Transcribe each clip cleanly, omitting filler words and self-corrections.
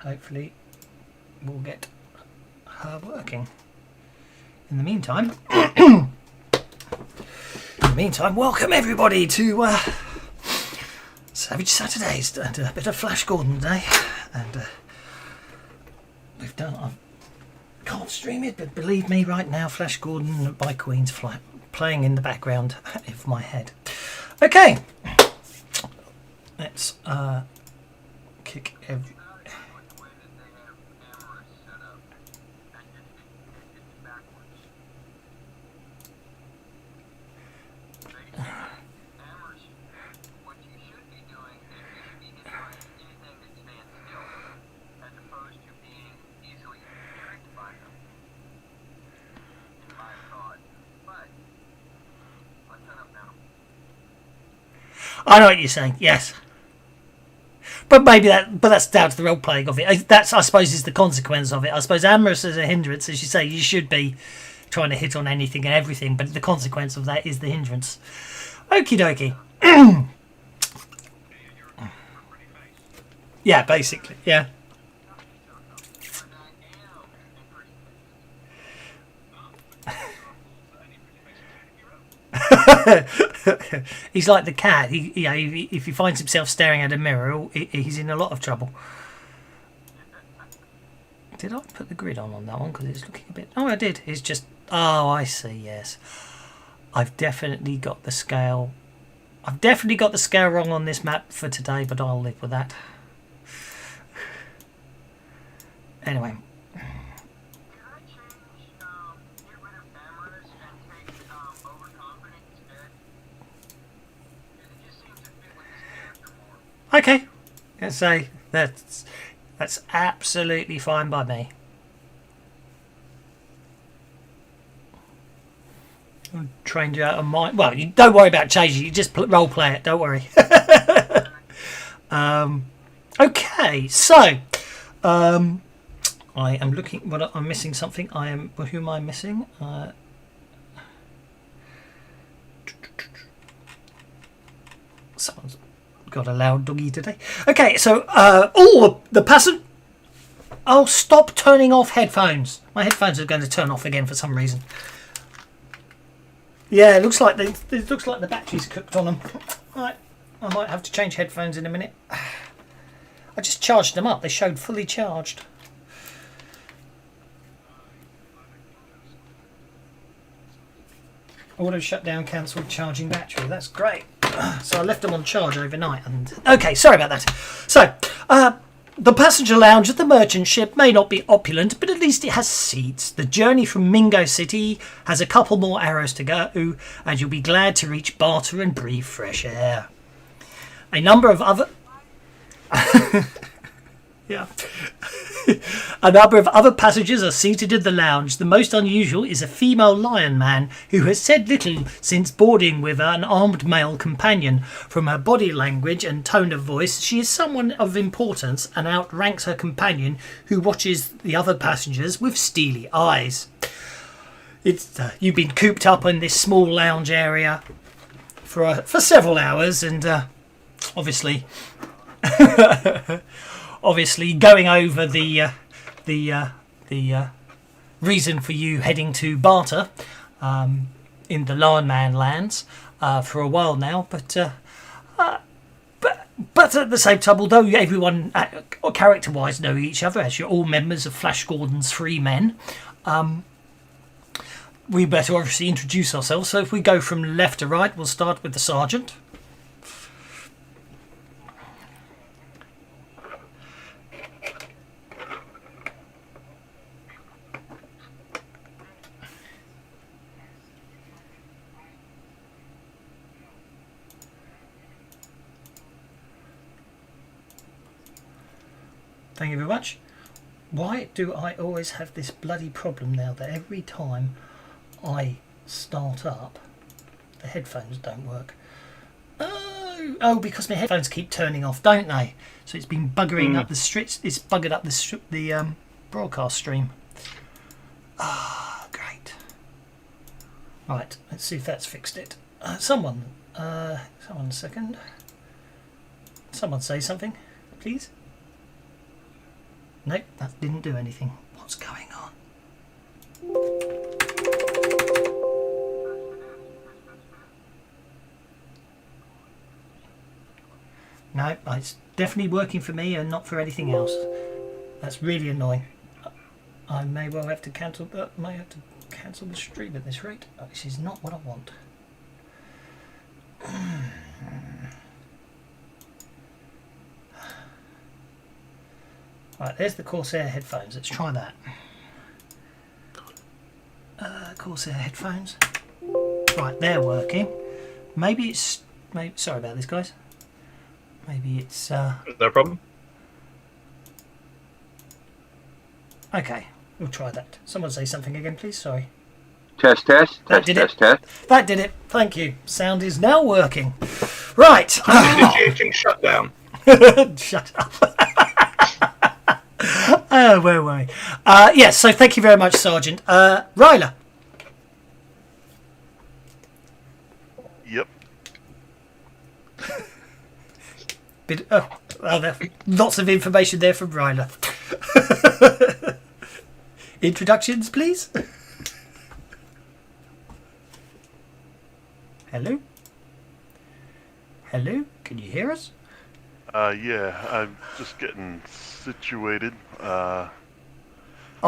hopefully we'll get her working. In the meantime, welcome everybody to Savage Saturdays and a bit of Flash Gordon today. And we've done. I can't stream it, but believe me, right now, Flash Gordon by Queen's playing in the background of my head. Okay, let's kick every. I know what you're saying. Yes, but maybe that's down to the role playing of it. That's, I suppose, is the consequence of it. I suppose amorous is a hindrance, as you say. You should be trying to hit on anything and everything, but the consequence of that is the hindrance. Okie dokie. Yeah, basically. Yeah. He's like the cat. If he finds himself staring at a mirror, he's in a lot of trouble. Did I put the grid on that one? Because it's looking a bit... Oh, I did. It's just... Oh, I see, yes. I've definitely got the scale... wrong on this map for today, but I'll live with that. Anyway... Okay, let's say that's absolutely fine by me. I'll train you out of my... Well, you don't worry about changing. You just role play it. Don't worry. Okay, so I am looking. Well, I'm missing something. Who am I missing? Someone's got a loud doggy today. Okay, so the passenger. Oh, stop turning off headphones. My headphones are going to turn off again for some reason. Yeah, it looks like the battery's cooked on them. Right, I might have to change headphones in a minute. I just charged them up. They showed fully charged. Auto shutdown cancelled charging battery. That's great. So I left them on charge overnight. And okay, sorry about that. So, the passenger lounge of the merchant ship may not be opulent, but at least it has seats. The journey from Mingo City has a couple more arrows to go, and you'll be glad to reach Barter and breathe fresh air. A number of other... Yeah. A number of other passengers are seated in the lounge. The most unusual is a female lion man who has said little since boarding with an armed male companion. From her body language and tone of voice, she is someone of importance and outranks her companion, who watches the other passengers with steely eyes. You've been cooped up in this small lounge area for several hours, and obviously going over the reason for you heading to Barter in the Lion Man lands for a while now, but at the same time, although everyone character-wise know each other, as you're all members of Flash Gordon's 3 men, we better obviously introduce ourselves. So if we go from left to right, we'll start with the sergeant. Thank you very much. Why do I always have this bloody problem now that every time I start up, the headphones don't work? Oh, because my headphones keep turning off, don't they? So it's been buggering up the streets. It's buggered up the broadcast stream. Ah, great. Right, let's see if that's fixed it. Someone a second. Someone say something, please. Nope, that didn't do anything. What's going on? No, it's definitely working for me and not for anything else. That's really annoying. I may well have to cancel. May have to cancel the stream at this rate. This is not what I want. Right, there's the Corsair headphones. Let's try that. Corsair headphones. Right, they're working. Maybe it's. Sorry about this, guys. Maybe it's. Is there a problem? Okay, we'll try that. Someone say something again, please. Sorry. Test. That did it. Thank you. Sound is now working. Right. Initiating shutdown. Shut up. Oh, where were we? Yes, so thank you very much, Sergeant. Ryla. Yep. There lots of information there from Ryla. Introductions, please. Hello? Hello? Can you hear us? Yeah, I'm just getting situated. I'll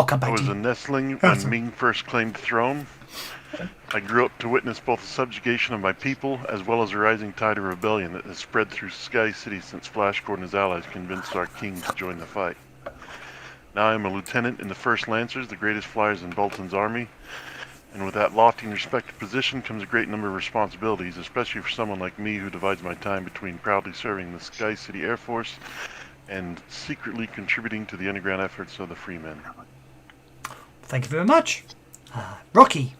come back I to was you. a nestling That's when Ming first claimed the throne. I grew up to witness both the subjugation of my people as well as a rising tide of rebellion that has spread through Sky City since Flashcore and his allies convinced our king to join the fight. Now I am a lieutenant in the 1st Lancers, the greatest flyers in Bolton's army, and with that lofty and respected position comes a great number of responsibilities, especially for someone like me who divides my time between proudly serving the Sky City Air Force and secretly contributing to the underground efforts of the Freemen. Thank you very much. Rocky.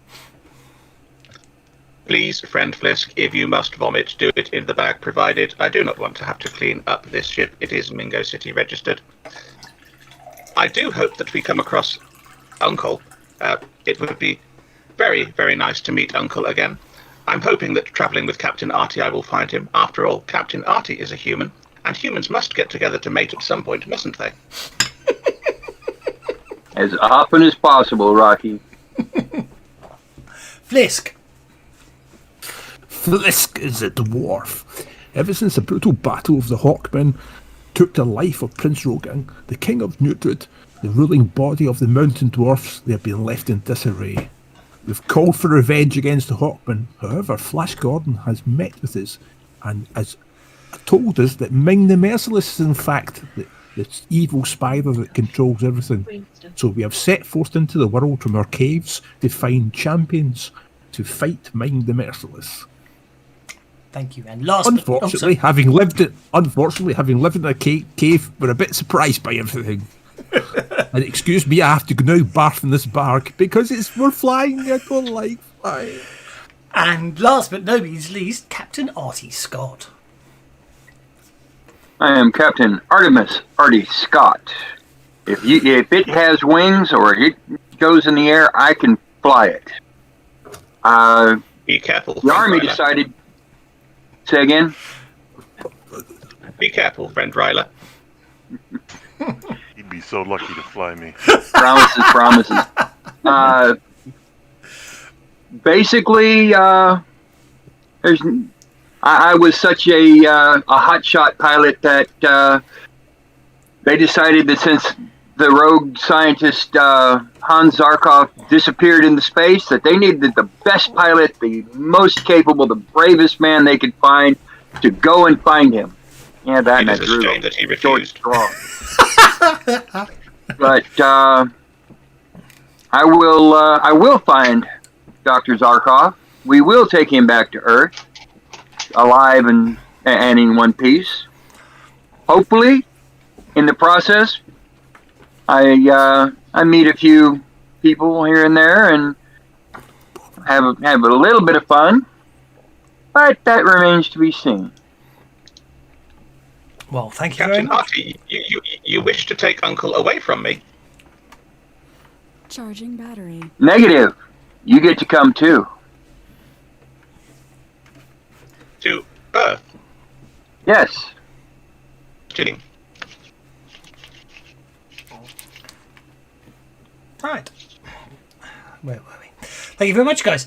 Please, friend Flisk, if you must vomit, do it in the bag provided. I do not want to have to clean up this ship. It is Mingo City registered. I do hope that we come across Uncle. It would be very, very nice to meet Uncle again. I'm hoping that travelling with Captain Artie I will find him. After all, Captain Artie is a human, and humans must get together to mate at some point, mustn't they? As often as possible, Rocky. Flisk. Flisk is a dwarf. Ever since the brutal battle of the Hawkmen took the life of Prince Rogan, the king of Newtwood, the ruling body of the mountain dwarfs, they have been left in disarray. We've called for revenge against the Hawkmen. However, Flash Gordon has met with us and has told us that Ming the Merciless is in fact the evil spider that controls everything. So we have set forth into the world from our caves to find champions to fight Ming the Merciless. Thank you. And last Unfortunately, having lived in a cave, we're a bit surprised by everything. And excuse me, I have to now barf in this bark because we're flying. I don't like flying. And last but no means least, Captain Artie Scott. I am Captain Artie Scott. If it has wings or it goes in the air, I can fly it. Be careful. The army decided. Say again. Be careful, friend Ryla. He'd be so lucky to fly me. Promises. Basically, I was such a hotshot pilot that they decided that since the rogue scientist Hans Zarkov disappeared into space, that they needed the best pilot, the most capable, the bravest man they could find to go and find him. Yeah, that It is a shame that he refused. But I will find Dr. Zarkov. We will take him back to Earth, alive and in one piece. Hopefully, in the process, I meet a few people here and there and have a little bit of fun, but that remains to be seen. Well, thank you very Captain much. Artie, you wish to take Uncle away from me? Charging battery. Negative. You get to come too. To Earth? Yes. Kidding. Right. Where were we? Thank you very much, guys.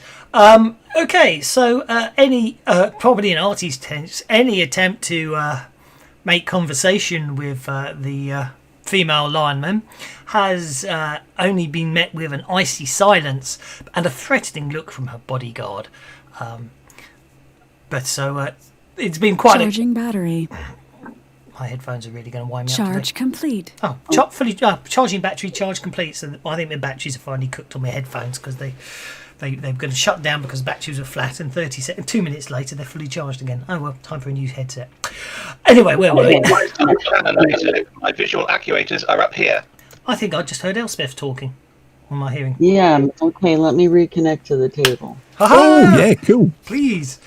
Okay, so any, probably in Artie's tense, any attempt to make conversation with the female lineman has only been met with an icy silence and a threatening look from her bodyguard. But so it's been quite Charging battery. My headphones are really going to wind me up Charge today. complete. Oh, fully charging battery, charge complete. So I think my batteries are finally cooked on my headphones because they're going to shut down because batteries were flat, and 2 minutes later they're fully charged again. Oh well, time for a new headset. Anyway, where were we? My visual actuators are up here. I think I just heard Elspeth talking. What am I hearing? Yeah, okay, let me reconnect to the table. Oh, yeah, cool. Please.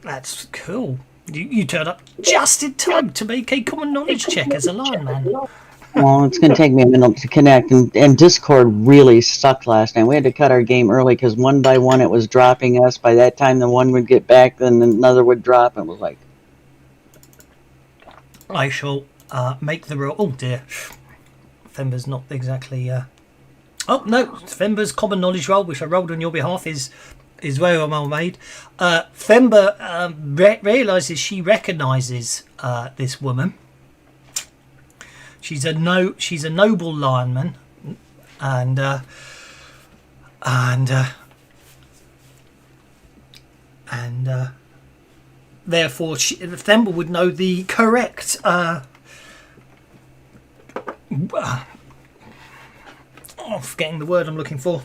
That's cool. You turned up just in time to make a common knowledge check as a lineman. Well, it's going to take me a minute to connect, and Discord really sucked last night. We had to cut our game early because one by one it was dropping us. By that time, the one would get back, then another would drop. It was like... I shall make the roll. Oh dear. Fember's not exactly... Oh, no. Fember's common knowledge roll, which I rolled on your behalf, is very well made. Fember realises she recognises this woman. She's a noble lineman, and therefore Themba would know the correct forgetting the word I'm looking for.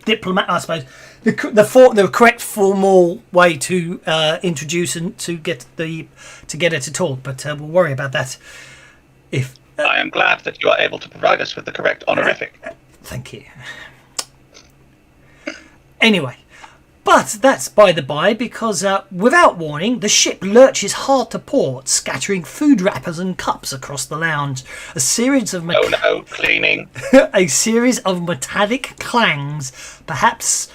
Diplomat, I suppose. The correct formal way to introduce and to get her to talk, but we'll worry about that. If I am glad that you are able to provide us with the correct honorific. Thank you. Anyway, but that's by the by, because without warning, the ship lurches hard to port, scattering food wrappers and cups across the lounge. A series of cleaning. a series of metallic clangs, perhaps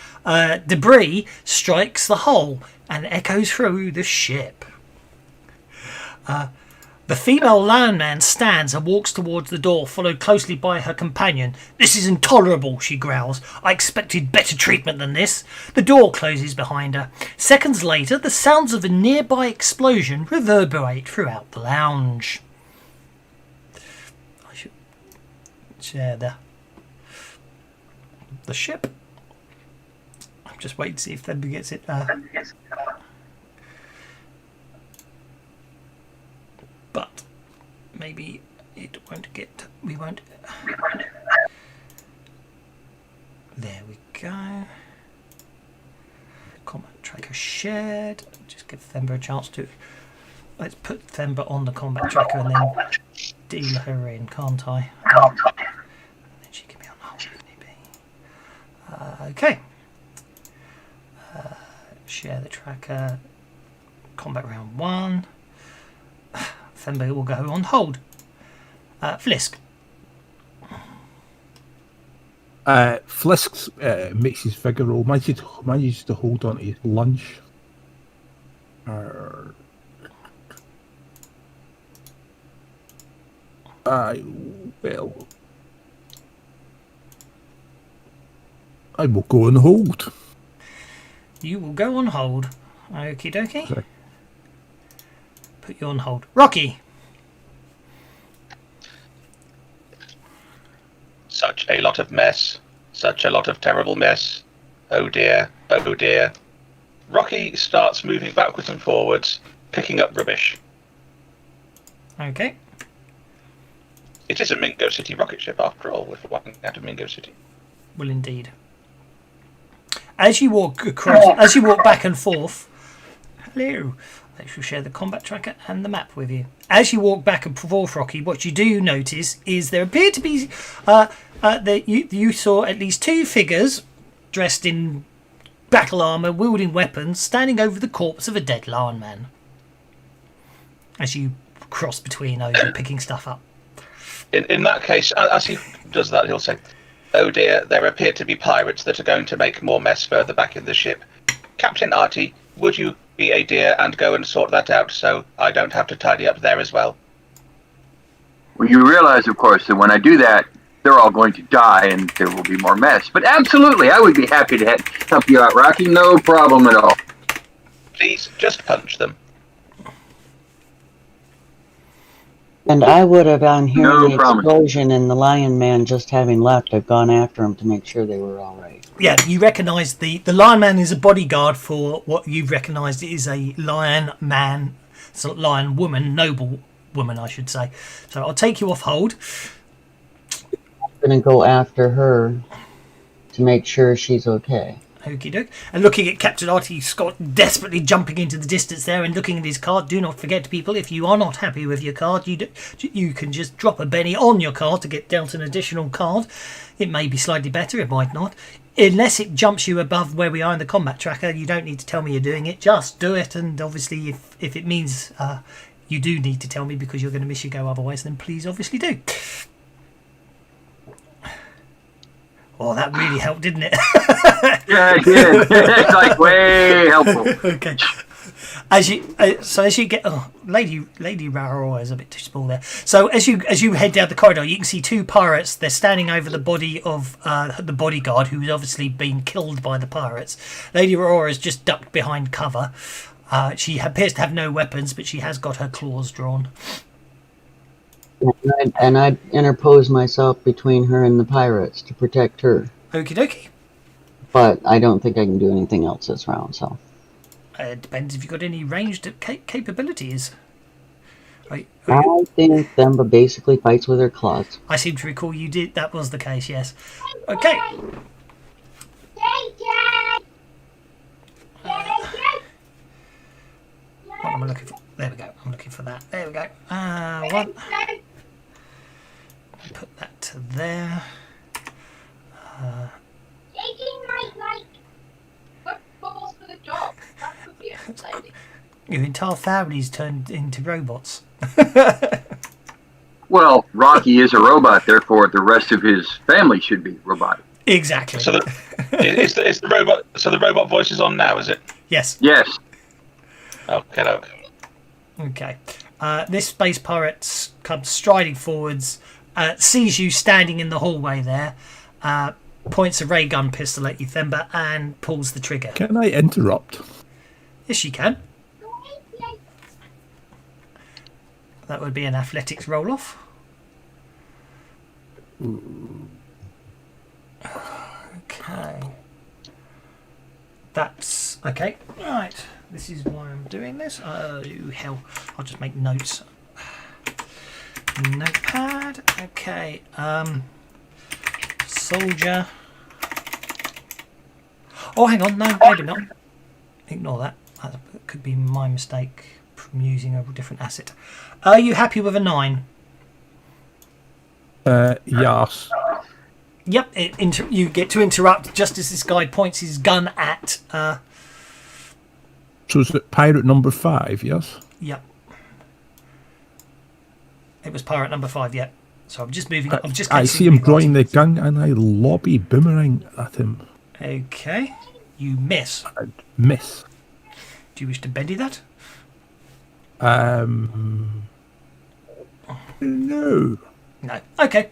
debris, strikes the hull and echoes through the ship. The female landman stands and walks towards the door, followed closely by her companion. "This is intolerable," she growls. "I expected better treatment than this." The door closes behind her. Seconds later, the sounds of a nearby explosion reverberate throughout the lounge. I should share the ship. I'm just waiting to see if Themba gets it. But maybe it won't get. We won't. There we go. Combat tracker shared. Just give Themba a chance to. Let's put Themba on the combat tracker and then deal her in, can't I? And then she can be on hold if need be. Okay. Share the tracker. Combat round 1. Themba will go on hold. Flisk. Flisk makes his figure roll. Manages to hold on to his lunch. Well, I will go on hold. You will go on hold. Okie dokie. Sorry. Put you on hold. Rocky. Such a lot of mess. Such a lot of terrible mess. Oh dear. Oh dear. Rocky starts moving backwards and forwards, picking up rubbish. Okay. It is a Mingo City rocket ship after all, if we're walking out of Mingo City. Well, indeed. As you walk back and forth, hello. I shall share the combat tracker and the map with you. As you walk back and forth, Rocky, what you do notice is there appear to be you saw at least 2 figures dressed in battle armour, wielding weapons, standing over the corpse of a dead lineman. As you cross between over, picking stuff up. In that case, as he does that, he'll say, "Oh dear, there appear to be pirates that are going to make more mess further back in the ship. Captain Artie, would you be a dear and go and sort that out so I don't have to tidy up there as well?" Well, you realize, of course, that when I do that, they're all going to die and there will be more mess. But absolutely, I would be happy to help you out, Rocky. No problem at all. Please, just punch them. And I would have, on hearing No the promise. explosion and the Lion Man just having left, I've gone after him to make sure they were all right. Yeah, you recognise the Lion Man is a bodyguard for what you've recognised is a Lion Man, so Lion woman, noble woman, I should say. So I'll take you off hold. I'm going to go after her to make sure she's okay. Okie doke. And looking at Captain Artie Scott desperately jumping into the distance there and looking at his card. Do not forget, people, if you are not happy with your card, you can just drop a penny on your card to get dealt an additional card. It may be slightly better, it might not. Unless it jumps you above where we are in the combat tracker, you don't need to tell me you're doing it. Just do it. And obviously, if it means you do need to tell me because you're going to miss your go otherwise, then please obviously do. Oh, that really helped, didn't it? Yeah, it did. It's like way helpful. Okay. As you get, Lady Raro is a bit too small there. So as you head down the corridor, you can see two pirates. They're standing over the body of the bodyguard, who's obviously been killed by the pirates. Lady Aurora has just ducked behind cover. She appears to have no weapons, but she has got her claws drawn. And I'd interpose myself between her and the pirates to protect her. Okie dokie. But I don't think I can do anything else this round, so. It depends if you've got any ranged capabilities. I think Themba basically fights with her claws. I seem to recall you did. That was the case, yes. Okay. What am I looking for? There we go. I'm looking for that. There we go. One. Put that to there. Your entire family's turned into robots. Well, Rocky is a robot, therefore the rest of his family should be robotic. Exactly. So is the robot? So the robot voice is on now, is it? Yes. Yes. Okay. Okay. This space pirate comes striding forwards, sees you standing in the hallway there, points a ray gun pistol at you, Themba, and pulls the trigger. Can I interrupt? Yes, you can. That would be an athletics roll-off. Okay. That's... Okay. Right. This is why I'm doing this. Oh, hell. I'll just make notes. Notepad. Okay. Soldier. Oh, hang on. No, maybe not. Ignore that. That could be my mistake from using a different asset. Are you happy with a 9? Yes. Yep. You get to interrupt just as this guy points his gun at... So is it pirate number 5, yes? Yep. It was pirate number 5, yep. So I'm just moving... I'm just I see him drawing the gun and I lobby boomerang at him. Okay. You miss. I'd miss. Do you wish to bendy that? No. No. Okay.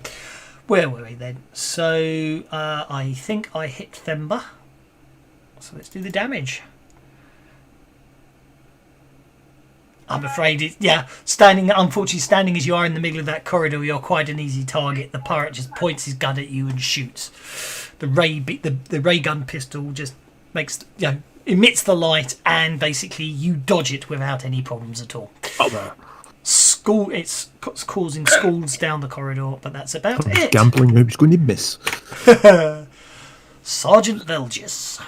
Where were we then? So I think I hit Themba. So let's do the damage. I'm afraid unfortunately standing as you are in the middle of that corridor, you're quite an easy target. The pirate just points his gun at you and shoots. The ray gun pistol just makes, emits the light, and basically you dodge it without any problems at all. It's causing skulls down the corridor, but that's about it. Gambling who's going to miss. Sergeant Velgis.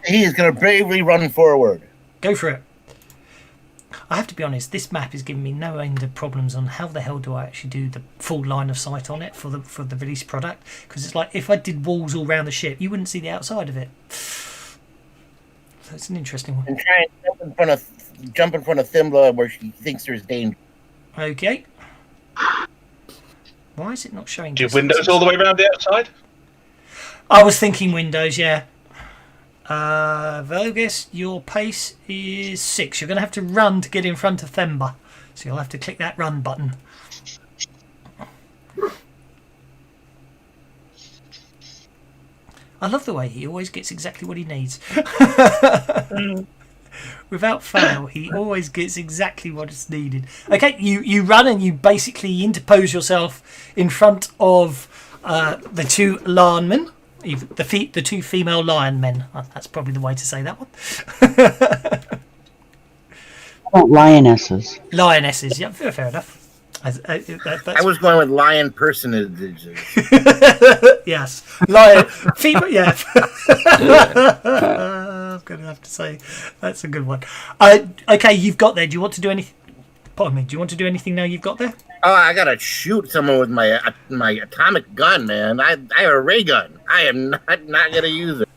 He is going to bravely run forward. Go for it. I have to be honest, this map is giving me no end of problems on how the hell do I actually do the full line of sight on it for the release product, because it's like if I did walls all around the ship, you wouldn't see the outside of it. So it's an interesting one. And try and jump in front of Thimble where she thinks there's danger. Okay. Why is it not showing? Do you have windows all the way around the outside? I was thinking windows, yeah. Velgis, your pace is 6. You're going to have to run to get in front of Themba. So you'll have to click that run button. I love the way he always gets exactly what he needs. Without fail, he always gets exactly what is needed. Okay, you run and you basically interpose yourself in front of the two lion men, the two female lion men. That's probably the way to say that one. Oh, lionesses. Lionesses, yeah, fair enough. I was going with lion personages. Yes, lion, female, yeah. I'm going to have to say that's a good one. Okay, you've got there. Do you want to do anything? Pardon me. Do you want to do anything now you've got there? Oh, I gotta shoot someone with my atomic gun, man. I have a ray gun. I am not gonna use it.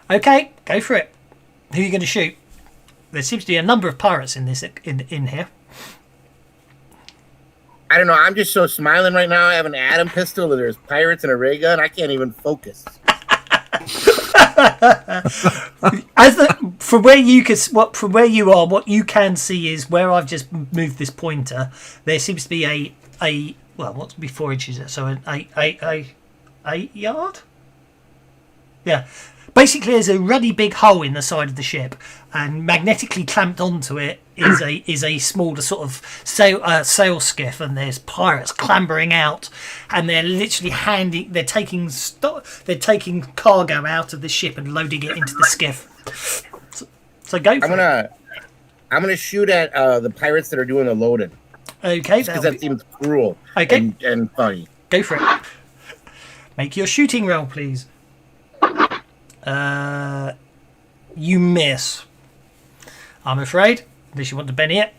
Okay, go for it. Who are you going to shoot? There seems to be a number of pirates in this in here. I don't know. I'm just so smiling right now. I have an atom pistol. And there's pirates and a ray gun. I can't even focus. From where you are, what you can see is where I've just moved this pointer. There seems to be a what's be 4 inches? So a yard. Yeah. Basically, there's a ruddy big hole in the side of the ship, and magnetically clamped onto it is a smaller sort of sail skiff, and there's pirates clambering out, and they're literally taking cargo out of the ship and loading it into the skiff. So go for it. I'm gonna shoot at the pirates that are doing the loading. Okay, because that seems cruel. Okay, and funny. Go for it. Make your shooting roll, please. You miss. I'm afraid. Unless you want to Benny it.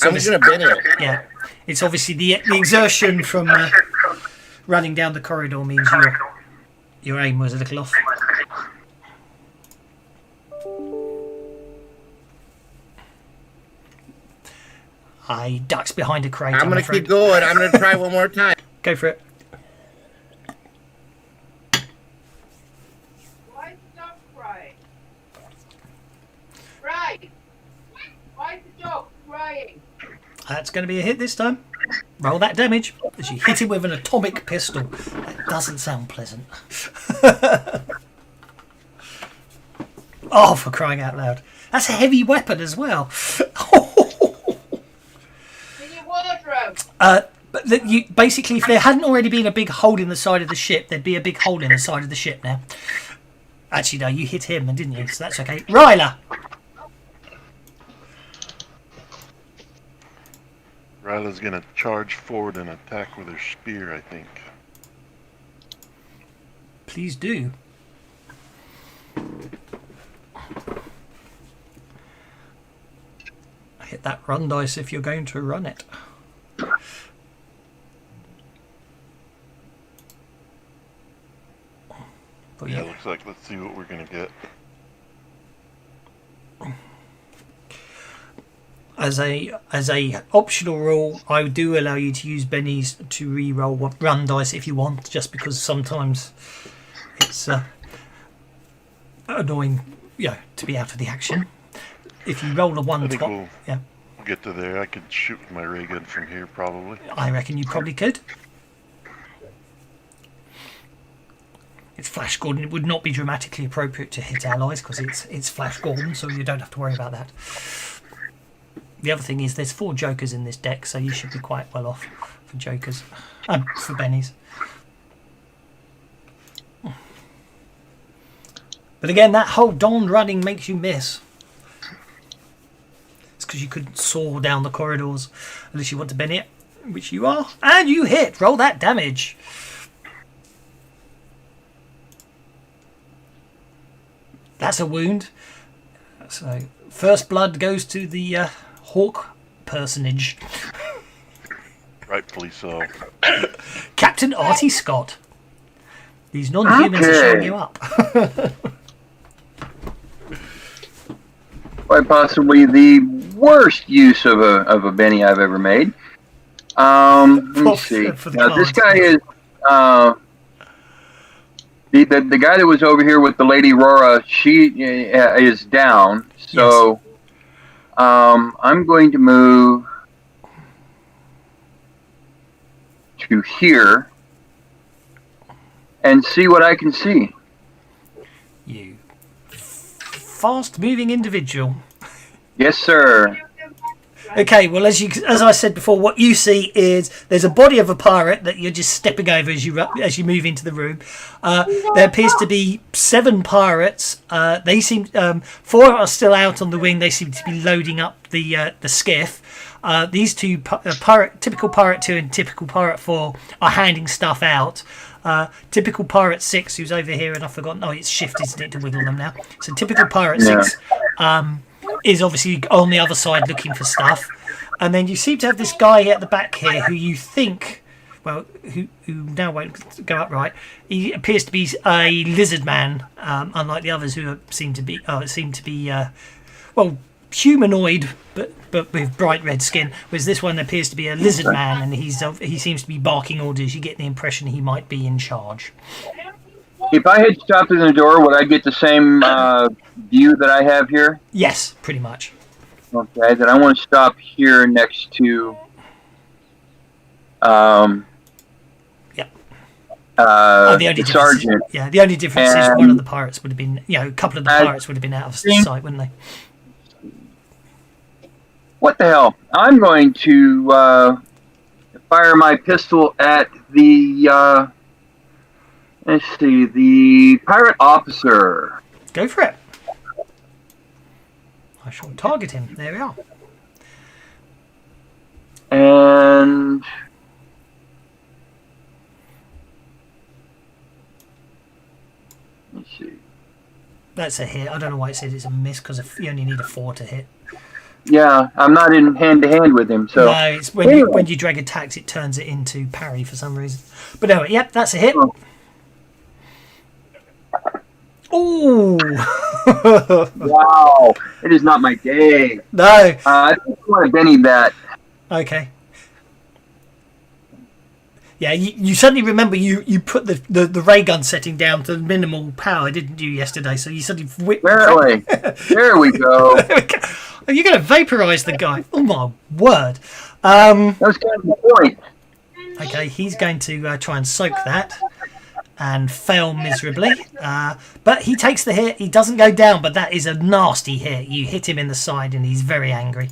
I'm just going to Benny it. Yeah. It's obviously the exertion from running down the corridor means your aim was a little off. I ducks behind a crate. I'm going to keep going. I'm going to try one more time. Go for it. That's going to be a hit this time. Roll that damage as you hit him with an atomic pistol. That doesn't sound pleasant. Oh, for crying out loud. That's a heavy weapon as well. But basically, if there hadn't already been a big hole in the side of the ship, there'd be a big hole in the side of the ship now. Actually, no, you hit him, didn't you? So that's okay. Ryla! Ryla's going to charge forward and attack with her spear, I think. Please do. Hit that run dice if you're going to run it. But yeah, looks like let's see what we're going to get. As a optional rule, I do allow you to use bennies to re-roll run dice if you want, just because sometimes it's annoying, to be out of the action. If you roll a 1 top, we'll get to there. I could shoot with my ray gun from here, probably. I reckon you probably could. It's Flash Gordon. It would not be dramatically appropriate to hit allies because it's Flash Gordon, so you don't have to worry about that. The other thing is there's 4 jokers in this deck, so you should be quite well off for jokers. For bennies. But again, that whole Dawn running makes you miss. It's because you couldn't soar down the corridors unless you want to benny it, which you are. And you hit! Roll that damage! That's a wound. So, first blood goes to the Hawk personage. Rightfully so. Captain Artie Scott. These non-humans are showing you up. Quite possibly the worst use of a Benny I've ever made. Let me see. Now, this guy is the guy that was over here with the Lady Rora. She is down. So I'm going to move to here and see what I can see. You fast-moving individual. Yes, sir. Okay, well, as I said before, what you see is there's a body of a pirate that you're just stepping over as you move into the room. There appears to be 7 pirates. They seem 4 are still out on the wing. They seem to be loading up the skiff. These two typical pirate 2 and typical pirate 4 are handing stuff out. Typical pirate 6, who's over here, and I've forgotten. Oh, it's shift, isn't it, to wiggle them now? So typical pirate 6. Is obviously on the other side looking for stuff, and then you seem to have this guy at the back here who you think, well, who now won't go upright. He appears to be a lizard man, unlike the others who seem to be well, humanoid, but with bright red skin. Whereas this one appears to be a lizard man, and he seems to be barking orders. You get the impression he might be in charge. If I had stopped in the door, would I get the same view that I have here? Yes, pretty much. Okay, then I want to stop here next to The only sergeant. The only difference is one of the pirates would have been, a couple of the pirates would have been out of sight, wouldn't they? What the hell? I'm going to fire my pistol at the, let's see, the pirate officer. Go for it. I shall target him. There we are. And let's see. That's a hit. I don't know why it said it's a miss, because you only need a 4 to hit. Yeah, I'm not in hand-to-hand with him, so... No, it's when you drag attacks, it turns it into parry for some reason. But anyway, yep, that's a hit. Ooh! Wow, it is not my day. No. I think I want to Benny that. Okay. Yeah, you suddenly remember you put the ray gun setting down to minimal power, didn't you, yesterday? So you suddenly Apparently. There we go. You're going to vaporize the guy. Oh my word. That was kind of the point. Okay, he's going to try and soak that and fail miserably. But he takes the hit. He doesn't go down, but that is a nasty hit. You hit him in the side and he's very angry.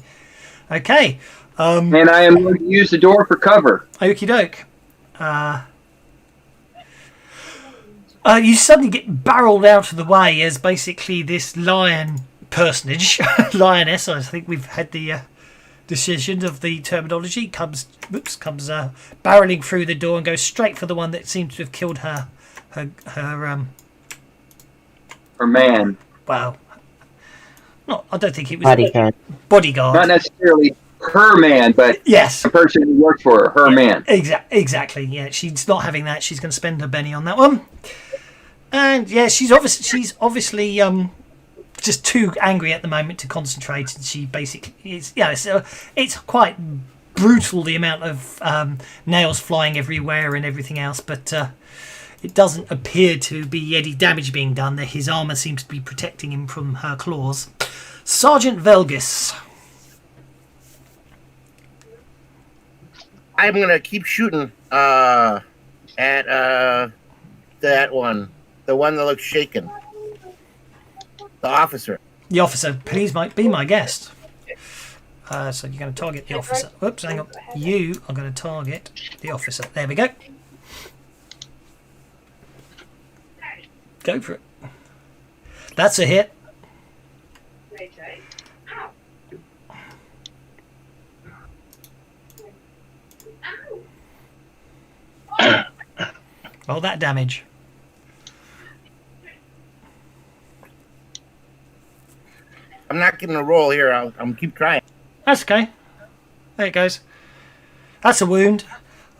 Okay. And I am going to use the door for cover. Okie doke. You suddenly get barreled out of the way as basically this lion personage, lioness, I think we've had the decision of the terminology, comes barreling through the door and goes straight for the one that seems to have killed her man. Well, I don't think it was Bodyguard. Not necessarily her man, but yes, the person who worked for her, man. Exactly. Yeah, she's not having that. She's going to spend her Benny on that one. And yeah, she's obviously just too angry at the moment to concentrate, and she basically it's quite brutal, the amount of nails flying everywhere and everything else, but it doesn't appear to be any damage being done. His armor seems to be protecting him from her claws. Sergeant Velgis. I'm gonna keep shooting at that one, the one that looks shaken. The officer. The officer, please be my guest. So you're going to target the officer. Whoops, hang on. You are going to target the officer. There we go. Go for it. That's a hit. Roll that damage. I'm not getting a roll here. I'm keep trying. That's okay. There it goes. That's a wound.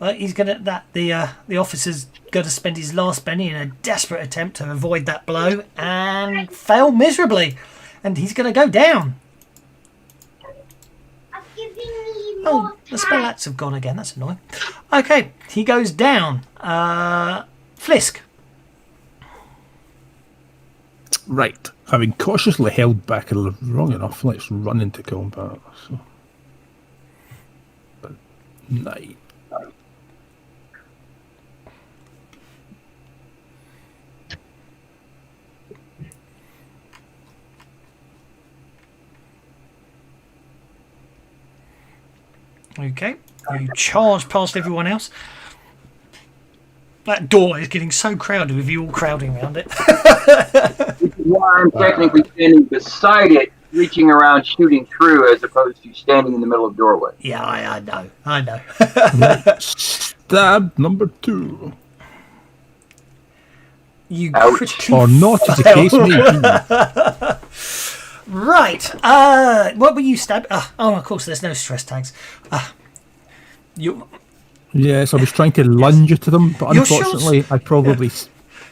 He's gonna the officer's going to spend his last penny in a desperate attempt to avoid that blow and fail miserably, and he's going to go down. Oh, the spellats have gone again. That's annoying. Okay, he goes down. Flisk. Right. Having cautiously held back a little long enough, let's run into combat. So. But 9. Okay, you charge past everyone else. That door is getting so crowded with you all crowding around it. Which is why I'm technically standing beside it, reaching around, shooting through, as opposed to standing in the middle of the doorway. Yeah, I know. Stab number 2. You Ouch. critically Or not, as the case may be. Right. What were you stabbed? Oh, of course, there's no stress tags. You. Yes, I was trying to lunge to them, but Your unfortunately, I probably...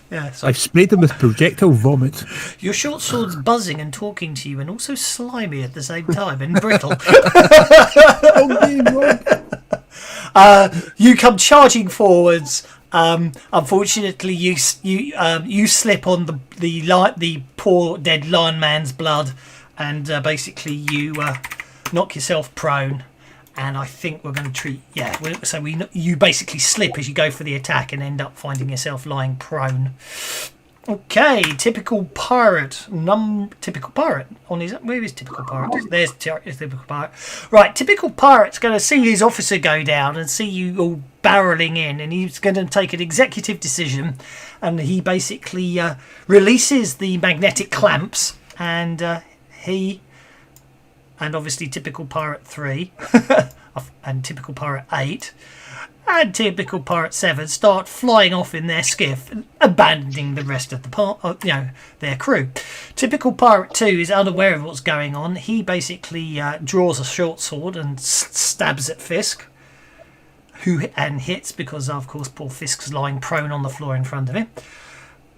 Yeah, so I've sprayed them with projectile vomit. your short sword's buzzing and talking to you, and also slimy at the same time and brittle. You come charging forwards. Unfortunately, you slip on the poor dead lion man's blood, and basically you knock yourself prone. And I think we're going to treat you basically slip as you go for the attack and end up finding yourself lying prone. Okay, typical pirate. Typical pirate. Where is typical pirate? There's typical pirate. Right, typical pirate's going to see his officer go down and see you all barreling in, and he's going to take an executive decision, and he basically releases the magnetic clamps, and he, and obviously typical pirate 3, and typical pirate 8. And typical pirate 7 start flying off in their skiff, abandoning the rest of the their crew. Typical pirate 2 is unaware of what's going on. He basically draws a short sword and stabs at Fisk, and hits because, of course, poor Fisk's lying prone on the floor in front of him.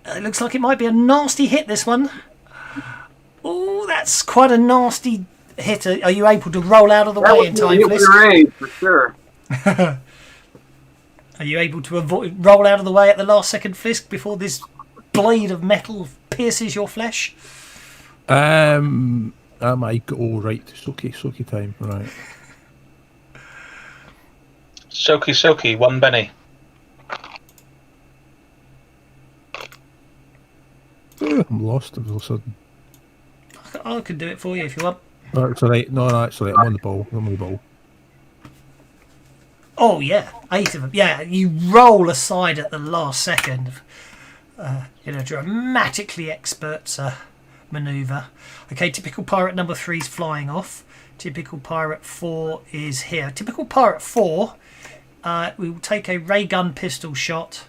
It looks like it might be a nasty hit, this one. Oh, that's quite a nasty hit. Are you able to roll out of the way in time, Fisk? For sure. Are you able to roll out of the way at the last second, Fisk, before this blade of metal pierces your flesh? I might go right. Soaky time. Right. Soaky, 1 penny. I'm lost all of a sudden. I can do it for you if you want. That's all right. No, actually, I'm on the ball. Oh, yeah. 8 of them. Yeah, you roll aside at the last second. Dramatically expert manoeuvre. Okay, typical pirate number 3 is flying off. Typical pirate 4 is here. Typical pirate 4, we will take a ray gun pistol shot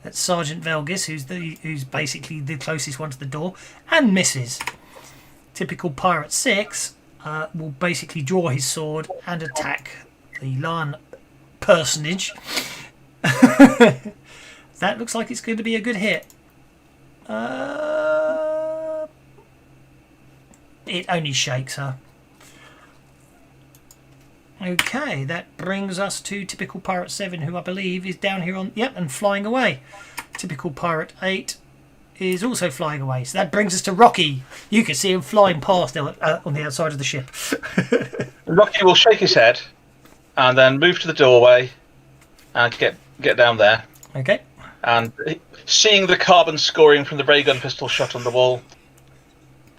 at Sergeant Velgis, who's basically the closest one to the door, and misses. Typical pirate 6 will basically draw his sword and attack the lion personage. That looks like it's going to be a good hit. It only shakes her. Okay, that brings us to typical pirate 7, who I believe is down here and flying away. Typical pirate 8 is also flying away. So that brings us to Rocky. You can see him flying past on the outside of the ship. Rocky will shake his head and then move to the doorway and get down there. Okay. And seeing the carbon scoring from the ray gun pistol shot on the wall.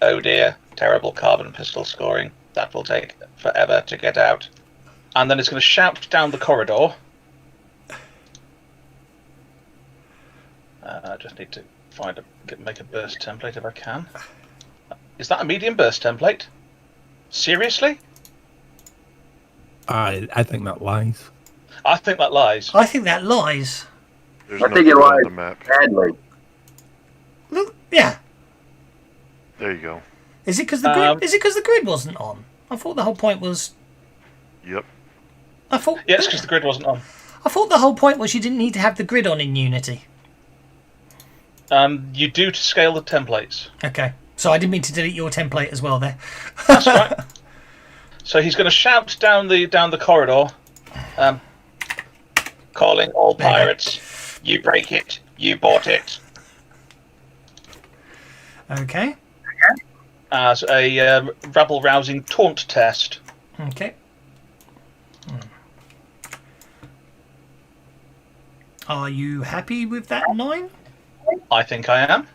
Oh dear, terrible carbon pistol scoring. That will take forever to get out. And then it's going to shout down the corridor. I just need to make a burst template if I can. Is that a medium burst template? Seriously? I think that lies. I think that lies. I think that lies. There's I think it nothing on lies the map. badly. Look, yeah. There you go. Is it because the grid? Is it because the grid wasn't on? I thought the whole point was. Yep. Yes, because the grid wasn't on. I thought the whole point was you didn't need to have the grid on in Unity. You do to scale the templates. Okay, so I didn't mean to delete your template as well there. That's right. So he's going to shout down the corridor, calling all pirates. You break it. You bought it. Okay. as a rabble-rousing taunt test. Okay. Are you happy with that 9? I think I am.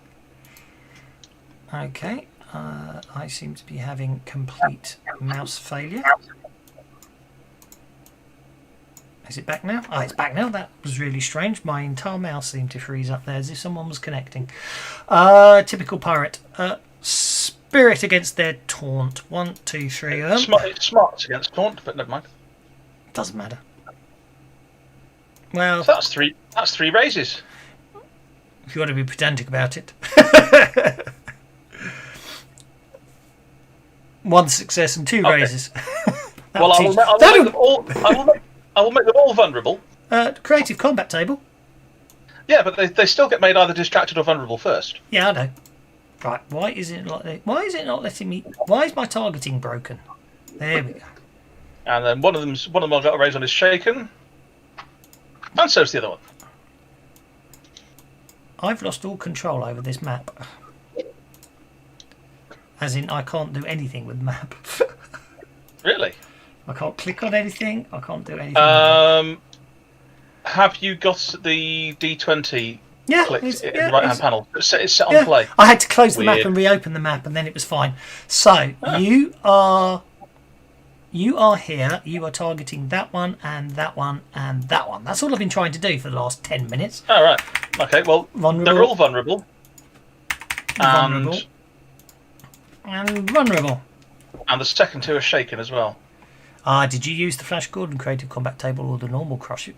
Okay. I seem to be having complete mouse failure. Is it back now? Oh, it's back now. That was really strange. My entire mouse seemed to freeze up there as if someone was connecting. Typical pirate. Spirit against their taunt. 1, 2, 3. It's smart against taunt, but never mind. Doesn't matter. Well, So that's three. That's 3 raises. if you want to be pedantic about it. 1 success and 2 Okay. raises. Well, I will make them all. I will make them all vulnerable. Creative combat table. Yeah, but they still get made either distracted or vulnerable first. Yeah, I know. Right, why is it not letting me? Why is my targeting broken? There we go. And then one of them I've got a raise on is shaken, and so's the other one. I've lost all control over this map. As in, I can't do anything with the map. Really? I can't click on anything. I can't do anything. Have you got the D20 Yeah, clicked it's- in yeah, the right hand it's- panel? It's set on Yeah, play. I had to close the map Weird. and reopen the map, and then it was fine. So you are here. You are targeting that one and that one and that one. That's all I've been trying to do for the last 10 minutes. All right. Okay. Well, Vulnerable. they're all vulnerable. Vulnerable. And vulnerable. And the second 2 are shaken as well. Did you use the Flash Gordon creative combat table or the normal crush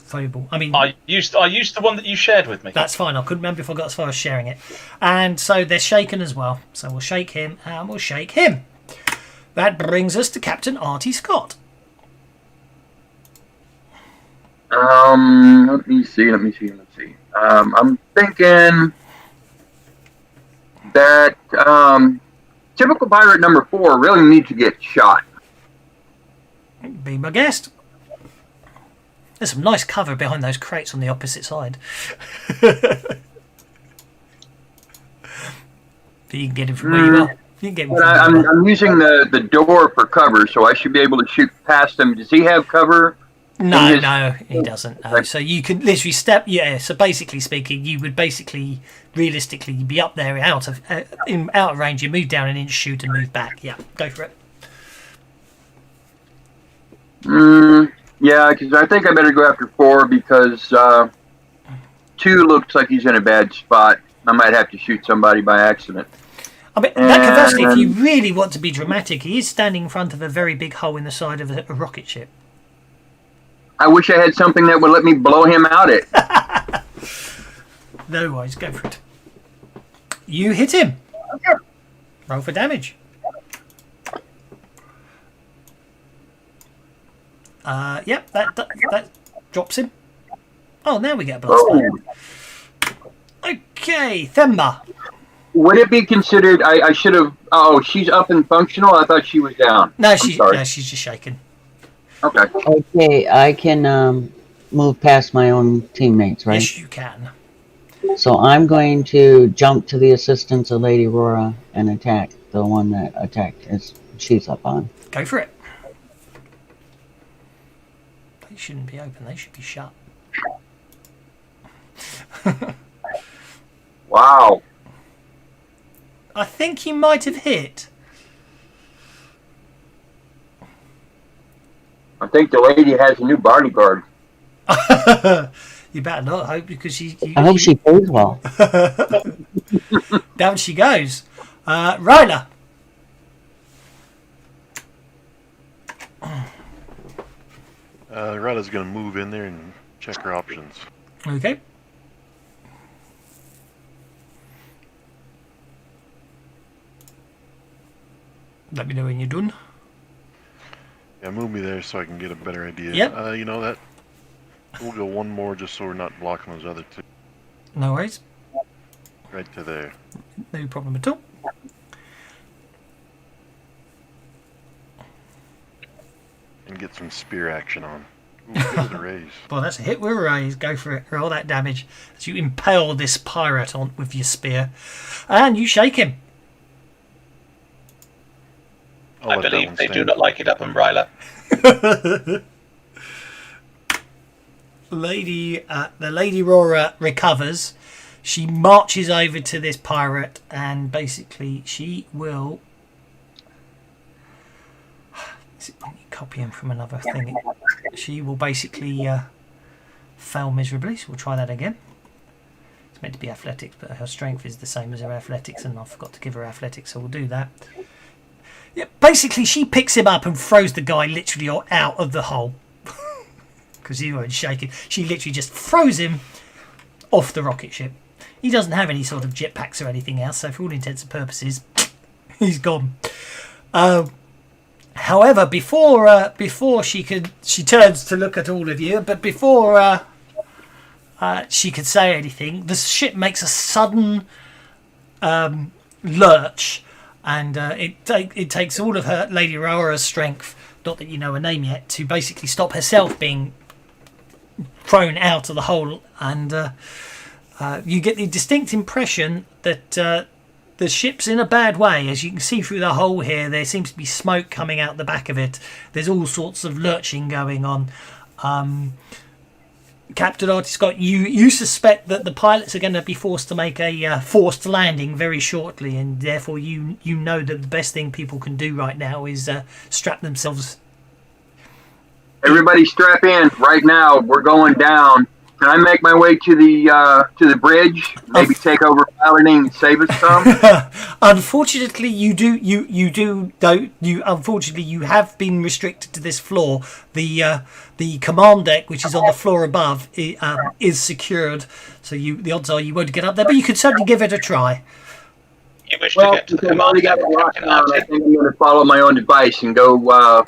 table? I mean, I used the one that you shared with me. that's fine. I couldn't remember if I got as far as sharing it. And so they're shaken as well. So we'll shake him and we'll shake him. That brings us to Captain Artie Scott. Let me see. I'm thinking that typical pirate number 4 really needs to get shot. Be my guest. There's some nice cover behind those crates on the opposite side. But you can get him from where you are. You can get him But from where you are. I'm using the door for cover, so I should be able to shoot past him. Does he have cover? No, his- no, he doesn't. No. So you can literally step. Yeah. So basically speaking, you would basically, realistically, be up there out of range. You move down an inch, shoot, and move back. Yeah, go for it. Yeah, because I think I better go after 4 because 2 looks like he's in a bad spot. I might have to shoot somebody by accident. I mean, that conversely, if you really want to be dramatic, he is standing in front of a very big hole in the side of a rocket ship. I wish I had something that would let me blow him out it. No worries, go for it. You hit him. Roll for damage. Yep, that drops him. Oh, now we get a bloodstone. Okay, Themba. Would it be considered? I should have. Oh, she's up and functional. I thought she was down. No, I'm she's sorry. just shaken. Okay. Okay, I can move past my own teammates, right? Yes, you can. So I'm going to jump to the assistance of Lady Aurora and attack the one that attacked. She's up on. Go for it. They shouldn't be open. They should be shut. Wow. I think you might have hit. I think the lady has a new bodyguard. You better not hope because I hope she pays well. down she goes. Ryla. Ryla's going to move in there and check her options. Okay. Let me know when you're done. Yeah, move me there so I can get a better idea. Yep. You know that. We'll go one more just so we're not blocking those other 2. No worries. Right to there. No problem at all. And get some spear action on. Ooh, hit with a raise. Well, that's a hit with a raise. Go for it. Roll that damage as you impale this pirate on with your spear, and you shake him. I'll I let that believe one they do stand. not like it up in Bryla. The Lady Rora recovers. She marches over to this pirate, and basically she will. Let me copy him from another thing. She will basically fail miserably. So we'll try that again. It's meant to be athletics, but her strength is the same as her athletics, and I forgot to give her athletics, so we'll do that. Yeah, basically, she picks him up and throws the guy literally out of the hole because he was shaking. She literally just throws him off the rocket ship. He doesn't have any sort of jetpacks or anything else, so for all intents and purposes, he's gone. However, before she turns to look at all of you, but before she could say anything, the ship makes a sudden lurch. And it takes all of her Lady Rora's strength, not that you know her name yet, to basically stop herself being thrown out of the hole. And you get the distinct impression that the ship's in a bad way. As you can see through the hole here, there seems to be smoke coming out the back of it. There's all sorts of lurching going on. Captain Artie Scott, you suspect that the pilots are going to be forced to make a forced landing very shortly, and therefore you know that the best thing people can do right now is strap themselves. Everybody strap in right now. We're going down. Can I make my way to the bridge? Maybe take over piloting and save us some. Unfortunately, unfortunately you have been restricted to this floor. The command deck, which is on the floor above, is secured. So the odds are you won't get up there, but you could certainly give it a try. You wish Well, to get to the I've already command got deck, it locked Captain down. I Artie. think I'm going to follow my own advice and go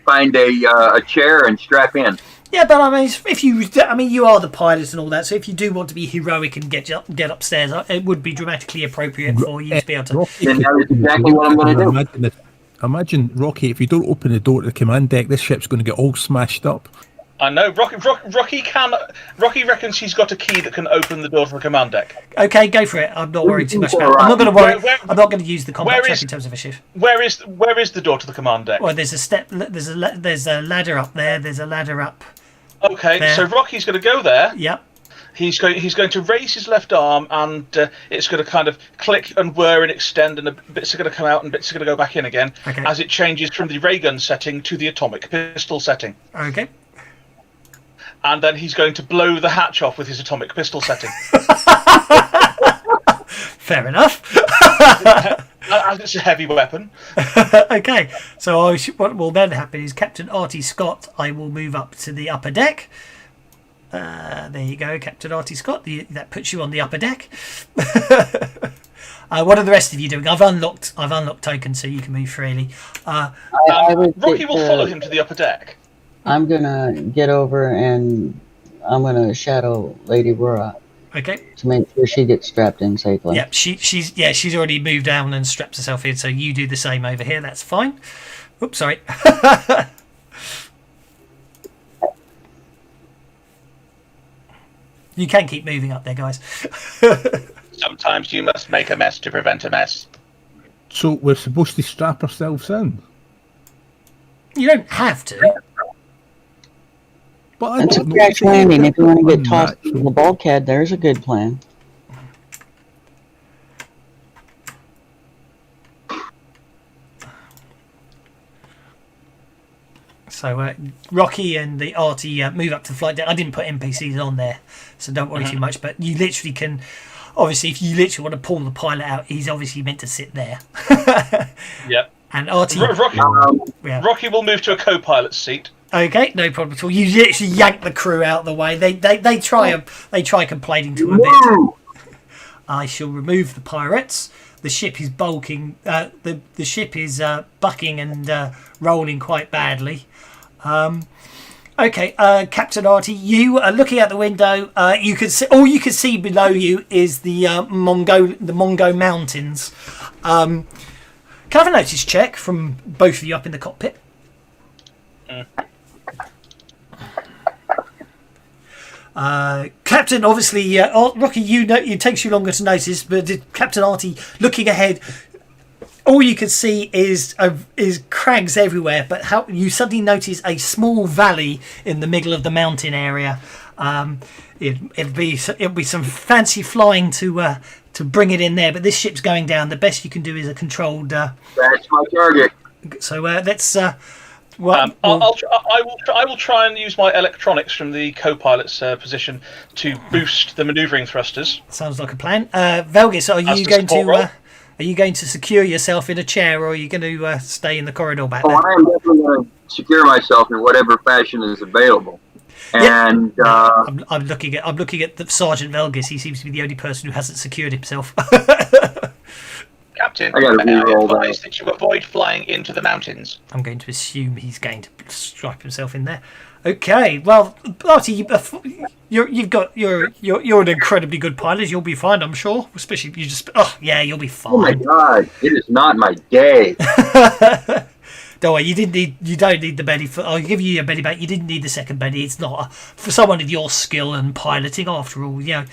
find a chair and strap in. Yeah, but I mean, you are the pilot and all that. So if you do want to be heroic and get upstairs, it would be dramatically appropriate for you to be able to. Rocky, Then that is exactly what I'm going to do. Imagine, Rocky, if you don't open the door to the command deck, this ship's going to get all smashed up. I know. Rocky reckons he's got a key that can open the door to the command deck. Okay, go for it. I'm not worried too much about it. I'm not going to worry. I'm not going to use the combat where check is- in terms of a shift. Where is the door to the command deck? Well, there's a step. There's a ladder up there. There's a ladder up. Okay, there. so Rocky's going to go there. Yep. He's going to raise his left arm, and it's going to kind of click and whir and extend, and bits are going to come out and bits are going to go back in again Okay. as it changes from the ray gun setting to the atomic pistol setting. Okay. And then he's going to blow the hatch off with his atomic pistol setting. Fair enough. As it's a heavy weapon. Okay. So what will then happen is Captain Artie Scott. I will move up to the upper deck. There you go, Captain Artie Scott. That puts you on the upper deck. What are the rest of you doing? I've unlocked tokens, so you can move freely. I would Rocky think, will follow him to the upper deck. I'm gonna get over and I'm gonna shadow Lady Rora Okay. to make sure she gets strapped in safely. Yep. She's already moved down and straps herself in. So you do the same over here. That's fine. Oops, sorry. You can keep moving up there, guys. Sometimes you must make a mess to prevent a mess. So we're supposed to strap ourselves in. You don't have to. But I That's a don't know. crash landing. If you want to get Unnatural. tossed into the bulkhead, there's a good plan. So Rocky and the Artie move up to the flight deck. I didn't put NPCs on there, so don't worry too much. But you literally can. Obviously, if you literally want to pull the pilot out, he's obviously meant to sit there. Yep. And Artie, yeah. Rocky will move to a co-pilot's seat. Okay, no problem at all. You literally yank the crew out of the way. They try complaining to a bit. Woo! I shall remove the pirates. The ship is bulking. The ship is bucking and rolling quite badly. Okay, Captain Artie, you are looking out the window. You can see all you can see below you is the Mongo Mountains. Can I have a notice check from both of you up in the cockpit? Captain, obviously, Rocky, it takes you longer to notice, but Captain Artie looking ahead, all you can see is crags everywhere. But how you suddenly notice a small valley in the middle of the mountain area. It'd be some fancy flying to bring it in there, but this ship's going down. The best you can do is a controlled. That's my target. So let's. I will try and use my electronics from the co-pilot's position to boost the manoeuvring thrusters. Sounds like a plan. Velgis, are As you the going to support role. are you going to secure yourself in a chair, or are you going to stay in the corridor back Oh, there? I am definitely going to secure myself in whatever fashion is available. Yeah. And I'm looking at the Sergeant Velgis. He seems to be the only person who hasn't secured himself. Captain, I gotta may I re-roll that. advise that you avoid flying into the mountains. I'm going to assume he's going to strap himself in there. Okay, well, Artie, you're an incredibly good pilot. You'll be fine, I'm sure. Especially you just. Oh yeah, you'll be fine. oh my God, it is not my day. Don't worry, you don't need the belly. I'll give you your belly back. You didn't need the second belly. It's not for someone of your skill and piloting. After all, you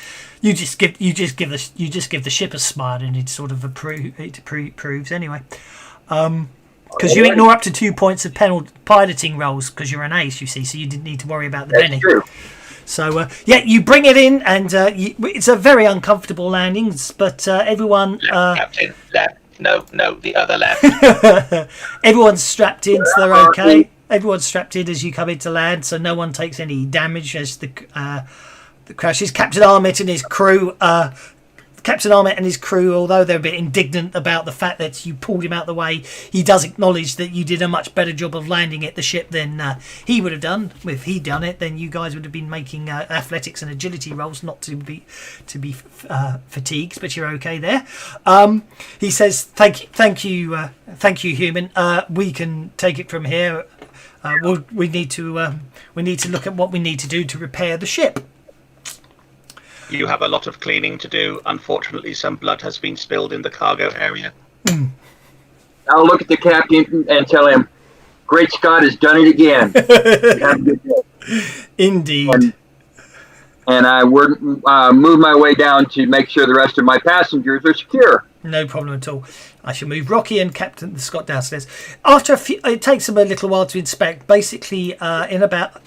just give the ship a smile, and it sort of proves anyway. Because you ignore up to 2 points of piloting rolls because you're an ace, you see. So you didn't need to worry about the That's belly. true. So you bring it in, and it's a very uncomfortable landing. But everyone. Captain, left. No, the other left. Everyone's strapped in, so they're okay. Everyone's strapped in as you come into land, so no one takes any damage as the crashes. Captain Armit and his crew, although they're a bit indignant about the fact that you pulled him out the way, he does acknowledge that you did a much better job of landing at the ship than he would have done. If he'd done it, then you guys would have been making athletics and agility rolls, not to be fatigued. But you're okay there. He says, "Thank you, human. We can take it from here. We need to look at what we need to do to repair the ship." You have a lot of cleaning to do. Unfortunately, some blood has been spilled in the cargo area. I'll look at the captain and tell him, "Great Scott has done it again." Have a good day. Indeed. And I move my way down to make sure the rest of my passengers are secure. No problem at all. I shall move Rocky and Captain Scott downstairs. After it takes them a little while to inspect. Basically,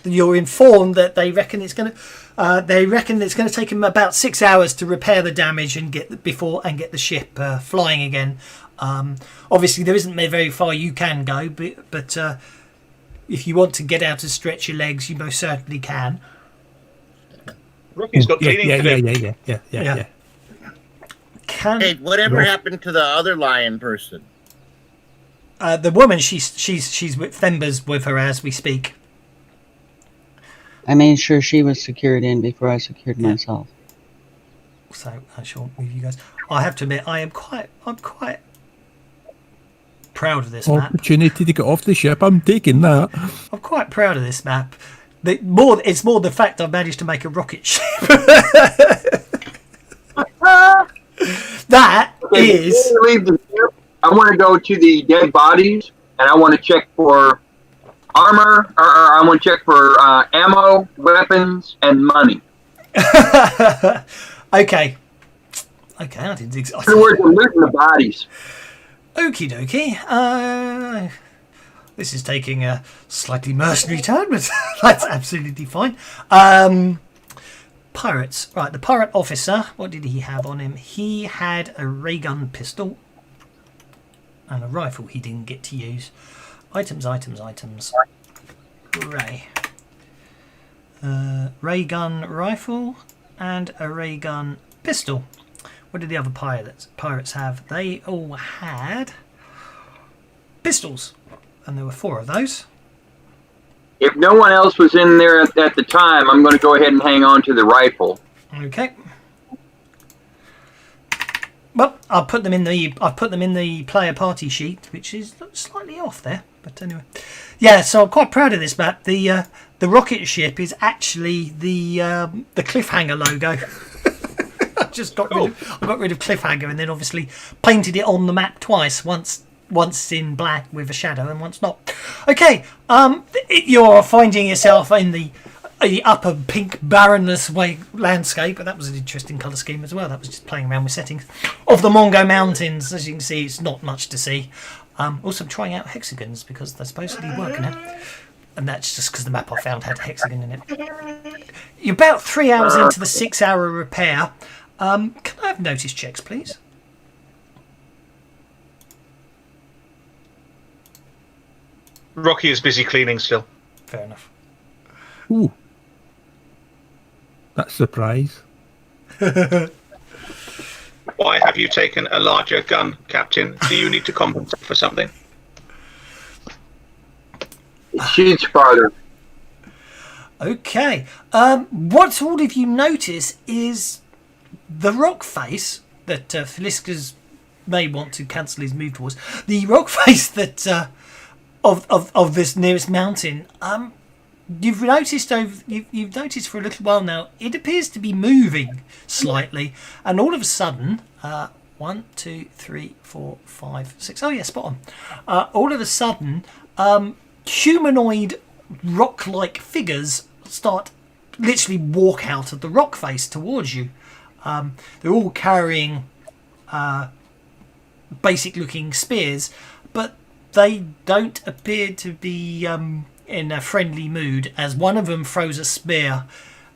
you're informed that they reckon it's going to take them about 6 hours to repair the damage and get the ship flying again. Obviously, there isn't very far you can go, but if you want to get out and stretch your legs, you most certainly can. Rocky's got cleaning to do. Yeah. Hey, whatever happened to the other lion person? The woman, she's with Thember's with her as we speak. I made sure she was secured in before I secured myself. So I shall move you guys. I have to admit, I'm quite proud of this map. Opportunity to get off the ship. I'm taking that. I'm quite proud of this map. It's more the fact I've managed to make a rocket ship. That is. Before we leave the ship, I want to go to the dead bodies, and I want to check for armor, or I want to check for ammo, weapons, and money. Okay, I didn't In other words, I'm looting the bodies. Okie dokie. This is taking a slightly mercenary turn, but that's absolutely fine. Pirates. Right, the pirate officer, what did he have on him? He had a ray gun pistol and a rifle he didn't get to use. Items. Ray gun rifle and a ray gun pistol. What did the other pirates have? They all had pistols, and there were 4 of those. If no one else was in there at the time, I'm going to go ahead and hang on to the rifle. Okay. Well, I've put them in the player party sheet, which is slightly off there, but anyway. Yeah, so I'm quite proud of this map. The rocket ship is actually the cliffhanger logo. I got rid of cliffhanger and then obviously painted it on the map twice. Once in black with a shadow and once not. Okay, you're finding yourself in the the upper pink barrenness landscape, but that was an interesting colour scheme as well. That was just playing around with settings of the Mongo Mountains. As you can see, it's not much to see. Also, I'm trying out hexagons because they're supposedly working out, and that's just because the map I found had hexagon in it. You're about 3 hours into the 6-hour repair. Can I have notice checks, please? Rocky is busy cleaning still. Fair enough. Ooh. That's a surprise. Why have you taken a larger gun, Captain? Do you need to compensate for something? It shoots farther. Okay. What all of you notice is the rock face that Philiscus may want to cancel his move towards. The rock face that of this nearest mountain. You've noticed you've noticed for a little while now. It appears to be moving slightly, and all of a sudden, 1, 2, 3, 4, 5, 6. Oh yeah, spot on. All of a sudden, humanoid rock-like figures start literally walk out of the rock face towards you. They're all carrying basic-looking spears, but they don't appear to be in a friendly mood, as one of them throws a spear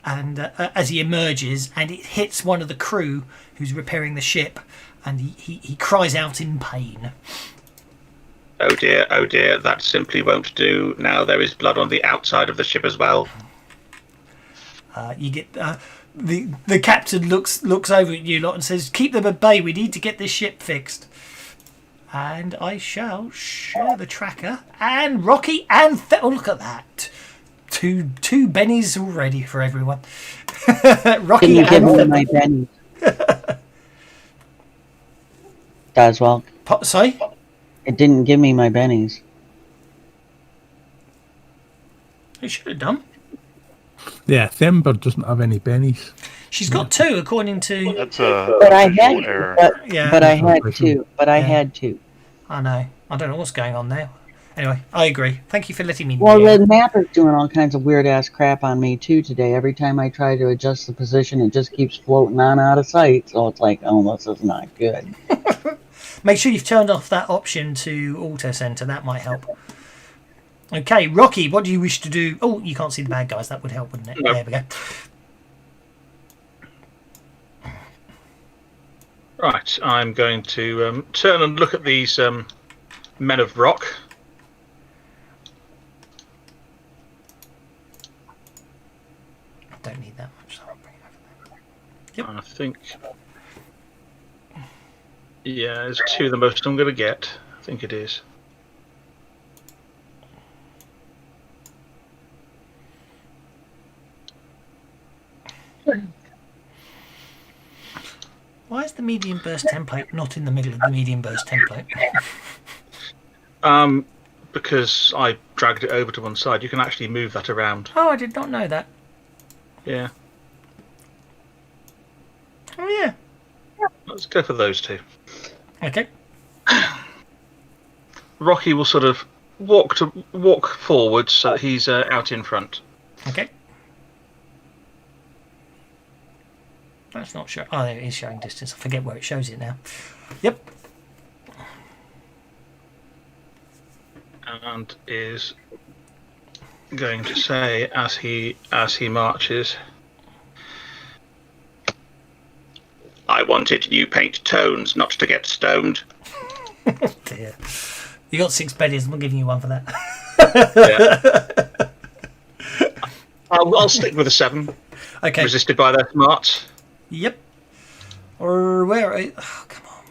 and as he emerges, and it hits one of the crew who's repairing the ship, and he cries out in pain. Oh dear, that simply won't do. Now there is blood on the outside of the ship as well. You get the captain looks over at you lot and says, "Keep them at bay. We need to get this ship fixed." And I shall share the tracker. And Rocky and oh, look at that. Two bennies already for everyone. Rocky Can you give me and my bennies? Doswell. Sorry? It didn't give me my bennies. It should have done. Yeah, Thember doesn't have any bennies. She's got 2, according to. That's a But I visual had, error. Yeah. but I had to. But I had to. I know. I don't know what's going on there. Anyway, I agree. Thank you for letting me know. Well, the map is doing all kinds of weird ass crap on me too today. Every time I try to adjust the position, it just keeps floating on out of sight. So it's like, oh, this is not good. Make sure you've turned off that option to auto center. That might help. Okay, Rocky, what do you wish to do? Oh, you can't see the bad guys. That would help, wouldn't it? No. There we go. Right, I'm going to turn and look at these men of rock. I don't need that much, so I'll bring it over there. Yep. I think, yeah, there's 2 the most I'm going to get. I think it is. Why is the medium burst template not in the middle of the medium burst template? Because I dragged it over to one side. You can actually move that around. Oh, I did not know that. Yeah. Oh, yeah. Let's go for those 2. Okay. Rocky will sort of walk forward so that he's out in front. Okay. That's not sure. Oh, there it is showing distance. I forget where it shows it now. Yep. And is going to say as he marches, "I wanted new paint tones, not to get stoned." Oh dear. You got 6 pennies. I'm giving you 1 for that. Yeah. I'll stick with a 7. Okay. Resisted by their smarts. Yep. Or where? Oh, come on.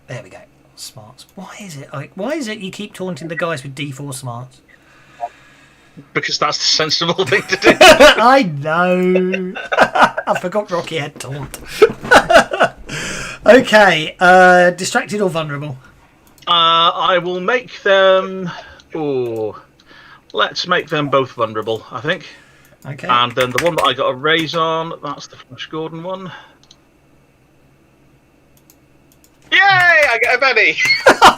There we go. Smarts. Why is it? Why is it you keep taunting the guys with D4 smarts? Because that's the sensible thing to do. I know. I forgot Rocky had taunt. Okay. Distracted or vulnerable? I will make them. Oh, let's make them both vulnerable, I think. Okay. And then the one that I got a raise on, that's the Flash Gordon one. Yay! I get a Benny!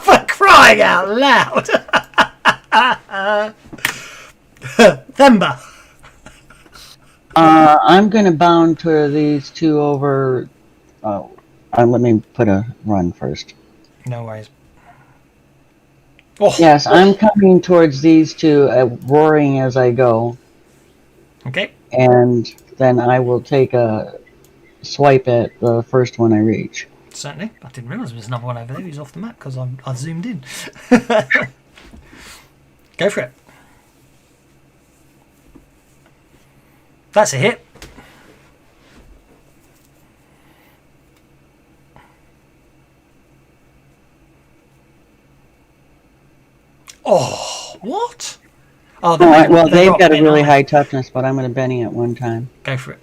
For crying out loud! Themba. I'm gonna bound to these two over. Let me put a run first. No worries. Oh, Yes, I'm coming towards these two, roaring as I go, okay. and then I will take a swipe at the first one I reach. Certainly. I didn't realise there was another one over there. He's off the map because I zoomed in. Go for it. That's a hit. Oh, what? Oh, Well, they've got got a men, really aren't high toughness, but I'm going to Benny at one time. they? Go for it.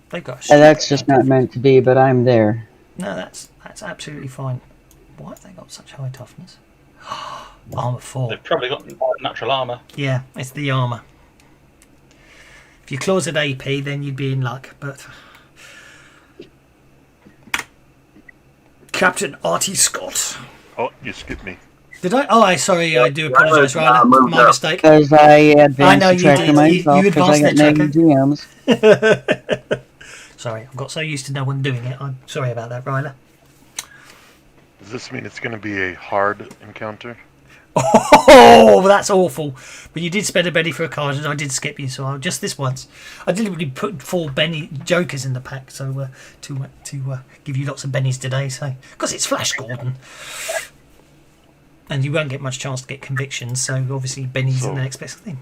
They've got a That's just not meant to be, but I'm there. No, that's absolutely fine. Why have they got such high toughness? Armor 4. They've probably got natural armor. Yeah, it's the armor. If your claws at AP, then you'd be in luck. But Captain Artie Scott. Oh, you skipped me. Did I? Oh, sorry. I do apologise, Ryder. My mistake. Because I advanced know the you tracker did. myself You because I advanced got that negative GMs. Sorry, I've got so used to no one doing it. I'm sorry about that, Ryder. Does this mean it's going to be a hard encounter? Oh, that's awful. But you did spend a Benny for a card, and I did skip you, so just this once. I deliberately put 4 Benny Jokers in the pack, so to give you lots of Bennies today. So because it's Flash Gordon, and you won't get much chance to get convictions. So obviously Benny's in the next best thing.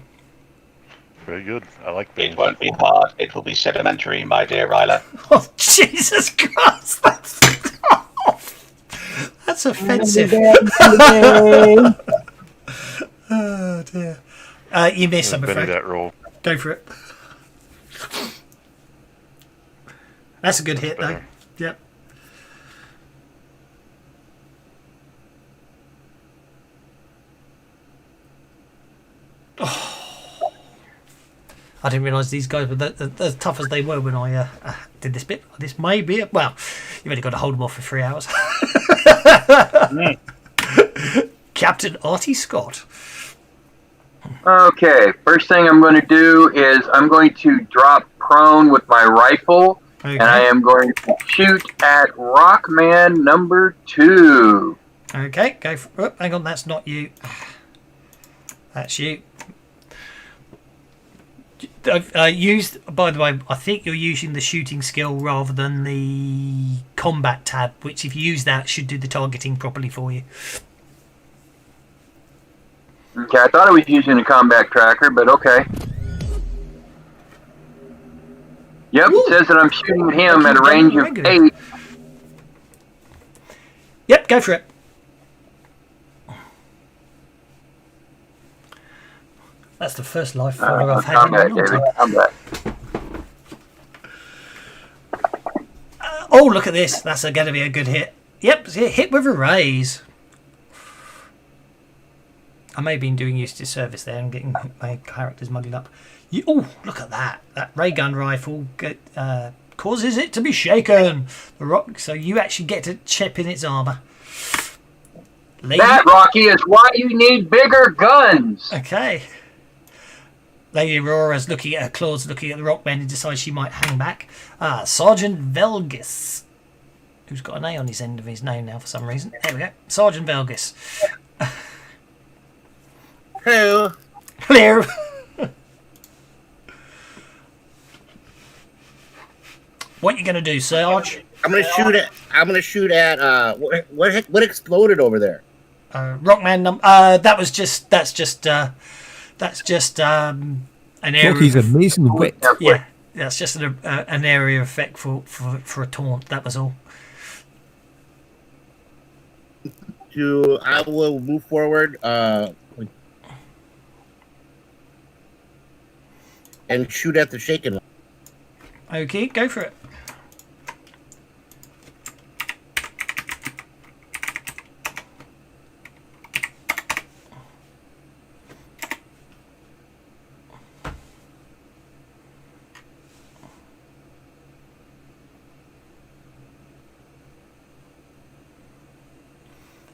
Very good. I like that. It won't be hard. It will be sedimentary, my dear Ryla. Oh Jesus Christ! That's offensive. Oh dear. You missed, I'm Benny afraid. that roll. Go for it. That's a good hit, though. Better. Yep. Oh. I didn't realise these guys were as tough as they were when I did this bit. This may be it. Well, you've only got to hold them off for 3 hours. Captain Artie Scott. Okay, first thing I'm going to do is I'm going to drop prone with my rifle, Okay. and I am going to shoot at Rockman number 2. Okay, go for. Oh, hang on, that's not you. That's you. Used. By the way, I think you're using the shooting skill rather than the combat tab, which, if you use that, should do the targeting properly for you. Okay, I thought I was using a combat tracker, but okay. Yep, Ooh. it says that I'm shooting him at a range of Regular. 8. Yep, go for it. That's the first life follower I've had in a Combat, long David. time. Combat. Oh, look at this. That's going to be a good hit. Yep, hit with a raise. I may have been doing used to service there and getting my characters muddied up. Oh, look at that. That ray gun rifle causes it to be shaken. The rock, so you actually get to chip in its armour. That, Rocky, is why you need bigger guns. Okay. Lady Aurora's looking at her claws, looking at the rockman, and decides she might hang back. Sergeant Velgis, who's got an A on his end of his name now for some reason. There we go. Sergeant Velgis. Hello. Hello. What you gonna do, Sarge? I'm gonna shoot at what exploded over there? Rockman. That's just an area. Rocky's amazing wit. Yeah, that's just an area effect for a taunt. That was all. I will move forward and shoot at the shaken one. Okay, go for it.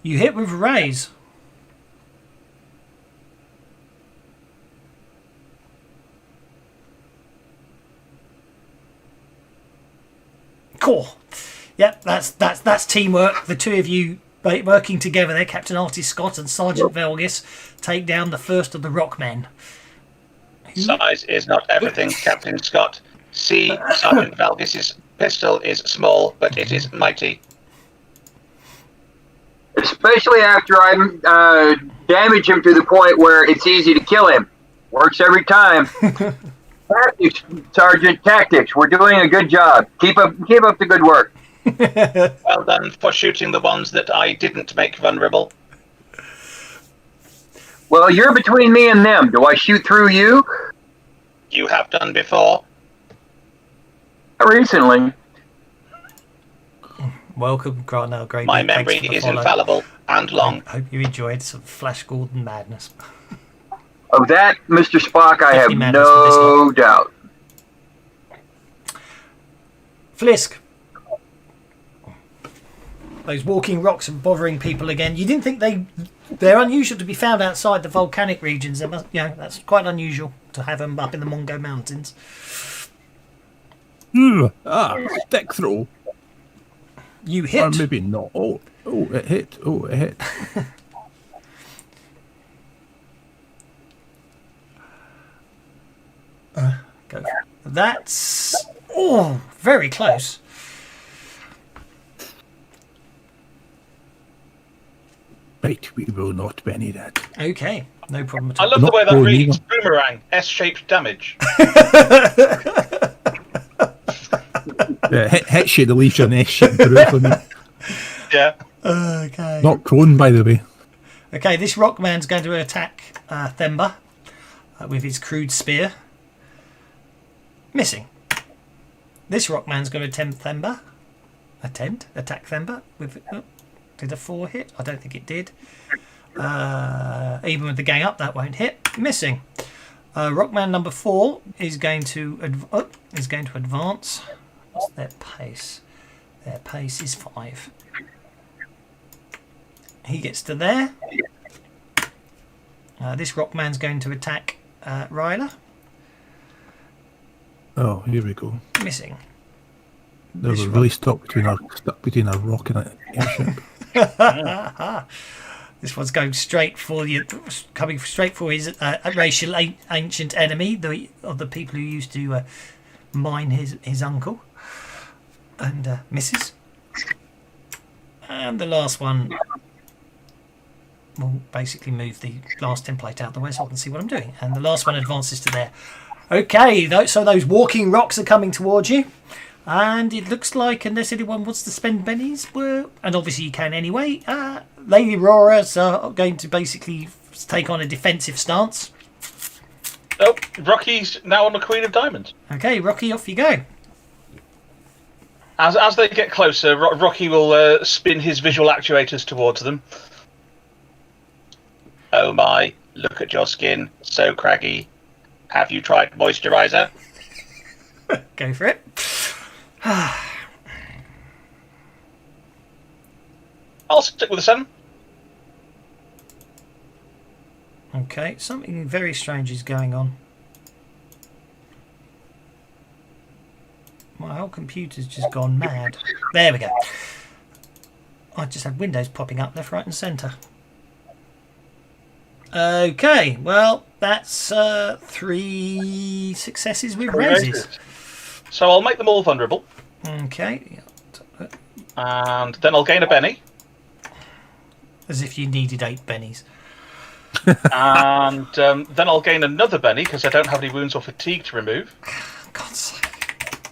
You hit with a raise. Cool. Yep, that's teamwork. The two of you working together there, Captain Artis Scott and Sergeant Velgis, take down the first of the Rockmen. Size is not everything, Captain Scott. See, Sergeant Velgis's pistol is small, but it is mighty. Especially after I damage him to the point where it's easy to kill him. Works every time. Tactics, Sergeant, tactics. We're doing a good job. Keep up the good work. Well done for shooting the ones that I didn't make vulnerable. Well, you're between me and them. Do I shoot through you? You have done before. Recently. Welcome, Granell Grey. My memory is infallible and long. I hope you enjoyed some Flash Gordon madness. Of that, Mr. Spock, I have Definitely matters no doubt. Flisk. Those walking rocks are bothering people again. You didn't think they're unusual to be found outside the volcanic regions. They must, that's quite unusual to have them up in the Mungo Mountains. Stick throw. You hit. Or maybe not. Oh, it hit. Oh, it hit. Go. That's very close. Right, we will not penny that. Okay, no problem at I all. love the way that Not reads. Boomerang, S-shaped damage. Hits you, the leaves an S shape through it for me. Yeah. Okay. Not prone, by the way. Okay, this Rockman's going to attack Themba with his crude spear. Missing. This Rockman's going to attack Themba with. Did a 4 hit? I don't think it did. Even with the gang up, that won't hit. Missing. Rockman number 4 is going to advance. What's their pace? Their pace is 5. He gets to there. This Rockman's going to attack Ryla. Oh, here we go. Missing. They were really stuck between a rock and an airship. This one's going straight for you, coming straight for his racial ancient enemy, the people who used to mine his uncle, and misses. And the last one will basically move the last template out the way so I can see what I'm doing. And the last one advances to there. Okay, so those walking rocks are coming towards you. And it looks like, unless anyone wants to spend bennies, and obviously you can anyway, Lady Rora's going to basically take on a defensive stance. Oh, Rocky's now on the Queen of Diamonds. Okay, Rocky, off you go. As they get closer, Rocky will spin his visual actuators towards them. Oh my, look at your skin, so craggy. Have you tried moisturizer? Go for it. I'll stick with the 7. Okay, something very strange is going on. My whole computer's just gone mad. There we go. I just had windows popping up left, right and centre. Okay, well, that's 3 successes with raises. So I'll make them all vulnerable. Okay. And then I'll gain a Benny. As if you needed 8 bennies. And then I'll gain another Benny because I don't have any wounds or fatigue to remove. God's sake.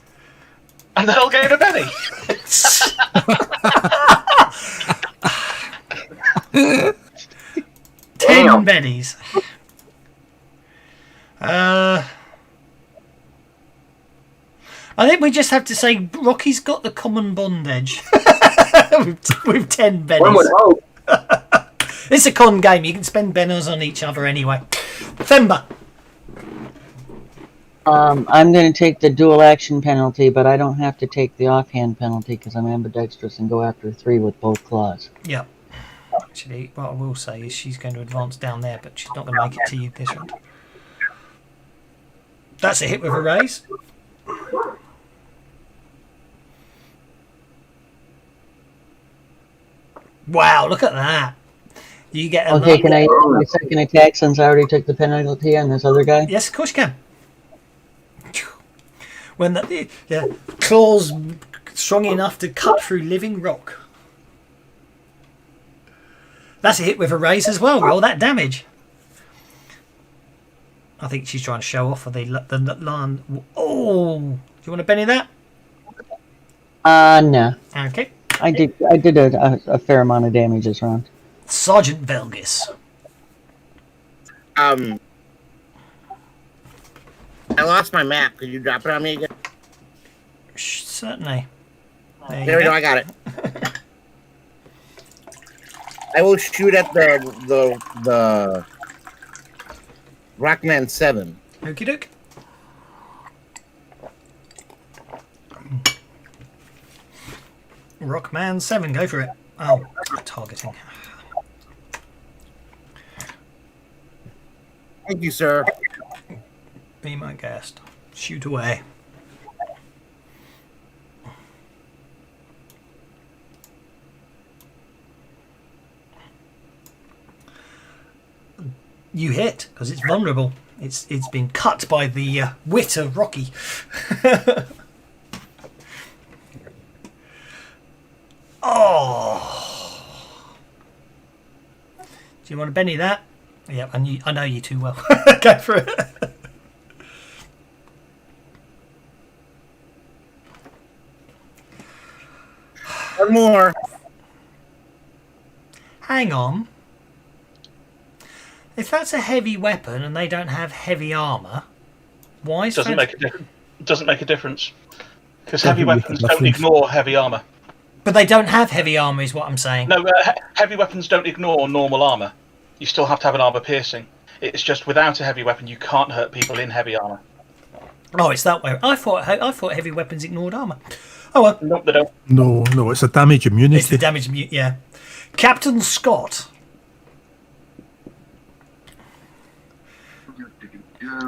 And then I'll gain a Benny. 10 bennies. I think we just have to say Rocky's got the common bond edge with 10 bennies. One would hope. It's a con game. You can spend bennies on each other anyway. Themba. I'm going to take the dual action penalty, but I don't have to take the offhand penalty because I'm ambidextrous and go after 3 with both claws. Yep. Actually, what I will say is she's going to advance down there, but she's not going to make it to you this round. That's a hit with a raise. Wow, look at that. You get a Okay, can I use my second attack since I already took the penalty on this other guy? Yes, of course you can. When the claws strong enough to cut through living rock. That's a hit with a raise as well. Roll that damage. I think she's trying to show off for the land. Oh, do you want to Benny that? No. Okay. I did a fair amount of damage this round. Sergeant Velgis. I lost my map. Could you drop it on me again? Certainly. There we go. I got it. I will shoot at the Rockman 7. Okie doke. Rockman 7, go for it. Oh, targeting. Thank you, sir. Be my guest. Shoot away. You hit because it's vulnerable. It's been cut by the wit of Rocky. Oh! Do you want to Benny that? Yeah, I know you too well. Go for it. One more. Hang on. If that's a heavy weapon and they don't have heavy armor, why is Doesn't Fran- make a difference. It doesn't make a difference because Doesn't heavy make a weapons don't difference. ignore heavy armor. But they don't have heavy armor, is what I'm saying. No, heavy weapons don't ignore normal armor. You still have to have an armor piercing. It's just without a heavy weapon, you can't hurt people in heavy armor. Oh, it's that way. I thought heavy weapons ignored armor. Oh well, No, they don't. No, it's a damage immunity. it's the damage. Yeah, Captain Scott.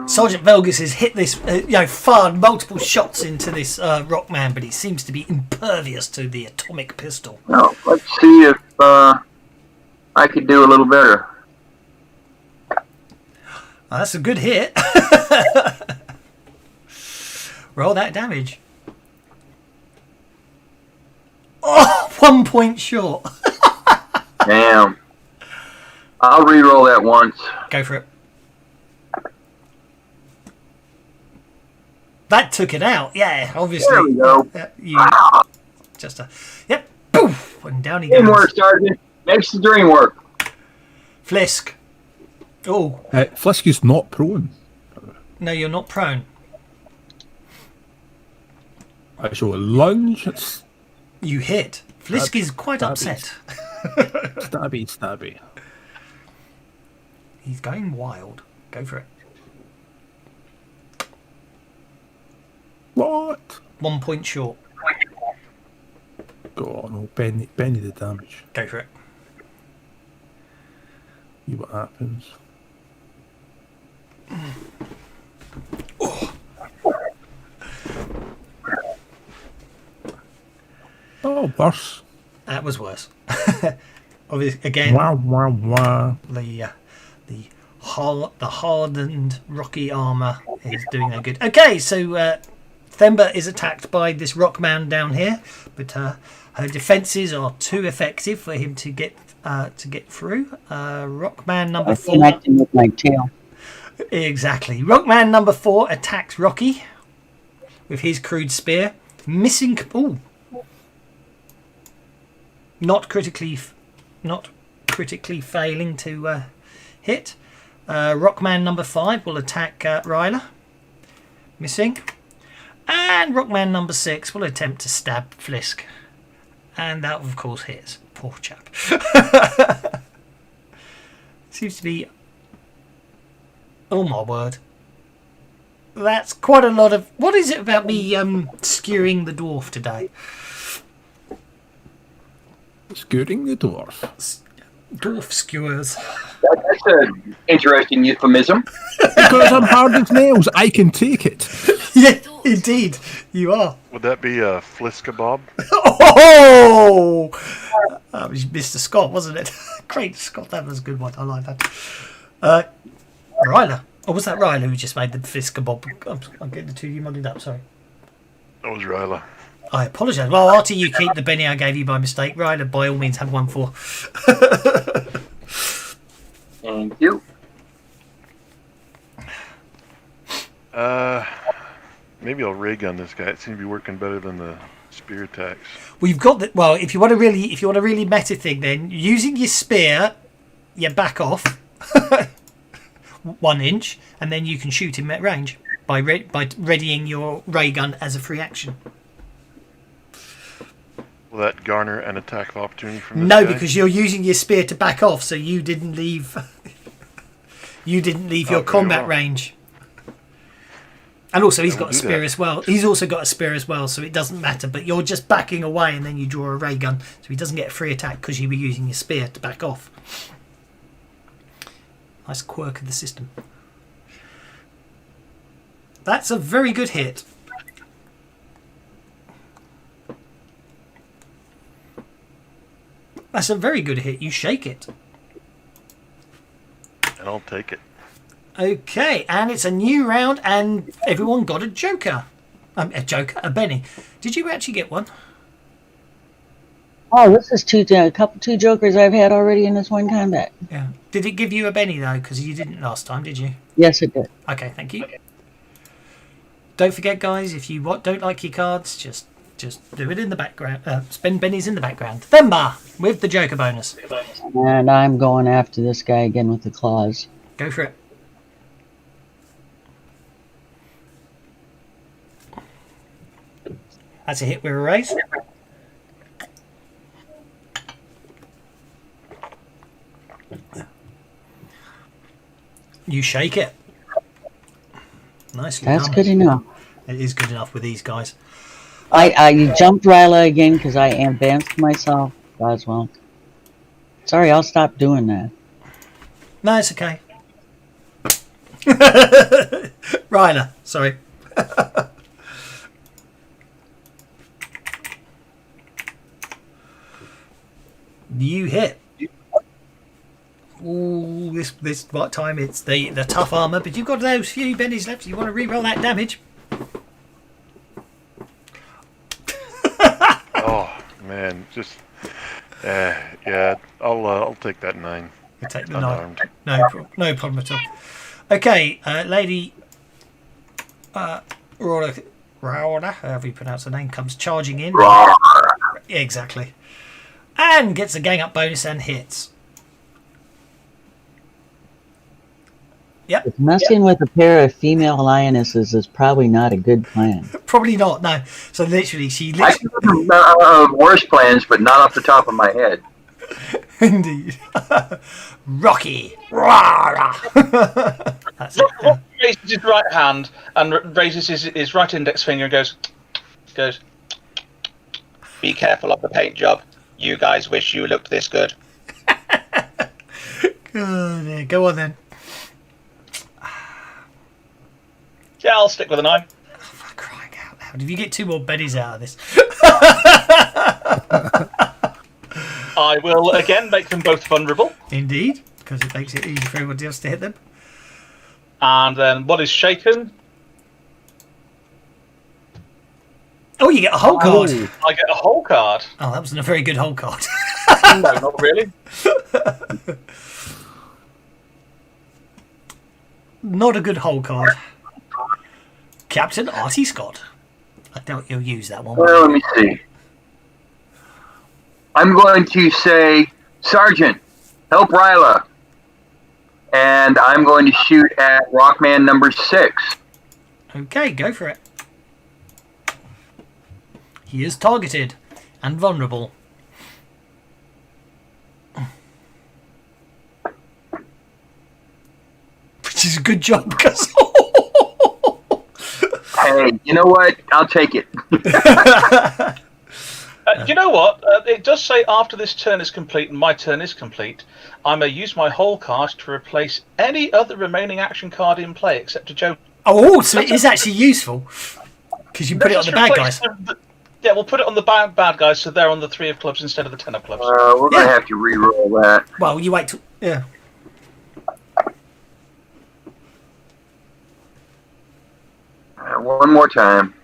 Sergeant Velgis has hit this, fired multiple shots into this Rockman, but he seems to be impervious to the atomic pistol. Now, let's see if I could do a little better. Oh, that's a good hit. Roll that damage. Oh, 1 point short. Damn. I'll re-roll that once. Go for it. That took it out. Yeah, obviously. There we go. Just a yep. Poof, and down he goes. Teamwork, Sergeant. Makes the dream work. Flisk. Oh Flisk is not prone. no, you're not prone. I show a lunge. It's You hit. Flisk is quite Stabby. upset. stabby. He's going wild. Go for it. What? 1 point short. Go on, oh, Benny the damage. Go for it. See what happens. Oh, worse. That was worse. Obviously, again, Wah, wah, wah. the hardened rocky armor is doing no good. Okay, so Themba is attacked by this Rockman down here, but her defenses are too effective for him to get through. Rockman number I'm 4. connecting with my tail. Exactly. Rockman number 4 attacks Rocky with his crude spear, missing. Ooh. Not critically failing to hit. Rockman number 5 will attack Ryla, missing. And Rockman number 6 will attempt to stab Flisk. And that, of course, hits. Poor chap. Seems to be... Oh, my word. That's quite a lot of... What is it about me skewering the dwarf today? Skewering the dwarf. Dwarf skewers. That's an interesting euphemism. Because I'm hard as nails, I can take it. Yeah, indeed, you are. Would that be a Fliskabob? Oh! That was Mr. Scott, wasn't it? Great, Scott. That was a good one. I like that. Ryla. Or was that Ryla who just made the Fisker Bob? I'm getting the two of you muddled up, sorry. That was Ryla. I apologise. Well, after you keep the Benny I gave you by mistake, Ryla, by all means, have one for. Thank you. Maybe I'll ray gun this guy. It seems to be working better than the spear attacks. Well, you've got the. Well, if you want to really meta thing, then using your spear, you back off 1 inch, and then you can shoot him at range by readying your ray gun as a free action. Will that garner an attack of opportunity from this No, guy? because you're using your spear to back off, so you didn't leave. You didn't leave your very combat well. range. And also, he's I got will a do spear that. as well. He's also got a spear as well, so it doesn't matter. But you're just backing away, and then you draw a ray gun, so he doesn't get a free attack because you were using your spear to back off. Nice quirk of the system. That's a very good hit. That's a very good hit. You shake it. And I'll take it. Okay, and it's a new round, and everyone got a joker. A Benny. Did you actually get one? Oh, this is two jokers I've had already in this one combat. Yeah. Did it give you a Benny though? Because you didn't last time, did you? Yes, it did. Okay, thank you. Don't forget, guys, if you don't like your cards, just do it in the background. Spend bennies in the background. Themba with the joker bonus. And I'm going after this guy again with the claws. Go for it. That's a hit with a raise. You shake it. Nicely That's done. good enough. It is good enough with these guys. You jumped Ryla again because I advanced myself. Boswell. Sorry, I'll stop doing that. No, it's okay. Ryla, sorry. You hit. Ooh, this time it's the tough armor, but you've got those few bennies left. You want to re-roll that damage? Oh man, just yeah. I'll take that 9. You take the Unarmed. 9. No problem at all. Okay, Lady Rauda, however you pronounce her name, comes charging in. Exactly. And gets a gang up bonus and hits. Yep. Messing with a pair of female lionesses is probably not a good plan. Probably not, no. So literally, I can think of worse plans, but not off the top of my head. Indeed. Rocky. That's it. Rock raises his right hand and raises his right index finger and goes, Be careful of the paint job. You guys wish you looked this good. Yeah, go on then. yeah, I'll stick with a 9. For crying out loud. If you get 2 more bennies out of this. I will again make them both vulnerable. Indeed, because it makes it easy for everybody else to hit them. And then what is shaken? Oh, you get a whole card. I get a whole card. Oh, that wasn't a very good whole card. No, not really. Not a good whole card. Captain Artie Scott. I doubt you'll use that one. Well, let me see. I'm going to say, Sergeant, help Ryla. And I'm going to shoot at Rockman number 6. Okay, go for it. He is targeted and vulnerable. Which is a good job, because... Hey, you know what? I'll take it. You know what? It does say after this turn is complete and my turn is complete, I may use my whole card to replace any other remaining action card in play except a Joker. Oh, so it is actually useful because you put it on the bad guys. Yeah, we'll put it on the bad guys, so they're on the 3 of clubs instead of the 10 of clubs. We're going to have to re-roll that. Well, you wait till... Yeah. One more time.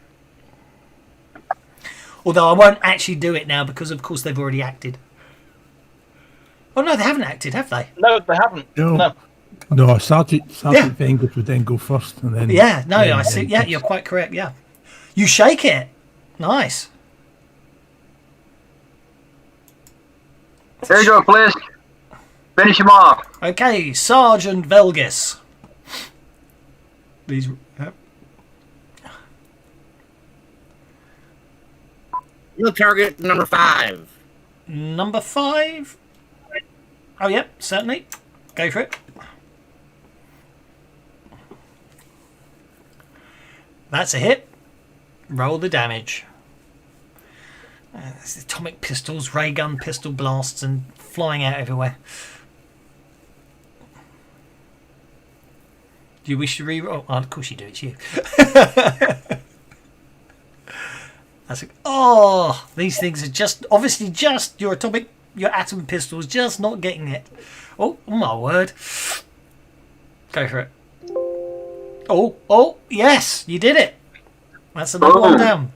Although I won't actually do it now because, of course, they've already acted. Oh, no, they haven't acted, have they? No, they haven't. No, Sergeant Wenger would then go first. And then. Yeah, no, then I see. Yeah, you're quite correct, yeah. You shake it. Nice. There you go, Flisk. Finish him off. Okay, Sergeant Velgis. These... We'll target number 5. Number 5? Oh, yep, certainly. Go for it. That's a hit. Roll the damage. There's atomic pistols, ray gun pistol blasts, and flying out everywhere. Do you wish to re-roll? Oh, of course you do. It's you. Oh, these things are just obviously just your atom pistols just not getting it. Oh my word! Go for it. Oh, yes, you did it. That's another one down.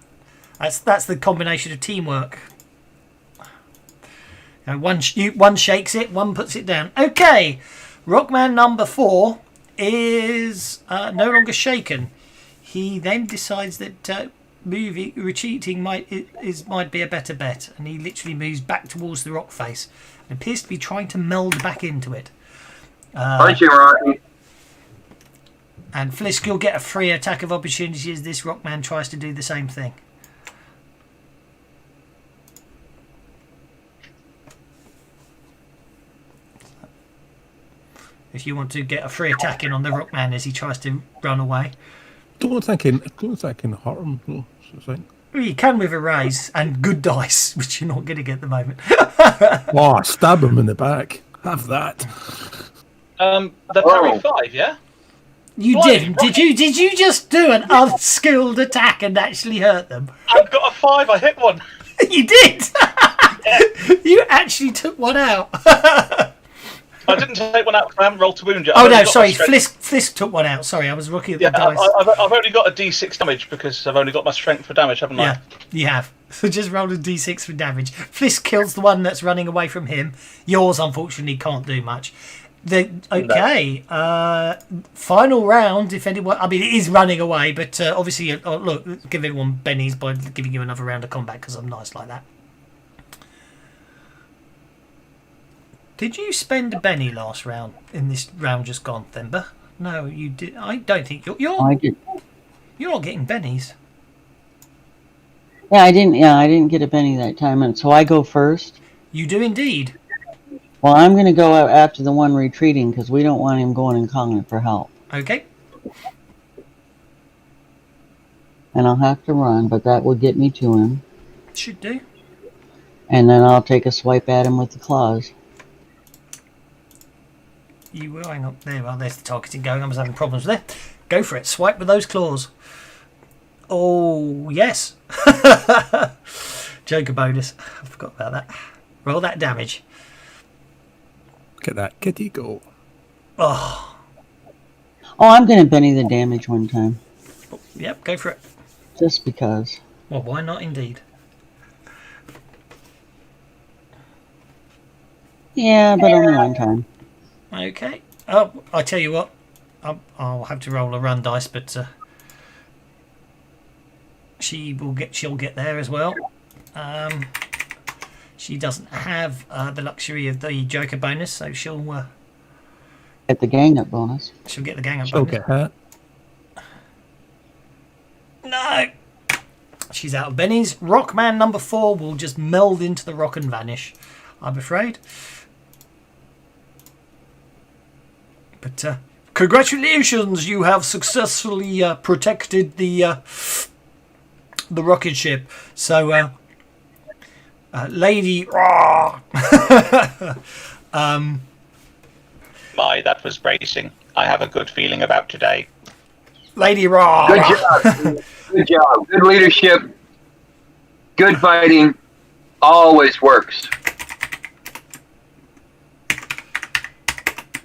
That's the combination of teamwork. One shakes it, one puts it down. Okay, Rockman number 4 is no longer shaken. He then decides that retreating might be a better bet, and he literally moves back towards the rock face and appears to be trying to meld back into it. Punch him, Rocky. And Flisk, you'll get a free attack of opportunity as this Rockman tries to do the same thing. If you want to get a free attack in on the Rockman as he tries to run away. Don't think I can hurt him. No, Well, you can with a raise and good dice, which you're not going to get at the moment. Oh, stab him in the back. Have that. They parry 5, yeah? You did. Did you just do an unskilled attack and actually hurt them? I've got a 5. I hit one. You did. You actually took one out. I didn't take one out because I haven't rolled to wound yet. Oh no, sorry. Flisk took one out. Sorry, I was looking at the dice. I've only got a D6 damage because I've only got my strength for damage, haven't I? Yeah, you have. So just roll a D6 for damage. Flisk kills the one that's running away from him. Yours, unfortunately, can't do much. Final round. If anyone, I mean, it is running away, but obviously, look, give everyone bennies by giving you another round of combat because I'm nice like that. Did you spend a Benny last round in this round just gone, Themba? No, you did. I don't think I did. You're not getting bennies. Yeah, I didn't get a Benny that time, and so I go first. You do indeed. Well, I'm going to go out after the one retreating because we don't want him going and calling for help. Okay. And I'll have to run, but that will get me to him. Should do. And then I'll take a swipe at him with the claws. You will hang up there. Well, there's the targeting going. I was having problems there. Go for it. Swipe with those claws. Oh yes. Joker bonus. I forgot about that. Roll that damage. Look at that kitty go. Oh. Oh, I'm going to Benny the damage one time. Yep. Go for it. Just because. Well, why not? Indeed. Yeah, but only one time. Okay. Oh, I tell you what. I'll have to roll a run dice, but she'll get there as well. She doesn't have the luxury of the Joker bonus, so she'll Get the gang up bonus. She'll get the gang up She'll bonus. get hurt. No. She's out of bennies. Rockman number 4 will just meld into the rock and vanish, I'm afraid. But congratulations, you have successfully protected the rocket ship. So Lady Ra. My, that was bracing. I have a good feeling about today. Lady Ra. Good job. Good job. Good leadership. Good fighting. Always works.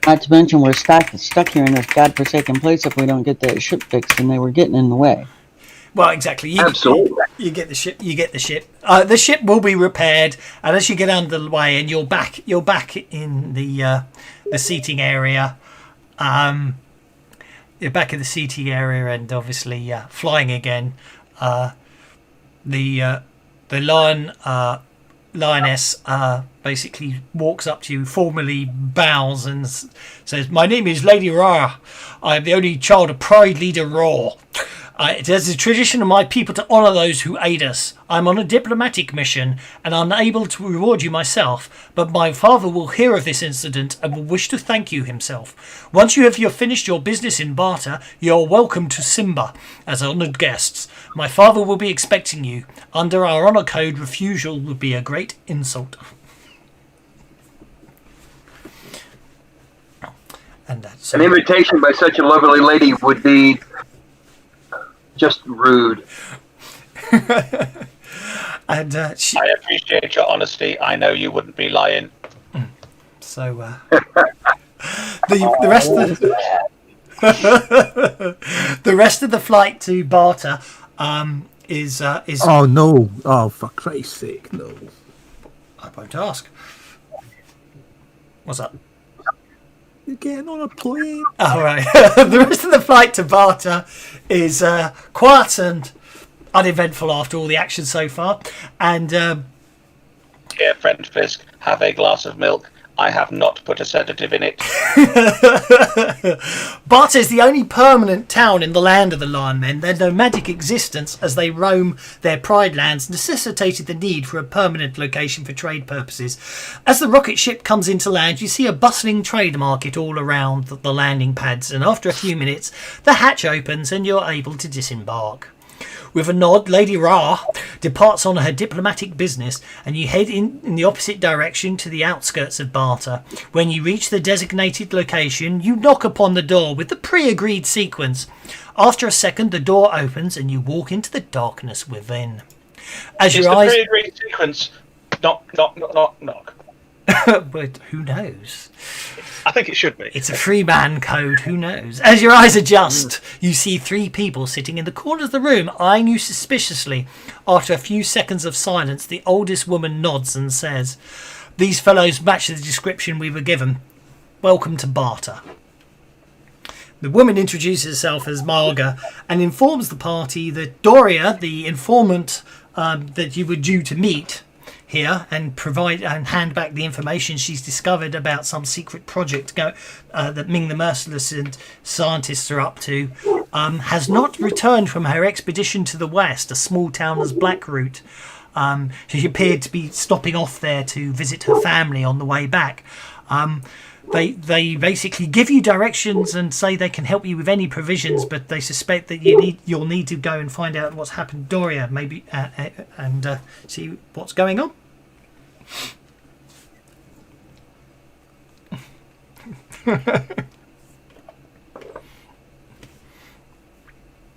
Not to mention, we're stuck here in this godforsaken place if we don't get that ship fixed, and they were getting in the way. Well, exactly. Absolutely. You get the ship. The ship will be repaired, and as you get under the way, and you're back in the seating area. You're back in the seating area, and obviously flying again. The lioness basically walks up to you, formally bows, and says, "My name is Lady Ra. I am the only child of Pride Leader Raw. It is a tradition of my people to honour those who aid us. I'm on a diplomatic mission and unable to reward you myself, but my father will hear of this incident and will wish to thank you himself. Once you have finished your business in Barter, you are welcome to Simba as honoured guests. My father will be expecting you. Under our honour code, refusal would be a great insult." And that's An invitation by such a lovely lady would be just rude. and I appreciate your honesty. I know you wouldn't be lying. so the rest of the rest of the flight to Barter is Oh no! Oh, for Christ's sake, no! I won't ask. What's up? You're getting on a plane. All right. The rest of the flight to Barter is quiet and uneventful after all the action so far. And Here, friend Fisk, have a glass of milk. I have not put a sedative in it. Barter is the only permanent town in the land of the Lion Men. Their nomadic existence as they roam their pride lands necessitated the need for a permanent location for trade purposes. As the rocket ship comes into land, you see a bustling trade market all around the landing pads, and after a few minutes, the hatch opens and you're able to disembark. With a nod, Lady Ra departs on her diplomatic business, and you head in the opposite direction to the outskirts of Barter. When you reach the designated location, you knock upon the door with the pre-agreed sequence. After a second, the door opens and you walk into the darkness within. As Is your the eyes... pre-agreed sequence knock, knock, knock, knock, knock? But who knows? I think it should be. It's a free-man code, who knows? As your eyes adjust, you see three people sitting in the corner of the room, eyeing you suspiciously. After a few seconds of silence, the oldest woman nods and says, "These fellows match the description we were given. Welcome to Barter." The woman introduces herself as Marga and informs the party that Doria, the informant that you were due to meet here and provide and hand back the information she's discovered about some secret project that Ming the Merciless and scientists are up to, has not returned from her expedition to the west, a small town as Blackroot. She appeared to be stopping off there to visit her family on the way back. They basically give you directions and say they can help you with any provisions, but they suspect that you'll need to go and find out what's happened to Doria, maybe, and see what's going on.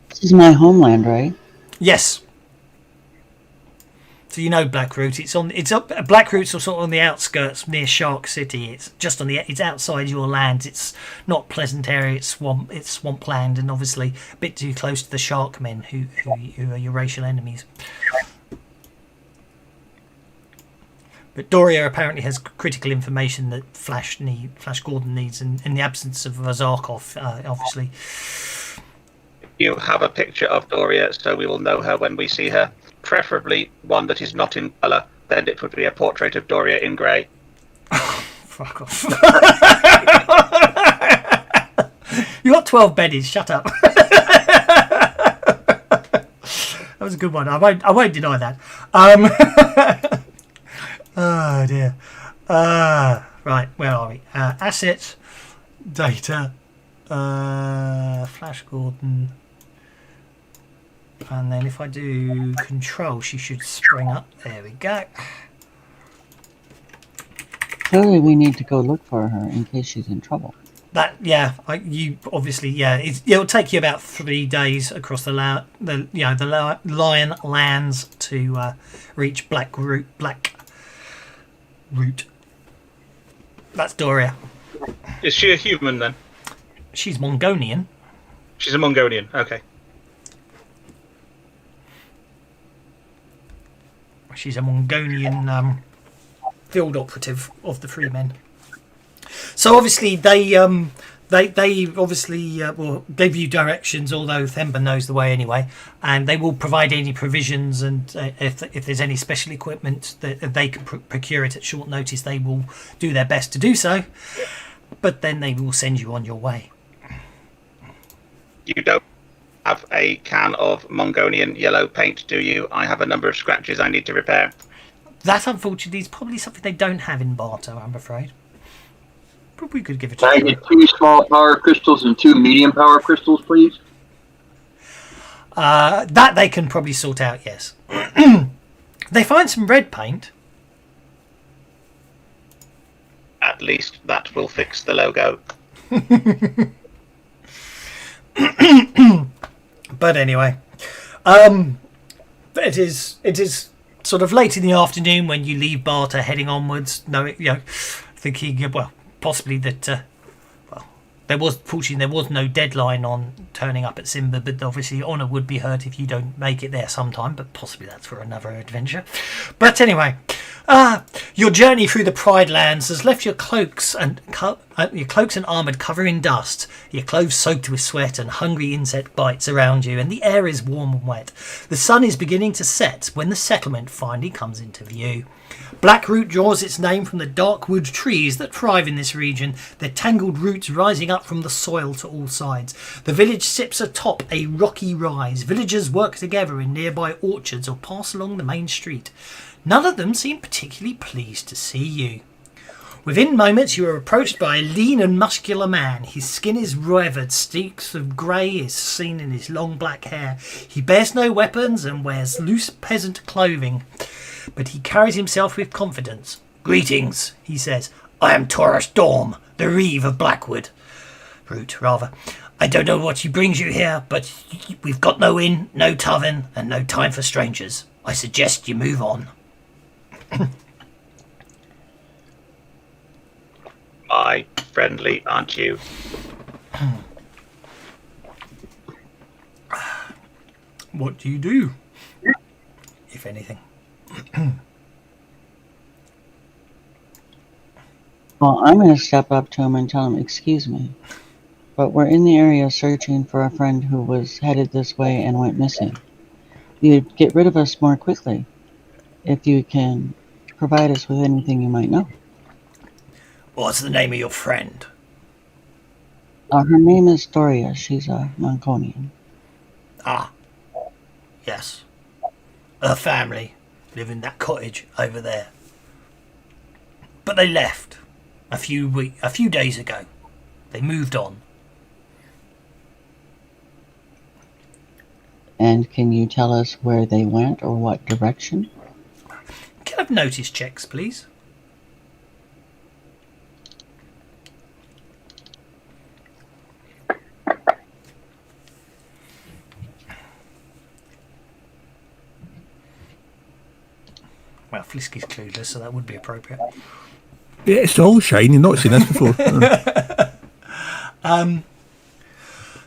This is my homeland, right? Yes. So you know Blackroot. Blackroot's sort of on the outskirts near Shark City. It's just it's outside your land. It's not pleasant area. It's swampland, and obviously a bit too close to the Sharkmen, who are your racial enemies. But Doria apparently has critical information that Flash Gordon needs, in the absence of Zarkov, obviously. You have a picture of Doria, so we will know her when we see her. Preferably one that is not in colour. Then it would be a portrait of Doria in grey. Fuck off. You got 12 beddies, shut up. That was a good one. I won't deny that. Oh dear. Right, where are we? Assets, data, Flash Gordon. And then if I do control, she should spring up. There we go. Clearly, we need to go look for her in case she's in trouble. You obviously, it'll take you about 3 days across the Lion lands to reach Black Root. That's Doria. Is she a human then? She's Mongolian. She's a Mongolian. Okay. She's a Mongolian field operative of the Freemen. So obviously they obviously give you directions, although Themba knows the way anyway, and they will provide any provisions, and if there's any special equipment that they can procure it at short notice, they will do their best to do so, but then they will send you on your way. You don't have a can of Mongolian yellow paint, do you? I have a number of scratches I need to repair. That, unfortunately, is probably something they don't have in Bartow, I'm afraid. But we could give it a Can I try. get 2 small power crystals and 2 medium power crystals, please? That they can probably sort out, yes. They find some red paint. At least that will fix the logo. But anyway, it is sort of late in the afternoon when you leave Barter heading onwards. Thinking possibly that there was no deadline on turning up at Simba, but obviously honour would be hurt if you don't make it there sometime. But possibly that's for another adventure. But anyway, your journey through the Pride Lands has left your cloaks and armour covered in dust, your clothes soaked with sweat, and hungry insect bites around you, and the air is warm and wet. The sun is beginning to set when the settlement finally comes into view. Blackroot draws its name from the dark wood trees that thrive in this region, their tangled roots rising up from the soil to all sides. The village sits atop a rocky rise. Villagers work together in nearby orchards or pass along the main street. None of them seem particularly pleased to see you. Within moments you are approached by a lean and muscular man. His skin is weathered, streaks of grey is seen in his long black hair. He bears no weapons and wears loose peasant clothing, but he carries himself with confidence. "Greetings," he says. "I am Taurus Dorm, the Reeve of Blackwood. Root, rather. I don't know what brings you here, but we've got no inn, no tavern, and no time for strangers. I suggest you move on." My friendly, aren't you? What do you do, if anything? Well, I'm going to step up to him and tell him, "Excuse me, but we're in the area searching for a friend who was headed this way and went missing. You'd get rid of us more quickly if you can provide us with anything you might know." What's the name of your friend? Her name is Doria. She's a Mongolian. Ah, yes. Her family live in that cottage over there. But they left a few days ago. They moved on. And can you tell us where they went or what direction? Can I have notice checks, please? Well, Flisky's clueless, so that would be appropriate. Yeah, it's all shiny. Not seen this before.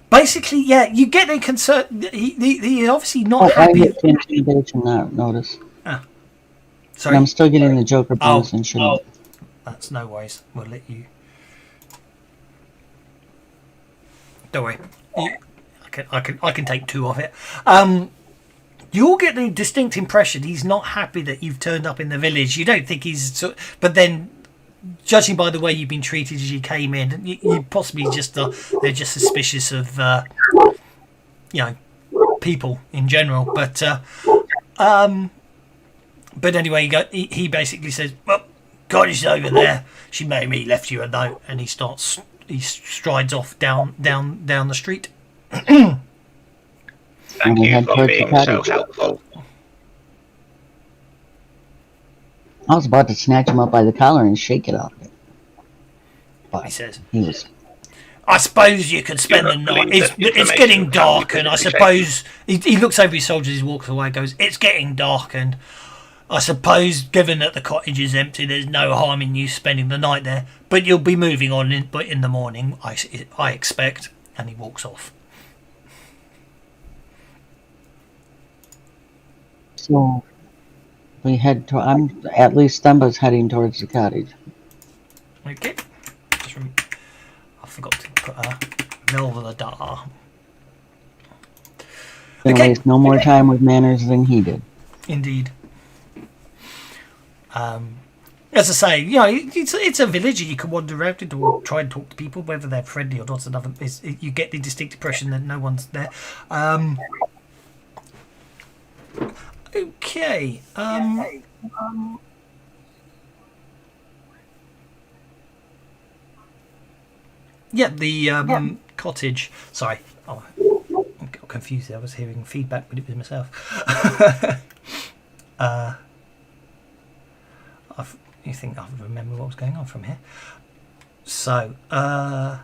Basically, yeah, you get a concern. He's obviously not I happy. hit the intimidation notice. Sorry, And I'm still getting the Joker bonus and shouldn't. that's no worries. We'll let you. Don't worry. I can take 2 of it. You'll get the distinct impression he's not happy that you've turned up in the village. You don't think he's... But then, judging by the way you've been treated as you came in, you possibly just... they're just suspicious of, people in general. But anyway, he basically says, "Well, Goddess over there. She made me left you a note," and he strides off down the street. Thank we you head for towards the being so cottage. helpful. I was about to snatch him up by the collar and shake it off him. He But says, he was. I suppose you could spend You the don't night. believe It's that information getting can dark, be and I communicated. suppose he looks over his soldiers, he walks away, goes, "It's getting dark, and I suppose, given that the cottage is empty, there's no harm in you spending the night there. But you'll be moving on in the morning, I expect." And he walks off. So we head to. I'm at least Thumba's heading towards the cottage. Okay. I forgot to put Velvedar. Gonna Okay. waste no more time with manners than he did. Indeed. As I say, it's a village. You can wander around it or try and talk to people, whether they're friendly or not. Another is you get the distinct impression that no one's there. Okay. Yeah, the cottage. Sorry, I got confused there. I was hearing feedback, but it was myself. You think I remember what was going on from here? So, Well,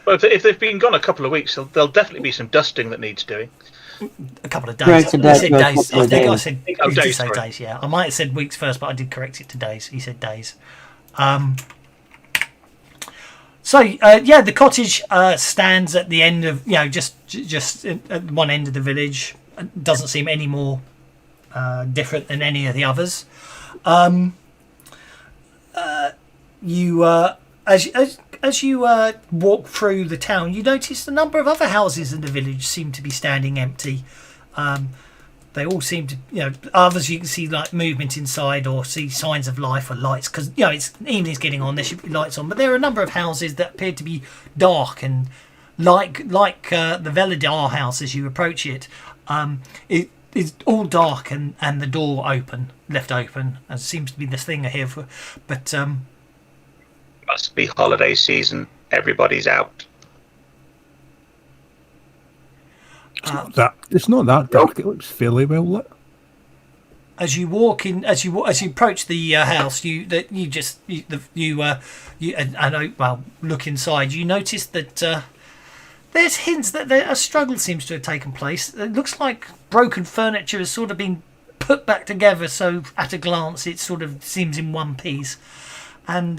if they've been gone a couple of weeks, there'll definitely be some dusting that needs doing. a couple of days. Corrected I that said to a days. couple I of think I days. said. Oh, Did you days, say sorry. days? Yeah, I might have said weeks first, but I did correct it to days. He said days. So the cottage stands at the end of just at one end of the village. It doesn't seem any more different than any of the others. As you walk through the town, you notice a number of other houses in the village seem to be standing empty. They all seem to, others you can see like movement inside or see signs of life or lights because it's evening's getting on. There should be lights on, but there are a number of houses that appear to be dark and like the Velidar house as you approach it. It is all dark and the door left open, and seems to be this thing here for. But Must be holiday season. Everybody's out. It's not that dark. It looks fairly well lit. as you walk in, as you approach the house, look inside. You notice that there's hints that a struggle seems to have taken place. It looks like broken furniture has sort of been put back together, so at a glance it sort of seems in one piece. And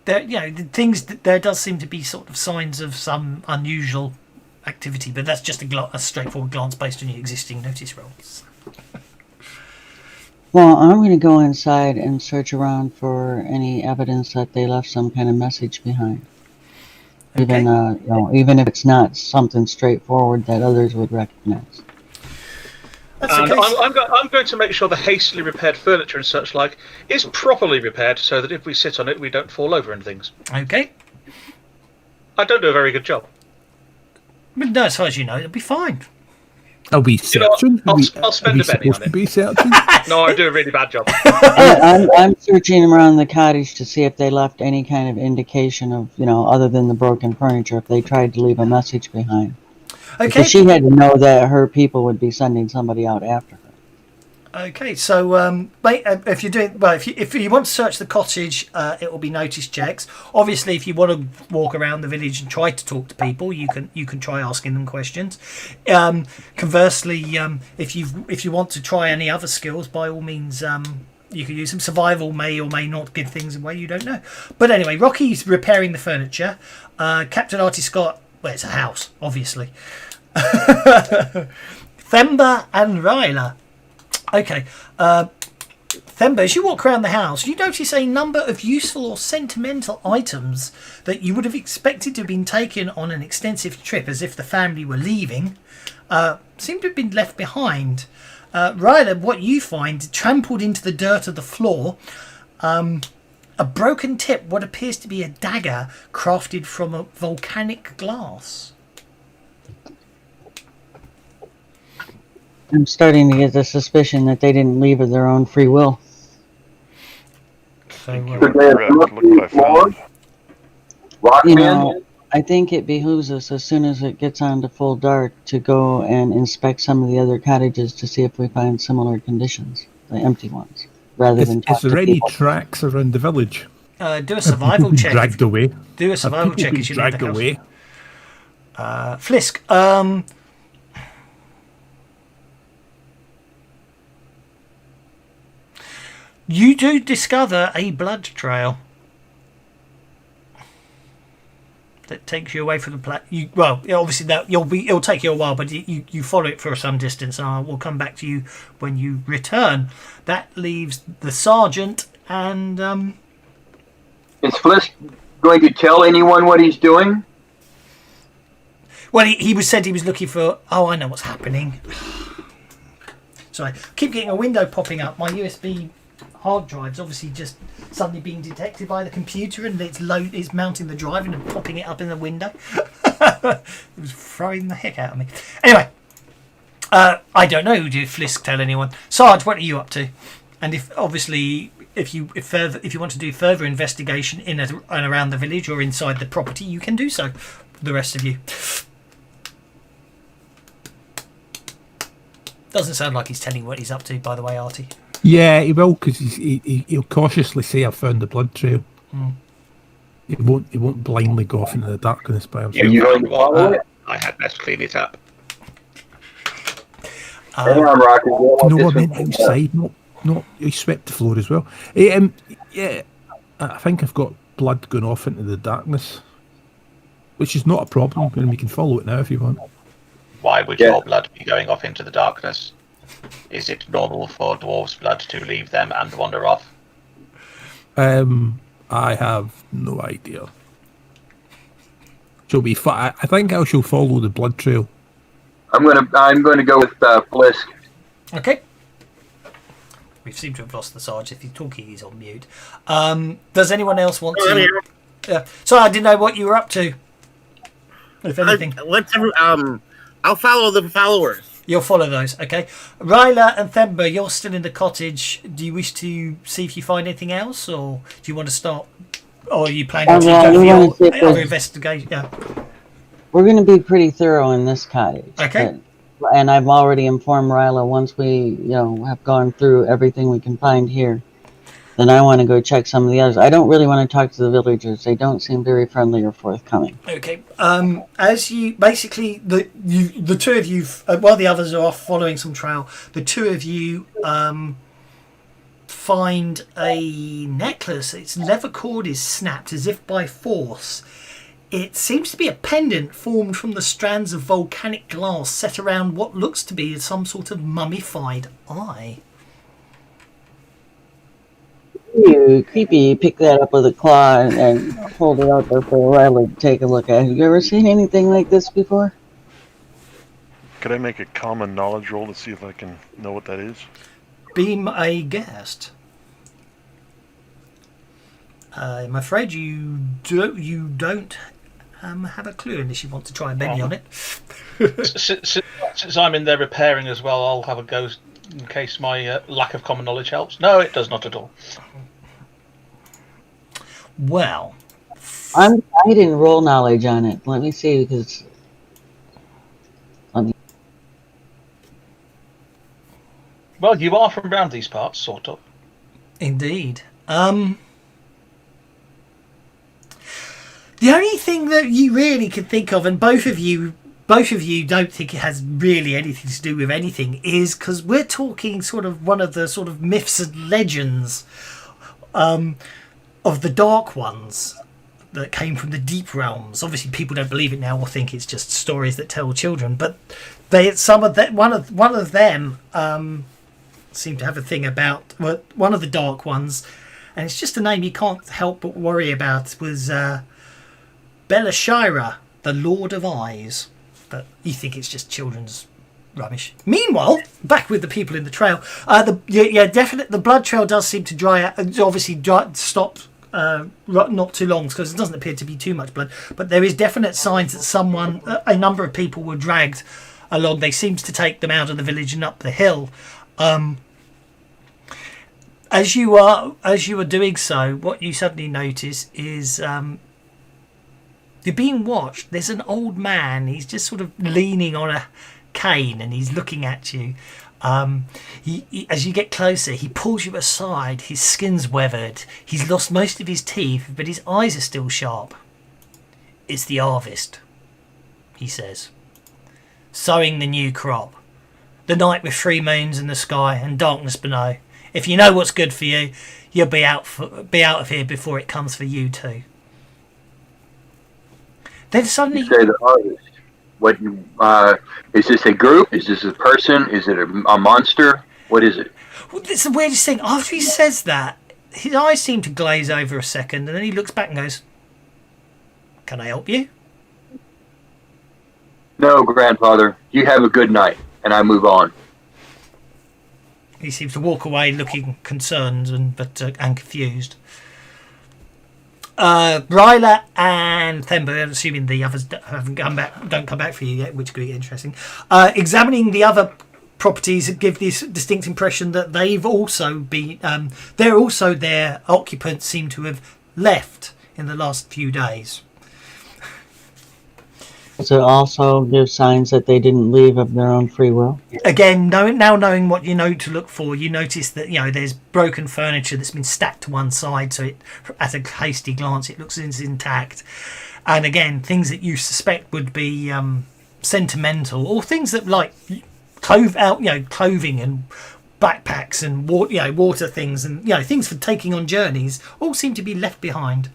there does seem to be sort of signs of some unusual activity, but that's just a straightforward glance based on your existing notice rolls. Well, I'm going to go inside and search around for any evidence that they left some kind of message behind. Okay. Even if it's not something straightforward that others would recognize. That's And okay. I'm going to make sure the hastily repaired furniture and such like is properly repaired so that if we sit on it, we don't fall over and things. Okay. I don't do a very good job. But no, as far as you know, it'll be fine. Are we searching? I'll Are spend we a penny on supposed it. to be searching? No, I do a really bad job. I'm searching around the cottage to see if they left any kind of indication of, other than the broken furniture, if they tried to leave a message behind. Okay. Because she had to know that her people would be sending somebody out after her. Okay, so if you're doing well, if you want to search the cottage, it will be notice checks. Obviously, if you want to walk around the village and try to talk to people, you can try asking them questions. Conversely, if you want to try any other skills, by all means, you can use them. Survival may or may not give things away. You don't know. But anyway, Rocky's repairing the furniture. Captain Artie Scott, well, it's a house, obviously. Themba and Ryla. Okay, Themba, as you walk around the house, you notice a number of useful or sentimental items that you would have expected to have been taken on an extensive trip as if the family were leaving, seem to have been left behind. Ryla, what you find, trampled into the dirt of the floor, a broken tip, what appears to be a dagger crafted from a volcanic glass. I'm starting to get the suspicion that they didn't leave of their own free will. So, You were correct. Look what I found. Rockman? I think it behooves us, as soon as it gets on to full dark, to go and inspect some of the other cottages to see if we find similar conditions the empty ones, rather than Is talk there to any people. tracks around the village? Do a survival People check. dragged away. Do a Have survival people check been as you leave the dragged house. away? Flisk, you do discover a blood trail that takes you away from the obviously that it'll take you a while, but you follow it for some distance, and I will come back to you when you return. That leaves the sergeant and Is Flisk going to tell anyone what he's doing? well, he said he was looking for. Oh, I know what's happening. Sorry, I keep getting a window popping up. My USB hard drive's obviously just suddenly being detected by the computer, and it's mounting the drive and popping it up in the window. It was throwing the heck out of me. Anyway, I don't know. Did Flisk tell anyone? Sarge, what are you up to? And if you want to do further investigation in and around the village or inside the property, you can do so. The rest of you. Doesn't sound like he's telling what he's up to, by the way, Artie. Yeah, he will, because he'll cautiously say, "I found the blood trail." He won't blindly go off into the darkness by himself. You going to follow it? I had best clean it up. Hang on, Rocky. No, I meant outside. Not he swept the floor as well. Yeah, I think I've got blood going off into the darkness, which is not a problem, and we can follow it now if you want. Why would your blood be going off into the darkness? Is it normal for dwarves' blood to leave them and wander off? I have no idea. Shall we? I think I shall follow the blood trail. I'm gonna go with Flisk. Okay. We seem to have lost the Sarge. If he's talking, he's on mute. Does anyone else want to? Sorry, I didn't know what you were up to. If anything, I'll follow the followers. you'll follow those. Okay. Ryla and Themba, you're still in the cottage. Do you wish to see if you find anything else, or do you want to start? Or are you planning to yeah, go we wanna for see if your other there's- investigation? Yeah. We're going to be pretty thorough in this cottage. Okay. And I've already informed Ryla once we, have gone through everything we can find here, then I want to go check some of the others. I don't really want to talk to the villagers. They don't seem very friendly or forthcoming. Okay. As you basically the two of you, while the others are off following some trail, the two of you find a necklace. Its leather cord is snapped as if by force. It seems to be a pendant formed from the strands of volcanic glass set around what looks to be some sort of mummified eye. You creepy, pick that up with a claw and hold it out there for Ryla to take a look at. Have you ever seen anything like this before? Could I make a common knowledge roll to see if I can know what that is? Beam a guest. I'm afraid you don't have a clue unless you want to try and Benny on it. Since I'm in there repairing as well, I'll have a go in case my lack of common knowledge helps. No, it does not at all. Well, I didn't roll knowledge on it. Let me see, because Well, you are from around these parts, sort of. indeed. The only thing that you really could think of, and both of you don't think it has really anything to do with anything, is because we're talking sort of one of the sort of myths and legends of the Dark Ones that came from the deep realms. Obviously, people don't believe it now or think it's just stories that tell children, but one of them seem to have a thing about one of the Dark Ones, and it's just a name you can't help but worry about. Was Belashira, the Lord of Eyes, but you think it's just children's rubbish. Meanwhile, back with the people in the trail, definitely the blood trail does seem to dry out. Obviously, stop not too long because it doesn't appear to be too much blood. But there is definite signs that a number of people were dragged along. They seemed to take them out of the village and up the hill. As you are doing so, what you suddenly notice is you're being watched. There's an old man. He's just sort of leaning on a cane and he's looking at you. As you get closer, he pulls you aside. His skin's weathered. He's lost most of his teeth, but his eyes are still sharp. It's the harvest, he says. Sowing the new crop. The night with 3 moons in the sky and darkness below. If you know what's good for you, you'll be out of here before it comes for you too. Then suddenly... You say the harvest. What is this a group? Is this a person? Is it a monster? What is it? Well, it's the weirdest thing. After he says that, his eyes seem to glaze over a second, and then he looks back and goes, "Can I help you?" No, grandfather. You have a good night, and I move on. He seems to walk away looking concerned and confused. Ryla and Themba, assuming the others don't come back for you yet, which could be interesting. Examining the other properties give this distinct impression that they've also been. Their occupants seem to have left in the last few days. Does it also give signs that they didn't leave of their own free will? Again, now knowing what you know to look for, you notice that there's broken furniture that's been stacked to one side, so at a hasty glance it looks intact. And again, things that you suspect would be sentimental, or things that like clothing and backpacks and water things and things for taking on journeys, all seem to be left behind.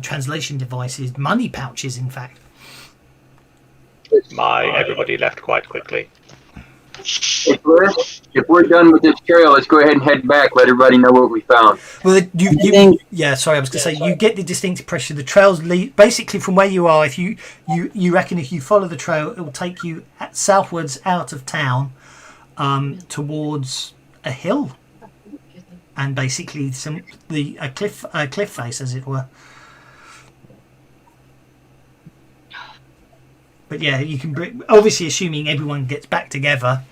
Translation devices, money pouches, in fact. Everybody left quite quickly. If we're done with this trail, let's go ahead and head back. Let everybody know what we found. Well, I was going to say, you get the distinct impression the trails lead basically from where you are. If you reckon if you follow the trail, it will take you southwards out of town, towards a hill, and basically a cliff face, as it were. But yeah, you can obviously, assuming everyone gets back together,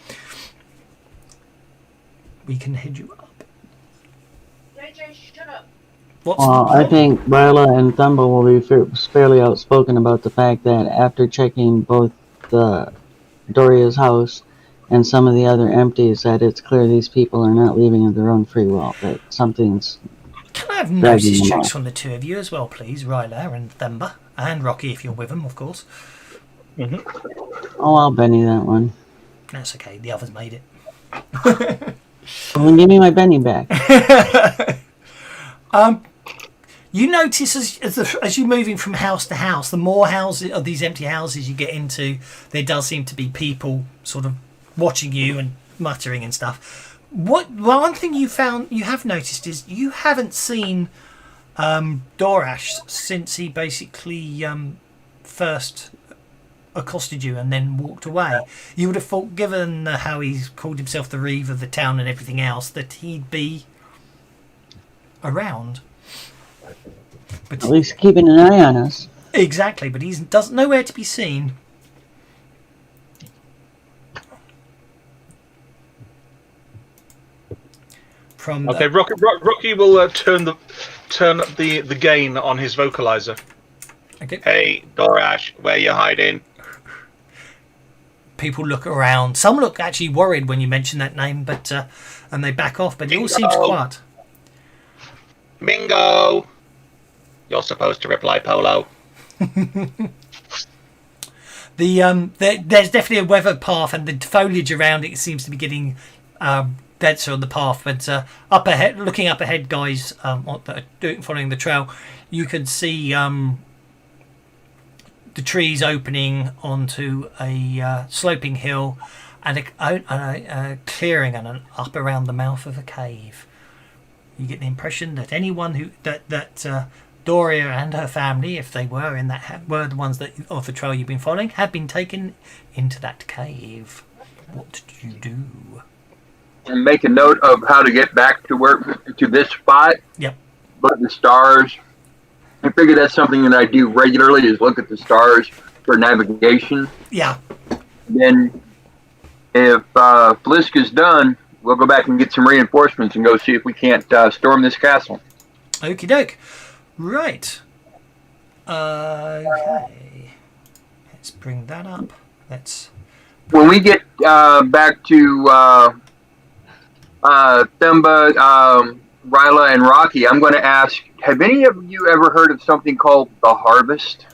we can head you up. JJ, shut up. I think Ryla and Thumba will be fairly outspoken about the fact that after checking both the Doria's house and some of the other empties, that it's clear these people are not leaving of their own free will. That something's. Can I have notice checks from the two of you as well, please, Ryla and Thumba, and Rocky if you're with them, of course. Mm-hmm. Oh, I'll Benny that one. That's okay. The others made it. Well, give me my Benny back. You notice as you're moving from house to house, the more houses of these empty houses you get into, there does seem to be people sort of watching you and muttering and stuff. One thing you have noticed is you haven't seen Dorash since he basically first accosted you and then walked away. You would have thought, given how he's called himself the Reeve of the town and everything else, that he'd be around. But at least keeping an eye on us. Exactly, but he's nowhere to be seen. Okay, Rocky will turn the gain on his vocalizer. Okay. Hey, Dorash, where you hiding? People look around. Some look actually worried when you mention that name, but and they back off. But it all seems quiet. Mingo! You're supposed to reply Polo. There's definitely a weathered path, and the foliage around it seems to be getting denser on the path. But looking up ahead, guys, following the trail, you can see the trees opening onto a sloping hill and a clearing and up around the mouth of a cave. You get the impression that anyone that Doria and her family, if they were were the ones that of the trail you've been following, have been taken into that cave. What do you do? And make a note of how to get back to this spot. Yep. Look at the stars. I figure that's something that I do regularly, is look at the stars for navigation. Yeah. Then if Fliska's done, we'll go back and get some reinforcements and go see if we can't storm this castle. Okie doke. Right. Okay. Let's bring that up. Let's when we get back to Themba, Ryla, and Rocky, I'm going to ask: have any of you ever heard of something called the Harvest?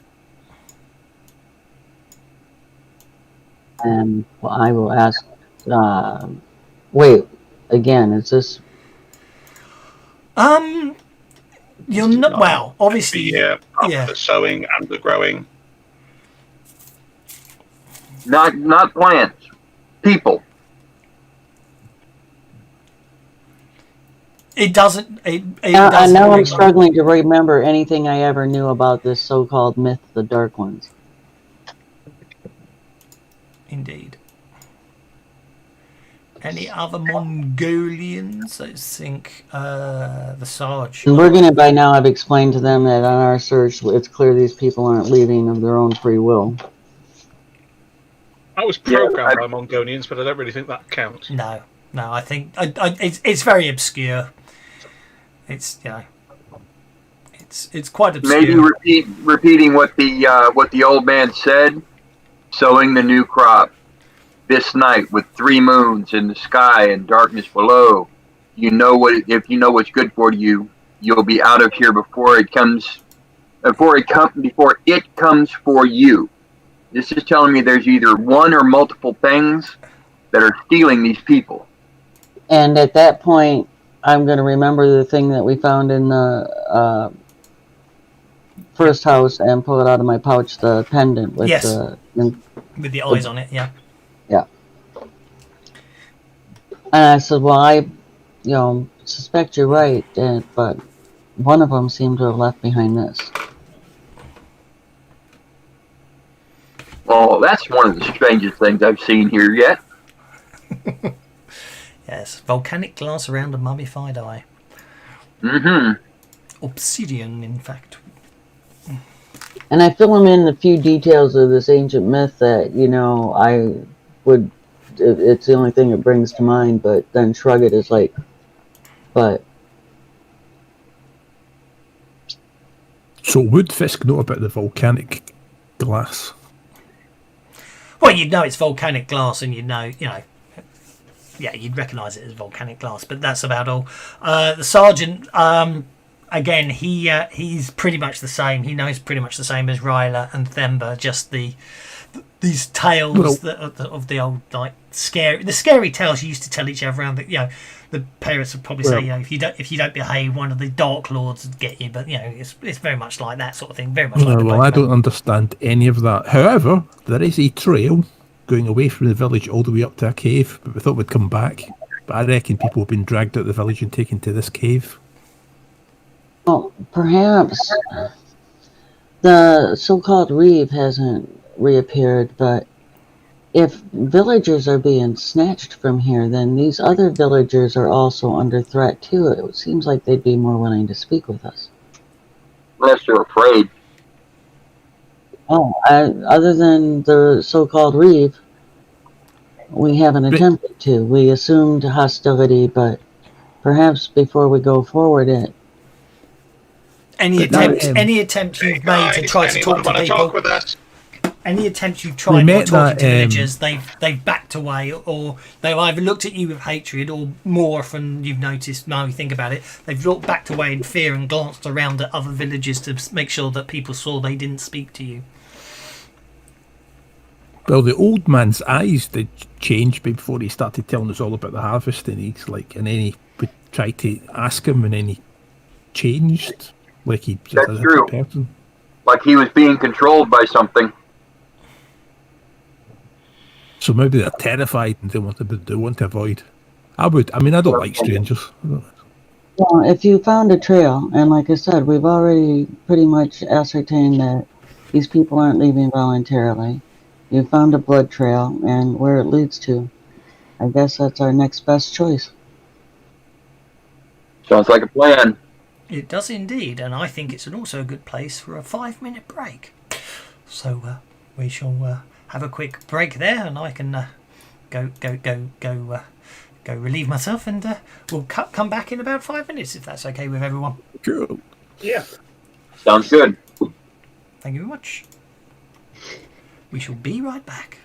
And I will ask. Wait, again, is this? You're not well. Obviously, Yeah, yeah. the sowing and the growing. Not plants, people. It doesn't. It I doesn't. know I'm ring- struggling to remember anything I ever knew about this so-called myth, the Dark Ones. Indeed. Any other Mongolians? I think the Sarge. And we're going to by now have explained to them that on our search, it's clear these people aren't leaving of their own free will. I was programmed by Mongolians, but I don't really think that counts. No. I think it's very obscure. It's it's quite obscure. Maybe repeating what the old man said. Sowing the new crop. This night, with 3 moons in the sky and darkness below, if you know what's good for you, you'll be out of here before it comes for you. This is telling me there's either one or multiple things that are stealing these people. And at that point, I'm going to remember the thing that we found in the first house and pull it out of my pouch, the pendant with Yes. with the eyes on it. Yeah. And I said, well, I, suspect you're right, but one of them seemed to have left behind this. Well, that's one of the strangest things I've seen here yet. Yes. Volcanic glass around a mummified eye. Mm-hmm. Obsidian, in fact. And I fill him in a few details of this ancient myth that, I would, it's the only thing it brings to mind, but then shrug it as like, but. So would Fisk know about the volcanic glass? Well, you'd know it's volcanic glass, and you'd know, yeah, you'd recognise it as volcanic glass. But that's about all. The sergeant, again, he's pretty much the same. He knows pretty much the same as Ryla and Themba. Just these tales of the old scary tales you used to tell each other around. The parents would probably say, if you don't behave, one of the Dark Lords would get you. But it's very much like that sort of thing. Very much. Like Well, I don't understand any of that. However, there is a trail going away from the village all the way up to a cave, but we thought we'd come back. But I reckon people have been dragged out of the village and taken to this cave. Well, perhaps the so-called Reeve hasn't reappeared, but if villagers are being snatched from here, then these other villagers are also under threat too. It seems like they'd be more willing to speak with us. Unless they're afraid. Oh, other than the so-called Reeve, we haven't attempted to. We assumed hostility, but perhaps before we go forward, any attempt you've made to try to talk to people. Talk with us? Any attempts you've tried by talking to villagers, they've backed away, or they've either looked at you with hatred, or more often you've noticed, now you think about it, they've backed away in fear and glanced around at other villages to make sure that people saw they didn't speak to you. Well, the old man's eyes did change before he started telling us all about the harvest, and he's like, and then he would try to ask him, and then he changed, like he just That's a true. different person. Like he was being controlled by something. So maybe they're terrified and they want to avoid. I don't like strangers. well, if you found a trail, and like I said, we've already pretty much ascertained that these people aren't leaving voluntarily. You found a blood trail, and where it leads to, I guess that's our next best choice. Sounds like a plan. It does indeed, and I think it's also a good place for a 5-minute break. So we shall have a quick break there, and I can go relieve myself, and we'll come back in about 5 minutes if that's okay with everyone. Cool. Yeah. Sounds good. Thank you very much. We shall be right back.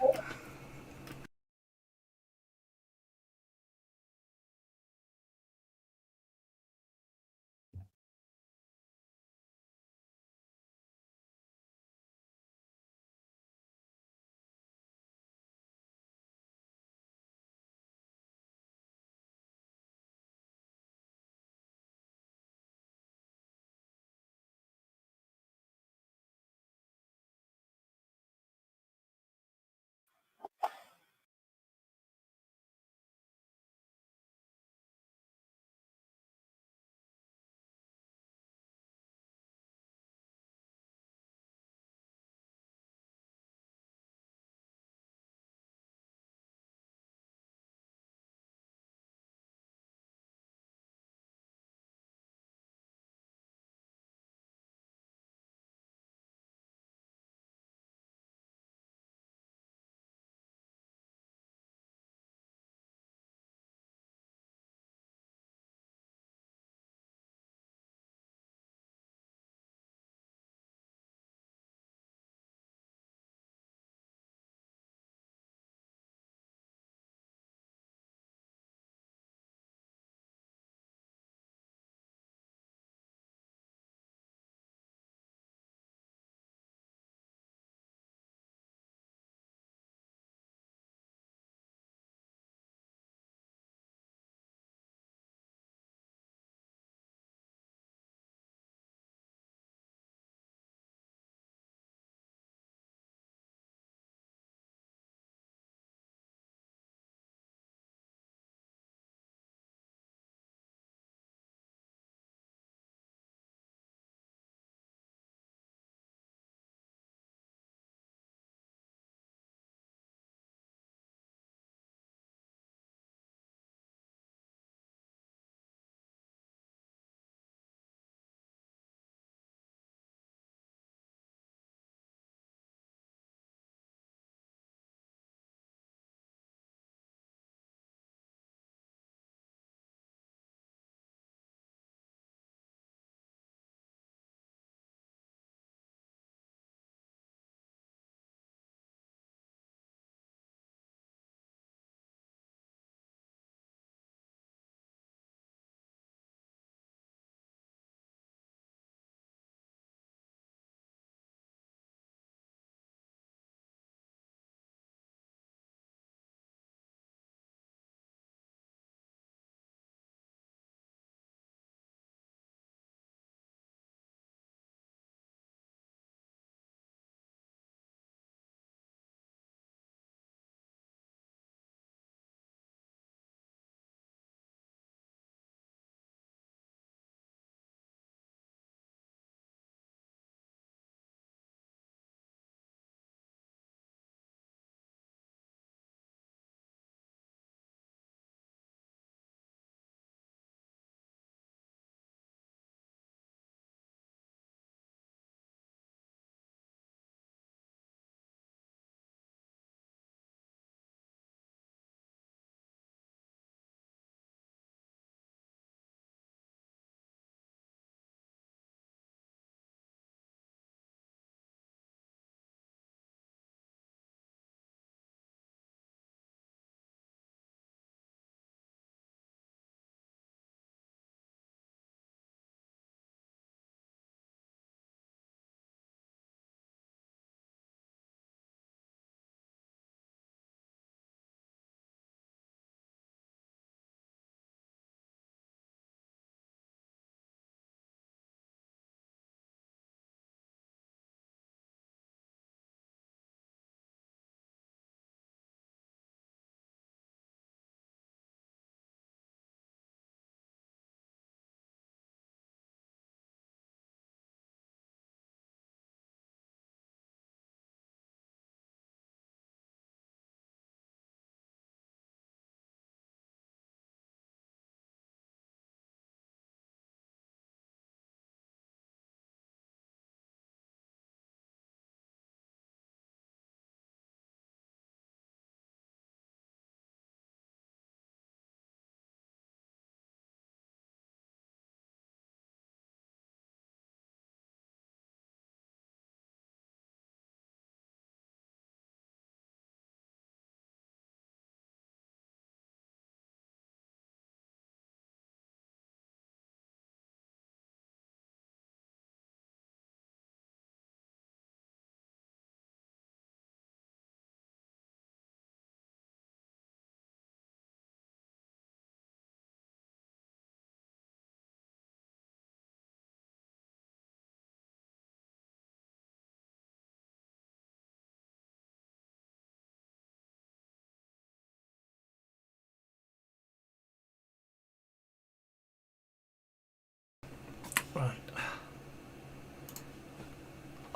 Right.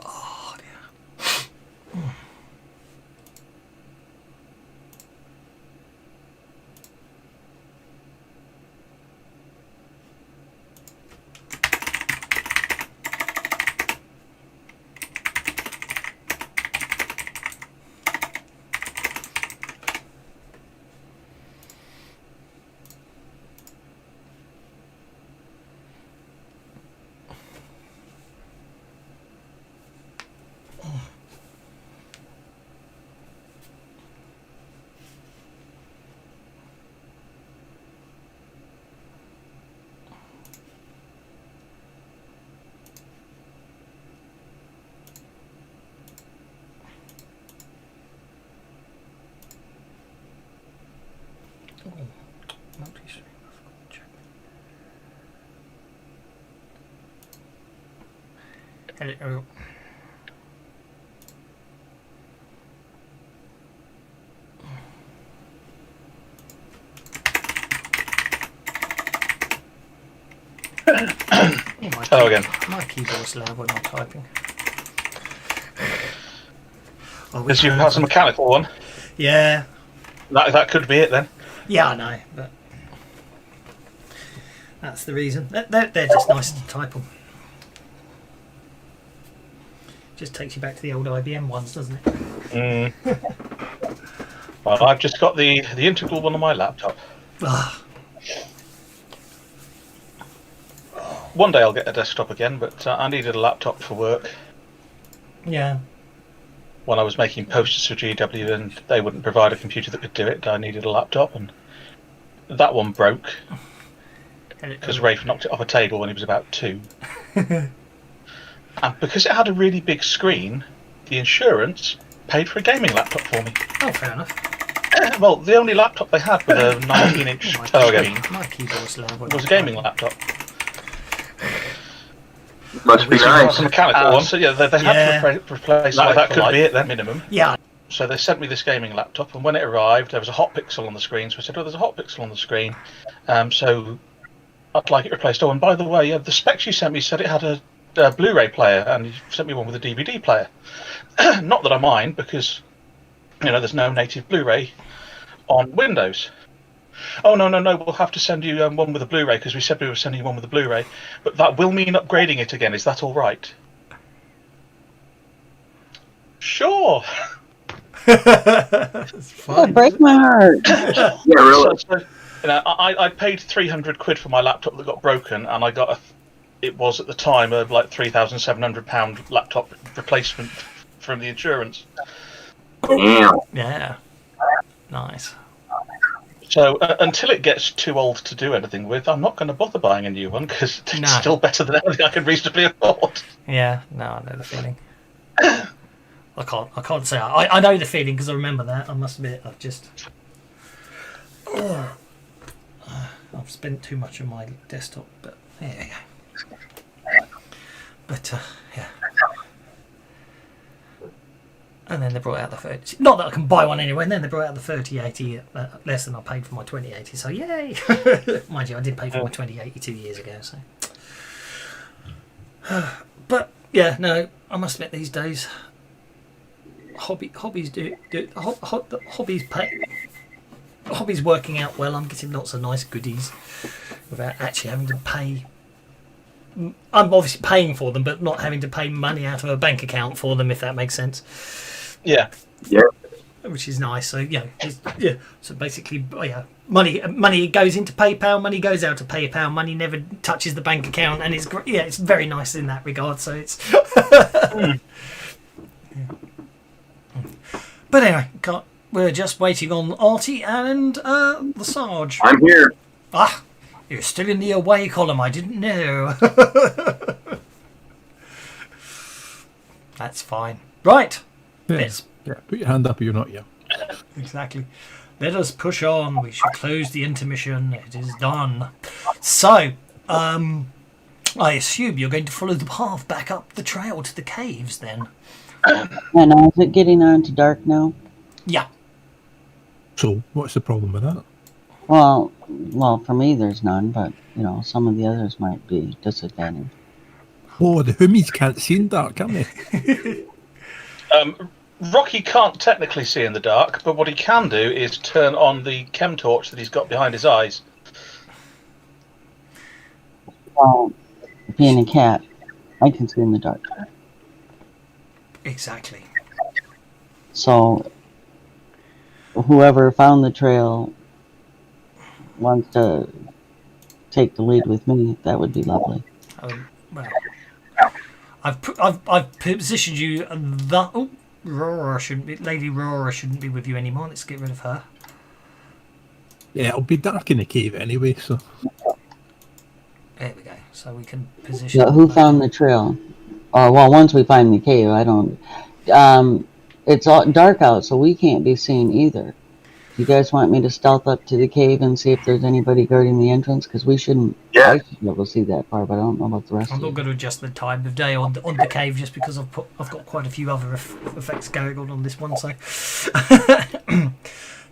Oh, dear. Multi-stream. Check. Hello. Hello again. My keyboard's loud when I'm typing. Oh, Because you have a mechanical one. Yeah. That could be it then. Yeah, I know, but that's the reason. They're just nice to type on. Just takes you back to the old IBM ones, doesn't it? Well, I've just got the integral one on my laptop. Ah, One day I'll get a desktop again, but I needed a laptop for work. yeah. When I was making posters for GW and they wouldn't provide a computer that could do it, I needed a laptop, and that one broke because Rafe knocked it off a table when he was about 2. And because it had a really big screen, the insurance paid for a gaming laptop for me. Oh, fair enough. Well, the only laptop they had with a 19-inch screen My keyboard's loud when was a I'm gaming typing. laptop. Must be Which was nice. a mechanical one, so yeah, they had to replace that could be it then, minimum. Yeah. So they sent me this gaming laptop, and when it arrived, there was a hot pixel on the screen. So I said, "Oh, there's a hot pixel on the screen, so I'd like it replaced." Oh, and by the way, the specs you sent me said it had a Blu-ray player, and you sent me one with a DVD player. Not that I mind, because there's no native Blu-ray on Windows. Oh, no, we'll have to send you one with a Blu-ray, because we said we were sending you one with a Blu-ray, but that will mean upgrading it again. Is that all right? Sure. That's Oh, fine. break my heart. Yeah, really. So, I paid 300 quid for my laptop that got broken, and I got it was at the time of like £3,700 laptop replacement from the insurance. Damn. Yeah. Nice. So until it gets too old to do anything with, I'm not going to bother buying a new one, because it's No. still better than anything I can reasonably afford. Yeah. No, I know the feeling. I can't say I know the feeling because I remember that. I must admit, I've just I've spent too much on my desktop, but there you go. But yeah. And then they brought out the 30. Not that I can buy one anyway. And then they brought out the 3080 less than I paid for my 2080. So yay! Mind you, I did pay for my 2080 2 years ago. So, but yeah, no, I must admit these days, hobbies working out well. I'm getting lots of nice goodies without actually having to pay. I'm obviously paying for them, but not having to pay money out of a bank account for them, if that makes sense. Yeah. Yeah. Which is nice. So so basically, money goes into PayPal, money goes out to PayPal, money never touches the bank account, and it's great. Yeah, it's very nice in that regard. So it's. But anyway, we're just waiting on Artie and the Sarge. I'm here. Ah, you're still in the away column. I didn't know. That's fine. Right. Yes. Yeah, put your hand up or you're not here. Exactly. Let us push on. We should close the intermission. It is done. So, I assume you're going to follow the path back up the trail to the caves then. And is it getting on to dark now? Yeah. So, what's the problem with that? Well, for me there's none, but some of the others might be disadvantaged. Oh, the Hummies can't see in dark, can they? Rocky can't technically see in the dark, but what he can do is turn on the chem torch that he's got behind his eyes. Well, being a cat, I can see in the dark. Exactly. So, whoever found the trail wants to take the lead with me, that would be lovely. Well, I've positioned you. Rora shouldn't be. Lady Rora shouldn't be with you anymore. Let's get rid of her. Yeah, it'll be dark in the cave anyway, so. There we go. So we can position. So who found the trail? Well, once we find the cave, I don't. It's all dark out, so we can't be seen either. You guys want me to stealth up to the cave and see if there's anybody guarding the entrance? Because we shouldn't. Yeah. I should be able to see that far, but I don't know about the rest I'm of not you. going to adjust the time of day on the cave just because I've got quite a few other effects going on this one. So,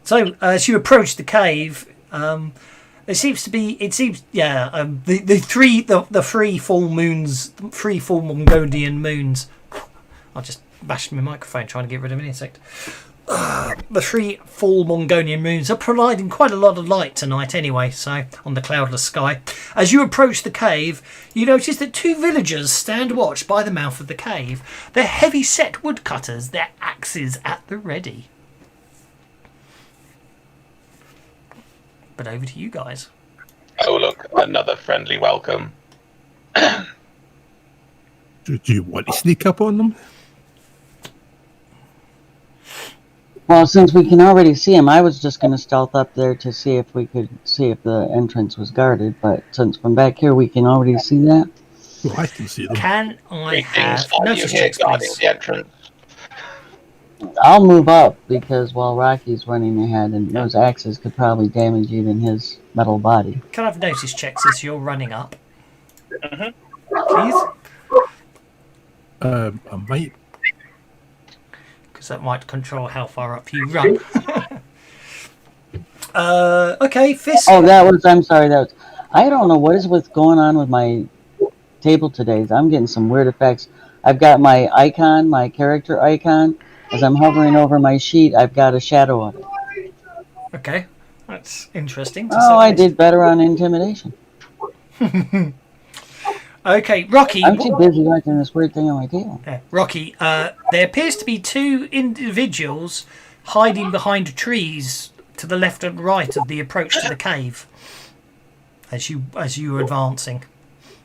so as you approach the cave, there seems to be. It seems the three full moons, 3 full Mongolian moons. I just bashed my microphone trying to get rid of an insect. The 3 full Mongolian moons are providing quite a lot of light tonight anyway, so on the cloudless sky. As you approach the cave, you notice that 2 villagers stand watch by the mouth of the cave. They're heavy-set woodcutters, their axes at the ready. But over to you guys. Oh, look, another friendly welcome. Do you want to sneak up on them? Well, since we can already see him, I was just going to stealth up there to see if we could see if the entrance was guarded. But since from back here we can already see that. Well, I can see them. Can I Greetings, have are you notice here checks, guarding please? the entrance? I'll move up because while Rocky's running ahead, and those axes could probably damage even his metal body. Can I have notice checks as you're running up? Mhm. Please? I might. Because that might control how far up you run. Okay, Fist. Oh, I'm sorry, I don't know what is going on with my table today. I'm getting some weird effects. I've got my icon, my character icon. As I'm hovering over my sheet, I've got a shadow on it. Okay, that's interesting. Oh, I did better on intimidation. Okay, Rocky. I'm too busy watching this weird thing on my table. Rocky, there appears to be 2 individuals hiding behind trees to the left and right of the approach to the cave as you were advancing.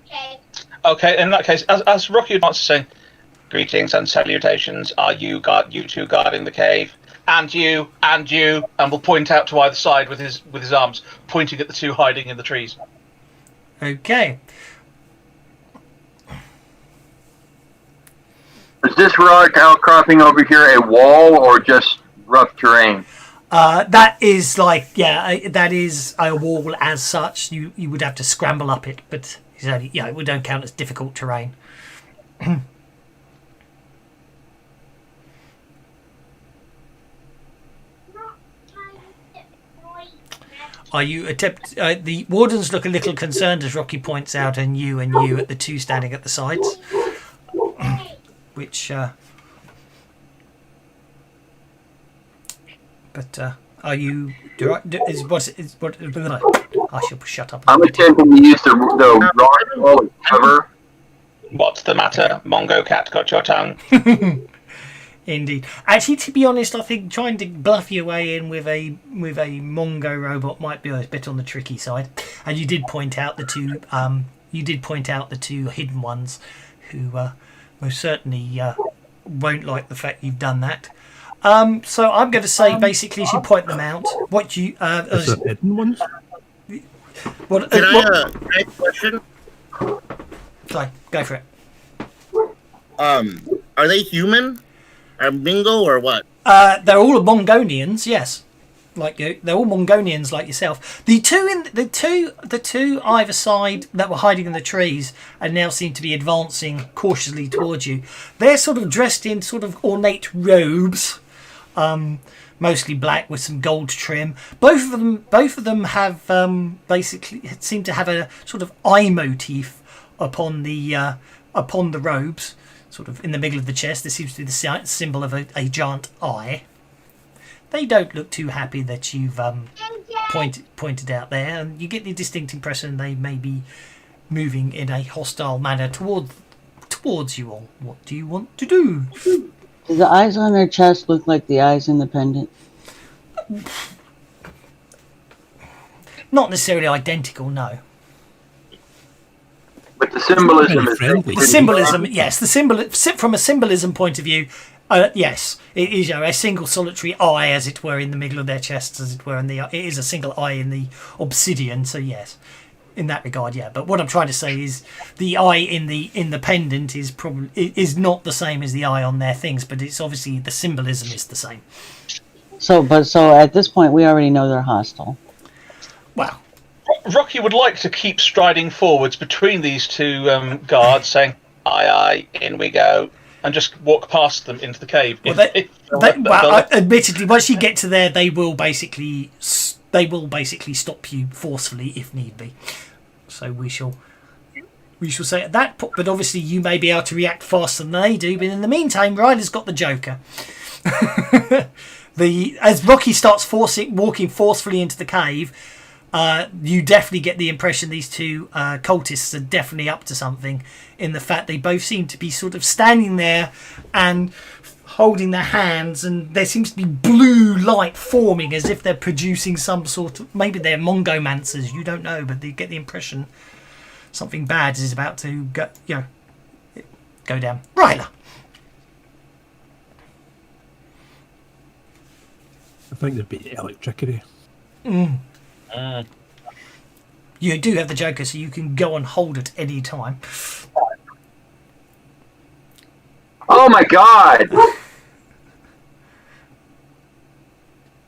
Okay. Okay, in that case, as Rocky advances, saying, Greetings and salutations. Are you two guarding the cave? and you, and we'll point out to either side with his arms, pointing at the 2 hiding in the trees. Okay. Is this rock outcropping over here a wall or just rough terrain? That is that is a wall as such. You would have to scramble up it, but it don't count as difficult terrain. Are you the wardens look a little concerned as Rocky points out, and you at the 2 standing at the sides, which. But are you? I should shut up. I'm attempting to use the rock wall as cover. What's the matter? Mongo Cat got your tongue? Indeed. Actually, to be honest, I think trying to bluff your way in with a Mongo robot might be a bit on the tricky side. And you did point out the 2. You did point out the 2 hidden ones, who most certainly won't like the fact you've done that. So I'm going to say basically, as you point them out, what you Is there hidden ones? what? Can I ask a question? Sorry, go for it. Are they human? Are Bingo or what? They're all Mongolians, yes. Like you, they're all Mongolians like yourself. The two either side that were hiding in the trees and now seem to be advancing cautiously towards you. They're sort of dressed in sort of ornate robes, mostly black with some gold trim. Both of them have basically seem to have a sort of eye motif upon the upon the robes, sort of in the middle of the chest, there seems to be the symbol of a giant eye. They don't look too happy that you've pointed out there, and you get the distinct impression they may be moving in a hostile manner towards you all. What do you want to do? Do the eyes on their chest look like the eyes in the pendant? Not necessarily identical, no. But the symbolism Very is friendly. The symbolism, yes. From a symbolism point of view, yes, it is a single solitary eye, as it were, in the middle of their chests, as it were, and it is a single eye in the obsidian. So yes, in that regard, yeah. But what I'm trying to say is the eye in the pendant is not the same as the eye on their things, but it's obviously the symbolism is the same. So at this point, we already know they're hostile. Well, Rocky would like to keep striding forwards between these two guards, saying, "Aye, aye, in we go," and just walk past them into the cave. Admittedly, once you get to there, they will basically stop you forcefully if need be. So we shall say at that point. But obviously, you may be able to react faster than they do. But in the meantime, Ryder's got the Joker. As Rocky starts walking forcefully into the cave, you definitely get the impression these two cultists are definitely up to something, in the fact they both seem to be sort of standing there and holding their hands, and there seems to be blue light forming as if they're producing some sort of, maybe they're mongomancers, you don't know, but they get the impression something bad is about to go down. Ryla. I think there'd be electricity. You do have the Joker, so you can go and hold at any time. Oh my god!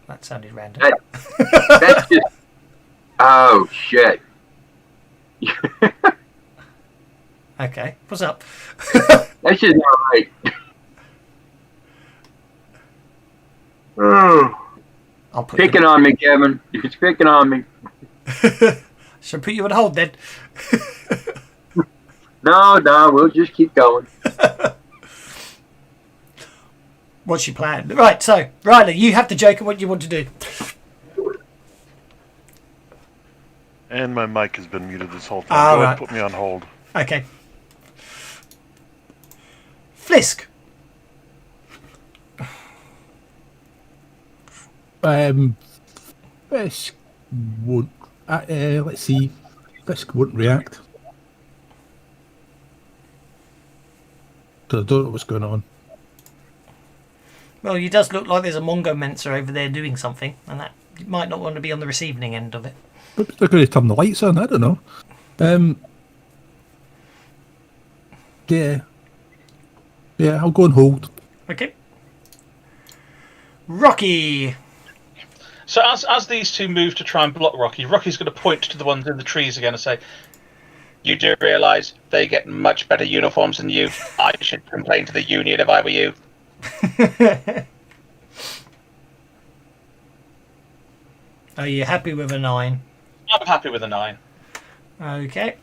That sounded random. That's just. Oh shit. Okay, what's up? That's just not right. I'll put Picking on me, Kevin. It's picking on me. Shall I put you on hold then? No, we'll just keep going. What's your plan? Right, so, Ryder, you have the Joker. What do you want to do? And my mic has been muted this whole time. Go ahead, put me on hold. Okay. Flisk. Fisk won't. Let's see. Fisk won't react. So I don't know what's going on. Well, it does look like there's a mongomancer over there doing something, and that you might not want to be on the receiving end of it. Maybe they're going to turn the lights on. I don't know. Yeah, I'll go and hold. Okay. Rocky. So as these two move to try and block Rocky, Rocky's going to point to the ones in the trees again and say, "You do realise they get much better uniforms than you. I should complain to the union if I were you." Are you happy with a 9? I'm happy with a 9. Okay.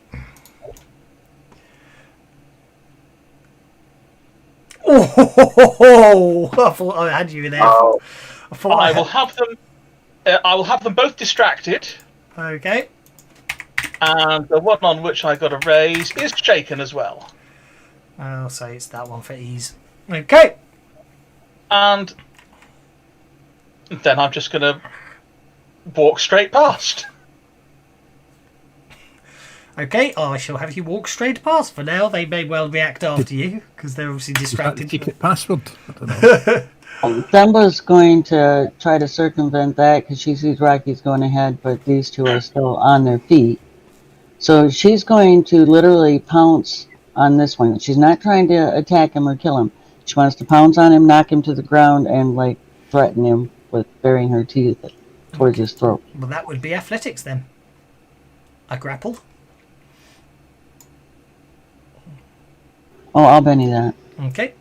Oh, I thought I had you there. Oh. I will have them. I will have them both distracted, Okay. and the one on which I got a raise is shaken as well. I'll say it's that one for ease. Okay. And then I'm just going to walk straight past. Okay, I shall have you walk straight past. For now, they may well react after you, because they're obviously Is that the distracted. secret password? I don't know. Zemba's going to try to circumvent that because she sees Rocky's going ahead, but these two are still on their feet. So she's going to literally pounce on this one. She's not trying to attack him or kill him. She wants to pounce on him, knock him to the ground, and like threaten him with burying her teeth towards his throat. Well, that would be athletics then. A grapple. Oh, I'll Benny that. Okay.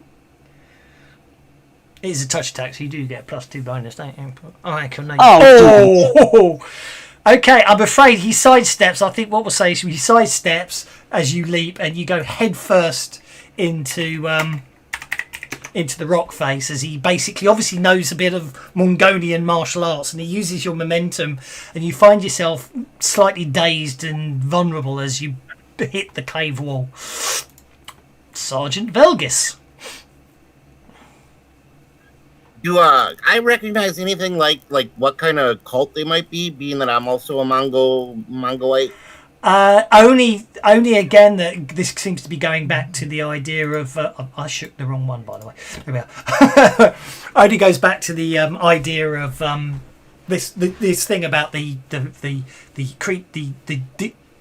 It is a touch attack, so you do get a +2 bonus, don't you? Oh, I can know. Oh, Oh! Okay, I'm afraid he sidesteps. I think what we'll say is he sidesteps as you leap, and you go head first into the rock face, as he basically obviously knows a bit of Mongolian martial arts, and he uses your momentum, and you find yourself slightly dazed and vulnerable as you hit the cave wall. Sergeant Velgis. Do I recognize anything like what kind of cult they might be, being that I'm also a Mongolite? Only again that this seems to be going back to the idea of I shook the wrong one, by the way. There we are. Only goes back to the idea of this thing about the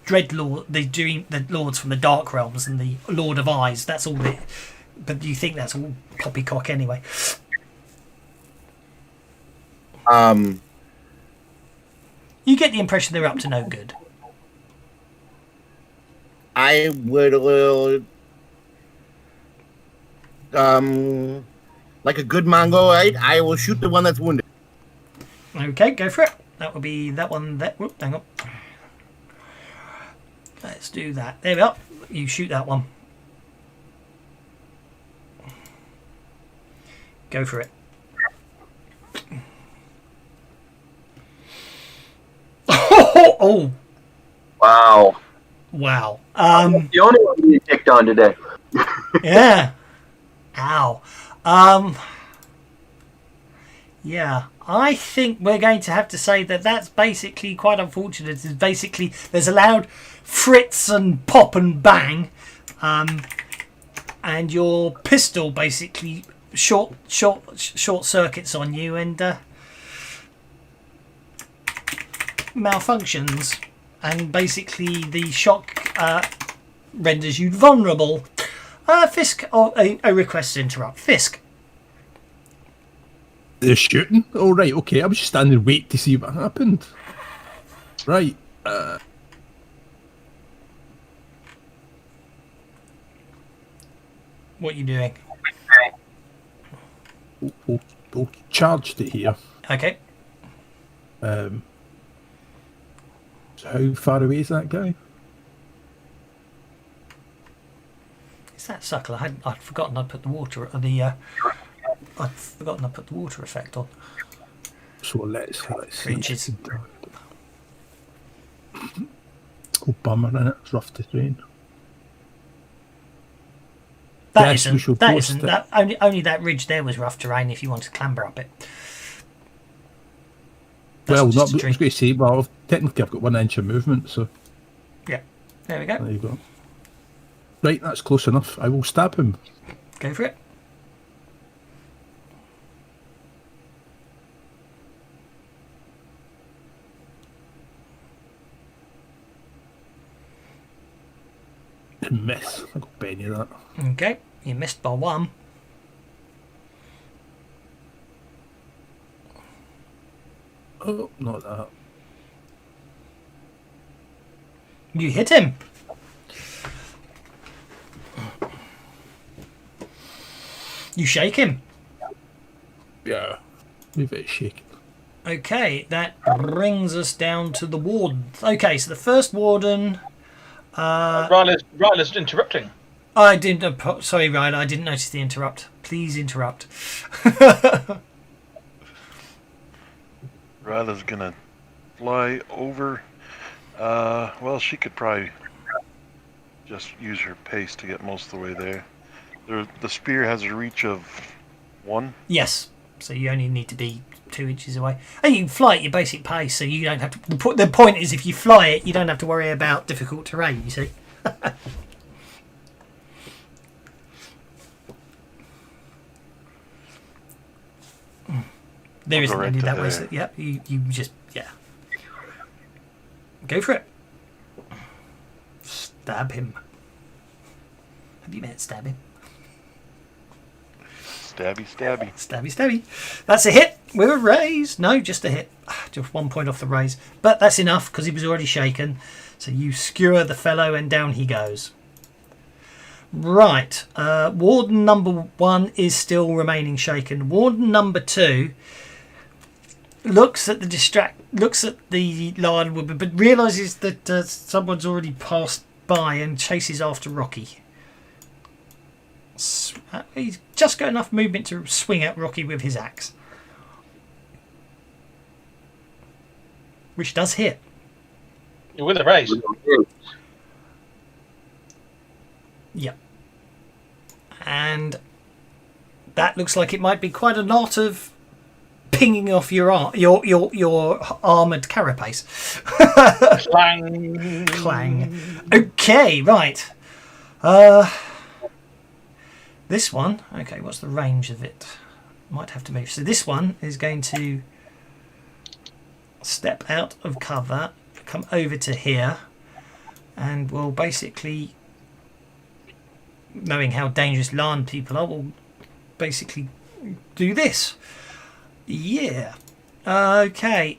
Dreadlord, the lords from the Dark Realms and the Lord of Eyes. That's all it. But you think that's all poppycock anyway? You get the impression they're up to no good. I would, like a good Mongolite, I will shoot the one that's wounded. Okay, go for it. That will be that one. Whoop, hang on. Let's do that. There we are. You shoot that one. Go for it. Oh! Wow. Wow. The only one you picked on today. Yeah. Ow. Yeah. I think we're going to have to say that that's basically quite unfortunate. It's basically there's a loud fritz and pop and bang, and your pistol basically short circuits on you and malfunctions, and basically the shock renders you vulnerable. Fisk, a request to interrupt. Fisk. They're shooting? Oh, right, okay. I was just standing wait to see what happened. Right. What are you doing? We'll charge to here. Okay. So how far away is that guy? Is that suckle? I'd forgotten I put the water I'd forgotten I put the water effect on. So let's see. Inches. Oh, bummer, innit? It's rough to train. That Yes, we shall post it. that only that ridge there was rough terrain if you want to clamber up it. That's Well, just not, a I was tree. going to say, well, technically I've got 1 inch of movement, so Yeah. There we go. there you go. Right, that's close enough. I will stab him. Go for it. And miss. I got Benny that. Okay. You missed by 1. Oh, not that. You hit him. You shake him. Yeah. Move it shaking. Okay, that brings us down to the wardens. Okay, so the first warden. Ryla's interrupting. I didn't. Sorry, Ryla, I didn't notice the interrupt. Please interrupt. Ryla's gonna fly over. Well, she could probably just use her pace to get most of the way there. The spear has a reach of 1. Yes, so you only need to be 2 inches away. And you can fly at your basic pace, so you don't have to. The point is, if you fly it, you don't have to worry about difficult terrain. You see. There I'll isn't go right any to that way. there. So, yeah, you just go for it. Stab him. Have you met stab him? Stabby, stabby. Stabby, stabby. That's a hit with a raise. No, just a hit. Just 1 point off the raise. But that's enough because he was already shaken. So you skewer the fellow and down he goes. Right. Warden number 1 is still remaining shaken. Warden number 2 looks at the lion woman, but realizes that someone's already passed by and chases after Rocky. He's just got enough movement to swing at Rocky with his axe, which does hit. You're with a raise. Yep. And that looks like it might be quite a lot of pinging off your armoured carapace. Clang. Clang. Okay, right. This one. Okay, what's the range of it? Might have to move. So this one is going to step out of cover, come over to here, and will basically, knowing how dangerous land people are, will basically do this. Yeah. Okay.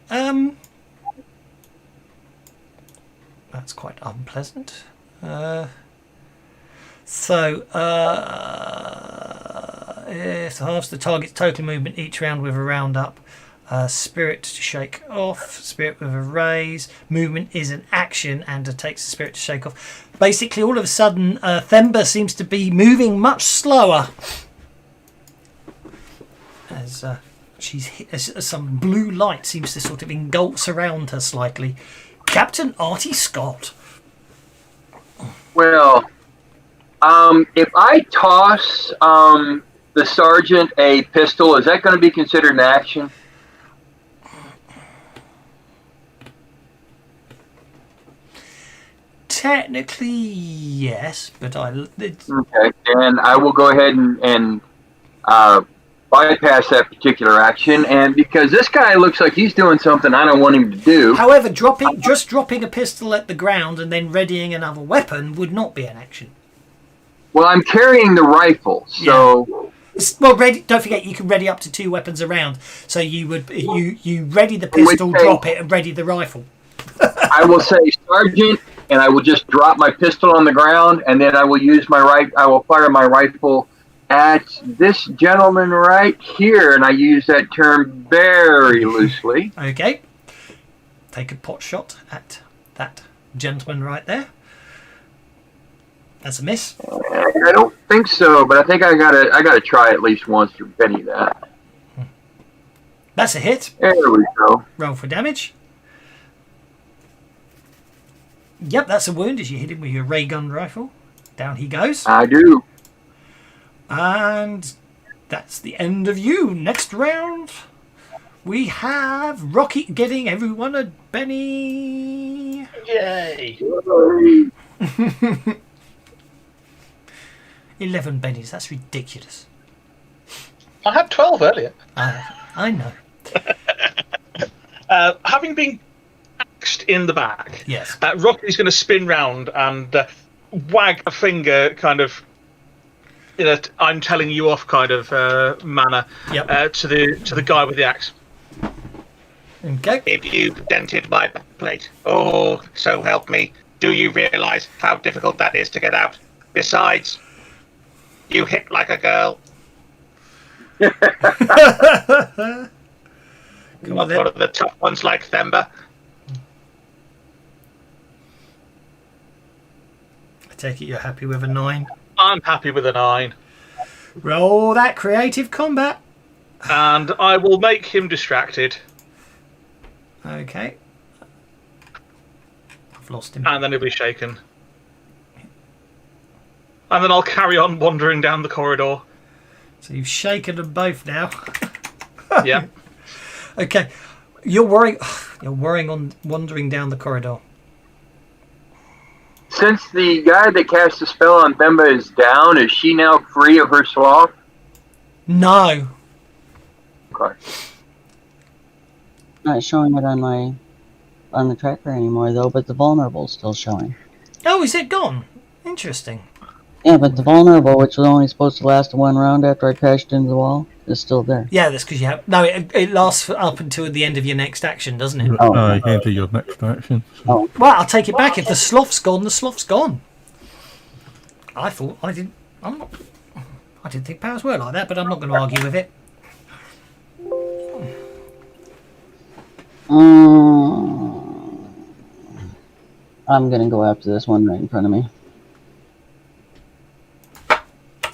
That's quite unpleasant. It halves the target's total movement each round with a round up. Spirit to shake off. Spirit with a raise. Movement is an action and it takes the spirit to shake off. Basically, all of a sudden, Themba seems to be moving much slower. As some blue light seems to sort of engulfs around her slightly. Captain Artie Scott. Well, if I toss the sergeant a pistol, is that going to be considered an action? Technically, yes, but Okay, and I will go ahead and bypass that particular action, and because this guy looks like he's doing something I don't want him to do. However, dropping a pistol at the ground and then readying another weapon would not be an action. Well, I'm carrying the rifle, so well, don't forget you can ready up to 2 weapons around. So you ready the pistol, drop it, and ready the rifle. I will say sergeant, and I will just drop my pistol on the ground, and then I will use I will fire my rifle at this gentleman right here, and I use that term very loosely. Okay. Take a pot shot at that gentleman right there. That's a miss. I don't think so, but I think I gotta try at least once to Benny that. That's a hit. There we go. Roll for damage. Yep, that's a wound as you hit him with your ray gun rifle. Down he goes. I do. And that's the end of you. Next round, we have Rocky getting everyone a Benny. Yay! 11 bennies. That's ridiculous. I had 12 earlier. I know. Having been axed in the back, yes, Rocky's going to spin round and wag a finger, kind of in a "I'm telling you off" kind of manner, to the guy with the axe. Okay. If you've dented my backplate, oh, so help me, do you realise how difficult that is to get out? Besides, you hit like a girl. Not one of the tough ones like Themba. I take it you're happy with a 9. I'm happy with a 9. Roll that creative combat. And I will make him distracted. Okay. I've lost him. And then he'll be shaken. And then I'll carry on wandering down the corridor. So you've shaken them both now. Yeah. Okay. You're worrying on wandering down the corridor. Since the guy that cast the spell on Themba is down, is she now free of her sloth? No. Okay. Not showing it on the tracker anymore though, but the vulnerable's still showing. Oh, is it gone? Interesting. Yeah, but the vulnerable, which was only supposed to last 1 round after I crashed into the wall, is still there. Yeah, that's because you have... No, it lasts up until the end of your next action, doesn't it? Into your next action. Oh. Well, I'll take it back. If the sloth's gone, the sloth's gone. I didn't think powers were like that, but I'm not going to argue with it. I'm gonna go after this one right in front of me.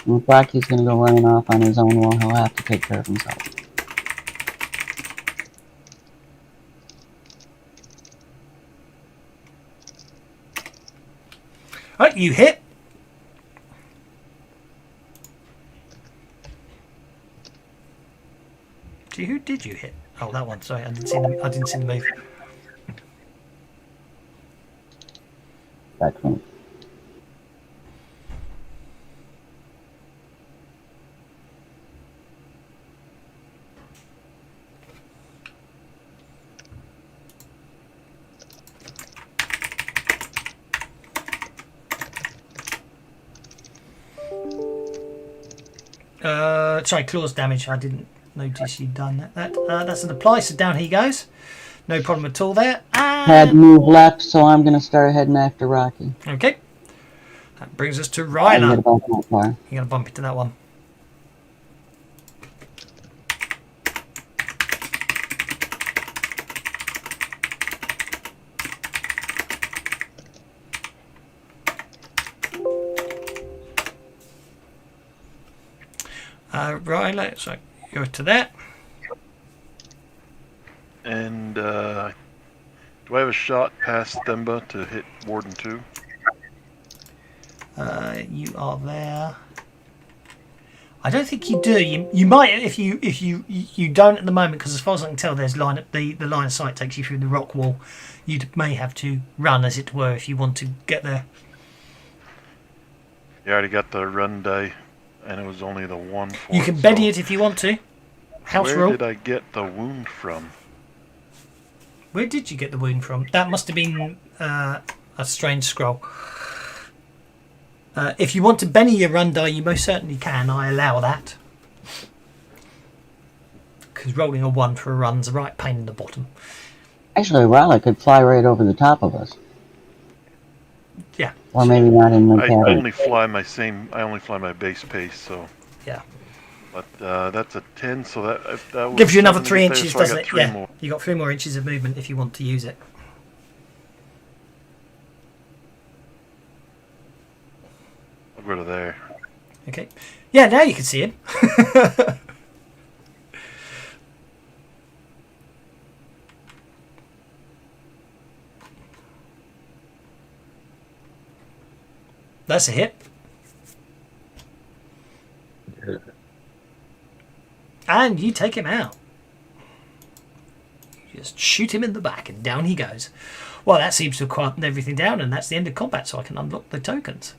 And Rocky's gonna go running off on his own while he'll have to take care of himself. Right, you hit. Gee, who did you hit? Oh, that one. Sorry, I didn't see the move. That's me. Sorry, claws damage. I didn't notice you'd done that. That's an apply, so down he goes. No problem at all there. Had move left, so I'm gonna start heading after Rocky. Okay. That brings us to I'm Ryla. gonna bump that far. You're going to bump into that one. Ryla, so go to that. And do I have a shot past Themba to hit Warden 2? You are there. I don't think you do. You might if you don't at the moment, because as far as I can tell, there's the line of sight takes you through the rock wall. You may have to run, as it were, if you want to get there. You already got the run die, and it was only the one for You can Benny it if you want to. House where rule. did I get the wound from? Where did you get the wound from? That must have been a strange scroll. If you want to Benny your run die, you most certainly can. I allow that. Because rolling a 1 for a run's a right pain in the bottom. Actually, Ryla could fly right over the top of us. Yeah. Or maybe not in the I cabin. only fly my base pace, so. Yeah. But that's a 10, so that was Gives you another 70 3 there, inches, so I doesn't got it? 3 Yeah. more. You got 3 more inches of movement if you want to use it. I'll go to there. Okay. Yeah, now you can see him. That's a hit. And you take him out. You just shoot him in the back and down he goes. Well, that seems to have quietened everything down, and that's the end of combat, so I can unlock the tokens.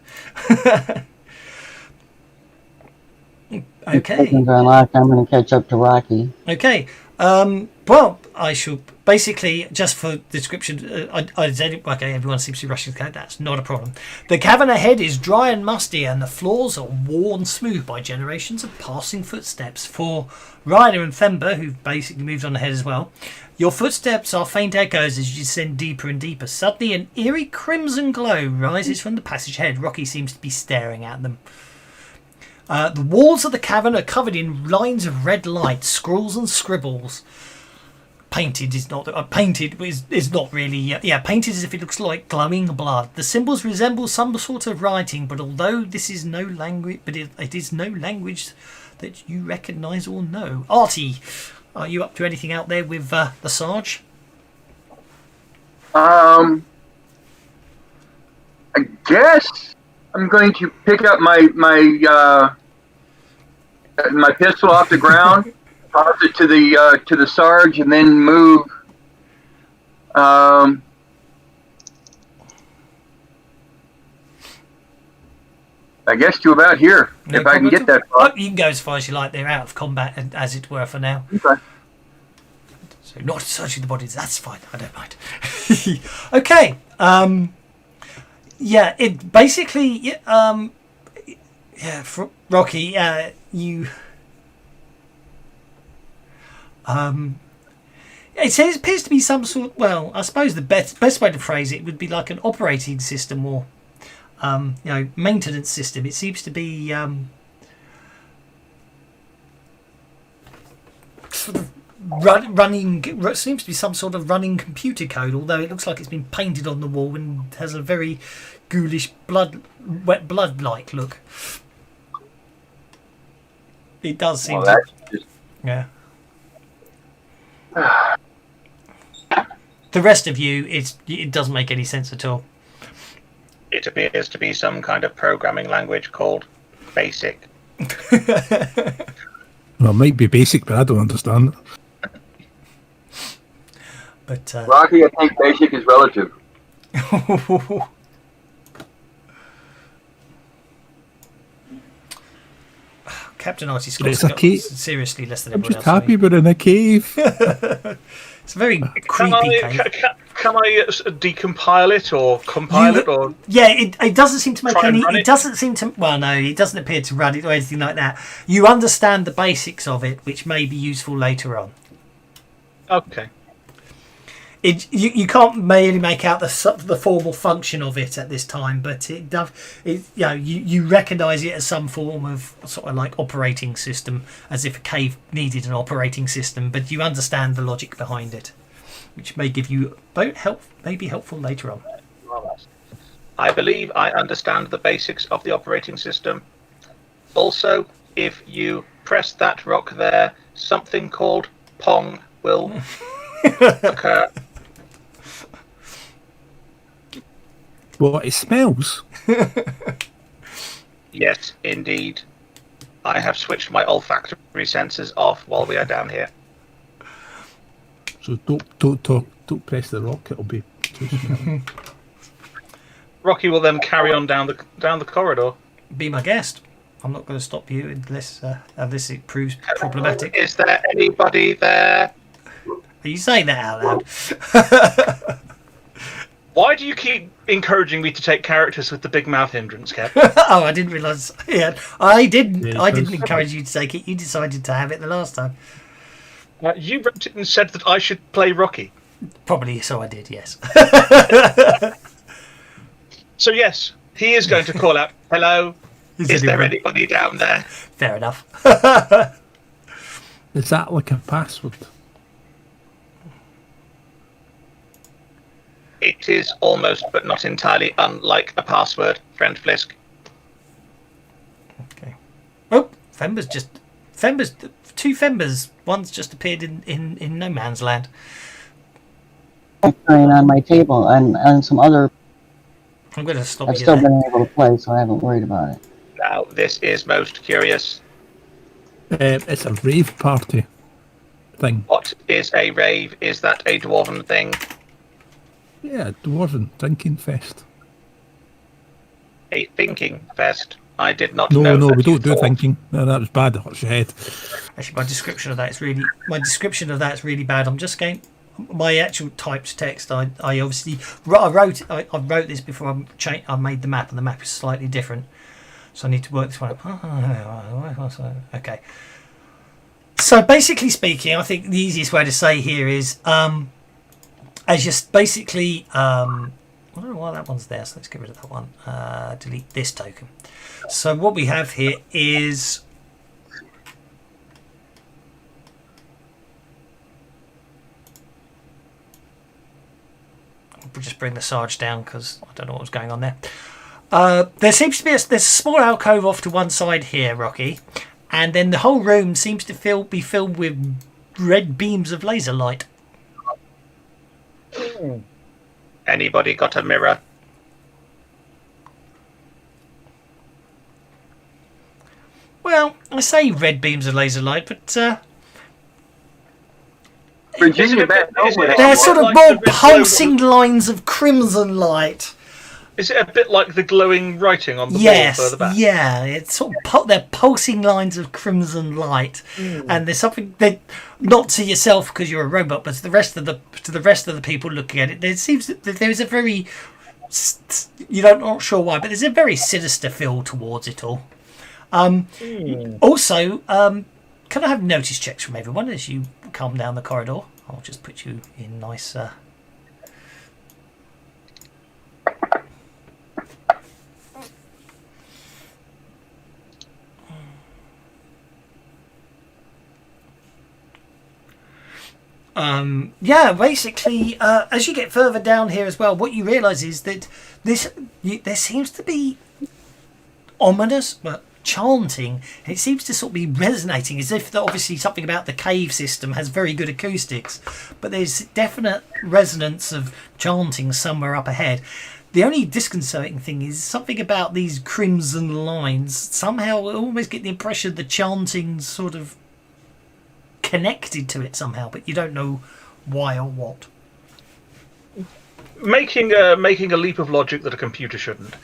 Okay. Tokens are unlocked. I'm going to catch up to Rocky. Okay. Well, I shall basically, just for description, okay, everyone seems to be rushing to the cave. That's not a problem. The cavern ahead is dry and musty, and the floors are worn smooth by generations of passing footsteps. For Ryder and Themba, who've basically moved on ahead as well, your footsteps are faint echoes as you descend deeper and deeper. Suddenly, an eerie crimson glow rises from the passage ahead. Rocky seems to be staring at them. The walls of the cavern are covered in lines of red light, scrawls and scribbles. Painted is not really painted as if it looks like glowing blood. The symbols resemble some sort of writing, but although this is no language, it is no language that you recognise or know. Artie, are you up to anything out there with the Sarge? I guess I'm going to pick up my pistol off the ground, toss it to the Sarge, and then move. I guess to about here, No if I can problem get at all. that far. Oh, you can go as far as you like. They're out of combat, as it were, for now. Okay. So not searching the bodies. That's fine. I don't mind. Okay. Yeah. It basically. For Rocky, you. It appears to be some sort. Well, I suppose the best way to phrase it would be like an operating system or, maintenance system. It seems to be sort of running seems to be some sort of running computer code, although it looks like it's been painted on the wall and has a very ghoulish wet blood-like look. It does seem Well, to, that's just yeah. The rest of you, it doesn't make any sense at all. It appears to be some kind of programming language called BASIC. Well, it might be basic, but I don't understand it. But Rocky. I think basic is relative. Captain Artie But Scott's it's a got cave. seriously less than I'm everyone just else. happy we're in a cave. It's a very creepy cave. Can I decompile it or compile it or? Yeah, it doesn't seem to make Try and any. run It it? doesn't seem to. Well, no, it doesn't appear to run it or anything like that. You understand the basics of it, which may be useful later on. Okay. You can't really make out the formal function of it at this time, but it does. You recognise it as some form of sort of like operating system, as if a cave needed an operating system. But you understand the logic behind it, which may give you may be helpful later on. I believe I understand the basics of the operating system. Also, if you press that rock there, something called Pong will occur. Well, it smells. Yes, indeed. I have switched my olfactory sensors off while we are down here. So don't press the rock. It'll be too smelly. Rocky will then carry on down the corridor. Be my guest. I'm not going to stop you unless it proves problematic. Is there anybody there? Are you saying that out loud? Why do you keep encouraging me to take characters with the big mouth hindrance, Kev? Oh, I didn't realise. Yeah, I didn't. Yeah, I it didn't does. encourage you to take it. You decided to have it the last time. You wrote it and said that I should play Rocky. Probably so. I did. Yes. So yes, he is going to call out, "Hello." Is there anybody down there? Fair enough. Is that like a password? It is almost, but not entirely, unlike a password, friend Flisk. Okay. Oh, two Fembers. One's just appeared in no man's land. On my table and some other. I'm going to stop I've you still there. been able to play, so I haven't worried about it. Now, this is most curious. It's a rave party thing. What is a rave? Is that a dwarven thing? Yeah, dwarven drinking fest. A thinking fest? I did not No, know no, that we you don't do thought- thinking. No, that was bad. It hurts your head. Actually, my description of that is really bad. I'm just going. My actual typed text. I obviously I wrote this before I made the map, and the map is slightly different. So I need to work this one up. Okay. So basically speaking, I think the easiest way to say here is as just basically I don't know why that one's there, so let's get rid of that one. Delete this token. So what we have here is we'll just bring the Sarge down because I don't know what was going on there. There seems to be there's a small alcove off to one side here, Rocky, and then the whole room seems to be filled with red beams of laser light. Anybody got a mirror? Well, I say red beams of laser light, but Virginia Bat they're sort of like more the red pulsing lines of crimson light. Is it a bit like the glowing writing on the wall Yes, further back? yeah, it's sort of they're pulsing lines of crimson light, and there's something that not to yourself because you're a robot, but to the rest of the people looking at it, there seems that there is a very not sure why, but there's a very sinister feel towards it all. Also, can I have notice checks from everyone as you come down the corridor? I'll just put you in nice. Yeah, basically, as you get further down here as well, what you realise is that there seems to be ominous chanting. It seems to sort of be resonating as if obviously something about the cave system has very good acoustics, but there's definite resonance of chanting somewhere up ahead. The only disconcerting thing is something about these crimson lines. Somehow I almost get the impression the chanting's sort of connected to it somehow, but you don't know why or what. Making a leap of logic that a computer shouldn't.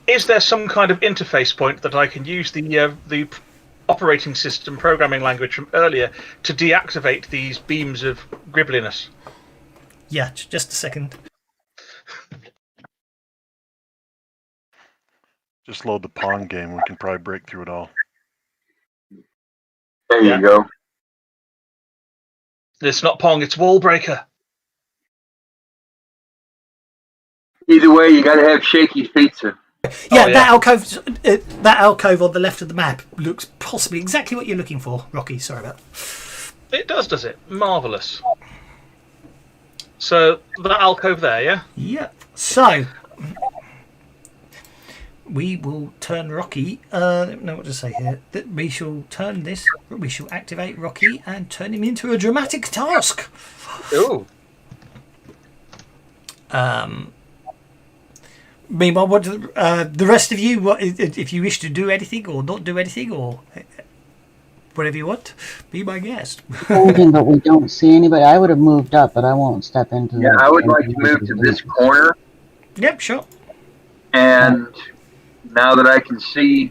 Is there some kind of interface point that I can use the operating system programming language from earlier to deactivate these beams of gribbliness? Yeah, just a second. Just load the Pong game. We can probably break through it all. There you go. It's not Pong, it's Wallbreaker. Either way, you got to have Shaky's Pizza. Yeah, that alcove on the left of the map looks possibly exactly what you're looking for, Rocky. Sorry about that. It does it? Marvellous. So, that alcove there, yeah? Yep. So, we will turn Rocky. I don't know what to say here. That we shall turn this. We shall activate Rocky and turn him into a dramatic task. Ooh. Meanwhile, what the rest of you? What if you wish to do anything or not do anything or whatever you want? Be my guest. Holding, but we don't see anybody. I would have moved up, but I won't step into. Yeah, I would like to move to this corner. Yep, sure. And now that I can see,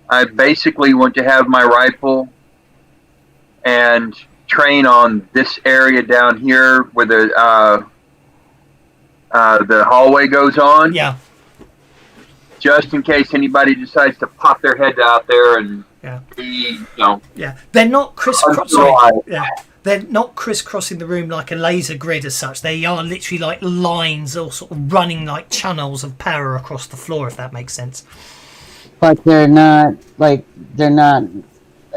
I basically want to have my rifle and train on this area down here where the hallway goes on. Yeah. Just in case anybody decides to pop their head out there and be, Yeah, they're not crisscrossing. Unreal. Yeah, they're not crisscrossing the room like a laser grid as such. They are literally like lines or sort of running like channels of power across the floor, if that makes sense. But they're not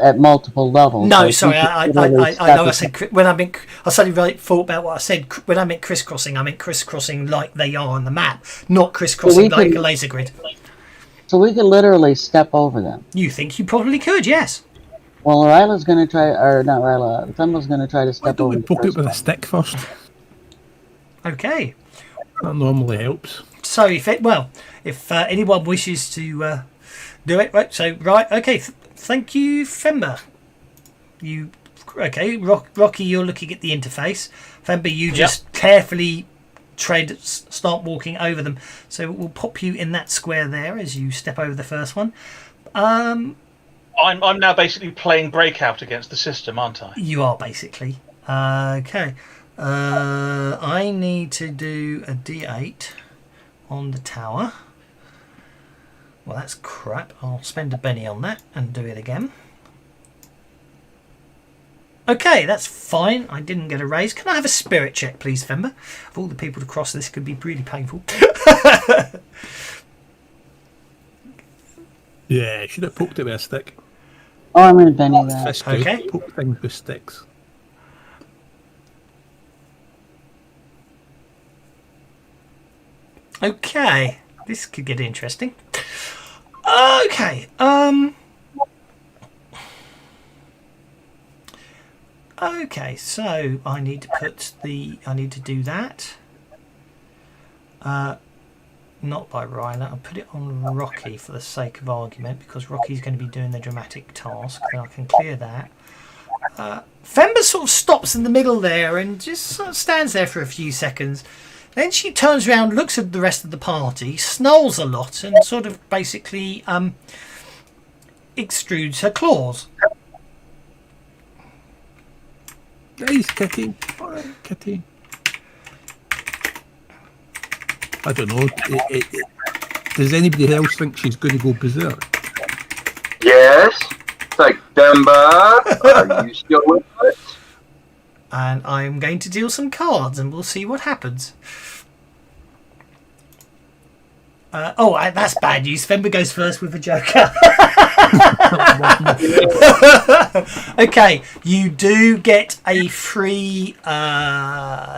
at multiple levels. No, so sorry, I know I said when I meant I suddenly thought about what I said when I meant crisscrossing. I meant crisscrossing like they are on the map, not crisscrossing like a laser grid. So we could literally step over them. You think you probably could? Yes. Well, Ryla's going to try, or not Ryla, Thumba's going to try to step over. Poke it with a stick first. Okay. That normally helps. So if anyone wishes to do it, right? So okay. Thank you, Femba. Rocky, you're looking at the interface. Femba, you just carefully start walking over them. So we'll pop you in that square there as you step over the first one. I'm now basically playing Breakout against the system, aren't I? You are basically. Okay. I need to do a D8 on the tower. Well, that's crap. I'll spend a penny on that and do it again. Okay, that's fine. I didn't get a raise. Can I have a spirit check, please, Femba? Of all the people to cross this could be really painful. Yeah, should have poked it with a stick. Oh, I'm going to Benny that. Okay. Poke things with sticks. Okay, this could get interesting. Okay, okay, so I need to do that. Not by Ryla. I'll put it on Rocky for the sake of argument, because Rocky's going to be doing the dramatic task. Then I can clear that. Femba sort of stops in the middle there and just sort of stands there for a few seconds. Then she turns around, looks at the rest of the party, snarls a lot, and sort of basically extrudes her claws. Nice, Kitty. All right, Kitty. I don't know. Does anybody else think she's going to go berserk? Yes. It's like, Dumba, are you still with us? And I'm going to deal some cards, and we'll see what happens. That's bad news. Femba goes first with a joker. Okay, you do get a free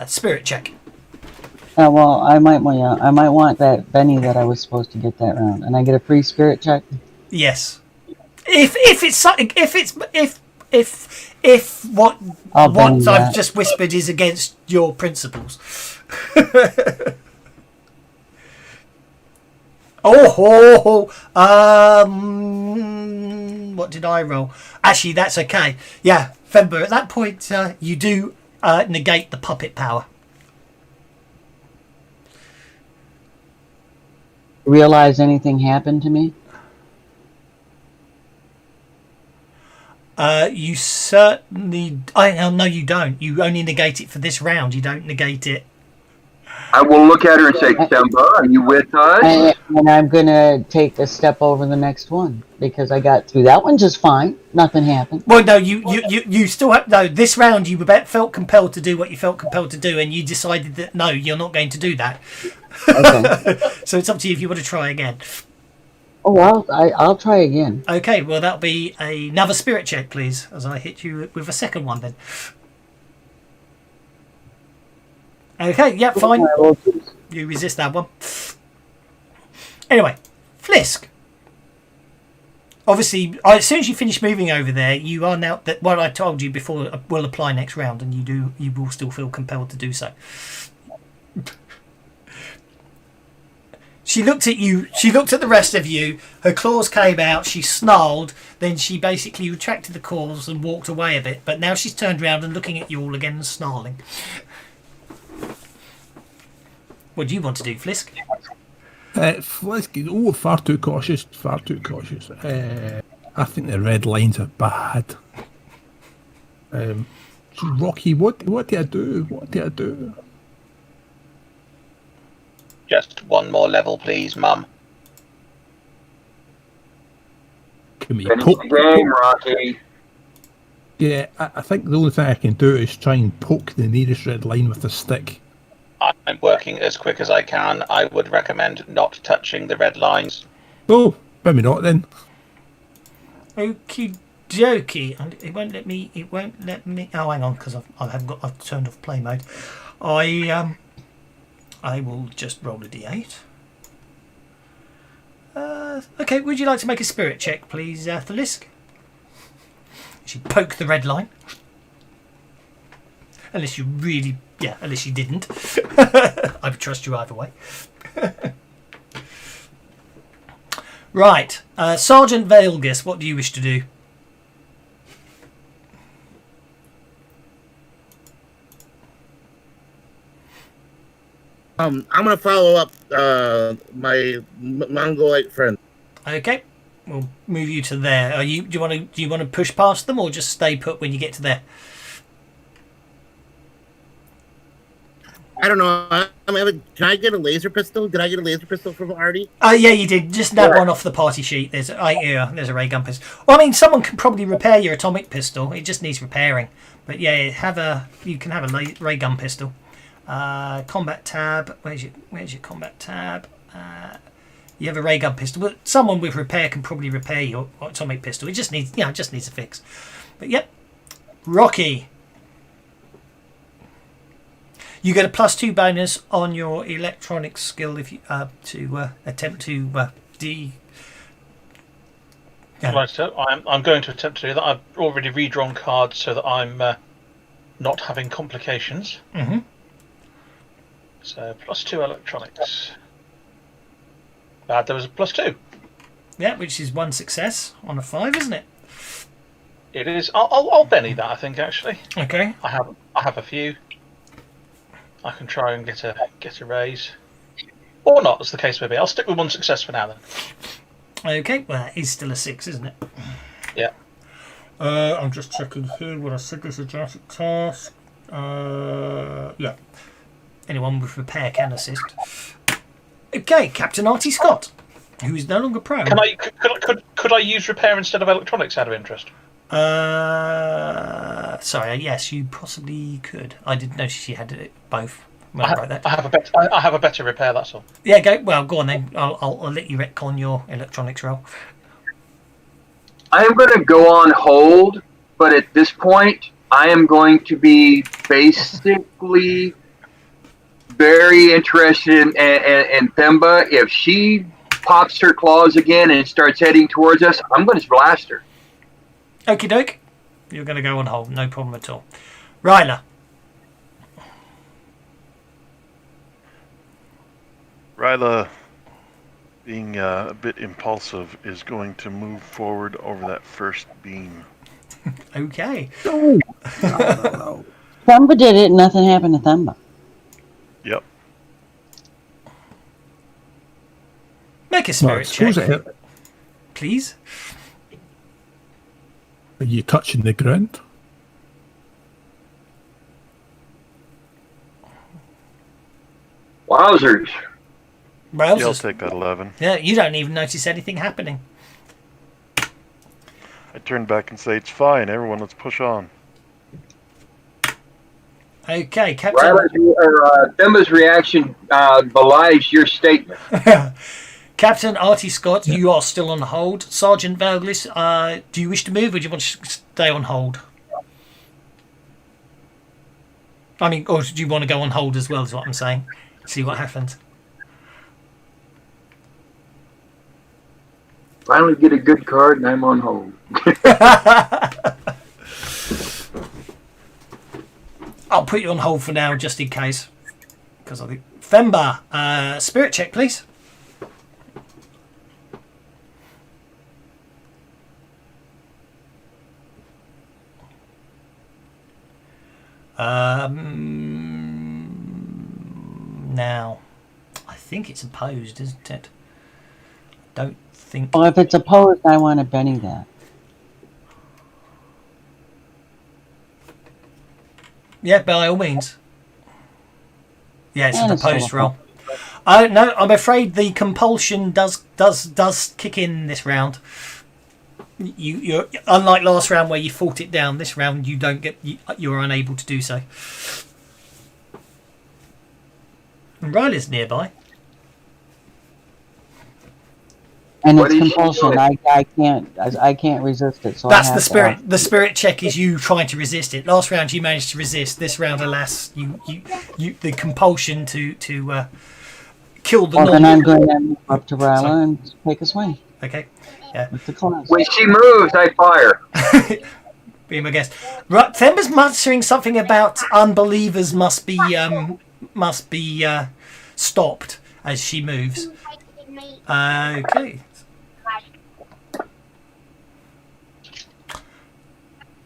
spirit check. Well, I might want that Benny that I was supposed to get that round, and I get a free spirit check. Yes. If what I'll bend I've that. just whispered is against your principles. What did I roll? Actually, that's okay. Yeah, Fember, at that point, you do negate the puppet power. Realize anything happened to me? You certainly... no, you don't. You only negate it for this round. You don't negate it. I will look at her and say, Simba, are you with us? And I'm gonna take a step over the next one because I got through that one just fine. Nothing happened. Well, no, you still have... No, this round you felt compelled to do what you felt compelled to do, and you decided that, no, you're not going to do that. Okay. So it's up to you if you want to try again. Oh, I'll try again. Okay, well, that'll be another spirit check, please, as I hit you with a second one then. Okay, yeah, fine. You resist that one. Anyway, Flisk. Obviously, as soon as you finish moving over there, you are now... that what I told you before will apply next round, and you will still feel compelled to do so. She looked at you, she looked at the rest of you, her claws came out, she snarled, then she basically retracted the claws and walked away a bit, but now she's turned around and looking at you all again and snarling. What do you want to do, Flisk? Flisk, far too cautious, far too cautious. I think the red lines are bad. Rocky, what do I do? What do I do? Just one more level, please, Mum. Can we Finish poke the game, Rocky. Yeah, I think the only thing I can do is try and poke the nearest red line with a stick. I'm working as quick as I can. I would recommend not touching the red lines. Oh, maybe not then. Okie dokie. And it won't let me. Oh, hang on, because I've turned off play mode. I will just roll a d8. Okay, would you like to make a spirit check, please, Thalisk? She poked the red line. Unless you really... Yeah, unless you didn't. I would trust you either way. Right. Sergeant Vailgus, what do you wish to do? I'm gonna follow up my Mongolite friend. Okay, we'll move you to there. Do you want to push past them or just stay put when you get to there? I don't know. Can I get a laser pistol? Did I get a laser pistol from Artie? Yeah, you did. Just that one off the party sheet. There's a ray gun pistol. Well, I mean, someone can probably repair your atomic pistol. It just needs repairing. But yeah, you can have a ray gun pistol. Combat tab. Where's your combat tab? You have a ray gun pistol. But someone with repair can probably repair your atomic pistol. It just needs a fix. But yep, Rocky. You get a +2 bonus on your electronics skill if you to attempt to Right, so I'm going to attempt to do that. I've already redrawn cards so that I'm not having complications. Mm-hmm. So +2 electronics. There was a +2. Yeah, which is one success on a 5, isn't it? It is. I'll Benny that, I think, actually. Okay. I have a few. I can try and get a raise, or not, as the case may be. I'll stick with one success for now, then. Okay, well, that is still a 6, isn't it? Yeah. I'm just checking here what I said. This is a genetic task. Yeah. Anyone with repair can assist. Okay, Captain Artie Scott, who is no longer prone. Could I use repair instead of electronics out of interest? Sorry, yes, you possibly could. I didn't notice you had both. I have a better repair. That's all. Yeah, go on then. I'll let you retcon your electronics roll. I am going to go on hold, but at this point, I am going to be basically very interested in Themba. If she pops her claws again and starts heading towards us, I'm going to blast her. Okie doke. You're going to go on hold. No problem at all. Ryla. Ryla, being a bit impulsive, is going to move forward over that first beam. Okay. No. No. Thumba did it, and nothing happened to Thumba. Yep. Make a No, spirit suppose check, it. please. Are you touching the ground? Wowzers. Yeah, I'll Wowzers. take that 11. Yeah, you don't even notice anything happening. I turn back and say, it's fine, everyone, let's push on. Okay, Captain. Themba's reaction belies your statement. Captain Artie Scott, you are still on hold. Sergeant Valglis, do you wish to move or do you want to stay on hold? I mean, or do you want to go on hold as well, is what I'm saying? See what happens. Finally get a good card and I'm on hold. I'll put you on hold for now, just in case. Because I think... Themba, spirit check, please. Now, I think it's opposed, isn't it? Don't think... Well, if it's opposed, I want to Benny that. Yeah, by all means. Yeah, it's an And it's opposed still roll. No, I'm afraid the compulsion does kick in this round. You're unlike last round where you fought it down. This round you don't get. You're unable to do so. And Riley's nearby. And What it's is she compulsion. doing? I can't resist it. So That's I have the to spirit. act. The spirit check is you trying to resist it. Last round you managed to resist. This round, alas, you the compulsion to kill the Well, then I'm non. going to move up to Ryla and take a swing Okay, yeah. with the claws. When she moves, I fire. Be my guest. Right, Themba's muttering something about unbelievers must be stopped as she moves. Okay.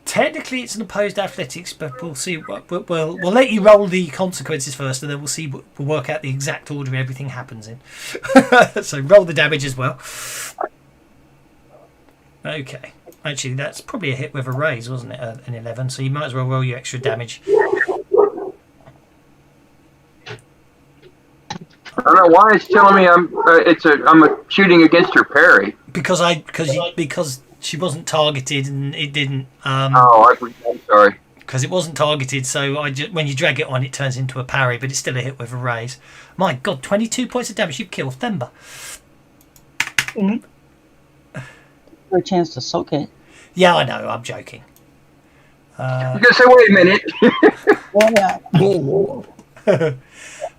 Technically, it's an opposed athletics, but we'll see. We'll let you roll the consequences first, and then we'll see. We'll work out the exact order everything happens in. So roll the damage as well. Okay. Actually, that's probably a hit with a raise, wasn't it? An 11. So you might as well roll your extra damage. I don't know why it's telling me I'm shooting against her parry. Because she wasn't targeted and it didn't. I'm sorry. Because it wasn't targeted, so when you drag it on, it turns into a parry, but it's still a hit with a raise. My God, 22 points of damage. You've killed Themba. For a chance to soak it. Yeah, I know. I'm joking. You gotta say, wait a minute. Whoa, whoa.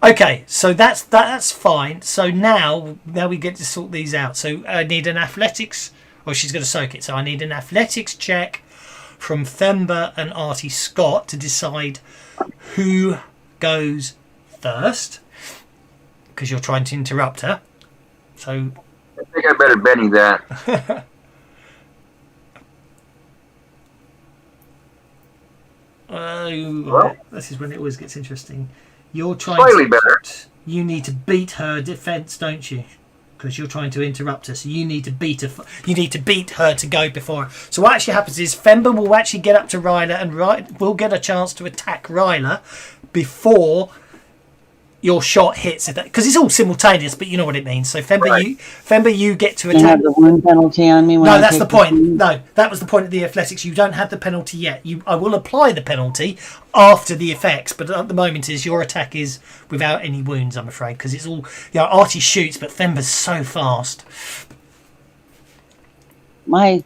Okay, so that's fine. So now we get to sort these out. So I need an athletics. Well, she's going to soak it. So I need an athletics check from Themba and Artie Scott to decide who goes first. Because you're trying to interrupt her. So I think I better Benny that. This is when it always gets interesting. You're trying Slightly to, better. You need to beat her defense, don't you? Because you're trying to interrupt her, so you need to beat her. You need to beat her to go before her. So what actually happens is Themba will actually get up to Ryla, and will get a chance to attack Ryla before your shot hits. Because it's all simultaneous, but you know what it means. So Themba, Right. you get to You attack. have the wound penalty on me when No, I that's take the point. swing? No, that was the point of the athletics. You don't have the penalty yet. I will apply the penalty after the effects, but at the moment is your attack is without any wounds, I'm afraid, because it's all, Artie shoots, but Themba's so fast. My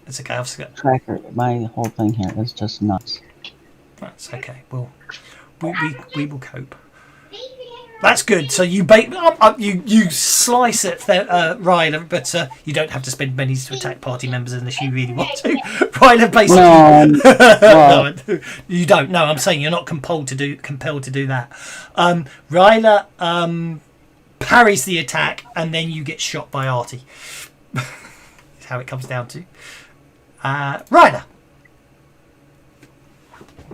It's okay. I've got. Tracker, my whole thing here is just nuts. That's okay. We will cope. That's good. So you you slice it, Ryla, but you don't have to spend monies to attack party members unless you really want to. Ryla basically. Well, No, you don't. No, I'm saying you're not compelled to do that. Ryla parries the attack, and then you get shot by Artie. That's how it comes down to. Ryla.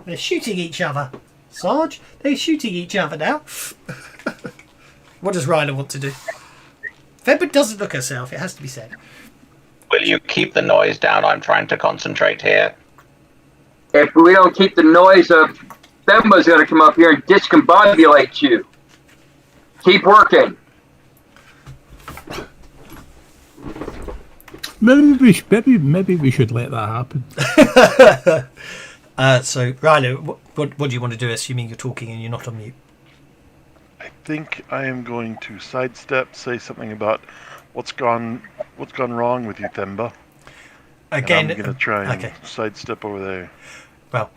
They're shooting each other. Sarge, they're shooting each other now. What does Ryla want to do? Febber doesn't look herself, it has to be said. Will you keep the noise down? I'm trying to concentrate here. If we don't keep the noise up, Themba's going to come up here and discombobulate you. Keep working. Maybe we should let that happen. So, Ryla, what do you want to do, assuming you're talking and you're not on mute? I think I am going to sidestep, say something about what's gone wrong with you, Themba. Again, and I'm going to try and okay. sidestep over there. Well,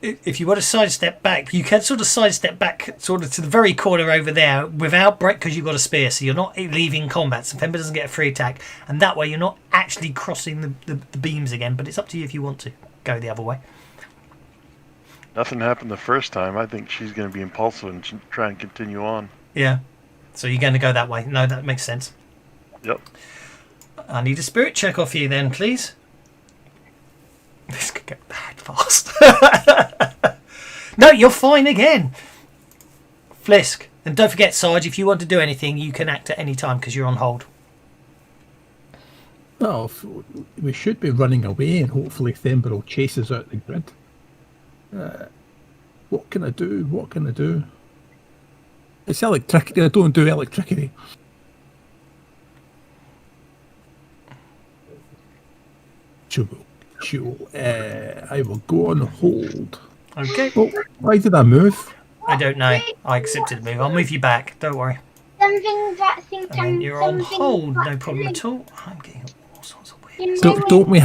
if you want to sidestep back, you can sort of sidestep back sort of to the very corner over there without break, because you've got a spear, so you're not leaving combat, so Femba doesn't get a free attack, and that way you're not actually crossing the beams again, but it's up to you if you want to go the other way. Nothing happened the first time. I think she's going to be impulsive and try and continue on. Yeah. So you're going to go that way. No, that makes sense. Yep. I need a spirit check off you then, please. This could get bad fast. No, you're fine again. Flisk. And don't forget, Sarge, if you want to do anything, you can act at any time because you're on hold. Well, we should be running away, and hopefully Themba will chase us out the grid. What can I do? What can I do? It's electricity. I don't do electricity. Sure. I will go on hold. Okay. Oh, why did I move? I don't know. I accepted the move. I'll move you back. Don't worry. Something that thinks And then you're on hold. No problem at all. I'm getting all sorts of weird. Don't we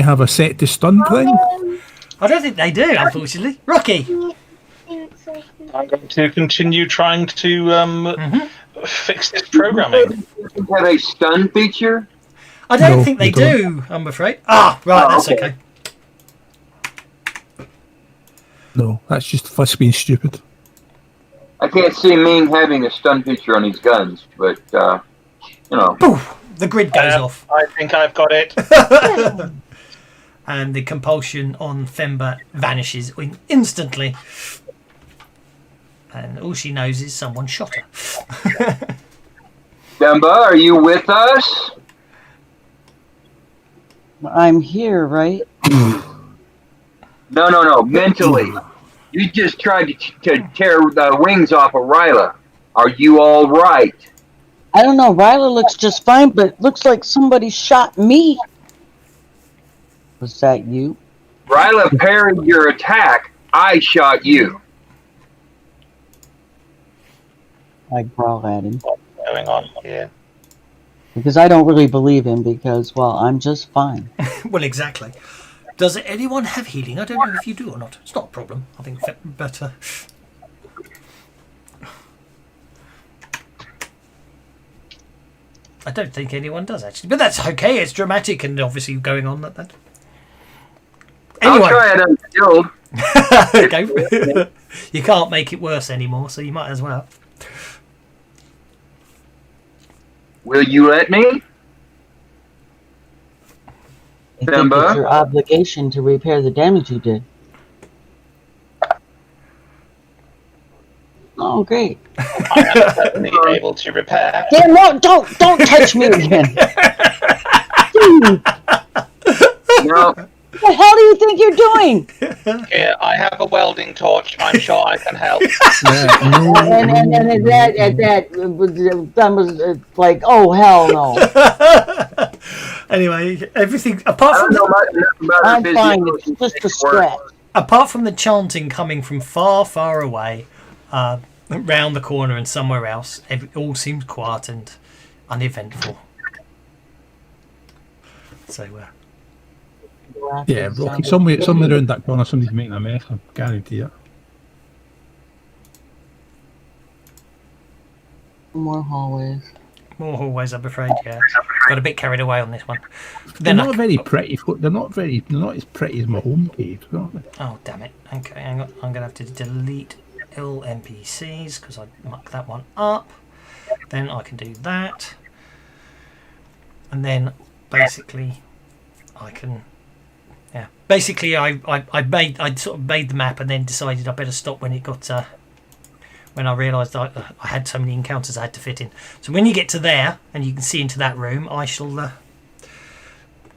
have a set to stun thing? I don't think they do, unfortunately. Rocky. I'm going to continue trying to fix this programming. You have a stun feature? I don't No, think they you don't. do, I'm afraid. Ah, right, that's okay. No, that's just Flisk being stupid. I can't see Ming having a stun feature on his guns, but, Poof, the grid goes off. I think I've got it. And the compulsion on Femba vanishes instantly. And all she knows is someone shot her. Themba, are you with us? I'm here, right? No, mentally. You just tried to tear the wings off of Ryla. Are you all right? I don't know. Ryla looks just fine, but it looks like somebody shot me. Was that you? Ryla parried your attack. I shot you. I growl at him. What's going on here? Because I don't really believe him because, well, I'm just fine. Well, exactly. Does anyone have healing? I don't know if you do or not. It's not a problem. I think better. I don't think anyone does, actually. But that's okay. It's dramatic and obviously going on like that. Anyway. I'll try it unskilled. Go for it. You can't make it worse anymore, so you might as well. Will you let me? I think it's your obligation to repair the damage you did. Oh, great. I am certainly able to repair. Damn, no, don't touch me again. No. What the hell do you think you're doing? Here, I have a welding torch. I'm sure I can help. And that was like, oh, hell no. Anyway, everything apart from I'm fine. It's just a scratch. Apart from the chanting coming from far, far away, round the corner and somewhere else, it all seems quiet and uneventful. So, interactive. Yeah, Rocky, sounded somewhere pretty. around that corner, somebody's making a mess. I guarantee it. More hallways. More hallways, I'm afraid. Yeah, got a bit carried away on this one. They're Then I not very pretty. They're not as pretty as my home page, are they? Oh, damn it. Okay, hang on. I'm going to have to delete all NPCs because I mucked that one up. Then I can do that. And then basically I can... Yeah. Basically I sort of made the map and then decided I better stop when it got... when I realised I had so many encounters I had to fit in. So when you get to there and you can see into that room, I shall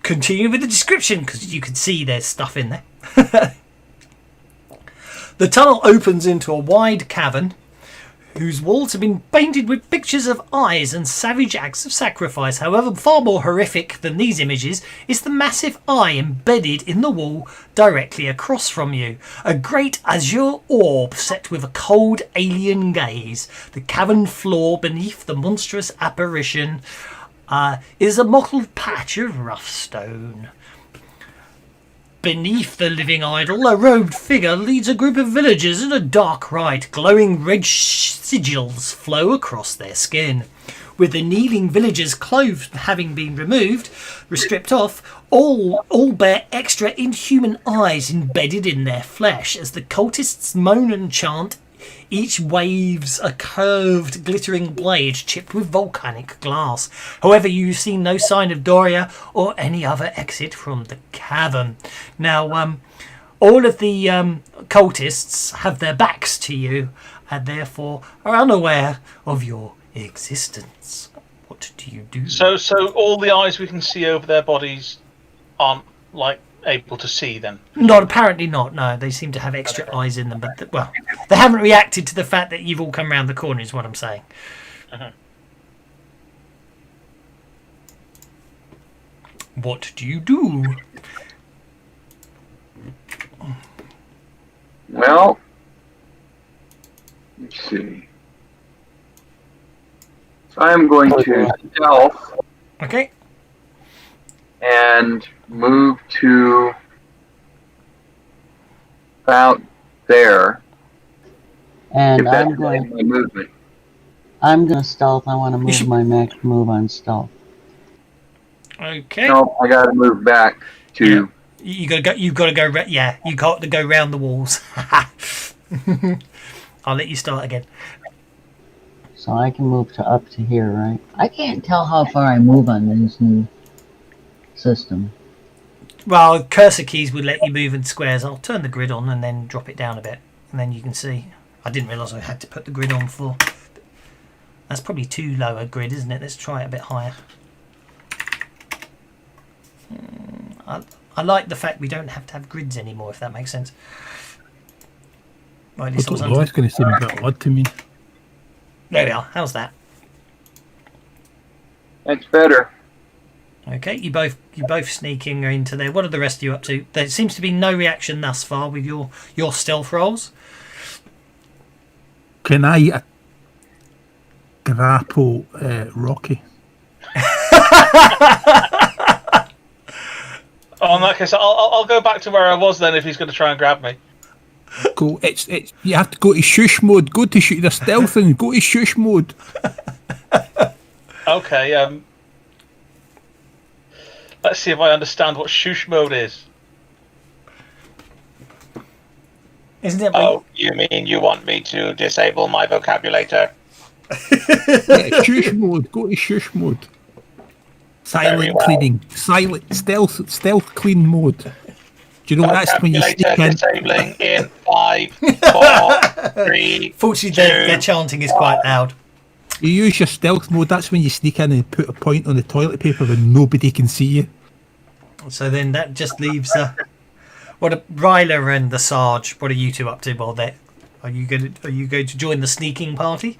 continue with the description because you can see there's stuff in there. The tunnel opens into a wide cavern whose walls have been painted with pictures of eyes and savage acts of sacrifice. However, far more horrific than these images is the massive eye embedded in the wall directly across from you. A great azure orb set with a cold alien gaze. The cavern floor beneath the monstrous apparition is a mottled patch of rough stone. Beneath the living idol, a robed figure leads a group of villagers in a dark rite. Glowing red sigils flow across their skin. With the kneeling villagers' clothes having been removed, stripped off, all bear extra inhuman eyes embedded in their flesh. As the cultists moan and chant, each waves a curved, glittering blade chipped with volcanic glass. However, you see no sign of Doria or any other exit from the cavern. Now, all of the cultists have their backs to you and therefore are unaware of your existence. What do you do? So all the eyes we can see over their bodies aren't like able to see them. Apparently not. No, they seem to have extra eyes in them, but they haven't reacted to the fact that you've all come round the corner. Is what I'm saying. Uh-huh. What do you do? Well, let's see. I'm going to stealth Okay. and move to about there. And If that's I'm going. my movement. I'm going to stealth. I want to move should- my next move on stealth. Okay. No, I got to move back to. You gotta go. You've got to go. Yeah, you got to go round the walls. I'll let you start again. So I can move to up to here, right? I can't tell how far I move on this new system. Well, cursor keys would let you move in squares. I'll turn the grid on and then drop it down a bit, and then you can see. I didn't realise I had to put the grid on for. That's probably too low a grid, isn't it? Let's try it a bit higher. I like the fact we don't have to have grids anymore, if that makes sense. Right, I don't know, it's going to seem a bit odd to me. There we are. How's that? That's better. Okay, you both sneaking into there. What are the rest of you up to? There seems to be no reaction thus far with your stealth rolls. Can I grapple Rocky? Oh, in that case, I'll go back to where I was then if he's going to try and grab me. Go. It's. You have to go to shush mode. Go to the stealth and go to shush mode. Okay. Let's see if I understand what shush mode is. Isn't it? Oh, you mean you want me to disable my vocabulator? Yeah, shush mode. Go to shush mode. Very Silent well. cleaning. Silent stealth clean mode. Do you know that's when you sneak Vocabulator in? disabling in 5, 4, 3. Fortunately, Two. their chanting is quite loud. You use your stealth mode. That's when you sneak in and put a point on the toilet paper and nobody can see you. So then that just leaves Ryla and the Sarge. What are you two up to while there? Are you going to join the sneaking party?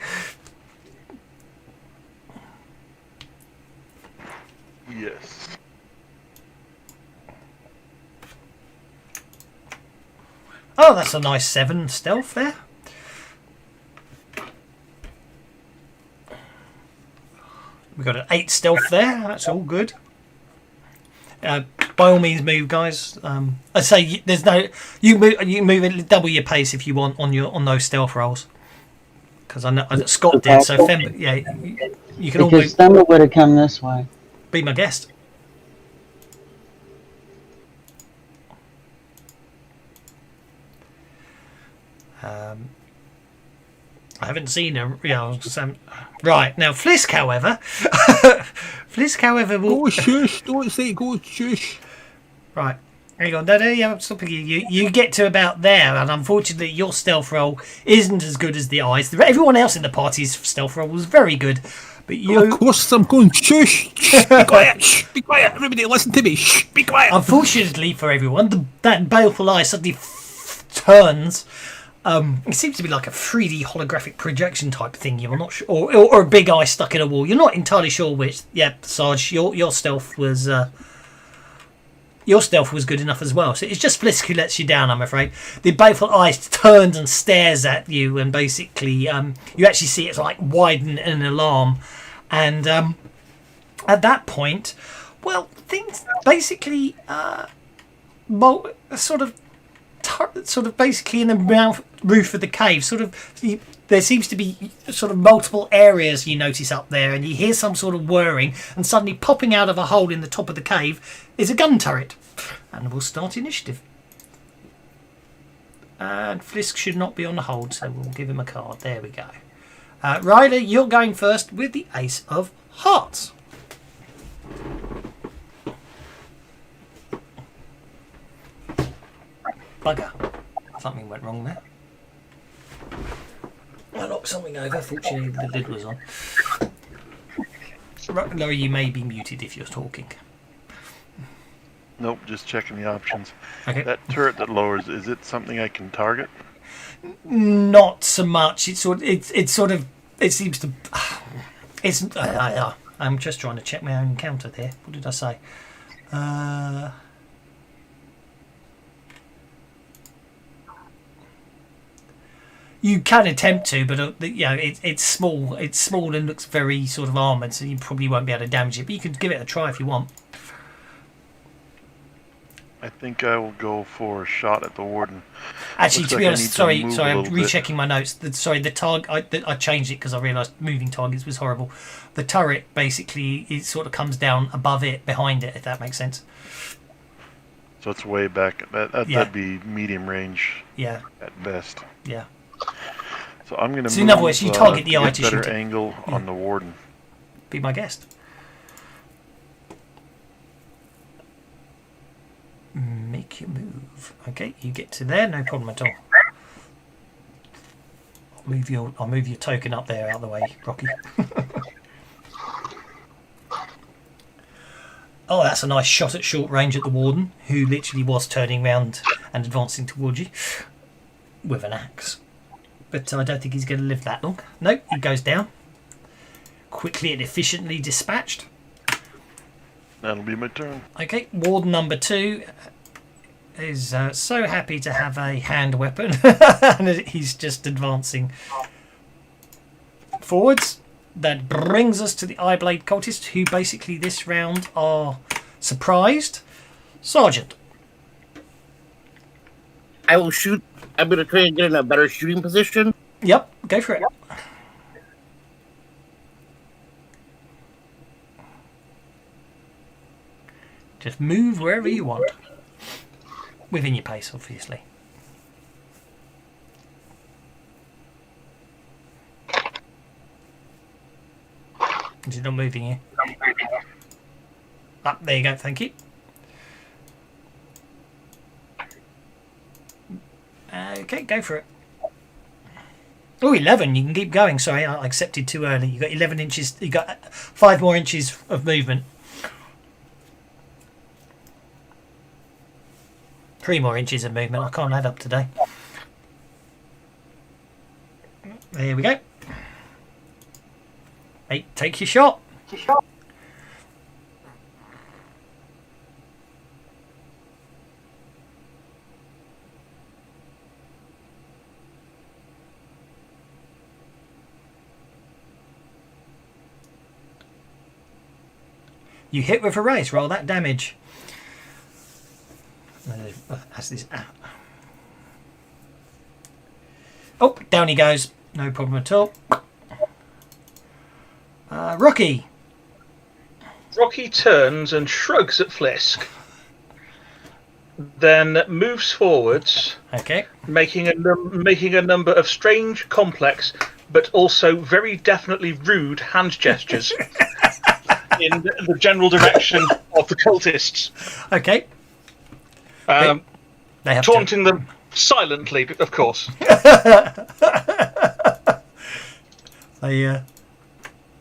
Yes. Oh, that's a nice 7 stealth there. We got an 8 stealth there. That's all good. by all means move, guys. I say there's no you move it double your pace if you want on those stealth rolls. Because I know Scott did, so Fem, yeah, you can all Because move. Thumber would have come this way. Be my guest. I haven't seen her. Yeah, right now, Flisk, however, will. Go shush! Don't say go shush. Right, hang on, Daddy. I'm stopping you. You get to about there, and unfortunately, your stealth roll isn't as good as the eyes. Everyone else in the party's stealth roll was very good, but you. Of course, I'm going shush. Shh, be quiet. Shh, be quiet. Everybody, listen to me. Shh, be quiet. Unfortunately for everyone, that baleful eye suddenly turns. It seems to be like a 3D holographic projection type thing. You're not sure, or a big eye stuck in a wall. You're not entirely sure which. Yeah, Sarge, your stealth was good enough as well. So it's just Flisk who lets you down, I'm afraid. The baleful eye turns and stares at you, and basically, you actually see it like widen in alarm. And at that point, well, things basically sort of basically in the roof of the cave, there seems to be sort of multiple areas you notice up there, and you hear some sort of whirring, and suddenly popping out of a hole in the top of the cave is a gun turret. And we'll start initiative. And Flisk should not be on the hold, so we'll give him a card. There we go. Ryder, you're going first with the Ace of Hearts. Bugger. Something went wrong there. I knocked something over. Fortunately, the lid was on. Laurie, you may be muted if you're talking. Nope, just checking the options. Okay. That turret that lowers, is it something I can target? Not so much. It seems to. I'm just trying to check my own counter there. What did I say? You can attempt to, but it's small. It's small and looks very sort of armoured, so you probably won't be able to damage it. But you can give it a try if you want. I think I will go for a shot at the warden. Actually, Looks to like be I honest, need to sorry, move a I'm little bit. rechecking my notes. The target, I changed it because I realised moving targets was horrible. The turret basically it sort of comes down above it, behind it, if that makes sense. So it's way back. That'd be medium range. Yeah. At best. Yeah. So I'm going to. So in other words, you target the eye to better shoot it. angle on the warden. Be my guest. Make your move. Okay, you get to there, no problem at all. I'll move your token up there out of the way, Rocky. Oh, that's a nice shot at short range at the warden, who literally was turning round and advancing towards you with an axe. But I don't think he's going to live that long. Nope, he goes down. Quickly and efficiently dispatched. That'll be my turn. Okay, warden number 2 is so happy to have a hand weapon. And he's just advancing forwards. That brings us to the Eyeblade cultists, who basically this round are surprised. Sergeant. I will shoot. I'm going to try and get in a better shooting position. Yep, go for it. Just move wherever you want. Within your pace, obviously. Is it not moving here? Ah, there you go, thank you. Okay, go for it. Oh, 11, you can keep going. Sorry, I accepted too early. You got 11 inches, you got 5 more inches of movement. 3 more inches of movement. I can't add up today. There we go. Hey, take your shot. You hit with a raise. Roll that damage. as this. Oh, down he goes. No problem at all. Rocky. Rocky turns and shrugs at Flisk, then moves forwards, Okay. making a number of strange, complex, but also very definitely rude hand gestures in the general direction of the cultists, Okay. They have taunting them silently, of course. They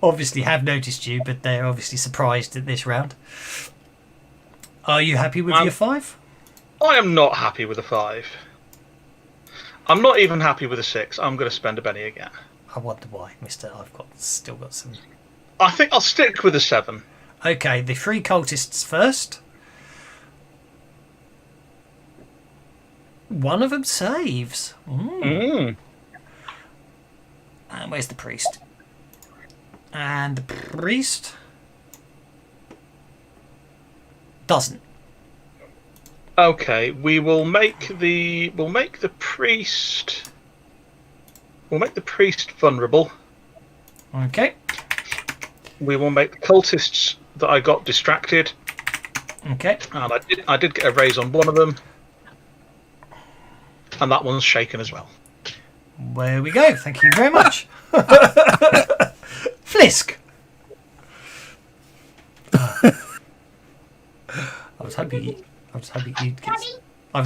obviously have noticed you, but they're obviously surprised at this round. Are you happy with your 5? I am not happy with a 5. I'm not even happy with a 6. I'm going to spend a penny again. I wonder why, Mister. Still got some. I think I'll stick with a 7. Okay, the 3 cultists first. One of them saves. And where's the priest? And the priest doesn't. Okay, we'll make the priest vulnerable. Okay. We will make the cultists that I got distracted. Okay. And I did get a raise on one of them. And that one's shaken as well. There we go. Thank you very much. Flisk. I was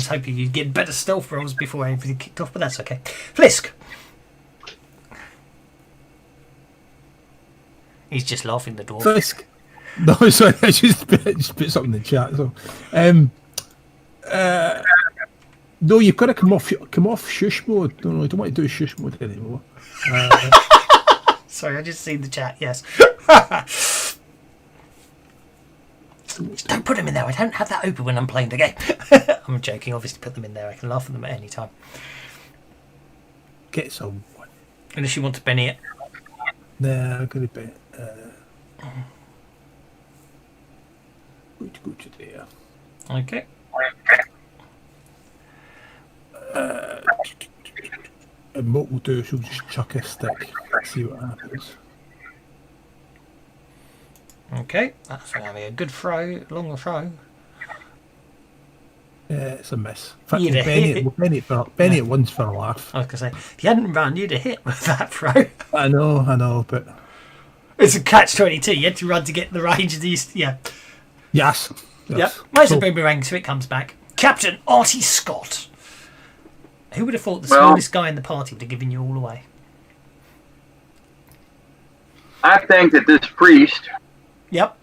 hoping you'd get better stealth rolls before everything kicked off, but that's okay. Flisk. He's just laughing, the dwarf. Flisk. No, sorry, I just put something in the chat. So, no, you've got to come off shush mode. No, I don't want to do shush mode anymore. Sorry, I just seen the chat. Yes. Don't put them in there. I don't have that open when I'm playing the game. I'm joking. Obviously, put them in there. I can laugh at them at any time. Get someone. Unless you want to Benny it. Nah, I'm going to bet. Go to there. Okay. And what we'll do is we'll just chuck a stick, see what happens. Okay, that's going to be a good throw, long throw. Yeah, it's a miss. In fact, You'd have hit. Benny at once for a laugh. I was going to say, if you hadn't run, you'd have hit with that throw. I know, but... It's a catch-22. You had to run to get the range of these. Yeah. Yes. Yeah. Mine's a boomerang, so it comes back. Captain Artie Scott. Who would have thought the smallest guy in the party would have given you all away? I think that this priest Yep.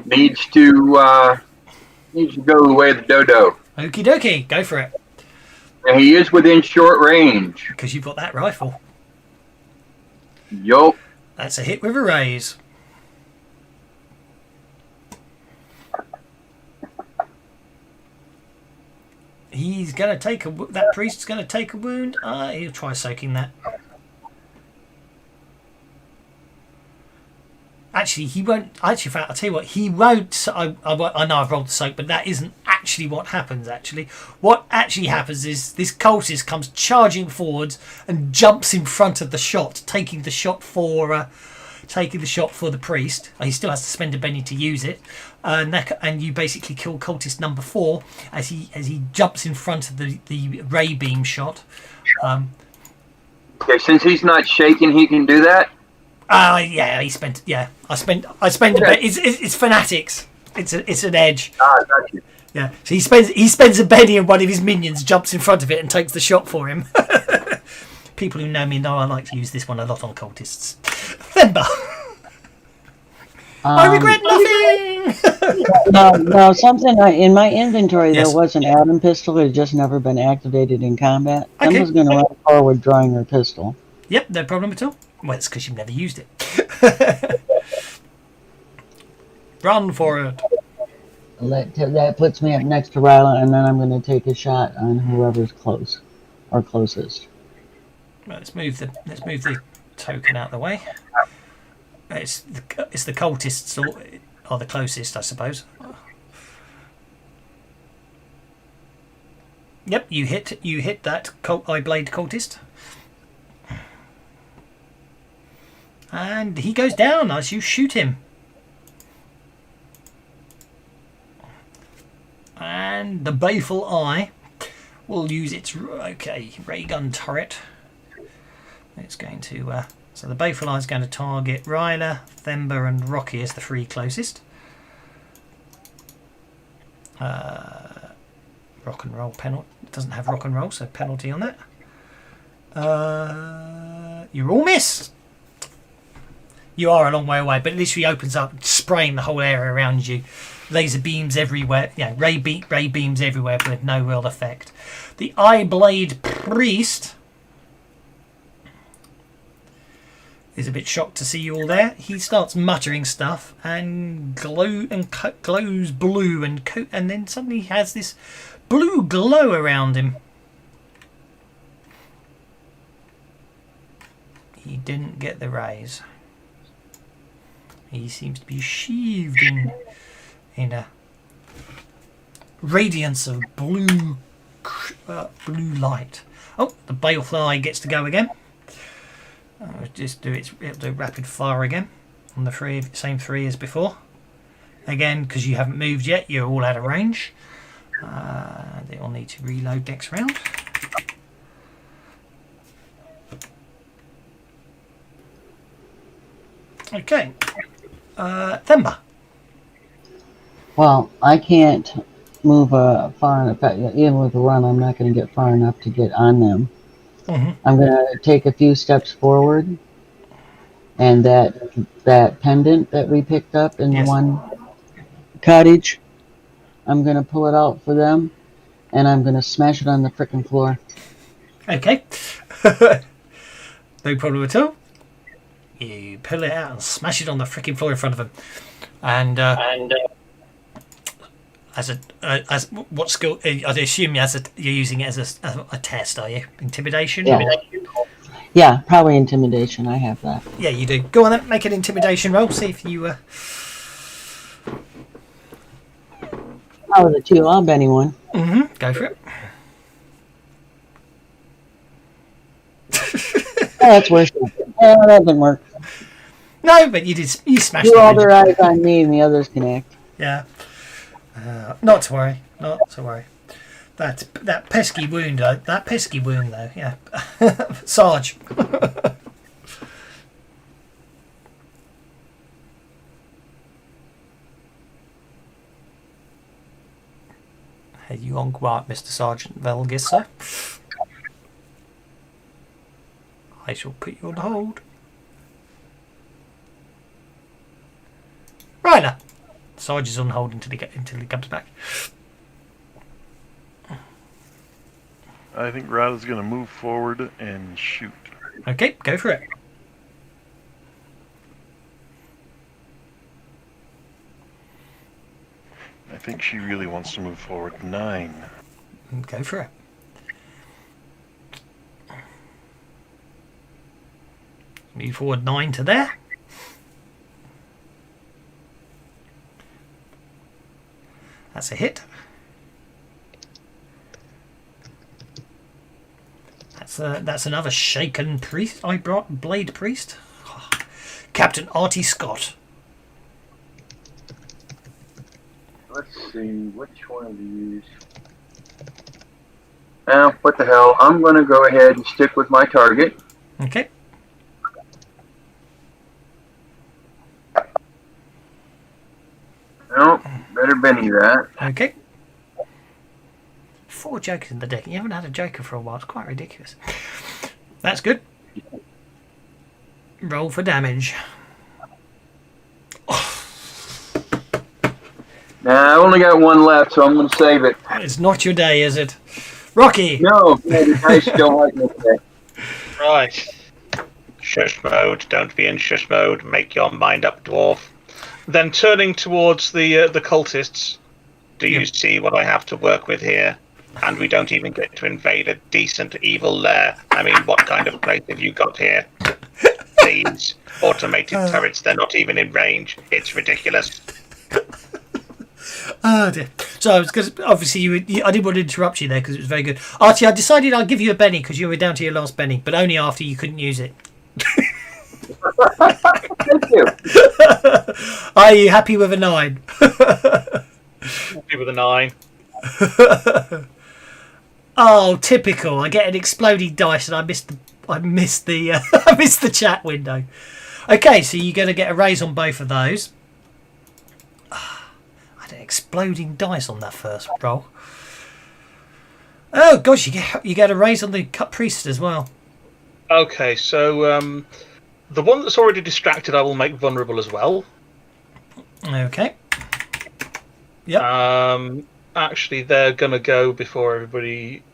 needs to go the way of the dodo. Okie dokie. Go for it. And he is within short range. Because you've got that rifle. Yup. That's a hit with a raise. He's going to take that priest's going to take a wound. He'll try soaking that. Actually, he won't. Actually, in fact, I'll tell you what, he won't. I know I've rolled the soak, but that isn't actually what happens, actually. What actually happens is this cultist comes charging forwards and jumps in front of the shot, taking the shot for the priest. He still has to spend a penny to use it. And you basically kill cultist number 4 as he jumps in front of the ray beam shot. Okay, since he's not shaking, he can do that? Yeah, he spent. Yeah, I spent a bet. It's fanatics. It's an edge. Got you. Yeah, so he spends a penny and one of his minions jumps in front of it and takes the shot for him. People who know me know I like to use this one a lot on cultists. Themba. I regret nothing. No, something in my inventory Yes. there was an Adam pistol. It had just never been activated in combat. Okay. Someone's going to run forward drawing her pistol. Yep, no problem at all. Well, it's because you've never used it. Run for it. That puts me up next to Ryla, and then I'm going to take a shot on whoever's close or closest. Right, let's move the token out of the way. It's the cultists are the closest, I suppose. Yep, you hit that eye blade cultist. And he goes down as you shoot him. And the Baleful Eye will use its ray gun turret. It's going to so the Baleful Eye is going to target Ryla, Themba, and Rocky as the three closest. Rock and roll penalty. It doesn't have rock and roll, so penalty on that. You're all missed. You are a long way away, but it literally opens up, spraying the whole area around you. Laser beams everywhere. Yeah, ray beams everywhere, but with no real effect. The Eye Blade Priest is a bit shocked to see you all there. He starts muttering stuff and glows blue, and then suddenly he has this blue glow around him. He didn't get the raise. He seems to be sheathed in a radiance of blue light. Oh, the Baleful Eye gets to go again. It'll do rapid fire again on the same three as before. Again, because you haven't moved yet, you're all out of range. They all need to reload next round. Okay. Themba. Well, I can't move far enough. Even with a run, I'm not going to get far enough to get on them. Mm-hmm. I'm going to take a few steps forward, and that pendant that we picked up in the one cottage, I'm going to pull it out for them, and I'm going to smash it on the frickin' floor. Okay. No problem at all. You pull it out and smash it on the frickin' floor in front of them. And as what skill? I assume you're using it as a test, are you? Intimidation? Yeah. Yeah, probably intimidation. I have that. Yeah, you do. Go on then, make an intimidation roll. See if you. Oh, the two. I'll bet anyone. Mm-hmm. Go for it. Oh, that's worse. Yeah, that didn't work. No, but you did. You smashed. You all their eyes on me, and the others can act. Yeah. Not to worry. Not to worry. That pesky wound. That pesky wound, though. Yeah. Sarge. Are you on quiet, Mr. Sergeant Velgis, sir? I shall put you on hold. Ryla. Sarge is on hold until he comes back. I think Ryla's going to move forward and shoot. Okay, go for it. I think she really wants to move forward. 9. Go for it. Move forward 9 to there. That's a hit. That's another shaken priest. I brought blade priest. Captain Artie Scott. Let's see, which one of these? What the hell? I'm going to go ahead and stick with my target. Okay. No, better Benny that. Okay. 4 jokers in the deck. You haven't had a joker for a while. It's quite ridiculous. That's good. Roll for damage. Nah, I only got one left, so I'm going to save it. It's not your day, is it? Rocky! No, the dice don't like me today. Right. Shush mode. Don't be in shush mode. Make your mind up, dwarf. Then turning towards the cultists, do you see what I have to work with here? And we don't even get to invade a decent evil lair. I mean, what kind of place have you got here? These automated turrets, they're not even in range. It's ridiculous. Oh dear. So So I was because obviously I didn't want to interrupt you there because it was very good. Archie, I decided I'd give you a Benny because you were down to your last Benny, but only after you couldn't use it. Thank you. Are you happy with a 9? Happy with a 9. Oh, typical! I get an exploding dice and I missed the I missed the chat window. Okay, so you're going to get a raise on both of those. I had an exploding dice on that first roll. Oh gosh, you get a raise on the cut priest as well. Okay, so the one that's already distracted, I will make vulnerable as well. Okay. Yep. Actually, they're gonna go before everybody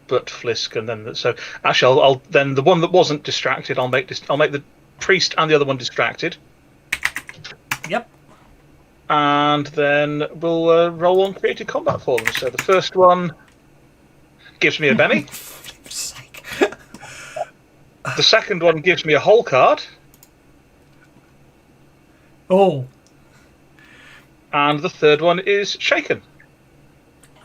but Flisk, and then so actually, I'll then the one that wasn't distracted, I'll make the priest and the other one distracted. Yep. And then we'll roll on creative combat for them. So the first one gives me a Benny. The second one gives me a whole card. Oh. And the third one is shaken.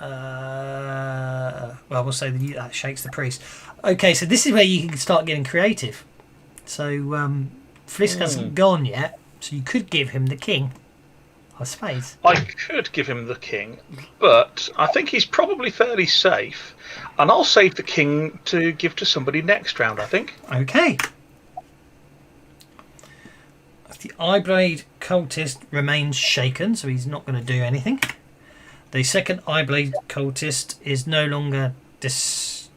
Well, we'll say that shakes the priest. Okay, so this is where you can start getting creative. So Flisk hasn't gone yet, so you could give him the king, I suppose. I could give him the king, but I think he's probably fairly safe, and I'll save the king to give to somebody next round, I think. Okay. The Eyeblade cultist remains shaken, so he's not going to do anything. The second Eyeblade cultist is no longer distracted.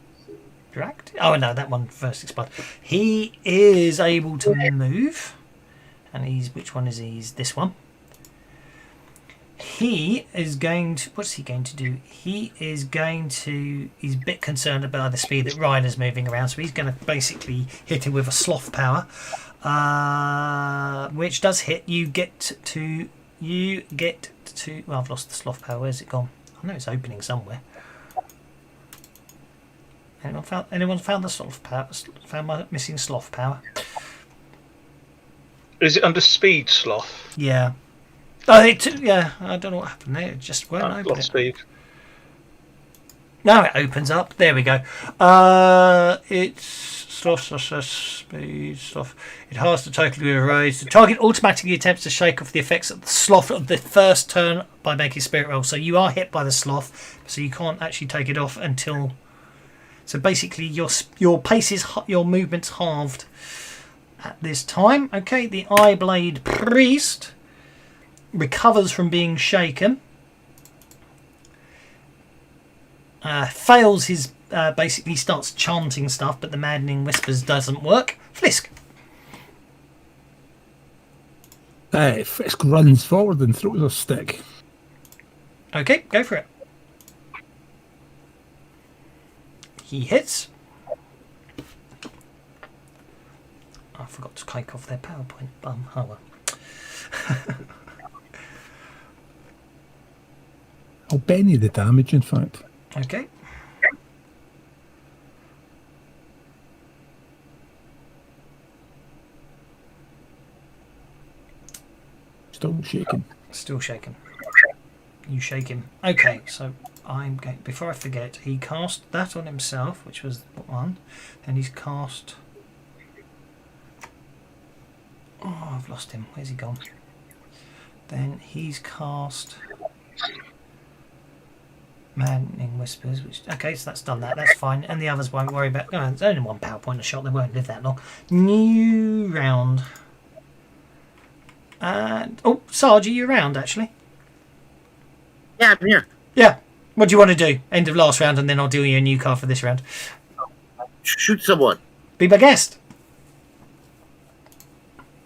Oh no, that one first expired. He is able to move, and which one is he? He's this one. He is going to. What's he going to do? He is going to. He's a bit concerned about the speed that Ryder's moving around, so he's going to basically hit him with a sloth power, which does hit. You get to. Well, I've lost the sloth power. Where's it gone? I know it's opening somewhere. Anyone found the sloth power? Found my missing sloth power? Is it under speed sloth? Yeah. Oh, yeah. I don't know what happened there. It just won't open. Sloth speed. Now it opens up. There we go. It's speed sloth. It has to totally erase. The target automatically attempts to shake off the effects of the sloth of the first turn by making spirit roll. So you are hit by the sloth, so you can't actually take it off until. So basically, your pace is your movement's halved at this time. Okay, the Eyeblade priest recovers from being shaken. Fails his. Basically starts chanting stuff, but the Maddening Whispers doesn't work. Flisk. Fisk runs forward and throws a stick. Okay, go for it. He hits. I forgot to take off their PowerPoint. Oh well. I'll Benny the damage, in fact. Okay. Still shaking. Still shaking. You shake him. Okay, so I'm going. Before I forget, he cast that on himself, which was one. Then he's cast. Oh, I've lost him. Where's he gone? Then he's cast Maddening Whispers. Which okay, so that's done that. That's fine. And the others won't worry about. Oh, it's only one PowerPoint a shot. They won't live that long. New round. And oh, Sarge, are you around actually? Yeah, I'm here. Yeah. What do you want to do? End of last round, and then I'll deal you a new card for this round. Shoot someone. Be my guest.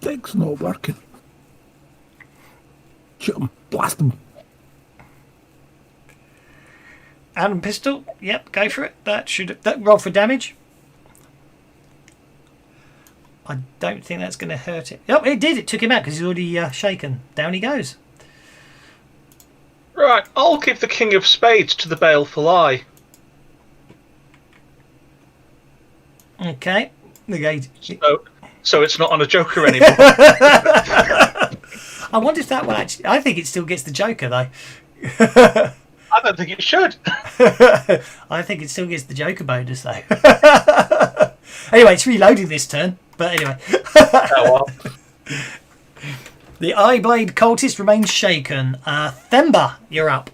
Thing's not working. Shoot him. Blast him. Adam pistol. Yep, go for it. That roll for damage. I don't think that's going to hurt it. Yep, it did. It took him out because he's already shaken. Down he goes. Right, I'll give the King of Spades to the Baleful Eye. Okay. The gate. So it's not on a Joker anymore. I wonder if that one actually. I think it still gets the Joker though. I don't think it should. I think it still gets the Joker bonus, though. Anyway, it's reloading this turn. But anyway. Oh, well. The Eye Blade cultist remains shaken. Themba, you're up.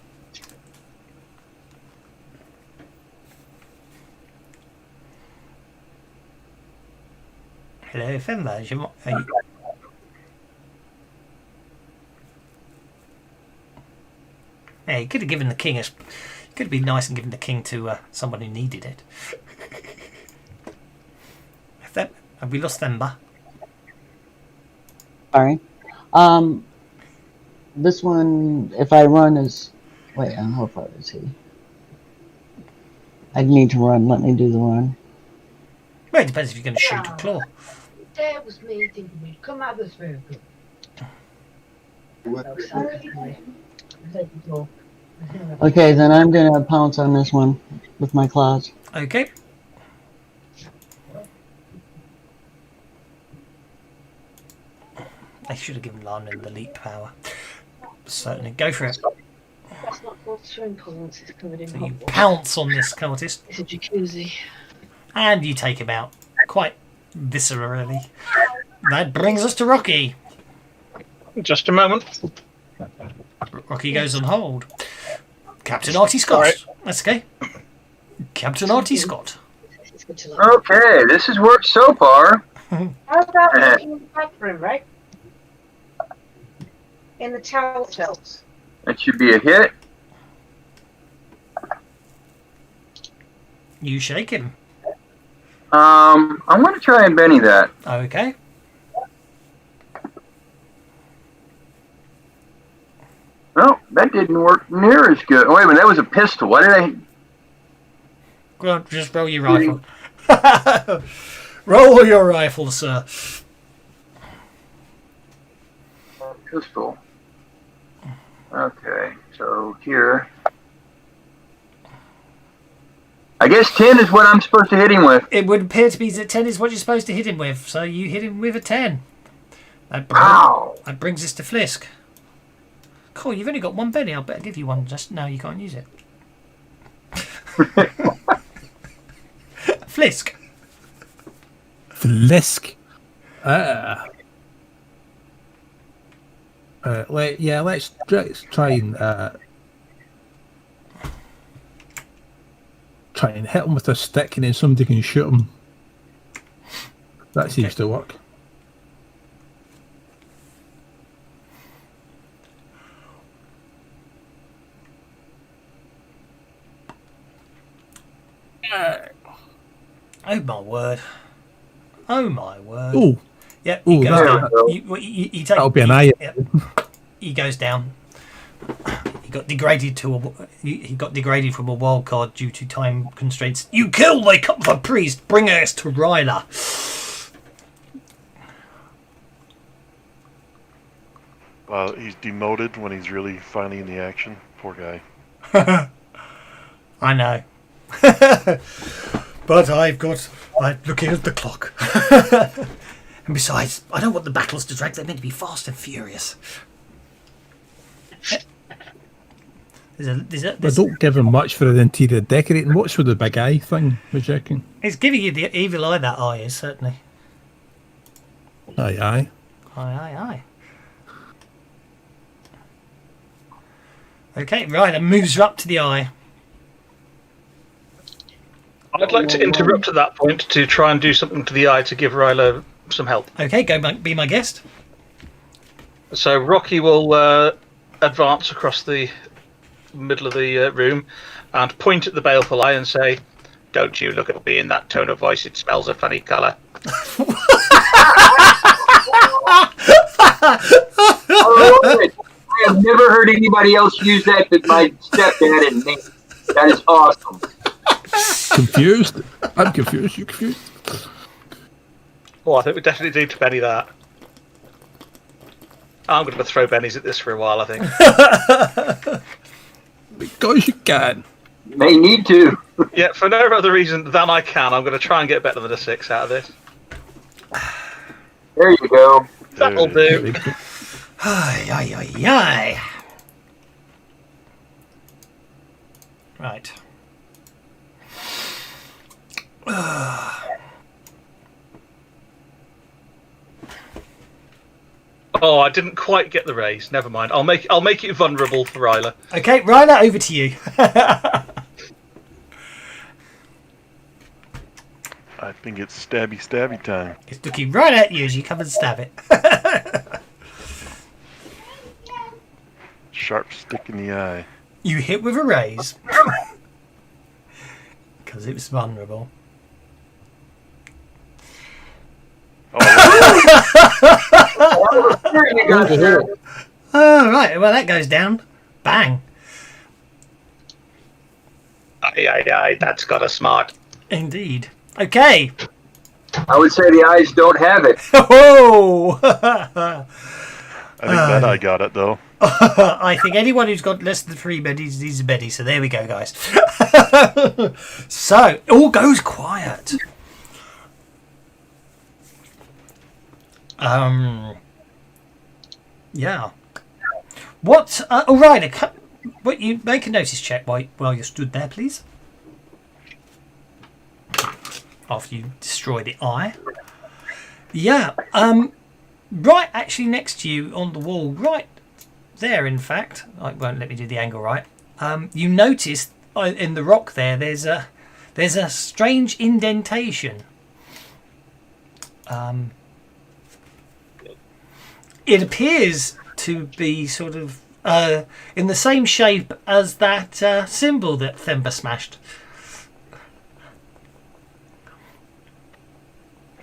Hello, Themba. Yeah, you could have given the king could have been nice and given the king to someone who needed it. Have we lost Themba? Sorry. This one, if I run, is... Wait, how far is he? I need to run. Let me do the run. Well, it depends if you're going to shoot or claw. There was me thinking we'd come out this very good. Okay, then I'm going to pounce on this one with my claws. Okay. I should have given Larman the leap power. Certainly. Go for it. That's not called swimming pool once it's covered in So hot you water. pounce on this cultist. It's a jacuzzi. And you take him out. Quite viscerally. That brings us to Rocky. Just a moment. Rocky goes on hold. Captain Artie Scott. Right. That's okay. Captain Artie Scott. It's good to like. Okay, this has worked so far. How about looking in the bathroom, right? In the towel cells. That should be a hit. You shake him. I'm going to try and Benny that. Okay. Well, that didn't work near as good. Oh, wait a minute, that was a pistol. Why did I... Go on, just roll your rifle. Roll your rifle, sir. Pistol. Okay, so here. I guess 10 is what I'm supposed to hit him with. It would appear to be that 10 is what you're supposed to hit him with, so you hit him with a 10. Wow. That brings us to Flisk. Cool, you've only got one Benny. I'll better give you one. Just no, you can't use it. Flisk. Flisk. Let's try and hit him with a stick, and then somebody can shoot him. That seems to work. Oh my word. Oh my word. Oh, Yep, he Ooh, goes down. that'll- You take, that'll be an eye. Yep. He goes down. He got degraded he got degraded from a wild card due to time constraints. You kill the copper priest. Bring us to Ryla. He's demoted when he's really finally in the action. Poor guy. I know. But I'm looking at the clock. And besides, I don't want the battles to drag. They're meant to be fast and furious. But don't give him much for the interior decorating. What's with the big eye thing, was you reckon? It's giving you the evil eye, that eye is, certainly. Aye, aye. Aye. Okay, right, and moves her up to the eye. I'd like to interrupt at that point to try and do something to the eye to give Ryla some help. Okay, be my guest. So Rocky will advance across the middle of the room and point at the baleful eye and say, Don't you look at me in that tone of voice. It smells a funny colour. I have never heard anybody else use that but my stepdad and me. That is awesome. Confused? I'm confused. You confused? oh, I think we definitely need to Benny that. I'm going to throw Bennies at this for a while, I think. Because you can. May need to. Yeah, for no other reason than I can, I'm going to try and get better than a 6 out of this. There you go. That'll do. Aye. Right. Oh, I didn't quite get the raise. Never mind. I'll make it vulnerable for Ryla. Okay, Ryla, over to you. I think it's stabby time. It's looking right at you as you come and stab it. Sharp stick in the eye. You hit with a raise. Because it was vulnerable. Oh, right. Well, that goes down. Bang. Aye, that's got a smart. Indeed. Okay. I would say the eyes don't have it. Oh! I think that I got it, though. I think anyone who's got less than 3 beddies needs a beddy. So there we go, guys. So, it all goes quiet. Yeah. What? Oh, right. What, you make a notice check while you stood there, please. After you destroy the eye. Yeah. Right, actually, next to you on the wall, right there. In fact, I won't let me do the angle right. You notice in the rock there's a strange indentation. It appears to be sort of in the same shape as that symbol that Themba smashed.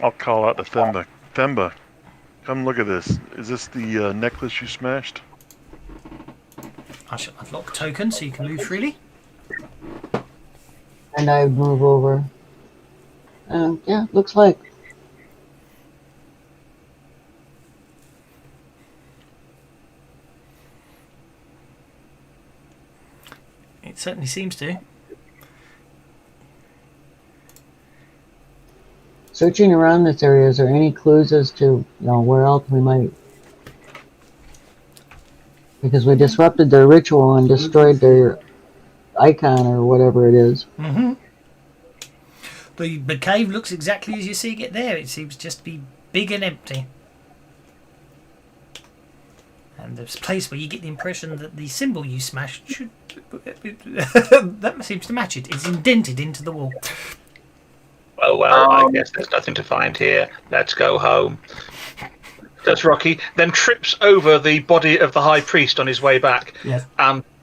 I'll call out to Themba. Themba, come look at this. Is this the necklace you smashed? I shall unlock token so you can move freely. And I move over. Yeah, looks like. It certainly seems to. Searching around this area, is there any clues as to where else we might? Because we disrupted their ritual and destroyed their icon or whatever it is. Mm-hmm. The cave looks exactly as you see it there. It seems just to be big and empty. And there's a place where you get the impression that the symbol you smashed should... that seems to match it. It's indented into the wall. Well, I guess there's nothing to find here. Let's go home. That's Rocky. Then trips over the body of the high priest on his way back. Yes.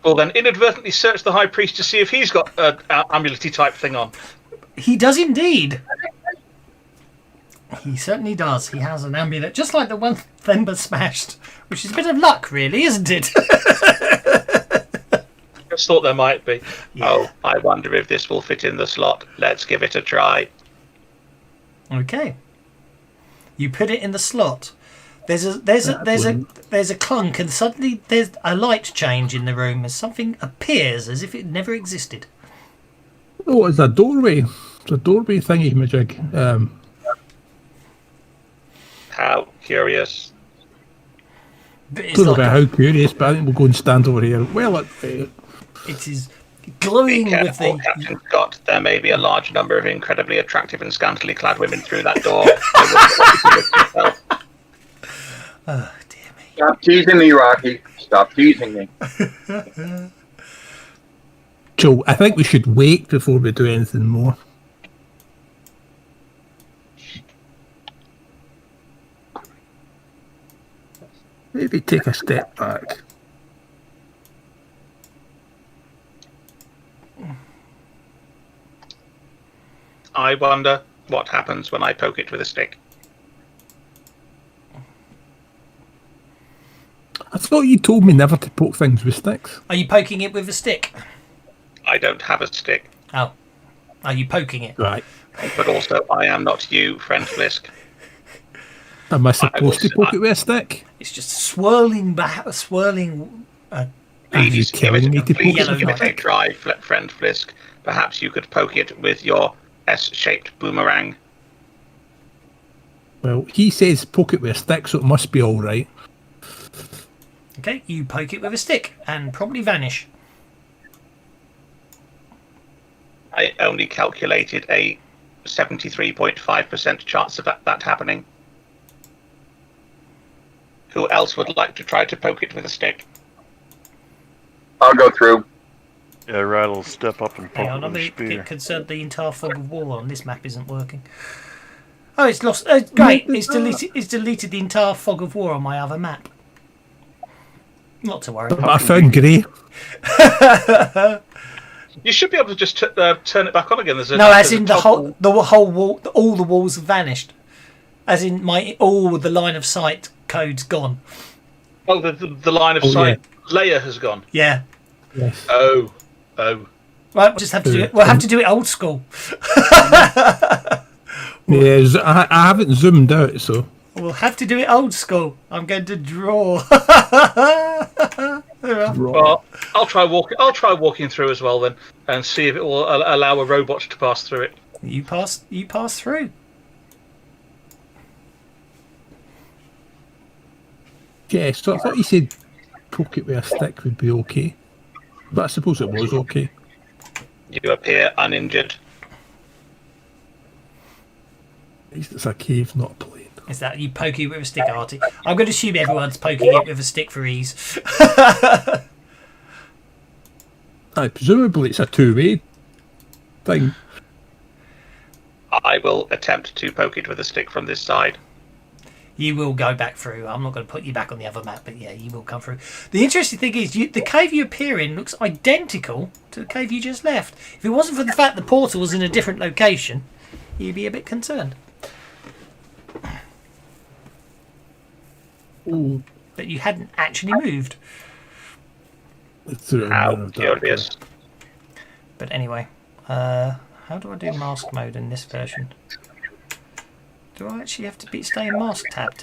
Will then inadvertently search the high priest to see if he's got an amulet-y type thing on. He does indeed. He certainly does. He has an amulet, just like the one Themba smashed, which is a bit of luck, really, isn't it? Just thought there might be. Yeah. Oh, I wonder if this will fit in the slot. Let's give it a try. Okay. You put it in the slot. There's a clunk, and suddenly there's a light change in the room as something appears as if it never existed. Oh, it's a doorway. It's a doorway thingy majig. How curious. But I it's don't know like about how curious, but I think we'll go and stand over here. Well, it is glowing Be with careful, the. Captain Scott. There may be a large number of incredibly attractive and scantily clad women through that door. I wouldn't want you to risk yourself. Oh dear me. Stop teasing me, Rocky. Stop teasing me. Joe, I think we should wait before we do anything more. Maybe take a step back. I wonder what happens when I poke it with a stick. I thought you told me never to poke things with sticks. Are you poking it with a stick? I don't have a stick, Oh. Are you poking it? Right. but also I am not you, friend Flisk. Am I supposed to will- poke it with a stick? It's just swirling Are Please you give telling it me a to poke Yellow it? give it a light. try, friend Flisk. Perhaps you could poke it with your S-shaped boomerang. Well, he says poke it with a stick, so it must be all right. Okay, you poke it with a stick and probably vanish. I only calculated a 73.5% chance of that happening. Who else would like to try to poke it with a stick? I'll go through. Yeah, Riley will step up and poke Hang on, it I'm with a a spear. bit concerned the entire fog of war on this map isn't working. Oh, it's lost. Great, it's deleted the entire fog of war on my other map. Not to worry. I found grey. You should be able to just turn it back on again. No, as in the whole wall, all the walls have vanished. As in all the line of sight code's gone. Oh, the line of sight layer has gone. Yeah. Yes. Oh. Right, we'll just have to do it. We'll have to do it old school. Yes, I haven't zoomed out, so. We'll have to do it old school. I'm going to draw. Well, I'll try walking through as well then, and see if it will allow a robot to pass through it. You pass through. Yeah, so I thought you said poke it with a stick would be okay. But I suppose it was okay. You appear uninjured. At least it's a cave, not a plane. Is that you poking it with a stick, Artie? I'm going to assume everyone's poking it with a stick for ease. Presumably it's a two-way thing. I will attempt to poke it with a stick from this side. You will go back through. I'm not going to put you back on the other map, but yeah, you will come through. The interesting thing is, the cave you appear in looks identical to the cave you just left. If it wasn't for the fact the portal was in a different location, you'd be a bit concerned. That you hadn't actually moved. How curious. But anyway, how do I do mask mode in this version? Do I actually have to stay in mask tab?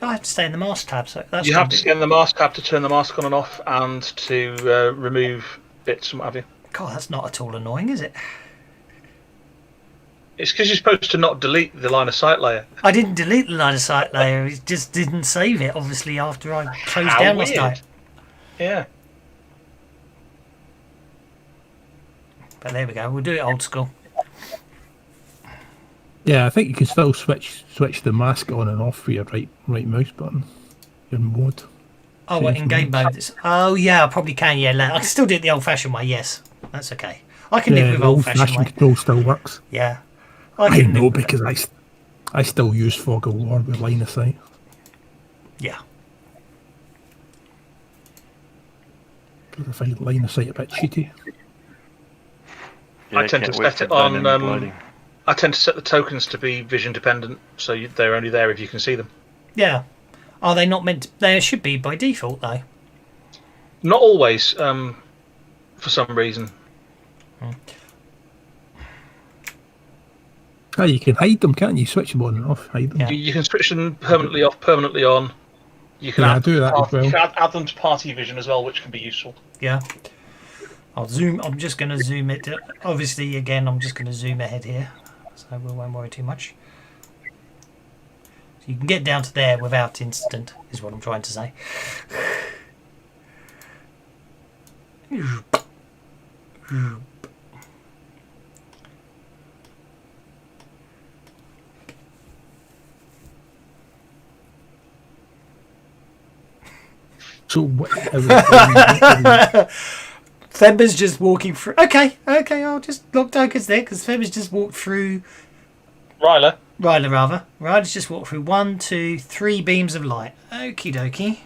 I have to stay in the mask tab. So that's You have to stay in the mask tab to turn the mask on and off, and to remove bits and what have you. God, that's not at all annoying, is it? It's because you're supposed to not delete the line of sight layer. I didn't delete the line of sight layer. It just didn't save it, obviously, after I closed How down weird. last night. Yeah. But there we go. We'll do it old school. Yeah, I think you can still switch the mask on and off with your right mouse button. Your mode. Oh, what, in game mode? Oh, yeah, I probably can. Yeah, I can still do it the old-fashioned way. Yes, that's okay. I can live with the old-fashioned way. control still works. Yeah, I can know live with because it. I still use Fog of War with line of sight. Yeah. Because I find line of sight a bit cheaty. Yeah, I tend can't to wait set for it on. dynamic lighting. I tend to set the tokens to be vision dependent, so they're only there if you can see them. Yeah. Are they not meant to? They should be by default, though. Not always, for some reason. Oh, you can hide them, can't you? Switch them on and off, hide them. Yeah. You can switch them permanently off, permanently on. You can Yeah, I do that as well. You can add them to party vision as well, which can be useful. Yeah. I'll zoom. I'm just going to zoom it. Obviously, again, I'm just going to zoom ahead here, so we won't worry too much. So you can get down to there without incident, is what I'm trying to say. So what? Themba's just walking through. Okay, I'll just lock tokens there because Themba's just walked through. Ryla. Ryla's just walked through 1, 2, 3 beams of light. Okie dokie.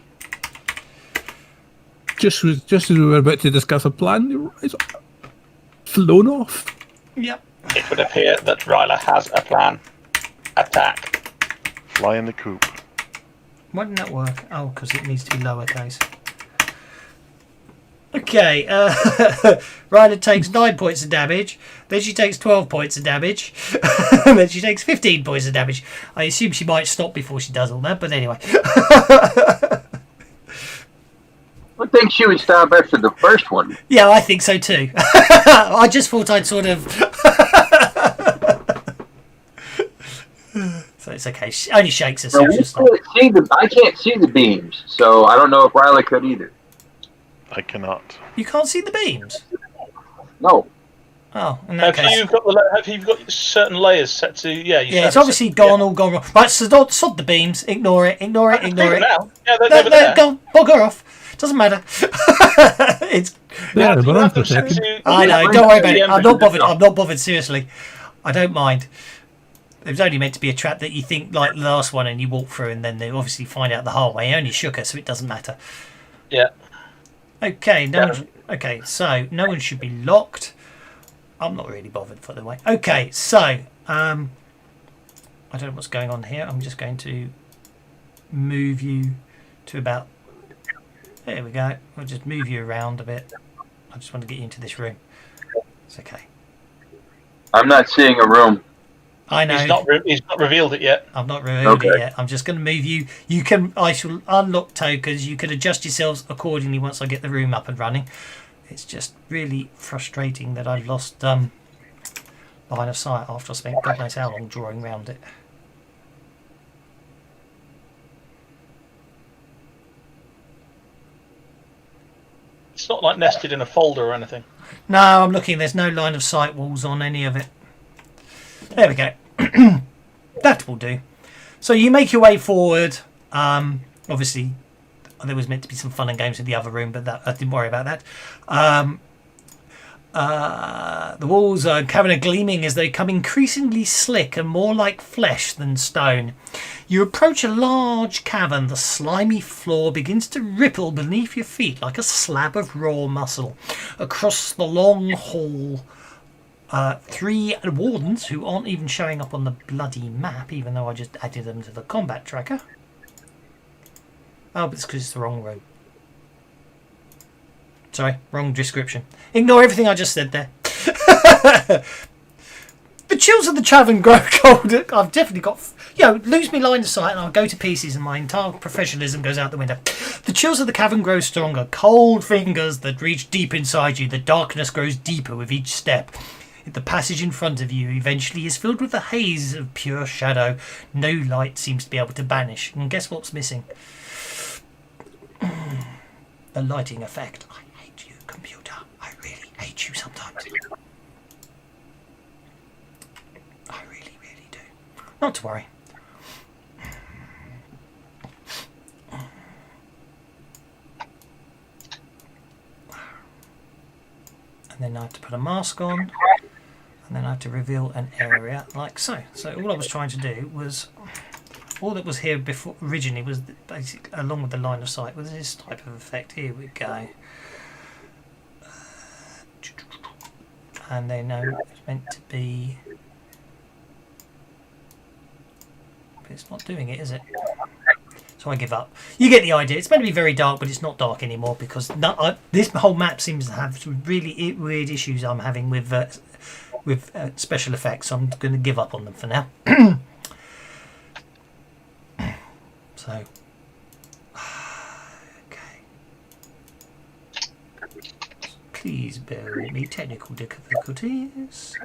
just as we were about to discuss a plan, it's flown off. Yep. It would appear that Ryla has a plan. Attack. Fly in the coop. Why didn't that work? Oh, because it needs to be lowercase. Okay, Ryla takes 9 points of damage, then she takes 12 points of damage, and then she takes 15 points of damage. I assume she might stop before she does all that, but anyway. I think she would stop after the first one. Yeah, I think so too. I just thought I'd sort of... So it's okay. She only shakes herself. I can't see the beams, so I don't know if Ryla could either. I cannot. You can't see the beams? No. Oh, in that case. Have you got certain layers set to? Yeah, It's obviously gone wrong. Right, so sod the beams. Ignore it. Ignore it. Now. Yeah, they're there. Go, bugger off. Doesn't matter. It's. Yeah, You but have I'm them set protected. to- I know. Don't worry about it. I'm not bothered. I'm not bothered. Seriously, I don't mind. It was only meant to be a trap that you think like the last one, and you walk through, and then they obviously find out the whole way. He only shook her, so it doesn't matter. Yeah. Okay. Okay. So no one should be locked. I'm not really bothered, by the way. Okay. So I don't know what's going on here. I'm just going to move you to about. There we go. We'll just move you around a bit. I just want to get you into this room. It's okay. I'm not seeing a room. I know. He's not revealed it yet. I've not revealed it Okay. yet. I'm just going to move you. I shall unlock tokens. You can adjust yourselves accordingly once I get the room up and running. It's just really frustrating that I've lost line of sight after I spent God knows how long drawing around it. It's not like nested in a folder or anything. No, I'm looking. There's no line of sight walls on any of it. There we go. That will do. So you make your way forward. Obviously, there was meant to be some fun and games in the other room, but I didn't worry about that. The walls are kind of gleaming as they become increasingly slick and more like flesh than stone. You approach a large cavern. The slimy floor begins to ripple beneath your feet like a slab of raw muscle. Across the long hall, 3 wardens who aren't even showing up on the bloody map, even though I just added them to the combat tracker. Oh, but it's because it's the wrong room. Sorry, wrong description. Ignore everything I just said there. The chills of the tavern grow colder. I've definitely got... lose me line of sight and I'll go to pieces and my entire professionalism goes out the window. The chills of the cavern grow stronger. Cold fingers that reach deep inside you. The darkness grows deeper with each step. The passage in front of you eventually is filled with a haze of pure shadow. No light seems to be able to banish. And guess what's missing? The lighting effect. I hate you, computer. I really hate you sometimes. I really, really do. Not to worry. And then I have to put a mask on. And then I have to reveal an area like so. So all I was trying to do was... All that was here before originally was basically along with the line of sight was this type of effect. Here we go. And then it's meant to be, but it's not doing it, is it? So I give up. You get the idea. It's meant to be very dark, but it's not dark anymore because this whole map seems to have some really weird issues I'm having with special effects. So I'm going to give up on them for now. So, okay. Please bear with me. Technical difficulties.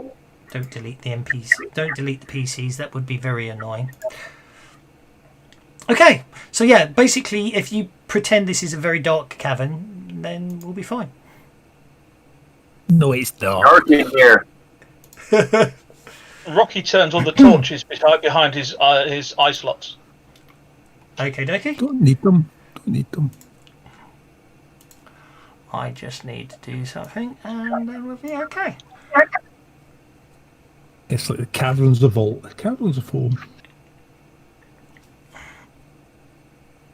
Don't delete the NPCs. Don't delete the PCs. That would be very annoying. Okay. So yeah, basically, if you pretend this is a very dark cavern, then we'll be fine. No, it's dark. Dark in here. Rocky turns on the torches behind his eye slots. Okay, dokie. Don't need them. Don't need them. I just need to do something, and then we'll be okay. It's like the caverns of vault. The caverns of foam.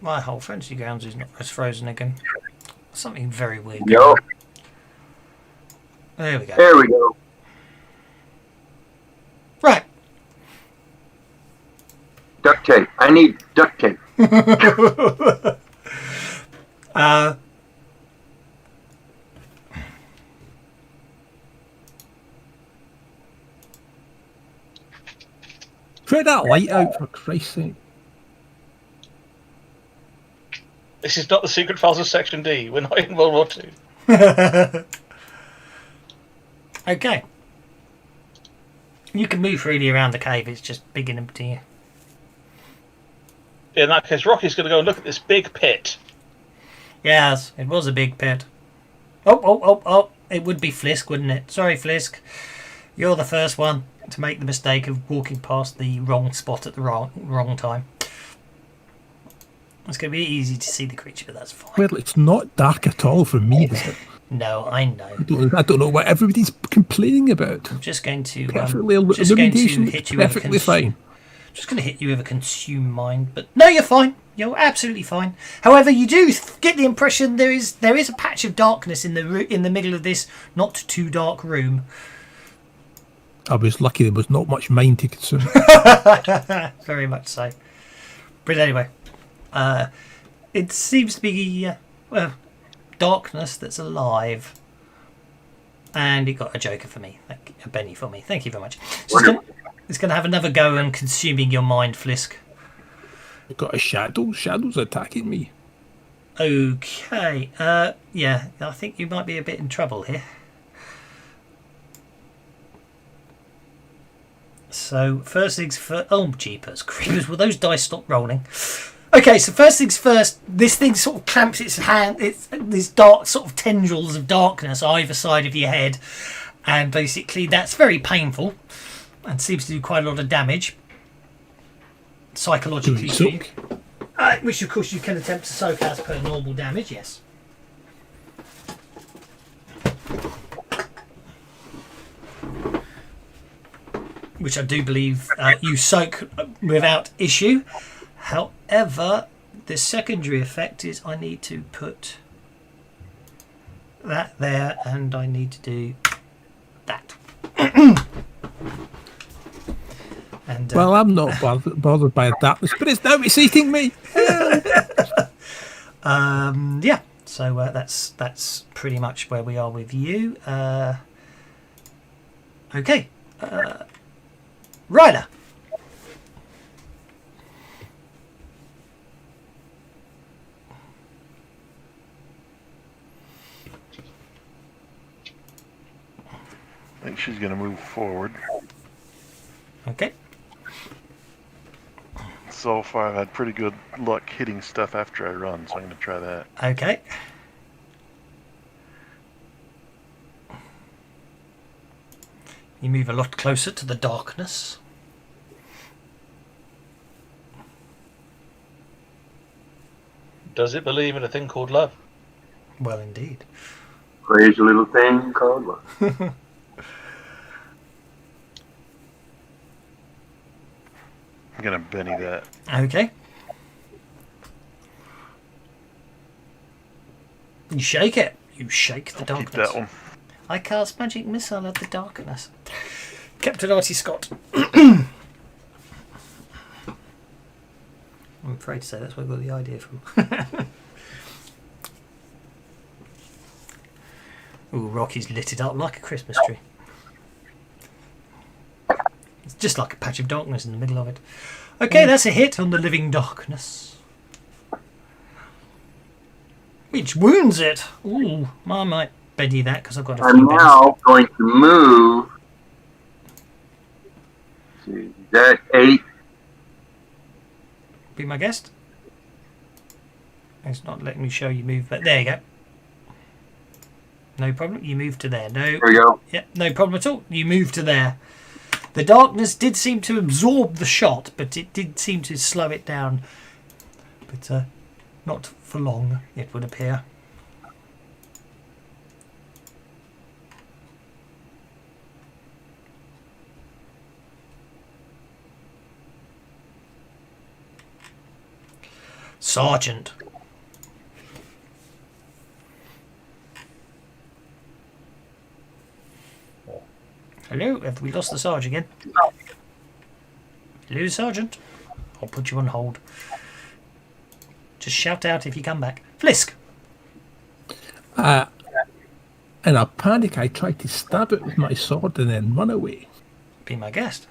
My whole fantasy grounds is not as frozen again. Something very weird. Yo. There we go. There we go. Right. Duct tape. I need duct tape. Put that light out, for Christ's sake. This is not the secret files of Section D. We're not in World War II. Okay. You can move freely around the cave, it's just big and empty. In that case, Rocky's going to go and look at this big pit. Yes, it was a big pit. Oh, It would be Flisk, wouldn't it? Sorry, Flisk. You're the first one to make the mistake of walking past the wrong spot at the wrong time. It's going to be easy to see the creature, but that's fine. Well, it's not dark at all for me, is it? No, I know. I don't know what everybody's complaining about. I'm just going to Illumination hit you with perfectly fine. Just going to hit you with a consume mind, but no, you're fine. You're absolutely fine. However, you do get the impression there is a patch of darkness in the middle of this not too dark room. I was lucky there was not much mind to consume. Very much so. But anyway, it seems to be darkness that's alive, and it got a joker for me, a Benny for me. Thank you very much. So it's going to have another go on consuming your mind, Flisk. I've got a shadow. Shadow's attacking me. Okay. Yeah, I think you might be a bit in trouble here. So, first things first... Oh, jeepers creepers. Will those dice stop rolling? Okay, so first things first, this thing sort of clamps its hand... It's these dark sort of tendrils of darkness either side of your head. And basically, that's very painful. And seems to do quite a lot of damage. Psychologically to you. Which, of course, you can attempt to soak as per normal damage, yes. Which I do believe you soak without issue. However, the secondary effect is I need to put that there, and I need to do that. And, well, I'm not bothered by darkness, but it's now it's eating me. Yeah. So that's pretty much where we are with you. Okay. Ryder. I think she's going to move forward. Okay. So far, I've had pretty good luck hitting stuff after I run, so I'm going to try that. Okay. You move a lot closer to the darkness. Does it believe in a thing called love? Well, indeed. Crazy little thing called love. I'm going to Benny that. Okay. You shake it. You shake the darkness. Keep that one. I cast magic missile at the darkness. Captain Artie Scott. I'm afraid to say that's where I got the idea from. Ooh, Rocky's lit it up like a Christmas tree. It's just like a patch of darkness in the middle of it. Okay, that's a hit on the living darkness. Which wounds it. Ooh, I might Benny that because I've got a few I'm now going to move. Let's see, that 8. Be my guest. It's not letting me show you move, but there you go. No problem. You move to there. No. There we go. Yeah, no problem at all. You move to there. The darkness did seem to absorb the shot, but it did seem to slow it down. But not for long, it would appear. Sergeant. Hello, have we lost the Sarge again? Hello, Sergeant. I'll put you on hold. Just shout out if you come back. Flisk. In a panic, I tried to stab it with my sword and then run away. Be my guest.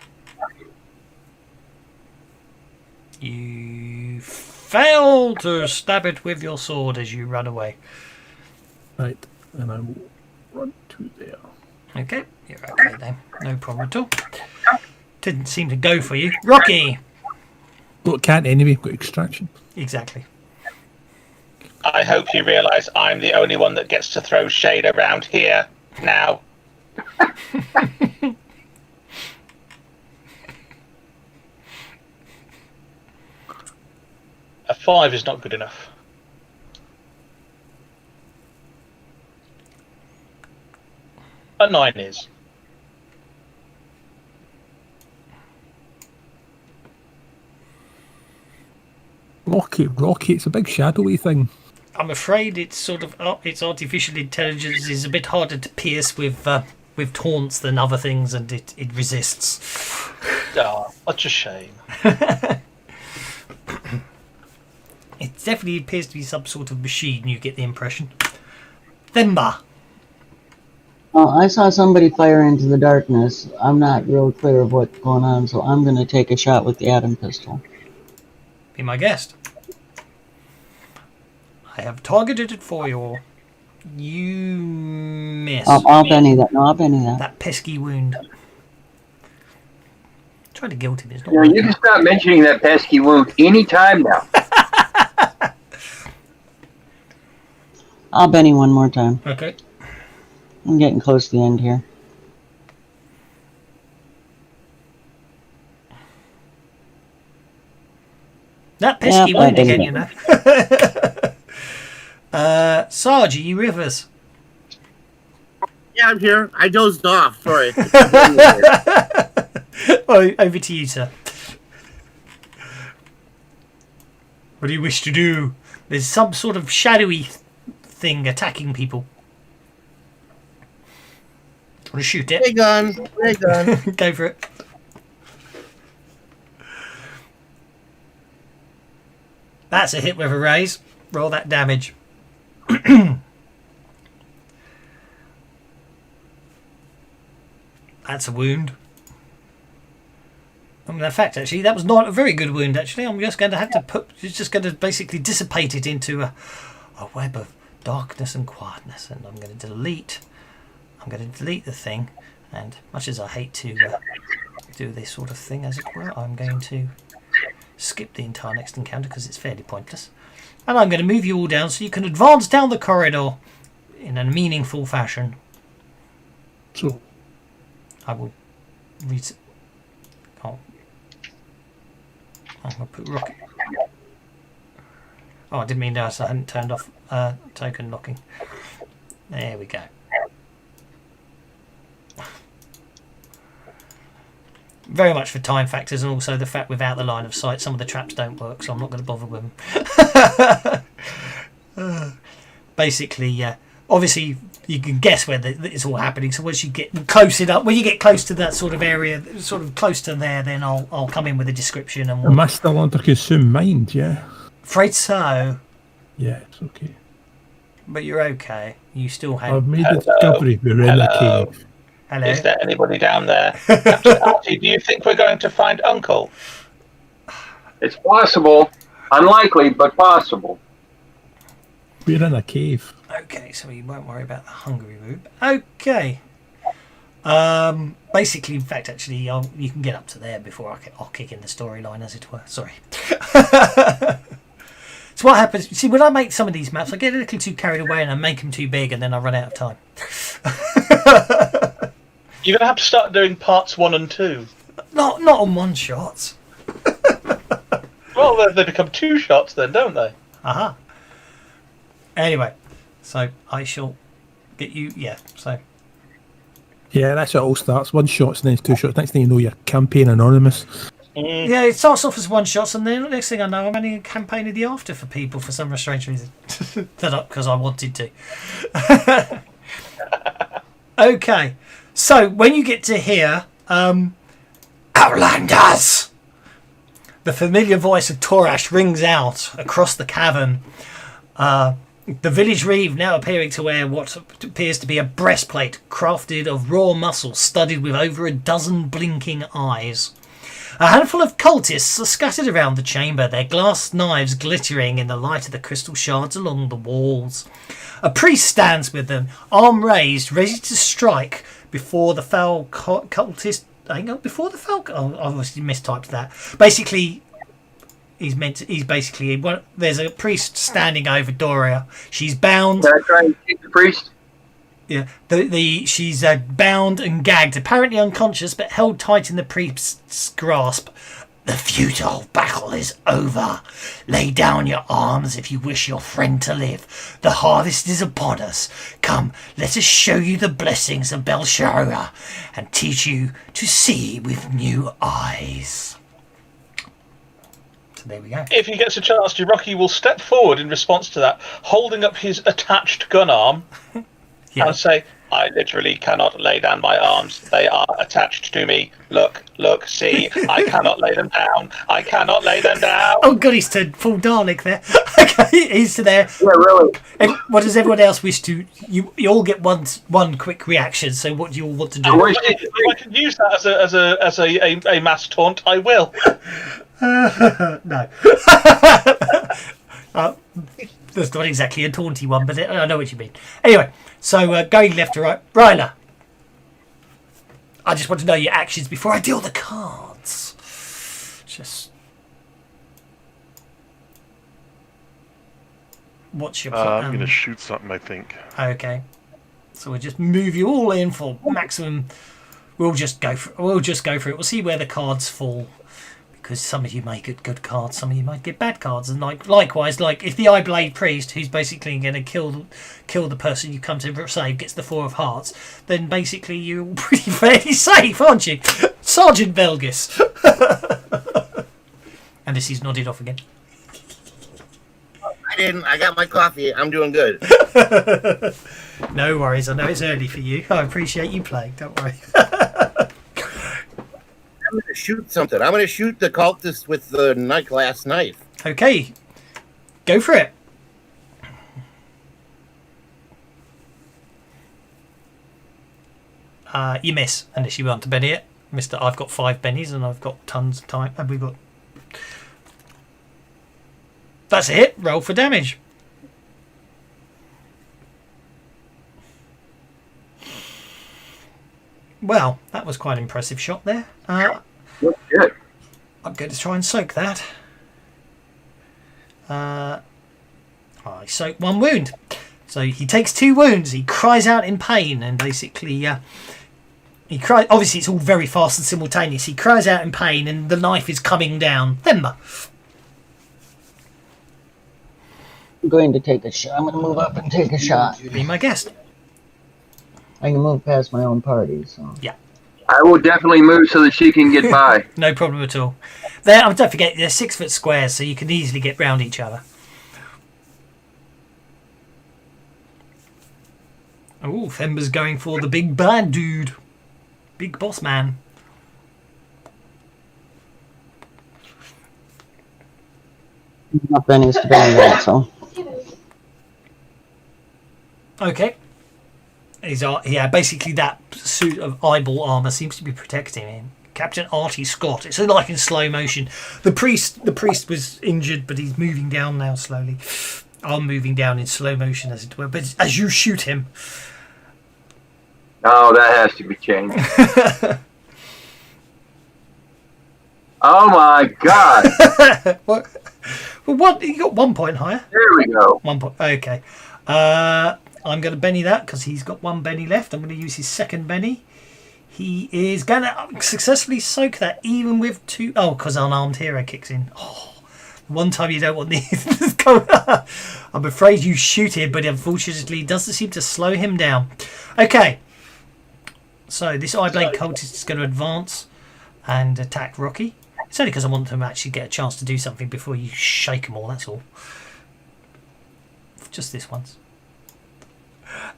You fail to stab it with your sword as you run away. Right, and I will run to there. Okay, you're okay then. No problem at all. Didn't seem to go for you. Rocky! Well, it can't anyway, got extraction. Exactly. I hope you realise I'm the only one that gets to throw shade around here. Now. A 5 is not good enough. A 9 is. Rocky, it's a big shadowy thing. I'm afraid it's sort of its artificial intelligence is a bit harder to pierce with taunts than other things, and it resists. Ah, such a shame. It definitely appears to be some sort of machine. You get the impression. Themba. Well, I saw somebody fire into the darkness. I'm not real clear of what's going on, so I'm going to take a shot with the atom pistol. Be my guest. I have targeted it for you. You miss. I'll penny that. No, I'll penny that. That pesky wound. Trying to guilt him. It's not You know, you can stop mentioning that pesky wound any time now. I'll Benny one more time. Okay. I'm getting close to the end here. That pesky Yeah, wound that again, doesn't- you know. Sarge, are you with us? Yeah, I'm here. I dozed off. Sorry. Oh, over to you, sir. What do you wish to do? There's some sort of shadowy thing attacking people. Want to shoot it? Hey, gun. Hey, gun. Go for it. That's a hit with a raise. Roll that damage. That's a wound. I mean, in fact, actually, that was not a very good wound, actually. I'm just going to have to it's just going to basically dissipate it into a web of darkness and quietness. And I'm going to delete the thing. And much as I hate to do this sort of thing, as it were, I'm going to skip the entire next encounter because it's fairly pointless. And I'm going to move you all down so you can advance down the corridor in a meaningful fashion. So, I will read. Oh. I'm going to put rocket. Oh, I didn't mean that. I hadn't turned off token locking. There we go. Very much for time factors, and also the fact without the line of sight some of the traps don't work, so I'm not going to bother with them. Basically, yeah. Obviously, you can guess where it's all happening. So once you get close enough, when you get close to that sort of area, sort of close to there, then I'll come in with a description. And am I still under consumed mind? Yeah. Afraid so. Yeah, it's okay. But you're okay. You still have. I've made the discovery. We're in a cave. Hello. Is there anybody down there? Actually, do you think we're going to find Uncle? It's possible. Unlikely, but possible. We're in a cave. Okay, so you won't worry about the Hungary route. Okay. Basically, in fact, actually, you can get up to there before I'll kick in the storyline, as it were. Sorry. So what happens? You see, when I make some of these maps, I get a little too carried away and I make them too big, and then I run out of time. You're going to have to start doing parts 1 and 2. Not on one shot. Well, they become 2 shots then, don't they? Aha. Anyway, so I shall get you. Yeah. So. Yeah, that's how it all starts. 1 shot, and then it's 2 shots. Next thing you know, you're campaign anonymous. Yeah, it starts off as 1 shots, and then the next thing I know, I'm running a campaign of the after for people for some strange reason. Because I wanted to. Okay, so when you get to here, Outlanders! The familiar voice of Torash rings out across the cavern. The village reeve now appearing to wear what appears to be a breastplate crafted of raw muscle studded with over a dozen blinking eyes. A handful of cultists are scattered around the chamber, their glass knives glittering in the light of the crystal shards along the walls. A priest stands with them, arm raised, ready to strike before the foul cultist. Hang on, before the foul. Oh, I obviously mistyped that. Basically, there's a priest standing over Doria. She's bound. Can I try and shoot the priest? Yeah, she's bound and gagged, apparently unconscious, but held tight in the priest's grasp. The futile battle is over. Lay down your arms if you wish your friend to live. The harvest is upon us. Come, let us show you the blessings of Belshazzar and teach you to see with new eyes. So there we go. If he gets a chance to, Rocky will step forward in response to that, holding up his attached gun arm, and say, I literally cannot lay down my arms. They are attached to me. Look, see. I cannot lay them down. I cannot lay them down. Oh, God, he's turned full Dalek there. Okay, he's there. Yeah, really. And what does everyone else wish to... You all get one quick reaction, so what do you all want to do? If I can use that as a mass taunt, I will. No. That's not exactly a taunty one, but I know what you mean. Anyway, so going left to right. Ryla, I just want to know your actions before I deal the cards. Just... What's your plan? I'm going to shoot something, I think. Okay. So we'll just move you all in for maximum... We'll just go for it. We'll see where the cards fall. Because some of you may get good cards, some of you might get bad cards, and likewise, if the Eyeblade Priest, who's basically going to kill the person you come to save, gets the 4 of Hearts, then basically you're pretty fairly safe, aren't you, Sergeant Velgus? And this is nodded off again. I didn't. I got my coffee. I'm doing good. No worries. I know it's early for you. I appreciate you playing. Don't worry. I'm going to shoot something. I'm going to shoot the cultist with the glass knife. Okay. Go for it. You miss, unless you want to Benny it. Mister, I've got 5 bennies and I've got tons of time. And we've got... That's it. Roll for damage. Well, that was quite an impressive shot there. Good. I'm going to try and soak that. I soak 1 wound. So he takes 2 wounds. He cries out in pain and basically... he cries. Obviously, it's all very fast and simultaneous. He cries out in pain and the knife is coming down. Themba. I'm going to take a shot. I'm going to move up and take a shot. Be my guest. I can move past my own party, so... Yeah. I will definitely move so that she can get by. No problem at all. Don't forget, they're 6-foot squares, so you can easily get round each other. Oh, Themba's going for the big bad dude. Big boss man. Enough bennies to do that, so... Okay. Basically that suit of eyeball armour seems to be protecting him. Captain Artie Scott. It's like in slow motion. The priest was injured, but he's moving down now slowly. I'm moving down in slow motion, as it were. But as you shoot him... Oh, that has to be changed. Oh my God! What? Well, what? You got 1 point higher. There we go. 1 point. Okay. I'm going to Benny that because he's got 1 Benny left. I'm going to use his second Benny. He is going to successfully soak that even with 2... Oh, because Unarmed Hero kicks in. Oh, one time you don't want these. I'm afraid you shoot him, but unfortunately it doesn't seem to slow him down. Okay. So this Eyeblade cultist is going to advance and attack Rocky. It's only because I want them to actually get a chance to do something before you shake them all, that's all. Just this once.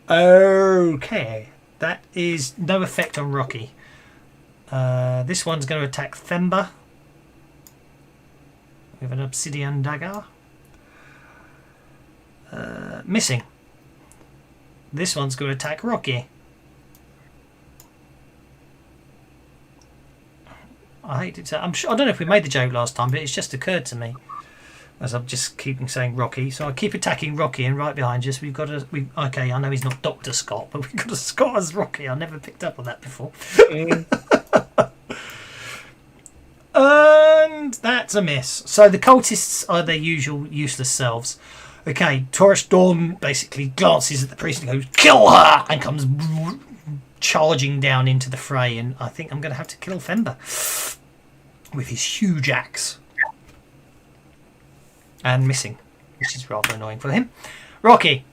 Okay. That is no effect on Rocky. This one's going to attack Themba with an obsidian dagger. Missing. This one's going to attack Rocky. I hate it. I don't know if we made the joke last time, but it's just occurred to me as I'm just keeping saying Rocky. So I keep attacking Rocky, and right behind us we've got okay, I know he's not Dr. Scott, but we've got a Scott as Rocky. I never picked up on that before. And that's a miss. So the cultists are their usual useless selves. Okay, Taurus Dawn basically glances at the priest and goes, "Kill her!" and comes charging down into the fray. And I think I'm going to have to kill Fember with his huge axe. And missing, which is rather annoying for him. Rocky.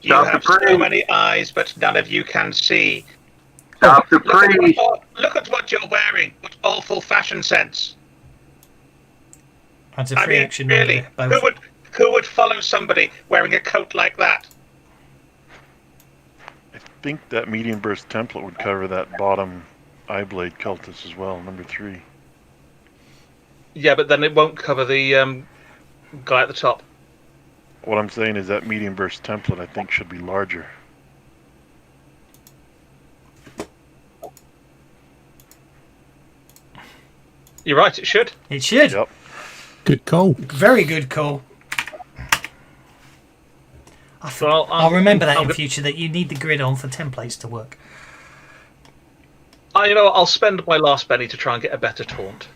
You Stop have the parade. so many eyes, but none of you can see. Stop the priest. Look at what you're wearing. What awful fashion sense. That's a I free mean, action. really, Both. who would follow somebody wearing a coat like that? I think that medium burst template would cover that bottom eye blade cultist as well, number 3. Yeah, but then it won't cover the guy at the top. What I'm saying is that medium burst template, I think, should be larger. You're right, it should. It should. Yep. Good call. Very good call. Well, I'll remember that I'm in go- future, that you need the grid on for templates to work. You know what, I'll spend my last penny to try and get a better taunt.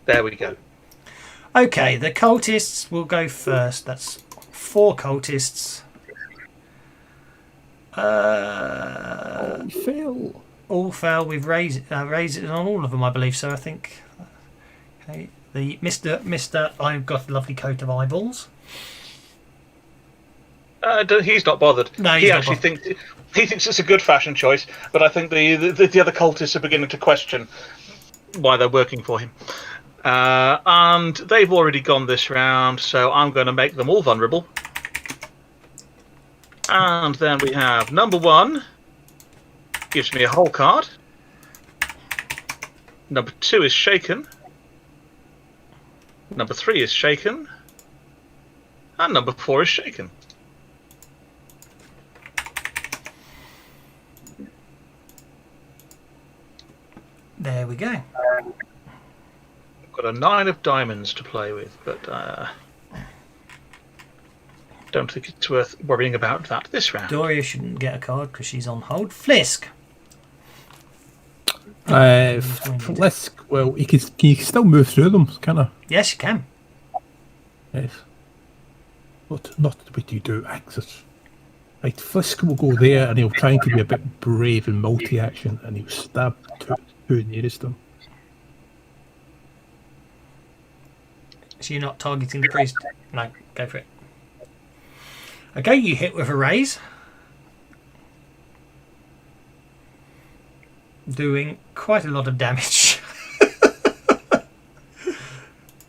There we go. Okay, the cultists will go first. That's 4 cultists. Fail. All fail. We've raised it on all of them, I believe. So I think. Okay, the Mister. I've got a lovely coat of eyeballs. He's not bothered. No, he's he not actually bothered. thinks it's a good fashion choice, but I think the other cultists are beginning to question why they're working for him. And they've already gone this round, so I'm going to make them all vulnerable. And then we have number 1 gives me a whole card. Number 2 is shaken. Number 3 is shaken. And number 4 is shaken. There we go. Got a 9 of diamonds to play with, but don't think it's worth worrying about that this round. Doria shouldn't get a card because she's on hold. Flisk. Flisk, well, he can still move through them, kind of. Yes, you can. Yes. Not the way you do axis. Right, Flisk will go there and he'll try to be a bit brave and multi-action and he'll stab two nearest him. So you're not targeting the priest? No, go for it. Okay, you hit with a raise. Doing quite a lot of damage.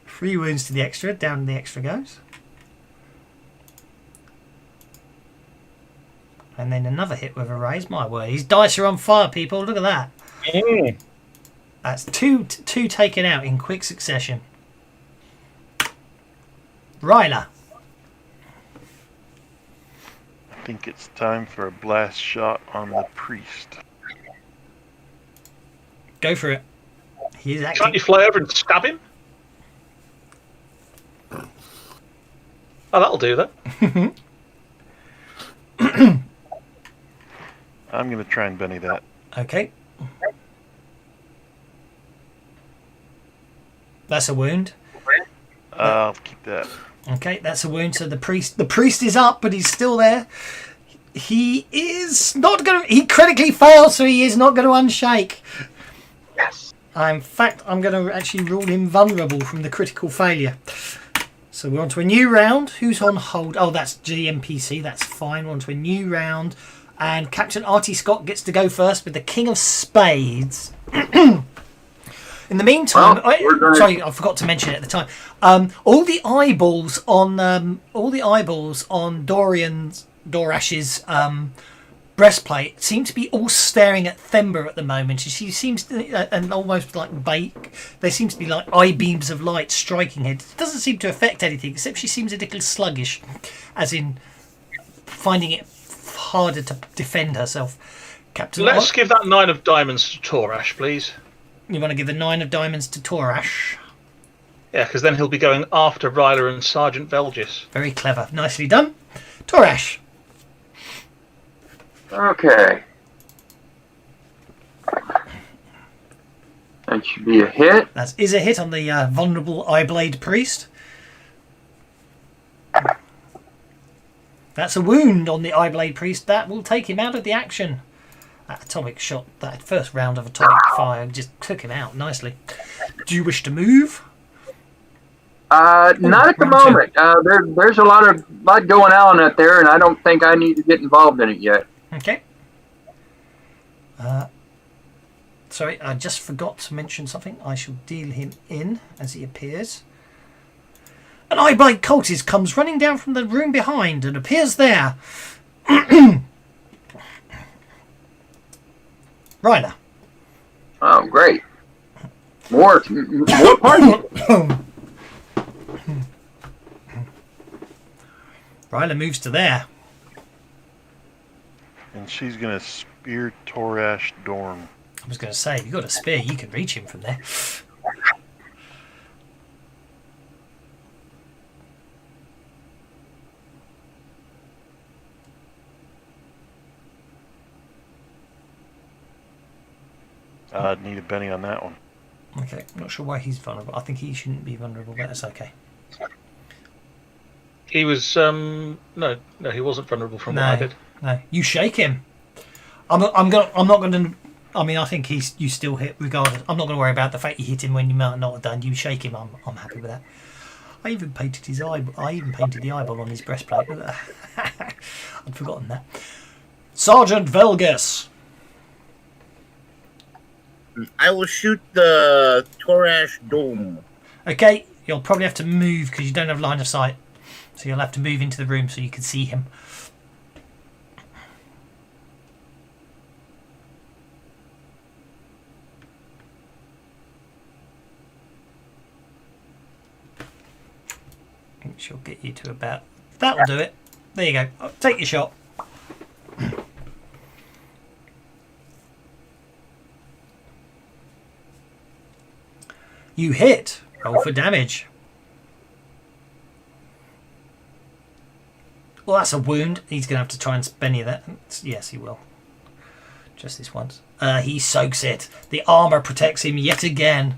3 wounds to the extra, down the extra goes. And then another hit with a raise. My word, his dice are on fire, people. Look at that. That's two taken out in quick succession. Ryla. I think it's time for a blast shot on the priest. Go for it. He is Can't acting. you fly over and stab him? Oh, that'll do that. I'm going to try and Benny that. Okay. That's a wound. I'll keep that. Okay, that's a wound. So the priest is up, but he's still there. He is not going to. He critically fails, so he is not going to unshake. Yes. In fact, I'm going to actually rule him vulnerable from the critical failure. So we're on to a new round. Who's on hold? Oh, that's GMPC. That's fine. We're on to a new round. And Captain Artie Scott gets to go first with the King of Spades. In the meantime, sorry, I forgot to mention it at the time. All the eyeballs on Dorash's breastplate seem to be all staring at Themba at the moment. She seems to, and almost like there seems to be like eye beams of light striking her. It doesn't seem to affect anything, except she seems a little sluggish, as in finding it harder to defend herself. Captain, Let's give that 9 of diamonds to Torash, please. You want to give the 9 of diamonds to Torash? Yeah, because then he'll be going after Ryla and Sergeant Velgis. Very clever. Nicely done. Torash. Okay. That should be a hit. That is a hit on the vulnerable Eyeblade Priest. That's a wound on the Eyeblade Priest. That will take him out of the action. That atomic shot, that first round of atomic fire, just took him out nicely. Do you wish to move? Not at the round moment. There's a lot going on out there, and I don't think I need to get involved in it yet. Okay. Sorry, I just forgot to mention something. I shall deal him in as he appears. An Eyeblade cultist comes running down from the room behind and appears there. Ryla. Oh, great. More parties. Ryla moves to there. And she's going to spear Torash Dorm. I was going to say, if you've got a spear, you can reach him from there. I'd need a Benny on that one. Okay, I'm not sure why he's vulnerable. I think he shouldn't be vulnerable, but that's okay. He was no, he wasn't vulnerable from what I did. No, you shake him. I'm not going to. I mean, I think you still hit regardless. I'm not going to worry about the fact you hit him when you might not have done. You shake him. I'm happy with that. I even painted his eye. I even painted the eyeball on his breastplate. I'd forgotten that. Sergeant Velgus. I will shoot the Torash Dome. Okay, you'll probably have to move because you don't have line of sight. So you'll have to move into the room so you can see him. She'll get you to about... That'll do it. There you go. Take your shot. You hit. Roll for damage. Well, that's a wound. He's going to have to try and spend any of that. Yes, he will. Just this once. He soaks it. The armour protects him yet again.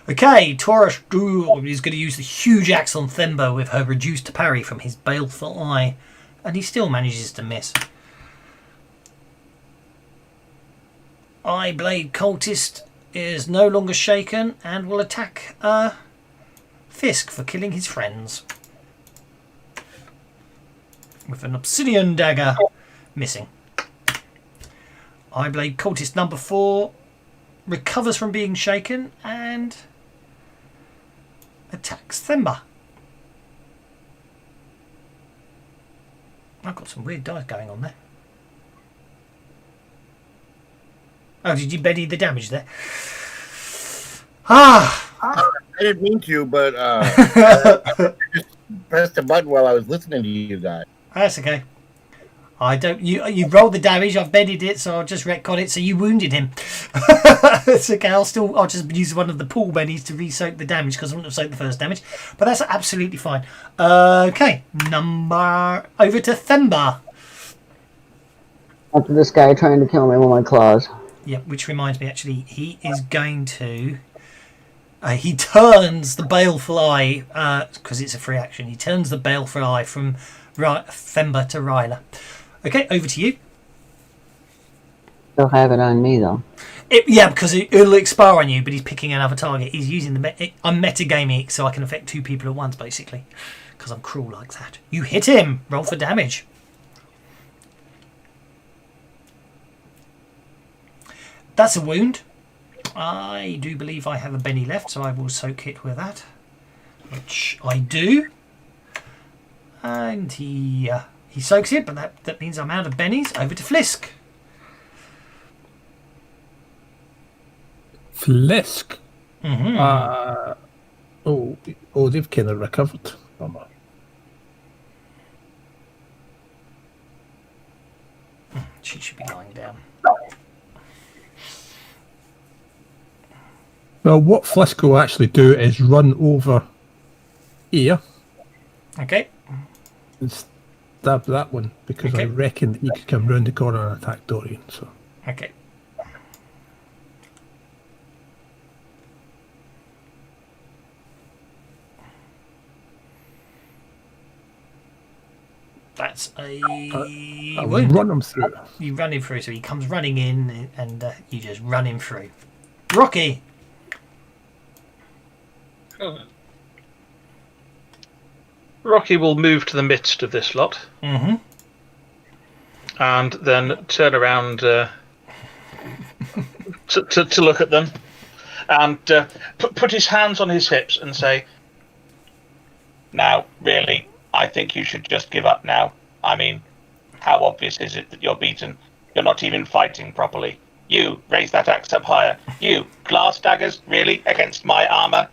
Okay, Torash is going to use the huge axe on Themba with her reduced parry from his baleful eye. And he still manages to miss. Eyeblade Cultist is no longer shaken and will attack Fisk for killing his friends. With an obsidian dagger. Missing. Eyeblade Cultist number 4 recovers from being shaken and attacks Themba. I've got some weird dice going on there. Oh, did you Benny the damage there? I didn't mean to, but I just pressed a button while I was listening to you guys. That's okay. I don't. You rolled the damage. I've bedded it, so I'll just retcon it. So you wounded him. It's okay. I'll just use one of the pool bennies to re-soak the damage because I wouldn't have soaked the first damage. But that's absolutely fine. Okay, over to Themba. After this guy trying to kill me with my claws. Yeah, which reminds me, actually, he is going to. He turns the baleful eye because it's a free action. He turns the baleful eye from Themba to Ryla. Okay, over to you. They'll have it on me, though. Yeah, because it'll expire on you, but he's picking another target. He's using I'm metagaming, so I can affect 2 people at once, basically. Because I'm cruel like that. You hit him. Roll for damage. That's a wound. I do believe I have a Benny left, so I will soak it with that. Which I do. And he soaks it, but that means I'm out of bennies. Over to Flisk. Flisk? Mm-hmm. They've kind of recovered. Bummer. She should be lying down. Well, what Flisk will actually do is run over here. Okay. And stab that one because I reckon that he could come round the corner and attack Dorian. So okay. That's a I'll wound. run him through. You run him through, so he comes running in, and you just run him through. Rocky. Rocky will move to the midst of this lot Mm-hmm. and then turn around to look at them and put his hands on his hips and say, Now, really, I think you should just give up now. I mean, how obvious is it that you're beaten? You're not even fighting properly. You, raise that axe up higher. You, glass daggers, really, against my armor?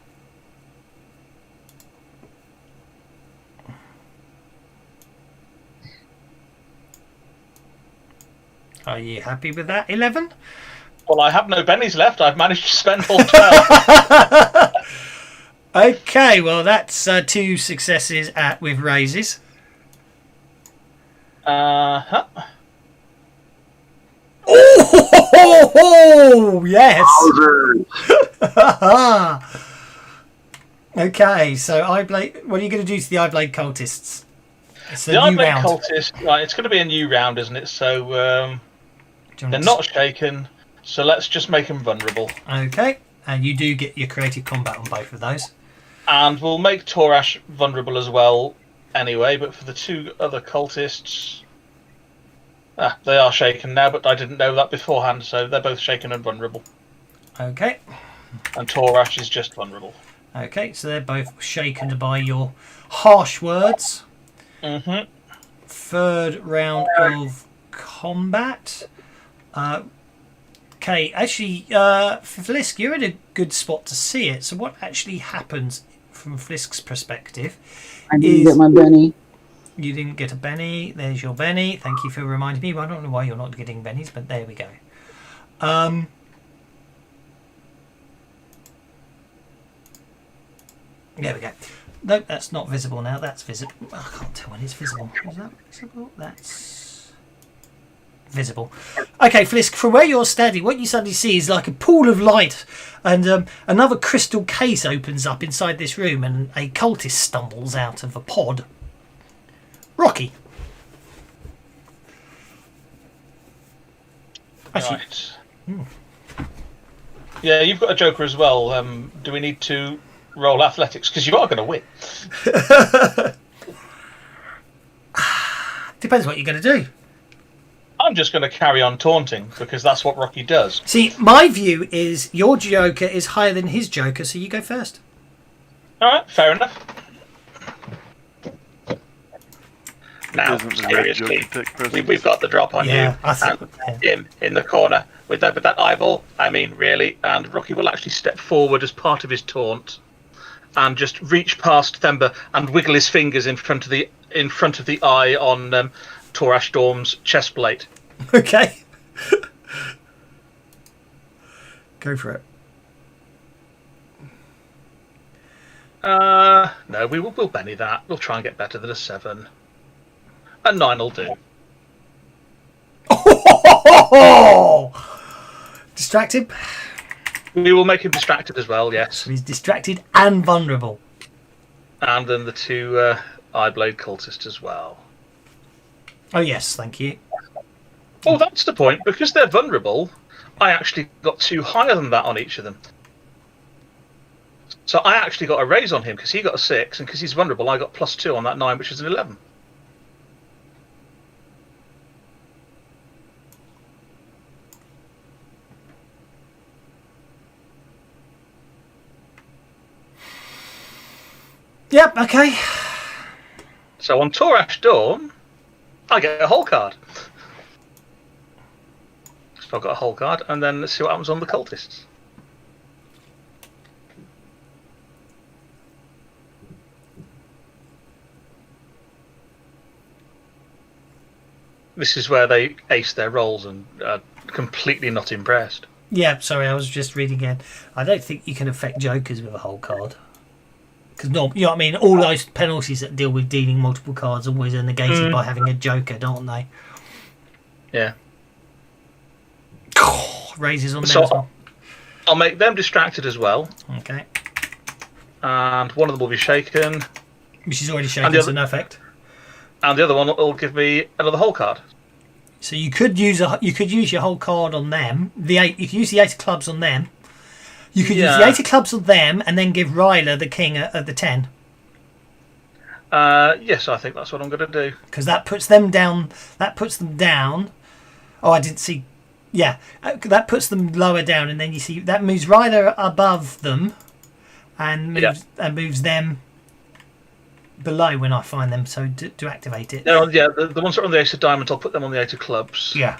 Are you happy with that, 11? well, I have no bennies left. I've managed to spend all 12. Okay, well, that's 2 successes with raises. Uh-huh. Oh, yes. Wowzers. Okay, so Eyeblade. What are you going to do to the Eyeblade cultists? It's a The new Eyeblade round. cultist, right, it's going to be a new round, isn't it? So Do you they're want not shaken, so let's just make them vulnerable. Okay, and you do get your creative combat on both of those. And we'll make Torash vulnerable as well anyway, but for the 2 other cultists... they are shaken now, but I didn't know that beforehand, so they're both shaken and vulnerable. Okay, And Torash is just vulnerable. okay, so they're both shaken by your harsh words. Mm-hmm. 3rd round of combat. Okay, actually, Flisk, you're in a good spot to see it. So what actually happens from Flisk's perspective I didn't is get my Benny. you didn't get a Benny. There's your Benny. Thank you for reminding me. Well, I don't know why you're not getting Bennies, but there we go. There we go. No, that's not visible now. That's visible. I can't tell when it's visible. Is that visible? That's visible. Okay, Flisk, from where you're standing, what you suddenly see is like a pool of light, and another crystal case opens up inside this room, and a cultist stumbles out of a pod. Rocky. Actually, Right. Yeah, you've got a Joker as well. Do we need to roll athletics? Because you are going to win. depends what you're going to do. I'm just going to carry on taunting, because that's what Rocky does. See, my view is your Joker is higher than his Joker, so you go first. Alright, fair enough. Now, Doesn't the red seriously, Joker take precedence? we've got the drop on Yeah, you. I think. And him in the corner with that eyeball. I mean, really. And Rocky will actually step forward as part of his taunt and just reach past Themba and wiggle his fingers in front of the eye on Torash Dorm's chest plate. Okay. Go for it. No, we'll Benny that. We'll try and get better than a 7. A 9 will do. Distracted. We will make him distracted as well, yes. So he's distracted and vulnerable. And then the 2 Eyeblade cultists as well. Oh yes, thank you. Oh, that's the point. Because they're vulnerable, I actually got 2 higher than that on each of them. So I actually got a raise on him because he got a 6, and because he's vulnerable, I got +2 on that 9, which is an 11. Yep, okay. So on Torash Dawn, I get a whole card. So I've got a whole card, and then let's see what happens on the cultists. This is where they ace their rolls and are completely not impressed. Yeah, sorry, I was just reading again. I don't think you can affect Jokers with a whole card. Because you know what I mean? All those penalties that deal with dealing multiple cards always are negated by having a Joker, don't they? Yeah. Raises on them So as well. I'll make them distracted as well, Okay. and one of them will be shaken. Which is already And shaken, the so no effect. and the other one will give me another whole card. So you could use your whole card on them. You could use the 8 of clubs on them. You could use the 8 of clubs on them, and then give Ryla the king at the 10. Yes, I think that's what I'm going to do. Because that puts them down. That puts them down. Oh, I didn't see. Yeah, that puts them lower down, and then you see that moves Ryla above them, and moves them below when I find them. So to activate it. The ones that are on the 8 of diamonds, I'll put them on the 8 of clubs. Yeah.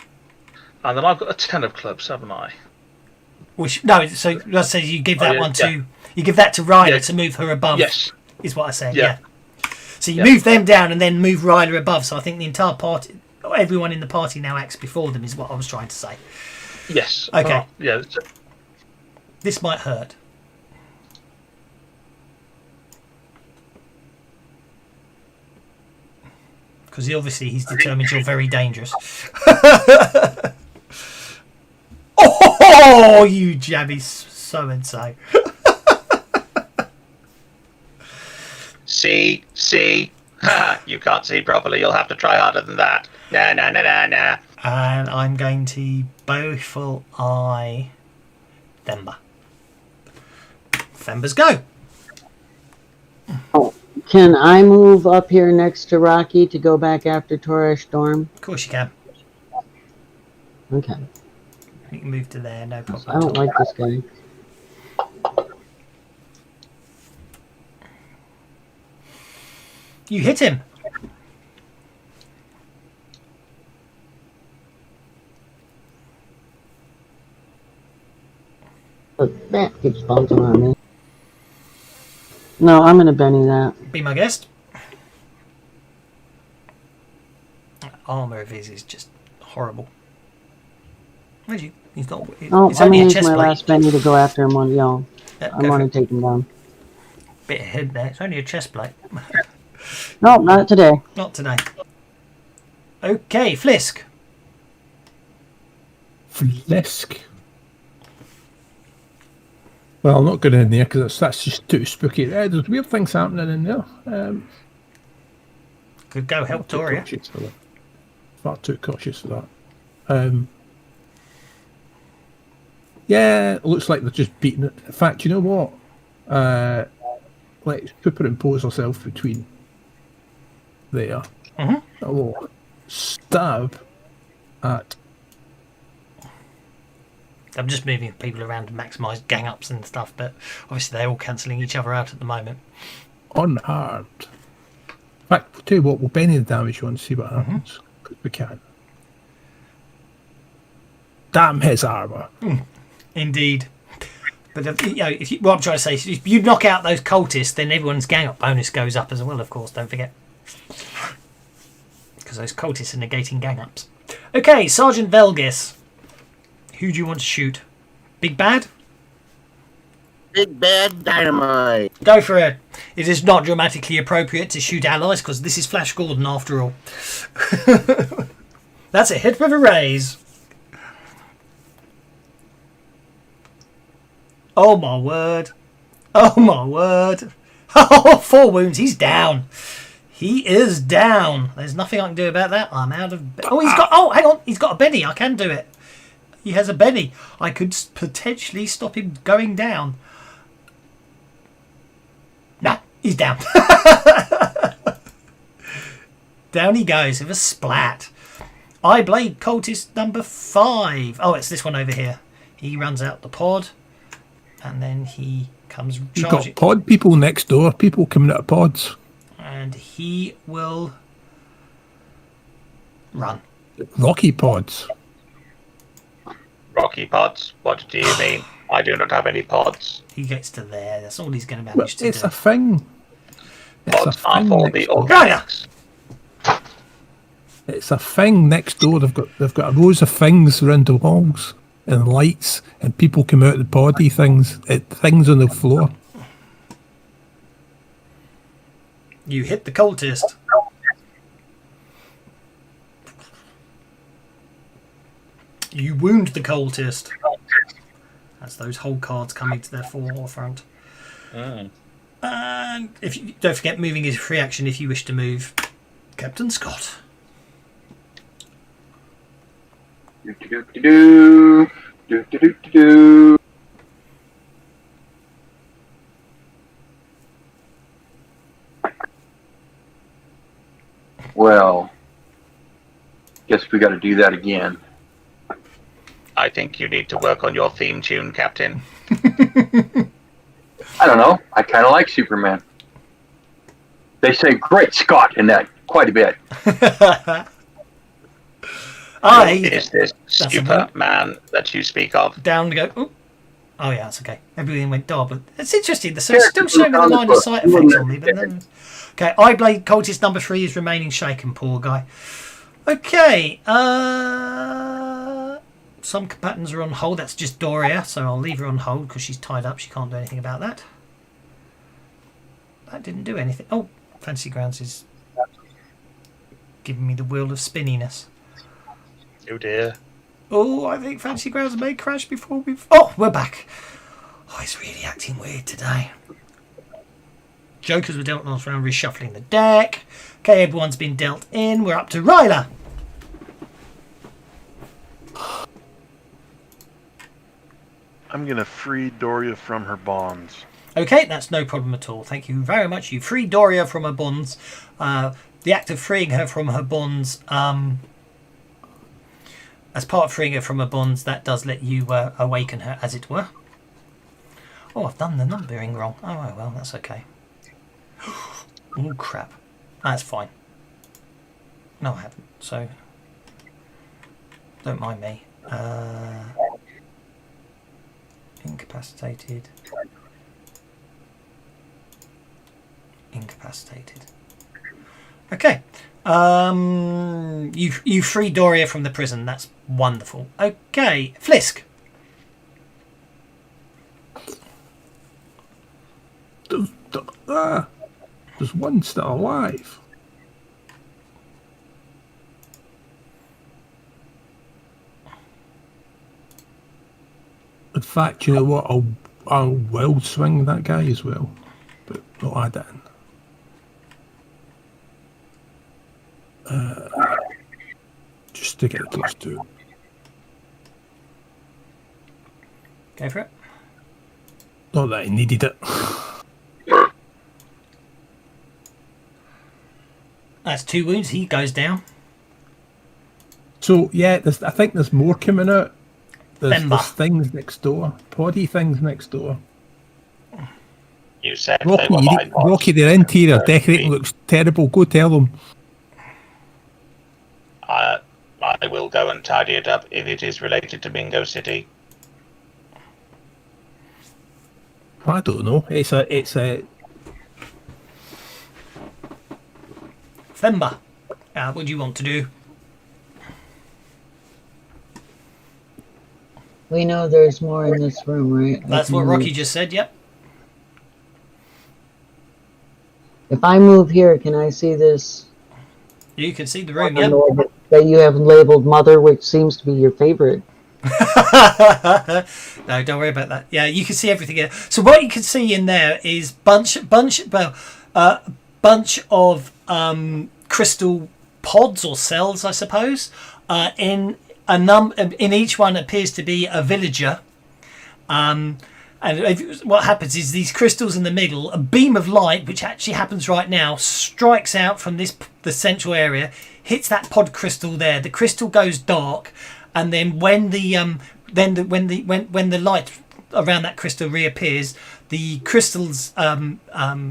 And then I've got a 10 of clubs, haven't I? Which no, so let's say you give that one to you give that to Ryla to move her above. Yes. Is what I said. Yeah. So you move them down and then move Ryla above. So I think the entire party, everyone in the party now acts before them. Is what I was trying to say. Yes. Okay. Yeah. This might hurt. Because obviously he's determined you're very dangerous. Oh, you jabby so-and-so. See? You can't see properly. You'll have to try harder than that. Nah. And I'm going to Bowful Eye Themba. Themba's go. Can I move up here next to Rocky to go back after Torish Storm? Of course you can. Okay. You can move to there, no problem. I don't like this guy. You hit him. But that keeps bouncing on me. No, I'm gonna Benny that. Be my guest. That armor of his is just horrible. He's not. It's I'm only gonna a use chest my plate. last Benny to go after him on Yeah, I want to take him down. Bit ahead there. It's only a chest plate. No, not today. Not today. Okay, Flisk. Flisk. Well, I'm not going in there because that's just too spooky. There's weird things happening in there. Could go help Doria. Far too cautious for that. Yeah, it looks like they're just beating it. In fact, you know what? Let's superimpose ourselves between there. Mm-hmm. I will stab at. I'm just moving people around to maximise gang ups and stuff, but obviously they're all cancelling each other out at the moment. Unarmed. In fact, we'll tell you what, we'll Benny the damage on and see what happens. Because we can. Damn his armour. Indeed. But what I'm trying to say is if you knock out those cultists, then everyone's gang up bonus goes up as well, of course, don't forget. Because those cultists are negating gang ups. Okay, Sergeant Velgis. Who do you want to shoot? Big Bad? Big Bad Dynamite. Go for it. It is not dramatically appropriate to shoot allies because this is Flash Gordon after all. That's a hit with a raise. Oh my word. Oh my word. Oh, 4 wounds. He's down. He is down. There's nothing I can do about that. I'm out of... Oh, hang on. He's got a Benny. I can do it. He has a Benny. I could potentially stop him going down. No, he's down. Down he goes with a splat. Eye Blade Cultist number 5. Oh, it's this one over here. He runs out the pod. And then he comes You've charging. got pod people next door. People coming out of pods. And he will run. Rocky pods. Rocky pods? What do you mean? I do not have any pods. He gets to there. That's all he's going to Well, manage to it's do. a thing. It's Pods a are thing for next the door. organics. It's a thing next door. They've got rows of things around the walls and lights, and people come out of the poddy things. Things on the floor. You hit the cultist. You wound the cultist. As those whole cards come into their forefront. And if you don't forget, moving is a free action if you wish to move. Captain Scott. Do-do-do-do-do. Do-do-do-do-do. Well, guess we got to do that again. I think you need to work on your theme tune, Captain. I don't know. I kind of like Superman. They say "Great Scott" in that quite a bit. Is this Superman that you speak of? Down to go. Oh yeah, that's okay. Everything went dark, but it's interesting. So it's still showing me the line of sight effects on me, but then. Okay, Eyeblade Cultist number 3 is remaining shaken. Poor guy. Okay. Some combatants are on hold. That's just Doria, so I'll leave her on hold because she's tied up. She can't do anything about that. That didn't do anything. Oh, Fantasy Grounds is giving me the wheel of spinniness. Oh dear. Oh, I think Fantasy Grounds may crash before we... Oh, we're back. Oh, it's really acting weird today. Jokers were dealt last round, reshuffling the deck. Okay, everyone's been dealt in. We're up to Ryla. I'm going to free Doria from her bonds. Okay, that's no problem at all. Thank you very much. You free Doria from her bonds. The act of freeing her from her bonds, as part of freeing her from her bonds, that does let you awaken her, as it were. Oh, I've done the numbering wrong. Oh, well, that's okay. Oh, crap. That's fine. No, I haven't, so... Don't mind me. Incapacitated. Incapacitated. Okay. You free Doria from the prison. That's wonderful. Okay, Flisk. There's one still alive. In fact, you know what? I'll will swing that guy as well, but not add that in. Just to get close to it. Go for it. Not that I needed it. That's 2 wounds. He goes down. So yeah, I think there's more coming out. There's Bemba. things next door. Poddy things next door. You said Rocky, they were my boss. Rocky, their interior decorating looks terrible. Go tell them. I will go and tidy it up if it is related to Mingo City. I don't know. It's a Femba. What do you want to do? We know there's more in this room, right? That's what Rocky just said, yep. If I move here, can I see this? You can see the room, yep. That you have labeled Mother, which seems to be your favorite. No, don't worry about that. Yeah, you can see everything here. So what you can see in there is bunch of crystal pods or cells, I suppose. In each one appears to be a villager. And what happens is these crystals in the middle, a beam of light, which actually happens right now, strikes out from the central area, hits that pod crystal there. The crystal goes dark, and then when the light around that crystal reappears, the crystals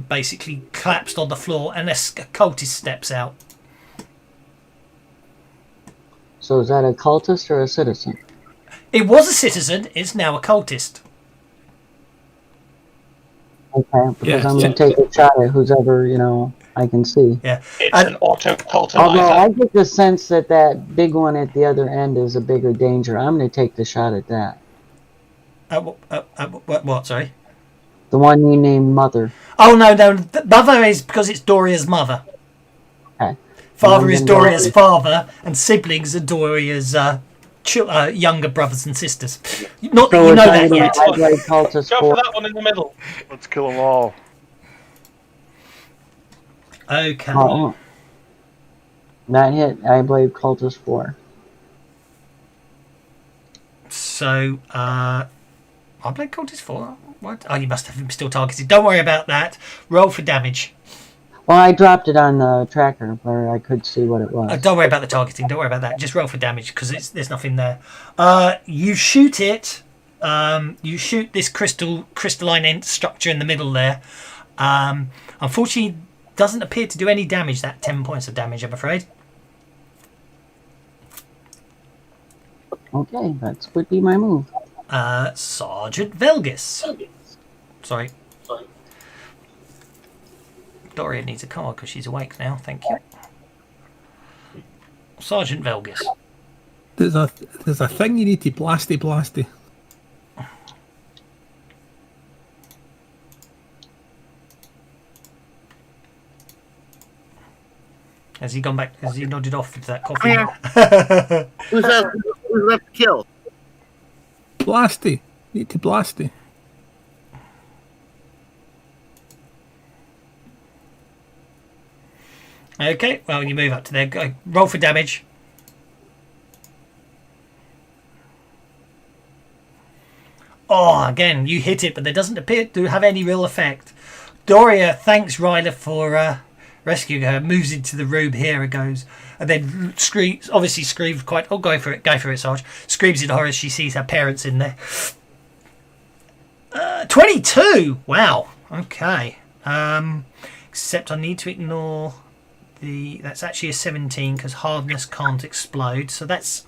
basically collapsed on the floor, and a cultist steps out. So is that a cultist or a citizen? It was a citizen. It's now a cultist. Okay, because Yeah, I'm going to take a shot at who's ever, I can see. Yeah. It's an auto-cultizer. Although I get the sense that big one at the other end is a bigger danger. I'm going to take the shot at that. What? Sorry. The one you named Mother. Oh no! Mother is because it's Doria's mother. Okay. Father is Doria's father, and siblings are Doria's younger brothers and sisters. Not that you know that yet. Go for that one in the middle. Let's kill them all. Okay. Oh. That hit. I believe cultist 4. So, I played Cultist 4. What? Oh, you must have him still targeted. Don't worry about that. Roll for damage. Well, I dropped it on the tracker where I could see what it was. Don't worry about the targeting. Don't worry about that. Just roll for damage because there's nothing there. You shoot it. You shoot this crystalline structure in the middle there. Unfortunately, doesn't appear to do any damage. That 10 points of damage, I'm afraid. Okay, that would be my move. Sergeant Velgis. Sorry. Doria needs a card because she's awake now. Thank you. Sergeant Velgis. There's a thing you need to blasty. Has he gone back? Has he nodded off into that coffee? Who's left to kill? Blasty. Need to blasty. Okay, well, you move up to there. Go, roll for damage. Oh, again, you hit it, but there doesn't appear to have any real effect. Doria thanks Ryla for rescuing her, moves into the room. Here it goes, and then screams. Obviously, screams quite. Oh, go for it, Sarge. Screams in horror as she sees her parents in there. 22. Wow. Okay. Except I need to ignore that's actually a 17 because hardness can't explode. So that's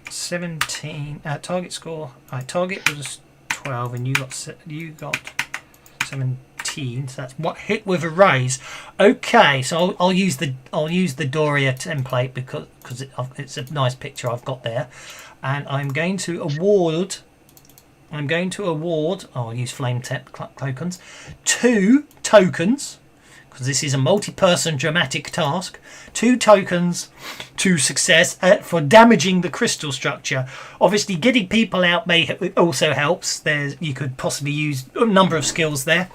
17. Target score. Right, target was 12, and you got 17. So that's what hit with a raise. Okay, so I'll use the Doria template because it's a nice picture I've got there, and I'm going to award. I'll use flame tokens. 2 tokens. Because this is a multi-person dramatic task. 2 tokens to success for damaging the crystal structure. Obviously, getting people out also helps. You could possibly use a number of skills there.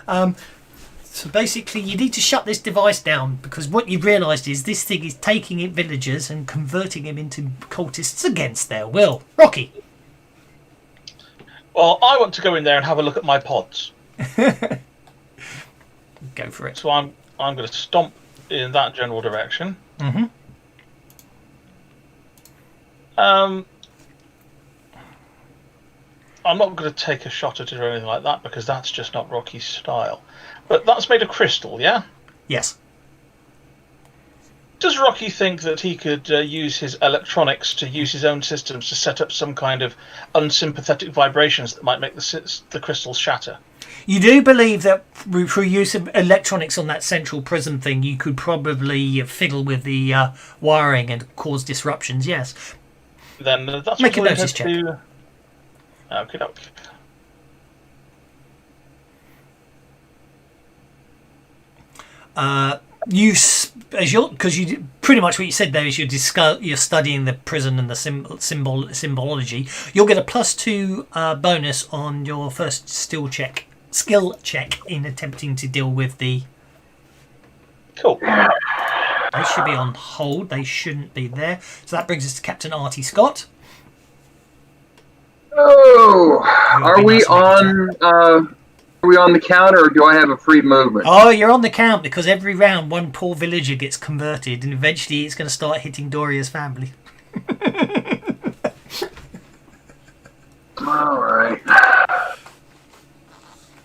So basically, you need to shut this device down because what you've realised is this thing is taking in villagers and converting them into cultists against their will. Rocky. Well, I want to go in there and have a look at my pods. Go for it. So I'm going to stomp in that general direction. Mm-hmm. I'm not going to take a shot at it or anything like that because that's just not Rocky's style. But that's made of crystal, yeah? Yes. Does Rocky think that he could use his electronics to use his own systems to set up some kind of unsympathetic vibrations that might make the crystals shatter? You do believe that through use of electronics on that central prism thing, you could probably fiddle with the wiring and cause disruptions, yes. Then that's Make a what notice check. Okay. Because you pretty much what you said there is you're studying the prison and the symbology. You'll get a +2 bonus on your first skill check in attempting to deal with the. Cool. They should be on hold. They shouldn't be there. So that brings us to Captain Artie Scott. Oh, are we on the count, or do I have a free movement? Oh, you're on the count because every round one poor villager gets converted, and eventually it's going to start hitting Doria's family. All right.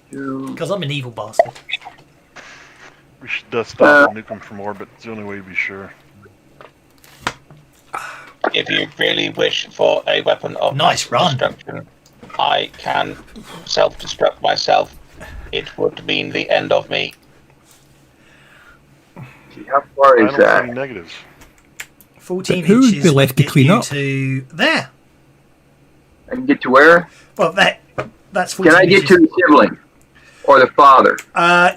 Because I'm an evil bastard. We should dust off and nuke them from orbit. It's the only way to be sure. If you really wish for a weapon of nice run, destruction, I can self-destruct myself. It would mean the end of me. How far is I don't that? see any negatives. 14 Who would inches be left to get clean you up? to there. I can get to where? Well, that's 14 Can I get inches. to the sibling or the father?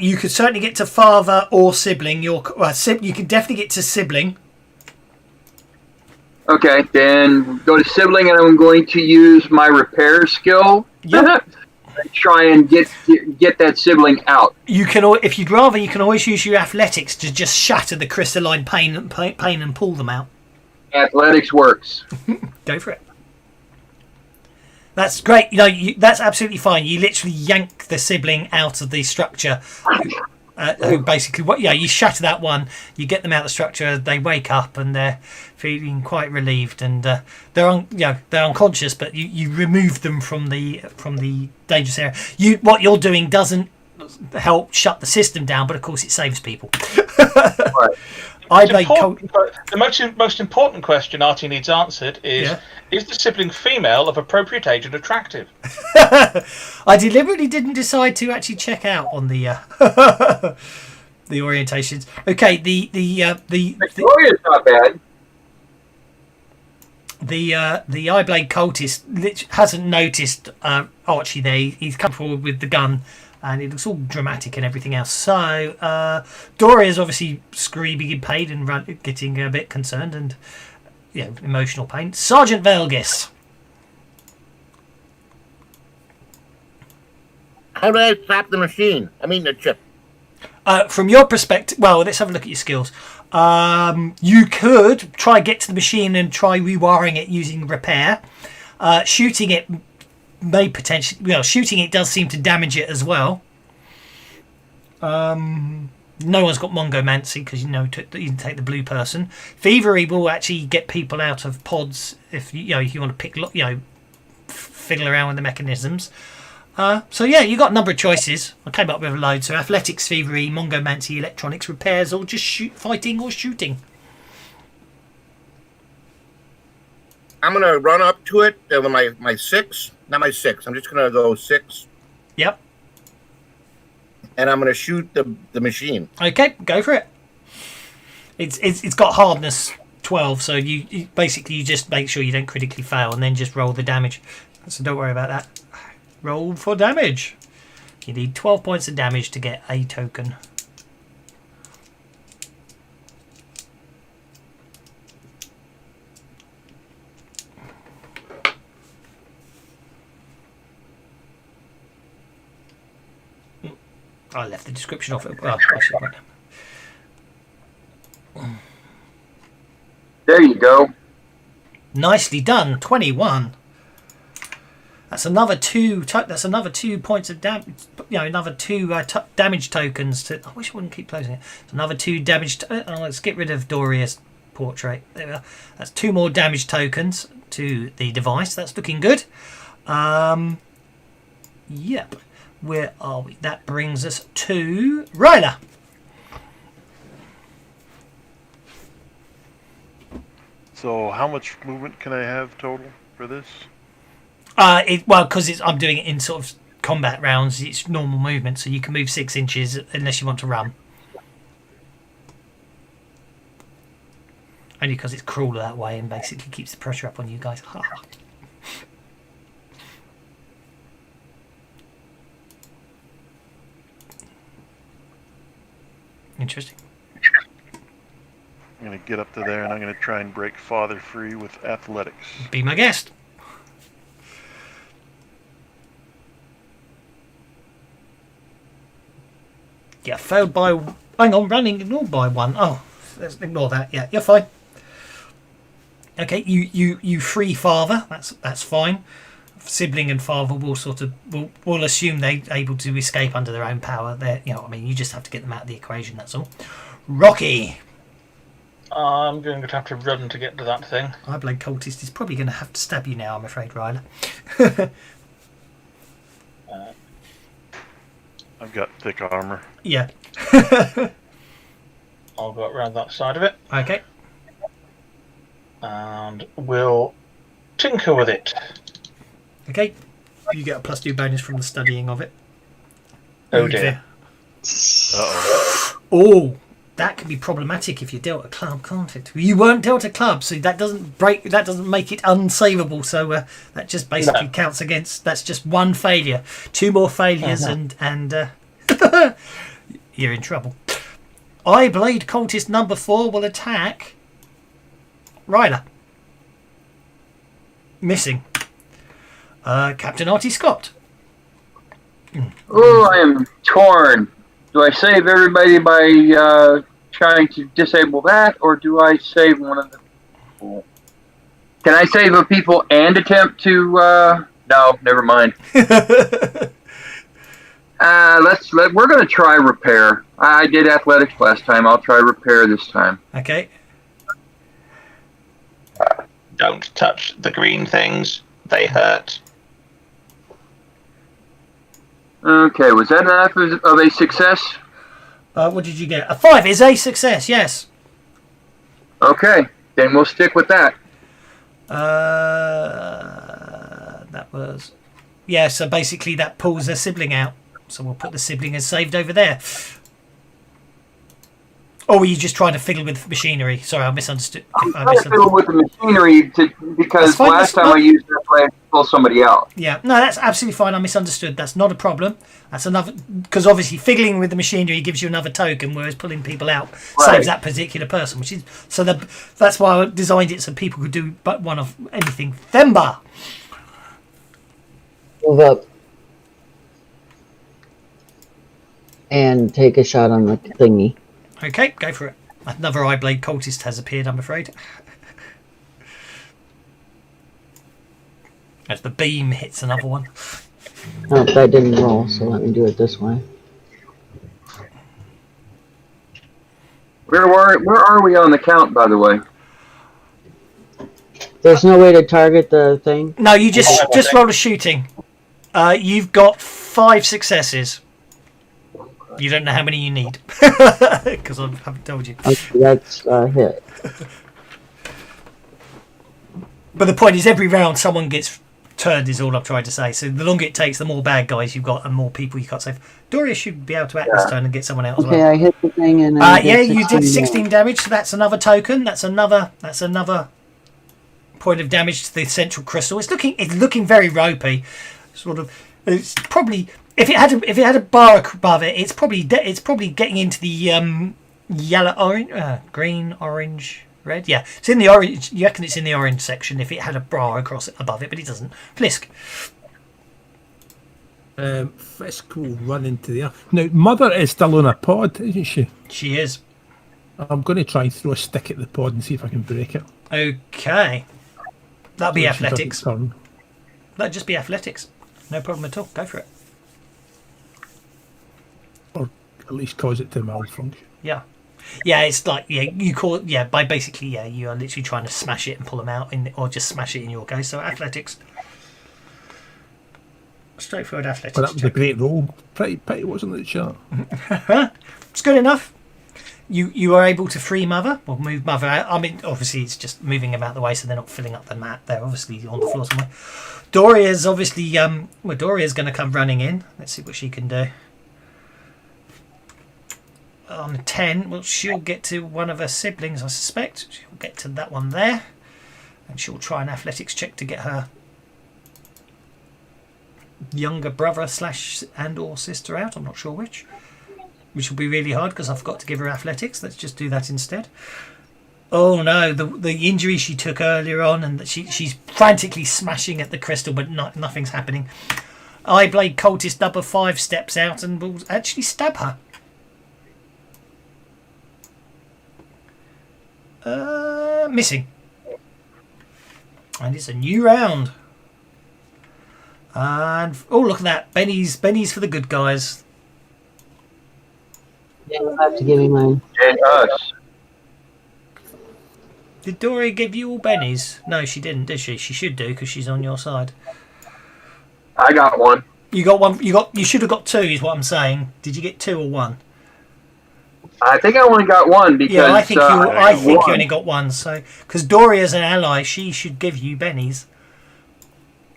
You could certainly get to father or sibling. You could definitely get to sibling. Okay, then go to sibling, and I'm going to use my repair skill. Yep. try and get that sibling out. You can, if you'd rather, you can always use your athletics to just shatter the crystalline pane and pull them out. Athletics works. Go for it. That's great. That's absolutely fine. You literally yank the sibling out of the structure. Basically, you shatter that one. You get them out of the structure. They wake up and they're feeling quite relieved, and they're unconscious. But you remove them from the dangerous area. What you're doing doesn't help shut the system down, but of course it saves people. Right. The most important question Artie needs answered is: Is the sibling female of appropriate age and attractive? I deliberately didn't decide to actually check out on the the orientations. Okay, the Victoria's not bad. The Eyeblade cultist hasn't noticed Archie there. He's come forward with the gun, and it looks all dramatic and everything else. So Doria's obviously screaming in pain and getting a bit concerned and emotional pain. Sergeant Velgis. How do I stop the machine? I mean the chip. From your perspective, well, let's have a look at your skills. You could try get to the machine and try rewiring it using repair. Shooting it may potentially, shooting it does seem to damage it as well. No one's got Mongomancy because you can take the blue person. Thievery will actually get people out of pods if you want to pick fiddle around with the mechanisms. So you got a number of choices. I came up with a load. So athletics, thievery, Mongomancy, electronics, repairs, or just fighting or shooting. I'm gonna run up to it with my 6. Not my 6. I'm just gonna go 6. Yep. And I'm gonna shoot the machine. Okay, go for it. It's got hardness 12, so you basically just make sure you don't critically fail, and then just roll the damage. So don't worry about that. Roll for damage. You need 12 points of damage to get a token. I left the description off it. Oh, I should have written. There you go. Nicely done. 21. That's another 2. That's another 2 points of damage. Another 2 damage tokens. I wish I wouldn't keep closing it. It's another 2 damage. Let's get rid of Doria's portrait. There we are. That's 2 more damage tokens to the device. That's looking good. Yep. Where are we? That brings us to Ryla. So how much movement can I have total for this? Because I'm doing it in sort of combat rounds, it's normal movement, so you can move 6 inches unless you want to run. Only because it's crueler that way and basically keeps the pressure up on you guys. Interesting. I'm going to get up to there and I'm going to try and break Father free with athletics. Be my guest. Yeah, failed by... Hang on, running ignored by 1. Oh, let's ignore that. Yeah, you're fine. Okay, you free father. That's fine. Sibling and father will will assume they're able to escape under their own power. You just have to get them out of the equation, that's all. Rocky. I'm going to have to run to get to that thing. Eyeblade cultist is probably going to have to stab you now, I'm afraid, Ryla. I've got thick armor. Yeah. I'll go around that side of it. Okay. And we'll tinker with it. Okay. You get a +2 bonus from the studying of it. Oh dear. Uh-oh. Oh, that can be problematic if you're dealt a club, can't it? You weren't dealt a club, so that doesn't make it unsavable. So that just basically counts against. That's just 1 failure. 2 more failures, and you're in trouble. Eyeblade cultist number 4 will attack Ryla. Missing. Captain Artie Scott. Oh, I am torn. Do I save everybody by trying to disable that, or do I save one of the people? Can I save a people and attempt to? No, never mind. We're going to try repair. I did athletics last time. I'll try repair this time. Okay. Don't touch the green things. They hurt. Okay, was that enough of a success? What did you get? A 5 is a success, yes. Okay, then we'll stick with that. That was... Yeah, so basically that pulls a sibling out. So we'll put the sibling as saved over there. Or were you just trying to fiddle with machinery? Sorry, I misunderstood. I'm trying to fiddle with the machinery because fine, last time I used that way to pull somebody out. Yeah, no, that's absolutely fine. I misunderstood. That's not a problem. That's another... Because obviously fiddling with the machinery gives you another token, whereas pulling people out saves that particular person. Which is so that's why I designed it so people could do but one of anything. Themba! Move up. And take a shot on the thingy. Okay, go for it. Another Eyeblade cultist has appeared, I'm afraid. As the beam hits another one. Oh, that didn't roll, so let me do it this way. Where are we on the count, by the way? There's no way to target the thing? No, you just roll a shooting. You've got 5 successes. You don't know how many you need. Because I haven't told you. Okay, that's a hit. But the point is, every round someone gets turned is all I'm trying to say. So the longer it takes, the more bad guys you've got and more people you can't save. Doria should be able to act this turn and get someone out as well. Okay, I hit the thing and yeah, you did 16 damage, so that's another token. That's another point of damage to the central crystal. It's looking very ropey. Sort of. It's probably if it had a bar above it, it's probably getting into the yellow, orange, green, orange, red. Yeah, it's in the orange. You reckon it's in the orange section if it had a bar across it above it, but it doesn't. Flisk. Fisk will run into there. Now, Mother is still on a pod, isn't she? She is. I'm going to try and throw a stick at the pod and see if I can break it. Okay. That'll be So she athletics. doesn't turn. That'd just be athletics. No problem at all. Go for it. Or at least cause it to malfunction. Yeah. Yeah, it's like, you call it, by basically, you are literally trying to smash it and pull them out, or just smash it in your case. So athletics. Straightforward athletics. But that was a great roll. Pretty, wasn't it, Charlotte? It's good enough. You are able to free Mother, or move Mother out. I mean, obviously, it's just moving them out the way so they're not filling up the mat. They're obviously on the floor somewhere. Doria's obviously, Doria's going to come running in. Let's see what she can do. On 10, well, she'll get to one of her siblings, I suspect. She'll get to that one there. And she'll try an athletics check to get her younger brother / and or sister out. I'm not sure which. Which will be really hard because I forgot to give her athletics. Let's just do that instead. Oh no, the injury she took earlier on, and that she's frantically smashing at the crystal, but nothing's happening. Eyeblade cultist number 5 steps out and will actually stab her. Missing. And it's a new round. And oh, look at that. Benny's for the good guys. Yeah, you'll have to give me mine. And us. Did Dory give you all bennies? No, she didn't, did she? She should do because she's on your side. I got one. You got one. You should have got 2. Is what I'm saying. Did you get 2 or 1? I think I only got 1 because Yeah, I think you only got 1. So because Doria's an ally, she should give you bennies.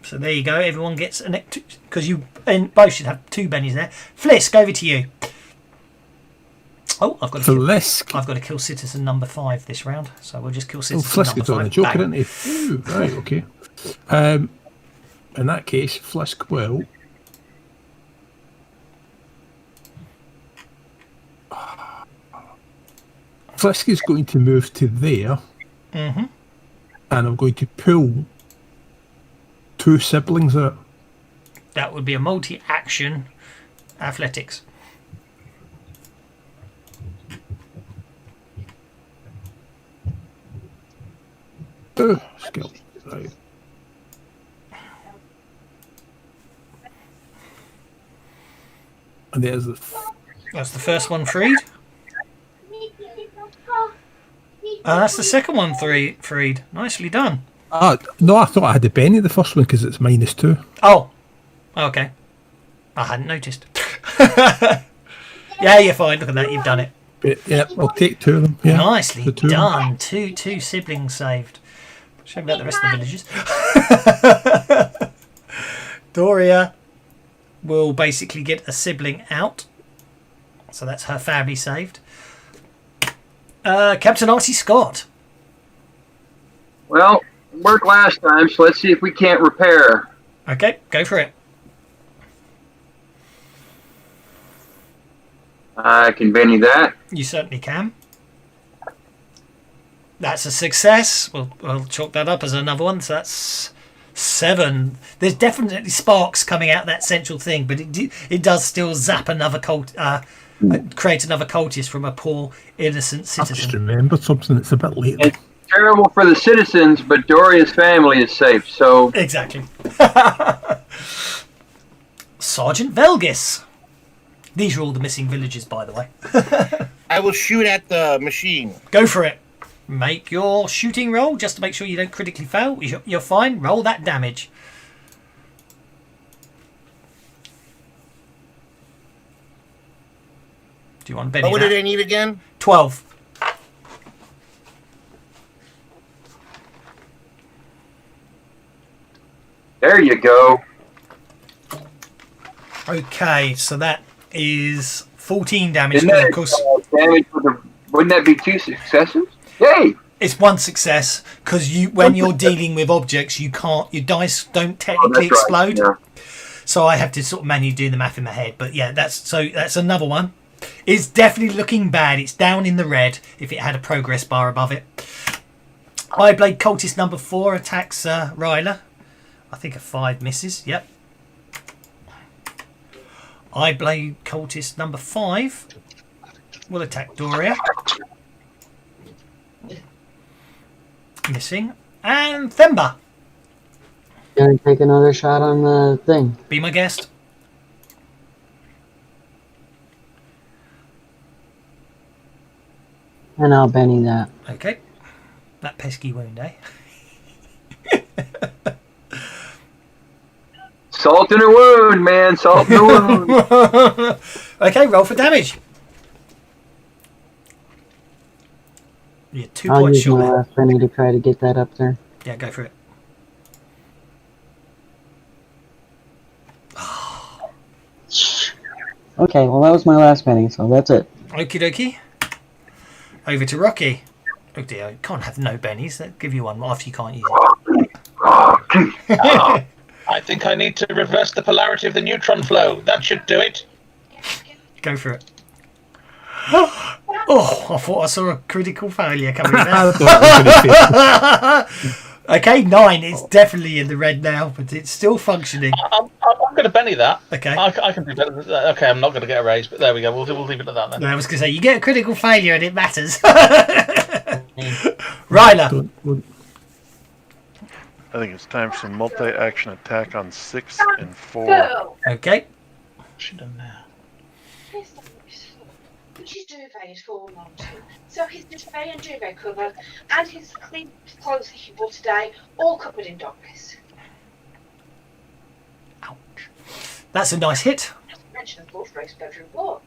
So there you go. Everyone gets an because you and both should have 2 bennies there. Flisk, over to you. Oh, I've got to kill citizen number 5 this round, so we'll just kill citizen Flisk number 5. is on a joker, isn't he? Ooh, right, okay. In that case, Flisk will. Flisk is going to move to there, Mm-hmm. and I'm going to pull 2 siblings out. That would be a multi-action action athletics. Skill. Right. And there's the. That's the first one freed. That's the second one freed. Nicely done. No, I thought I had the Benny the first one because it's -2. Oh, okay. I hadn't noticed. Yeah, you're fine. Look at that. You've done it. But, yeah, I'll take 2 of them. Yeah, Nicely the 2 of them. done. Two siblings saved. Shame about the rest of the villages. Doria will basically get a sibling out. So that's her family saved. Captain Archie Scott. Well, worked last time, so let's see if we can't repair. Okay, go for it. I can Benny that. You certainly can. That's a success. We'll chalk that up as another one. So that's 7. There's definitely sparks coming out that central thing, but it does still zap another create another cultist from a poor innocent I citizen. just remembered something that's a bit late. It's terrible for the citizens, but Doria's family is safe, so... Exactly. Sergeant Velgis. These are all the missing villages, by the way. I will shoot at the machine. Go for it. Make your shooting roll just to make sure you don't critically fail. You're fine. Roll that damage. Do you want to bet? What did I need again? 12. There you go. Okay, so that is 14 damage. Isn't Because that of course, damage wouldn't that be 2 successes? Yay! it's one success because when you're dealing with objects, your dice don't technically That's right, explode. yeah. So I have to sort of manually do the math in my head. But yeah, that's another one. It's definitely looking bad. It's down in the red if it had a progress bar above it. Eyeblade Cultist number 4 attacks Ryla. I think a 5 misses. Yep. Eyeblade Cultist number 5 will attack Doria. Missing. And Themba. Gonna take another shot on the thing. Be my guest. And I'll Benny that. Okay. That pesky wound, eh? Salt in a wound, man. Salt in a wound. Okay, roll for damage. You're 2 I'll points use my short. last Benny to try to get that up there. Yeah, go for it. Okay, well that was my last Benny, so that's it. Okie dokie. Over to Rocky. Oh dear, you can't have no bennies. That'll give you one after you can't use it. I think I need to reverse the polarity of the neutron flow. That should do it. Go for it. Oh, I thought I saw a critical failure coming in there. Okay, 9. It's definitely in the red now, but it's still functioning. I'm going to Benny that. Okay. I can do better than that. Okay, I'm not going to get a raise, but there we go. We'll leave it at that then. No, I was going to say, you get a critical failure and it matters. Ryla. I think it's time for some multi-action attack on 6 and 4. Okay. What's she done now? Which his duvet is fallen onto. So his duvet and duvet cover and his clean clothes that he wore today, all covered in dog piss. Ouch. That's a nice hit. Not to mention a blood race bedroom floor.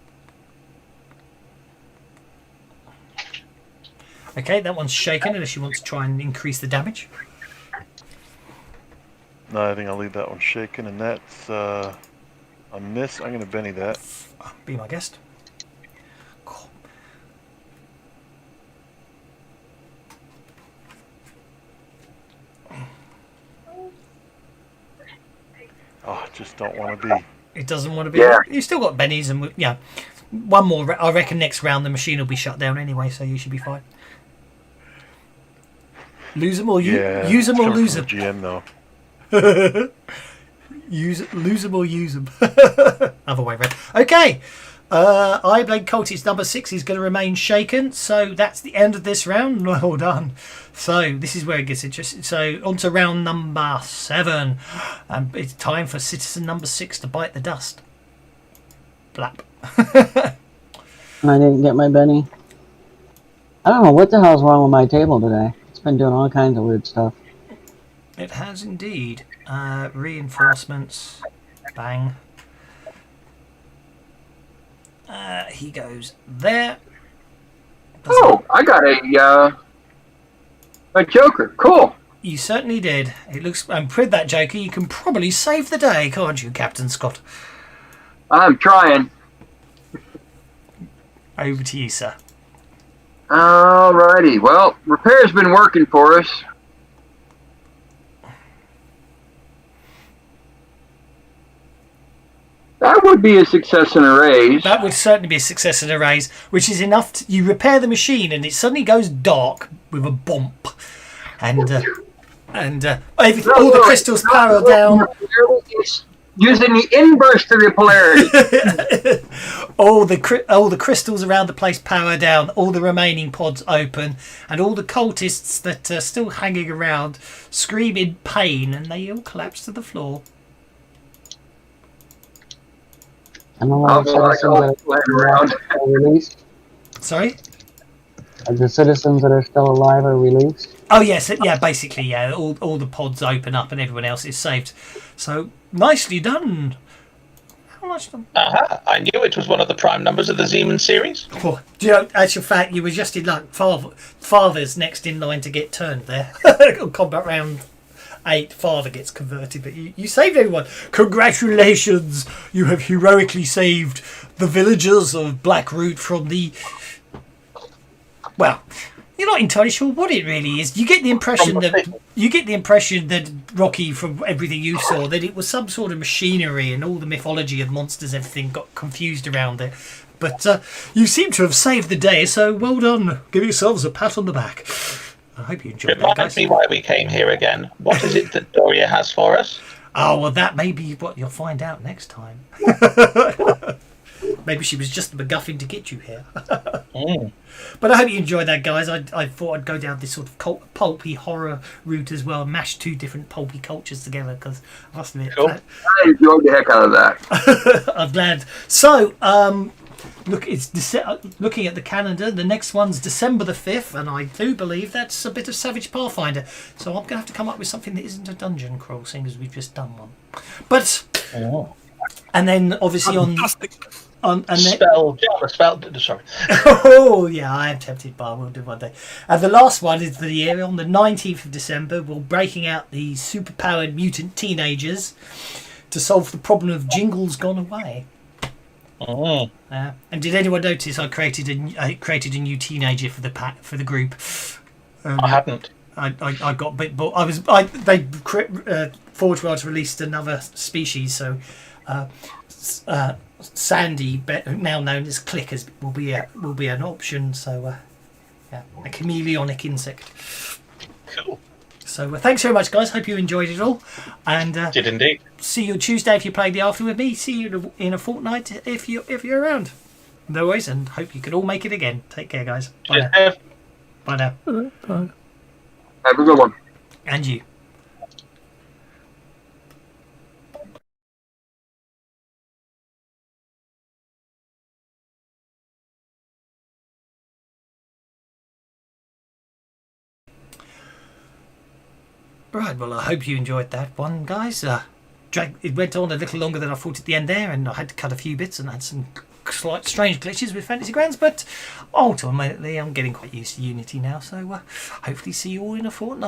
Okay, that one's shaken unless you want to try and increase the damage. No, I think I'll leave that one shaken, and that's a miss. I'm going to Benny that. Be my guest. Cool. Oh, I just don't want to be. It doesn't want to be. Yeah. You've still got bennies and yeah. One more. I reckon next round the machine will be shut down anyway, so you should be fine. Lose them or Yeah, use them or coming lose from them. the GM though. Lose them or use them. Other way around. Okay. Ironblade Cultist number 6 is going to remain shaken. So that's the end of this round. Well done. So this is where it gets interesting. So on to round number 7. And it's time for citizen number 6 to bite the dust. Blap. I didn't get my Benny. I don't know what the hell's wrong with my table today. It's been doing all kinds of weird stuff. It has indeed. Reinforcements. Bang. He goes there. Oh, I got a Joker. Cool. You certainly did. It looks. And with that Joker, you can probably save the day, can't you, Captain Scott? I'm trying. Over to you, sir. Alrighty. Well, repair's been working for us. That would be a success and a raise. That would certainly be a success and a raise, which is enough to, you repair the machine and it suddenly goes dark with a bump. And all the crystals power down. Using the inverse to the polarity. all the crystals around the place power down, all the remaining pods open, and all the cultists that are still hanging around scream in pain and they all collapse to the floor. And a lot of citizens that are released. Sorry? The citizens that are still alive are released. Oh yes, yeah. Basically, yeah. All the pods open up and everyone else is saved. So nicely done. How much? I knew it was one of the prime numbers of the Zeman series. Well, do you know, actual fact, you were just in luck. Father's next in line to get turned there. Combat round 8, Father gets converted, but you saved everyone. Congratulations! You have heroically saved the villagers of Blackroot from the... Well, you're not entirely sure what it really is. You get the impression that Rocky, from everything you saw, that it was some sort of machinery and all the mythology of monsters, everything got confused around it. But you seem to have saved the day, so well done. Give yourselves a pat on the back. I hope you enjoyed that, guys. Remind me why we came here again. What is it that Doria has for us? Oh, well, that may be what you'll find out next time. Maybe she was just the MacGuffin to get you here. But I hope you enjoyed that, guys. I thought I'd go down this sort of pulpy horror route as well, mash 2 different pulpy cultures together, because I must admit, cool. I enjoyed the heck out of that. I'm glad. So, look, looking at the calendar, the next one's December the 5th, and I do believe that's a bit of Savage Pathfinder. So I'm going to have to come up with something that isn't a dungeon crawl, seeing as we've just done one. But, and then obviously sorry. Oh yeah, I am tempted, but we'll do one day. And the last one is the year on the 19th of December. We're breaking out the superpowered mutant teenagers to solve the problem of Jingles Gone Away. And did anyone notice I created a new teenager for the group? I hadn't. I got a bit, but Forge Worlds released another species, so Sandy, now known as Clickers, will be an option. So a chameleonic insect. Cool. So thanks very much, guys. Hope you enjoyed it all, and did indeed. See you Tuesday if you played the after with me. See you in a fortnight if you're around. No worries, and hope you can all make it again. Take care, guys. Bye now. Bye now. Bye. Have a good one. And you. Right, well, I hope you enjoyed that one, guys. It went on a little longer than I thought at the end there, and I had to cut a few bits and had some slight strange glitches with Fantasy Grounds, but ultimately I'm getting quite used to Unity now, so hopefully see you all in a fortnight.